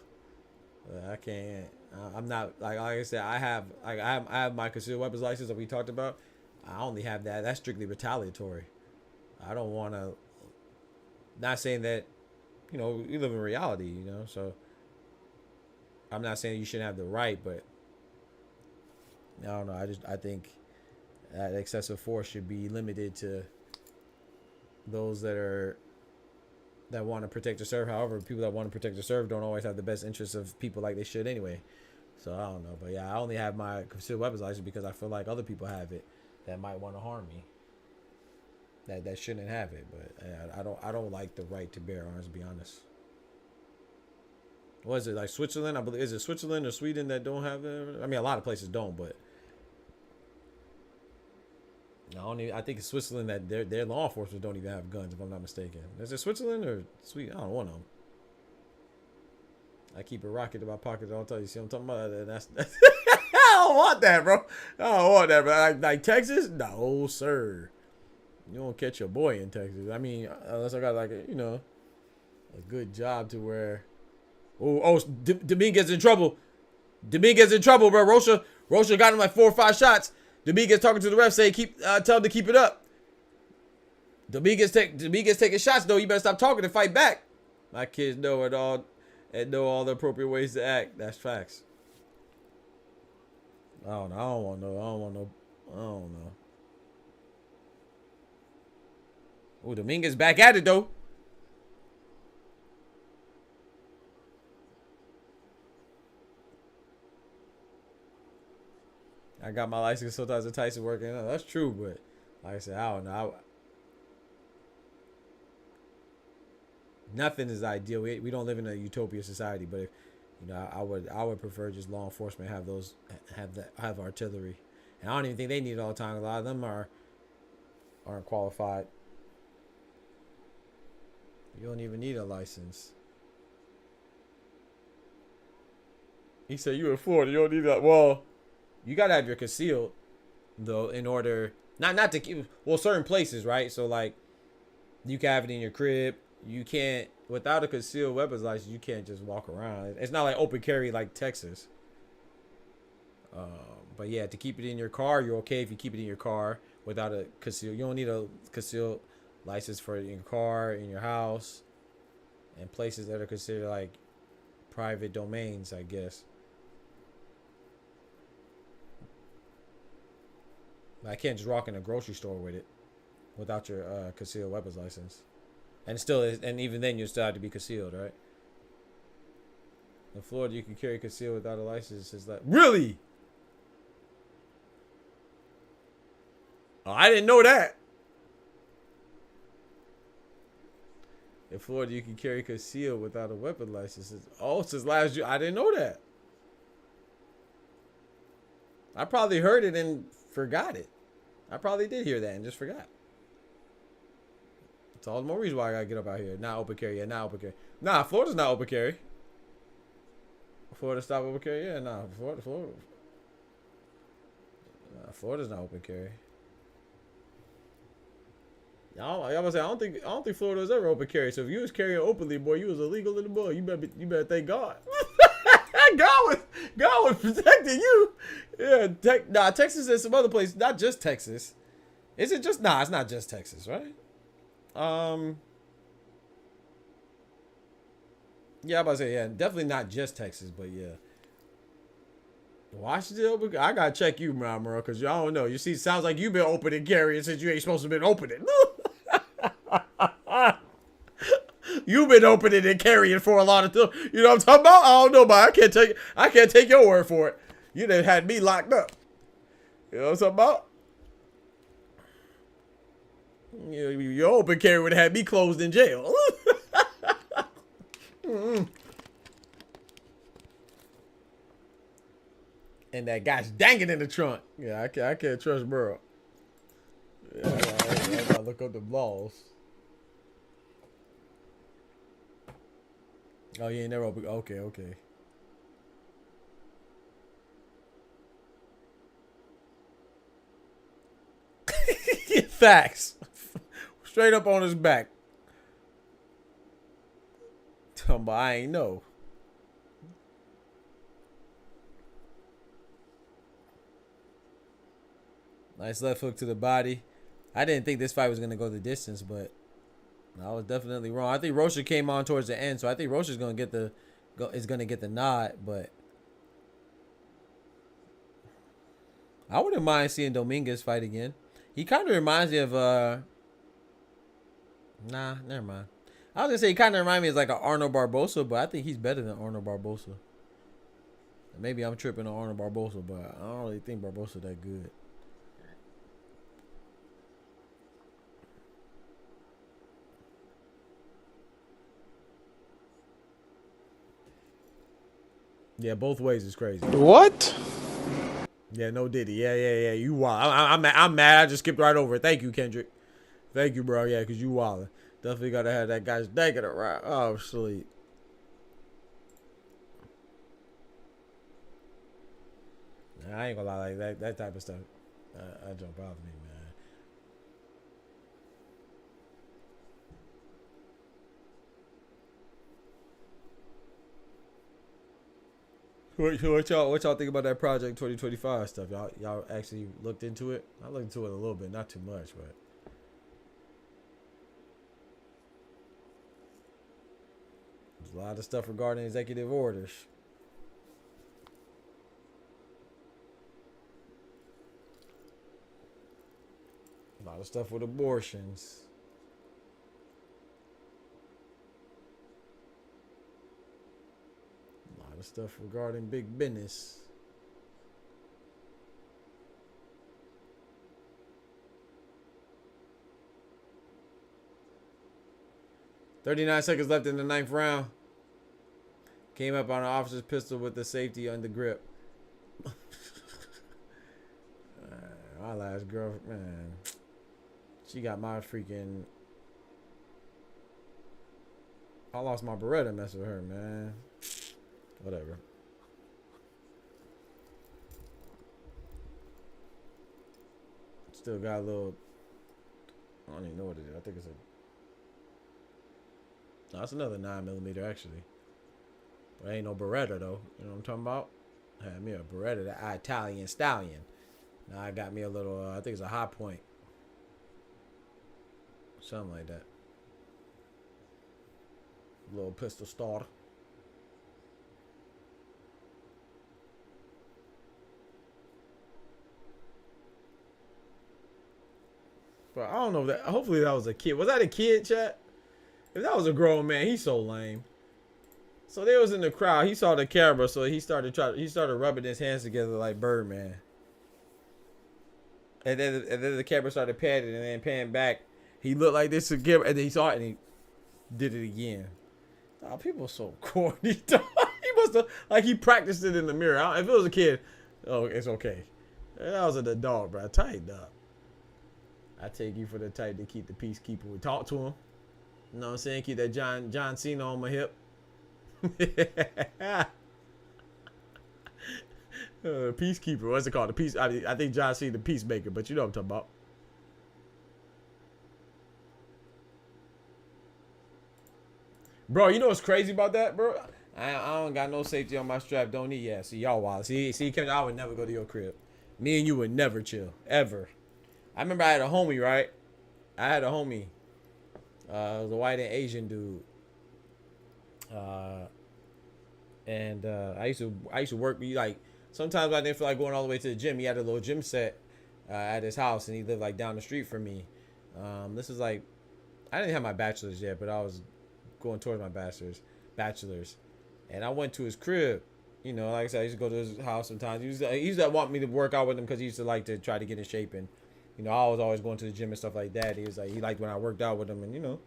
But I can't. I'm not like I said. I have my concealed weapons license that we talked about. I only have that. That's strictly retaliatory. I don't want to. Not saying that, you know, we live in reality, you know. So I'm not saying you shouldn't have the right, but I don't know. I think that excessive force should be limited to those that want to protect or serve. However, people that want to protect or serve don't always have the best interests of people like they should anyway. So I don't know. But yeah, I only have my concealed weapons license because I feel like other people have it that might want to harm me. That shouldn't have it. But I don't like the right to bear arms, to be honest. What is it, like Switzerland? I believe, is it Switzerland or Sweden that don't have it? I mean, a lot of places don't, but I think it's Switzerland that their law enforcement don't even have guns, if I'm not mistaken. Is it Switzerland or Sweden? I don't know, one of them. I keep a rocket in my pocket all the time. You see what I'm talking about? That's I don't want that, bro. I don't want that, bro. Like Texas? No, sir. You don't catch your boy in Texas. I mean, unless I got like a good job to where. Dominguez in trouble. Dominguez in trouble, bro. Rocha got him like 4 or 5 shots. Dominguez talking to the ref saying tell him to keep it up. Dominguez taking shots though. You better stop talking and fight back. My kids know it all and know all the appropriate ways to act. That's facts. I don't know. I don't know. Oh, Dominguez back at it though. I got my license sometimes at Tyson working. That's true, but like I said, I don't know. Nothing is ideal. We don't live in a utopia society, but if, I would prefer just law enforcement have artillery, and I don't even think they need it all the time. A lot of them aren't qualified. You don't even need a license. He said you in Florida. You don't need that. Well, you gotta have your concealed though in order not to keep certain places, right? So like you can have it in your crib. You can't without a concealed weapons license. You can't just walk around. It's not like open carry like Texas. But yeah, to keep it in your car, you're okay if you keep it in your car without a concealed. You don't need a concealed license for in your car, in your house, and places that are considered like private domains, I guess. I can't just walk in a grocery store with it. without your concealed weapons license, and still is, and even then you still have to be concealed, right? In Florida, you can carry concealed without a license. Is that really? Oh, I didn't know that. In Florida, you can carry concealed without a weapon license. Oh, since last year, I didn't know that. I probably heard it and forgot it. I probably did hear that and just forgot. It's all the more reason why I gotta get up out here. Not open carry. Yeah, not open carry. Nah, Florida's not open carry. Florida stop open carry? Yeah, nah. Florida's not open carry. I don't think Florida was ever open carry. So if you was carrying openly, boy, you was illegal in the boy. You better thank God. God was protecting you. Yeah, Texas and some other places, not just Texas. Is it just? Nah, it's not just Texas, right? Yeah, I'm about to say, yeah, definitely not just Texas, but yeah. Washington open? I gotta check you, bro, because I don't know. You see, it sounds like you've been opening carrying since you ain't supposed to been opening. You've been opening and carrying for a lot of time. You know what I'm talking about? I don't know, but I can't take your word for it. You done had me locked up. You know what I'm talking about? Your open carry would have had me closed in jail. And that guy's dangling in the trunk. Yeah, I can't trust bro. Yeah, I gotta look up the laws. Oh, you ain't never open. Okay. Facts. Straight up on his back. But I ain't know. Nice left hook to the body. I didn't think this fight was gonna go the distance, but I was definitely wrong. I think Rocha came on towards the end, so I think Rocha's gonna get the nod. But I wouldn't mind seeing Dominguez fight again. He kind of reminds me of nah, never mind. I was gonna say he kind of reminds me of like an Arnold Barbosa, but I think he's better than Arnold Barbosa. Maybe I'm tripping on Arnold Barbosa, but I don't really think Barbosa that good. Yeah, both ways is crazy. What? Yeah, no Diddy. Yeah. You wild. I'm mad. I just skipped right over it. Thank you, Kendrick. Thank you, bro. Yeah, because you wildin'. Definitely got to have that guy's neck in it right. Oh, sleep. Nah, I ain't gonna lie, like that type of stuff. I jump out of me, man. What y'all think about that Project 2025 stuff? Y'all actually looked into it? I looked into it a little bit, not too much, but there's a lot of stuff regarding executive orders. A lot of stuff with abortions. Stuff regarding big business. "39 seconds left in the 9th round. Came up on an officer's pistol with the safety on the grip." My last girl, man. She got my freaking... I lost my Beretta messing with her, man. Whatever. Still got a little... I don't even know what it is. I think it's a... No, it's another 9mm actually. But ain't no Beretta though. You know what I'm talking about? I had me a Beretta, the Italian Stallion. Now I got me a little, I think it's a High Point. Something like that. Little pistol starter. But I don't know that. Hopefully that was a kid. Was that a kid, chat? If that was a grown man, he's so lame. So they was in the crowd. He saw the camera, so he started rubbing his hands together like Birdman. And then the camera started panning and then pan back. He looked like this again, and then he saw it and he did it again. Oh, people are so corny. He must have he practiced it in the mirror. If it was a kid, oh, it's okay. That was an adult, bro. Tighten up. I take you for the type to keep the peacekeeper. We talk to him. You know what I'm saying? Keep that John Cena on my hip. Peacekeeper. What's it called? The peace. I think John Cena the peacemaker, but you know what I'm talking about. Bro, you know what's crazy about that, bro? I don't got no safety on my strap. Don't need. Yeah, see y'all wild. See, Kevin, I would never go to your crib. Me and you would never chill ever. I remember I had a homie, right? I had a homie. It was a white and Asian dude. I used to work. Like sometimes I didn't feel like going all the way to the gym. He had a little gym set at his house, and he lived like down the street from me. This is like I didn't have my bachelor's yet, but I was going towards my bachelor's, and I went to his crib. You know, like I said, I used to go to his house sometimes. He used to want me to work out with him because he used to like to try to get in shape, and you know, I was always going to the gym and stuff like that. He liked when I worked out with him, and you know,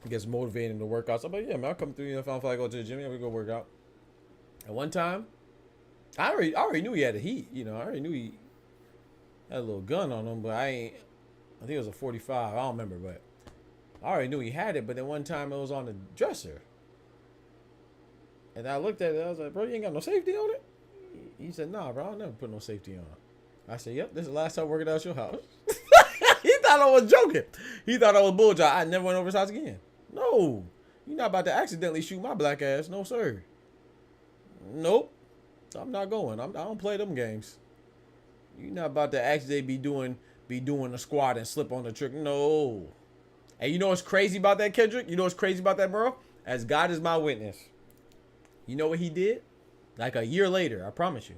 it gets motivated him to work out. So I'm like, yeah, man, I'll come through. You know, if I don't feel like go to the gym, yeah, we go work out. And one time, I already knew he had a heat. You know, I already knew he had a little gun on him, but I think it was a 45. I don't remember, but I already knew he had it. But then one time it was on the dresser. And I looked at it. I was like, bro, you ain't got no safety on it? He said, nah, bro, I'll never put no safety on. I said, yep, this is the last time working out at your house. He thought I was joking. He thought I was bullshit. I never went over his house again. No. You're not about to accidentally shoot my black ass. No, sir. Nope. I'm not going. I don't play them games. You're not about to accidentally be doing a squat and slip on the trick. No. And you know what's crazy about that, Kendrick? You know what's crazy about that, bro? As God is my witness. You know what he did? Like a year later, I promise you.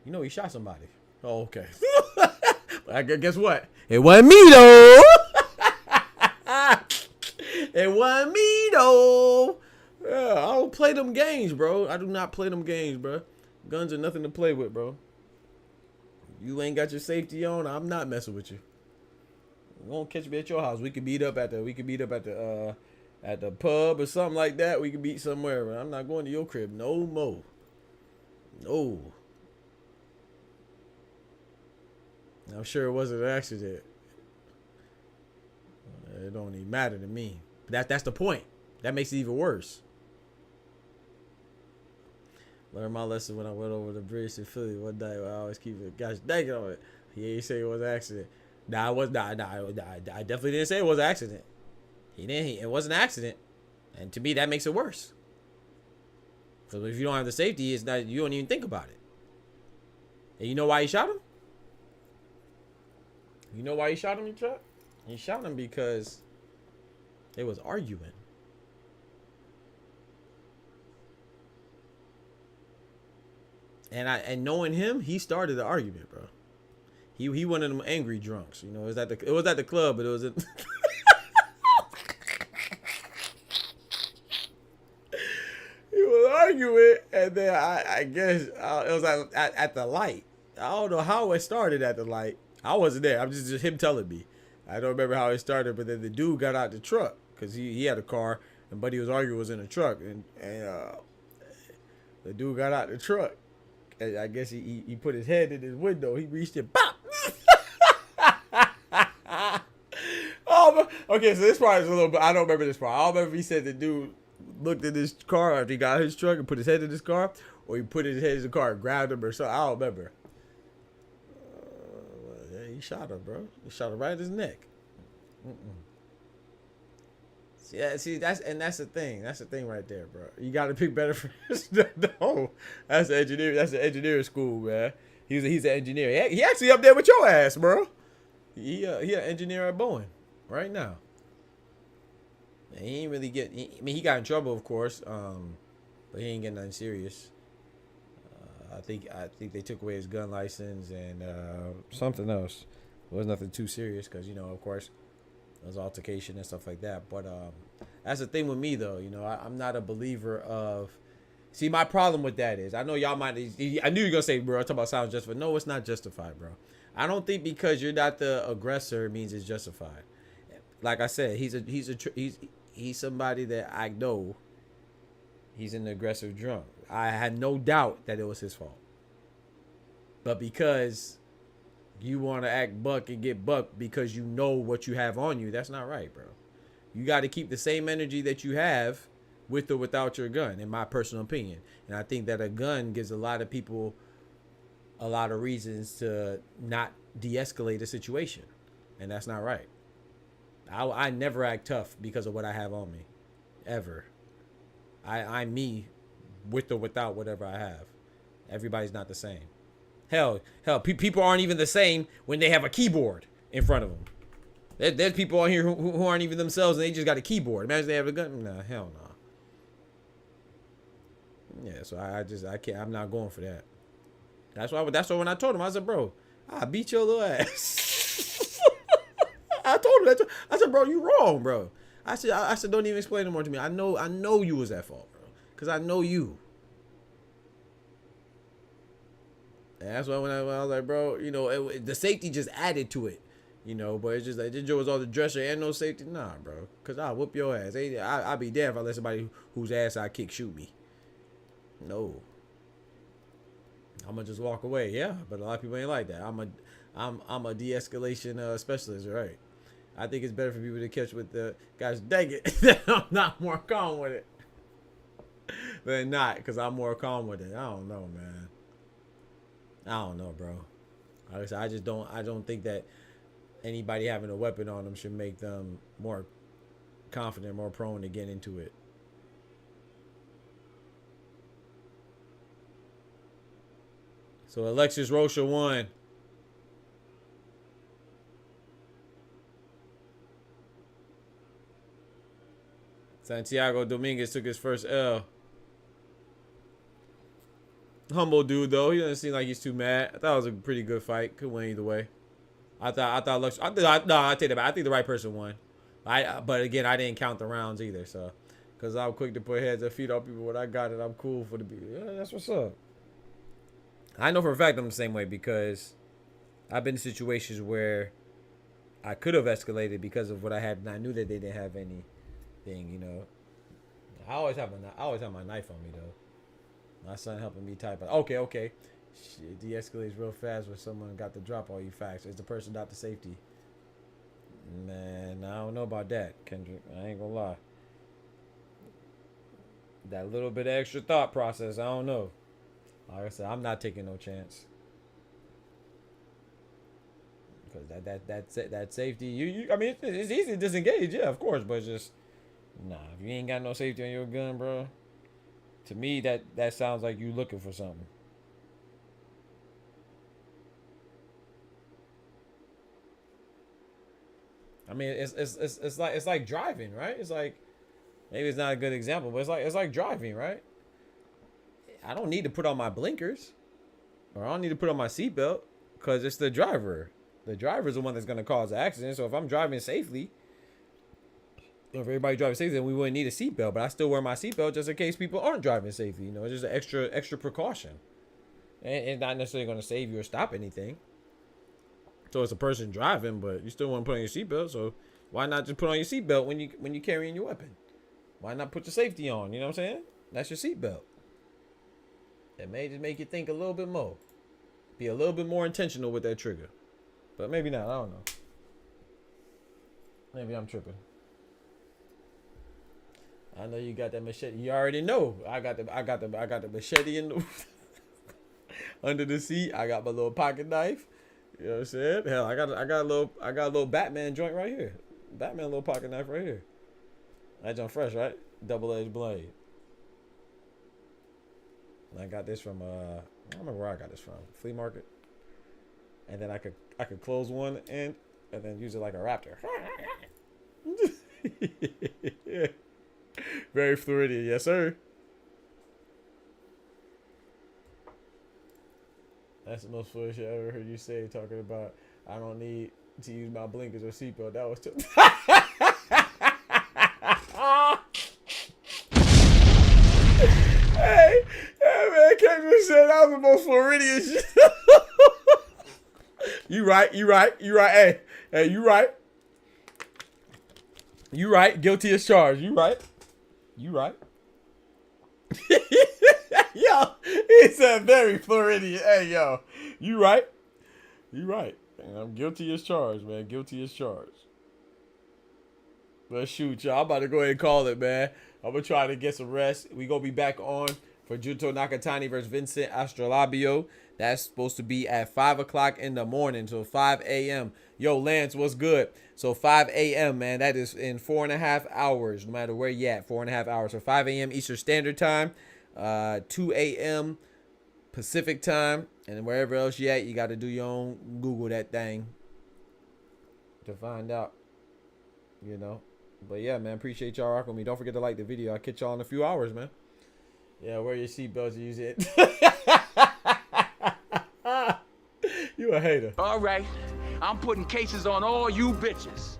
You know he shot somebody. Oh, okay. Guess what? It wasn't me, though. It wasn't me, though. Yeah, I don't play them games, bro. I do not play them games, bro. Guns are nothing to play with, bro. You ain't got your safety on, I'm not messing with you. You won't catch me at your house. We could meet up at the pub or something like that. We could meet somewhere, but I'm not going to your crib no more. No. I'm sure it wasn't an accident. It don't even matter to me. But that's the point. That makes it even worse. Learned my lesson when I went over the bridge to Philly one day. I always keep it. Gosh dang it on it. He ain't say it was an accident. I definitely didn't say it was an accident. It was an accident. And to me, that makes it worse. Because if you don't have the safety, it's not, you don't even think about it. And you know why he shot him? You know why he shot him, Chuck? He shot him because they was arguing. And knowing him, he started the argument, bro. He one of them angry drunks. You know, it was at the club, but it was he was arguing, and then I guess it was at the light. I don't know how it started at the light. I wasn't there. I'm just him telling me. I don't remember how it started, but then the dude got out the truck because he had a car, and buddy was arguing was in the truck, and the dude got out the truck, and I guess he put his head in his window. He reached it, pop. Oh, okay. So this part is a little bit. I don't remember this part. I don't remember if he said the dude looked at his car after he got his truck and put his head in his car, or he put his head in the car and grabbed him or something. I don't remember. He shot him, bro. He shot him right in his neck. See, that's the thing. That's the thing right there, bro. You got to pick better friends. No, that's the engineer. That's the engineering school, man. He's an engineer. He actually up there with your ass, bro. He an engineer at Boeing right now. And he ain't really he got in trouble, of course. But he ain't getting nothing serious. I think they took away his gun license and something else. It was nothing too serious because, you know, of course, it was altercation and stuff like that. But that's the thing with me, though. You know, I'm not a believer of. See, my problem with that is, I know y'all might. I knew you were gonna say, bro, talk about sounds justified. No, it's not justified, bro. I don't think because you're not the aggressor means it's justified. Like I said, he's somebody that I know. He's an aggressive drunk. I had no doubt that it was his fault. But because you want to act buck and get bucked because you know what you have on you, that's not right, bro. You got to keep the same energy that you have with or without your gun, in my personal opinion. And I think that a gun gives a lot of people a lot of reasons to not de-escalate a situation. And that's not right. I never act tough because of what I have on me. Ever. I'm me with or without whatever I have. Everybody's not the same. Hell, people aren't even the same when they have a keyboard in front of them. There's people on here who aren't even themselves and they just got a keyboard. Imagine they have a gun. Nah, hell no. Yeah, so I can't. I'm not going for that. That's why when I told him, I said, bro, I'll beat your little ass. I told him that. I said, bro, you wrong, bro. I said, don't even explain no more to me. I know you was at fault, bro, because I know you. And that's why when I was like, bro, you know, the safety just added to it, you know. But it's just like, this Joe was all the dresser and no safety. Nah, bro, because I'll whoop your ass. I'll be damned if I let somebody whose ass I kick shoot me. No. I'm gonna just walk away. Yeah, but a lot of people ain't like that. I'm a de-escalation specialist, right? I think it's better for people to catch with the guys. Dang it, I'm not more calm with it than not, because I'm more calm with it. I don't know, man. I don't know, bro. I just don't. I don't think that anybody having a weapon on them should make them more confident, more prone to get into it. So ALEXIS ROCHA won. Santiago Dominguez took his first L. Humble dude though. He doesn't seem like he's too mad. I thought it was a pretty good fight. Could win either way. I take that back. I think the right person won. But again, I didn't count the rounds either. So, because I'm quick to put heads and feet on people when I got it, I'm cool for the beat. Yeah, that's what's up. I know for a fact I'm the same way because I've been in situations where I could have escalated because of what I had, and I knew that they didn't have anything, you know. I always have my knife on me though. My son helping me type. Okay. Shit, de-escalates real fast when someone got the drop on you facts. Is the person not the safety? Man, I don't know about that, Kendrick. I ain't gonna lie. That little bit of extra thought process, I don't know. Like I said, I'm not taking no chance. Because that safety, I mean, it's easy to disengage, yeah, of course, but just, nah, if you ain't got no safety on your gun, bro, to me, that sounds like you looking for something. I mean, it's like driving, right? It's like, maybe it's not a good example, but it's like driving, right? I don't need to put on my blinkers, or I don't need to put on my seatbelt, because it's the driver. The driver's the one that's going to cause the accident. So if I'm driving safely, if everybody driving safely, then we wouldn't need a seatbelt. But I still wear my seatbelt just in case people aren't driving safely. You know, it's just an extra precaution, and it's not necessarily going to save you or stop anything. So it's a person driving, but you still want to put on your seatbelt. So why not just put on your seatbelt when you carrying your weapon? Why not put your safety on? You know what I'm saying? That's your seatbelt. It may just make you think a little bit more. Be a little bit more intentional with that trigger. But maybe not. I don't know. Maybe I'm tripping. I know you got that machete. You already know. I got the machete in the under the seat. I got my little pocket knife. You know what I'm saying? Hell, I got a little Batman joint right here. Batman little pocket knife right here. That joint fresh, right? Double-edged blade. I got this from I don't remember where I got this from. Flea market. And then I could close one end and then use it like a raptor. Yeah. Very Floridian, yes sir. That's the most foolish shit I ever heard you say, talking about I don't need to use my blinkers or seatbelt. That was too. Hey, man, Kendrick said that was the most Floridian shit. You right. Hey, you right. You right. Guilty as charged. You right. Yo, he said very Floridian. Hey, yo, you right. Man, I'm guilty as charged, man. Guilty as charged. But shoot, y'all, I'm about to go ahead and call it, man. I'm going to try to get some rest. We going to be back on for Junto Nakatani versus Vincent Astrolabio. That's supposed to be at 5 o'clock in the morning, so 5 a.m. Yo, Lance, what's good? So 5 a.m., man. That is in 4.5 hours, no matter where you at, 4.5 hours. So 5 a.m. Eastern Standard Time, 2 a.m. Pacific Time, and wherever else you at, you got to do your own Google that thing to find out, you know. But yeah, man, appreciate y'all rocking with me. Don't forget to like the video. I'll catch y'all in a few hours, man. Yeah, wear your seatbelts. Use it. You a hater. All right. I'm putting cases on all you bitches.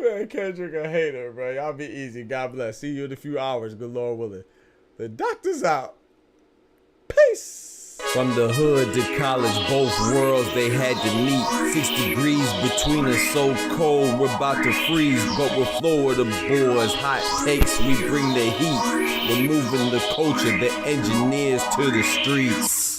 Man, Kendrick a hater, bro. Y'all be easy. God bless. See you in a few hours. Good Lord willing. The doctor's out. Peace. From the hood to college, both worlds they had to meet. 6 degrees between us, so cold we're about to freeze. But we're Florida boys, hot takes, we bring the heat. We're moving the culture, the engineers to the streets.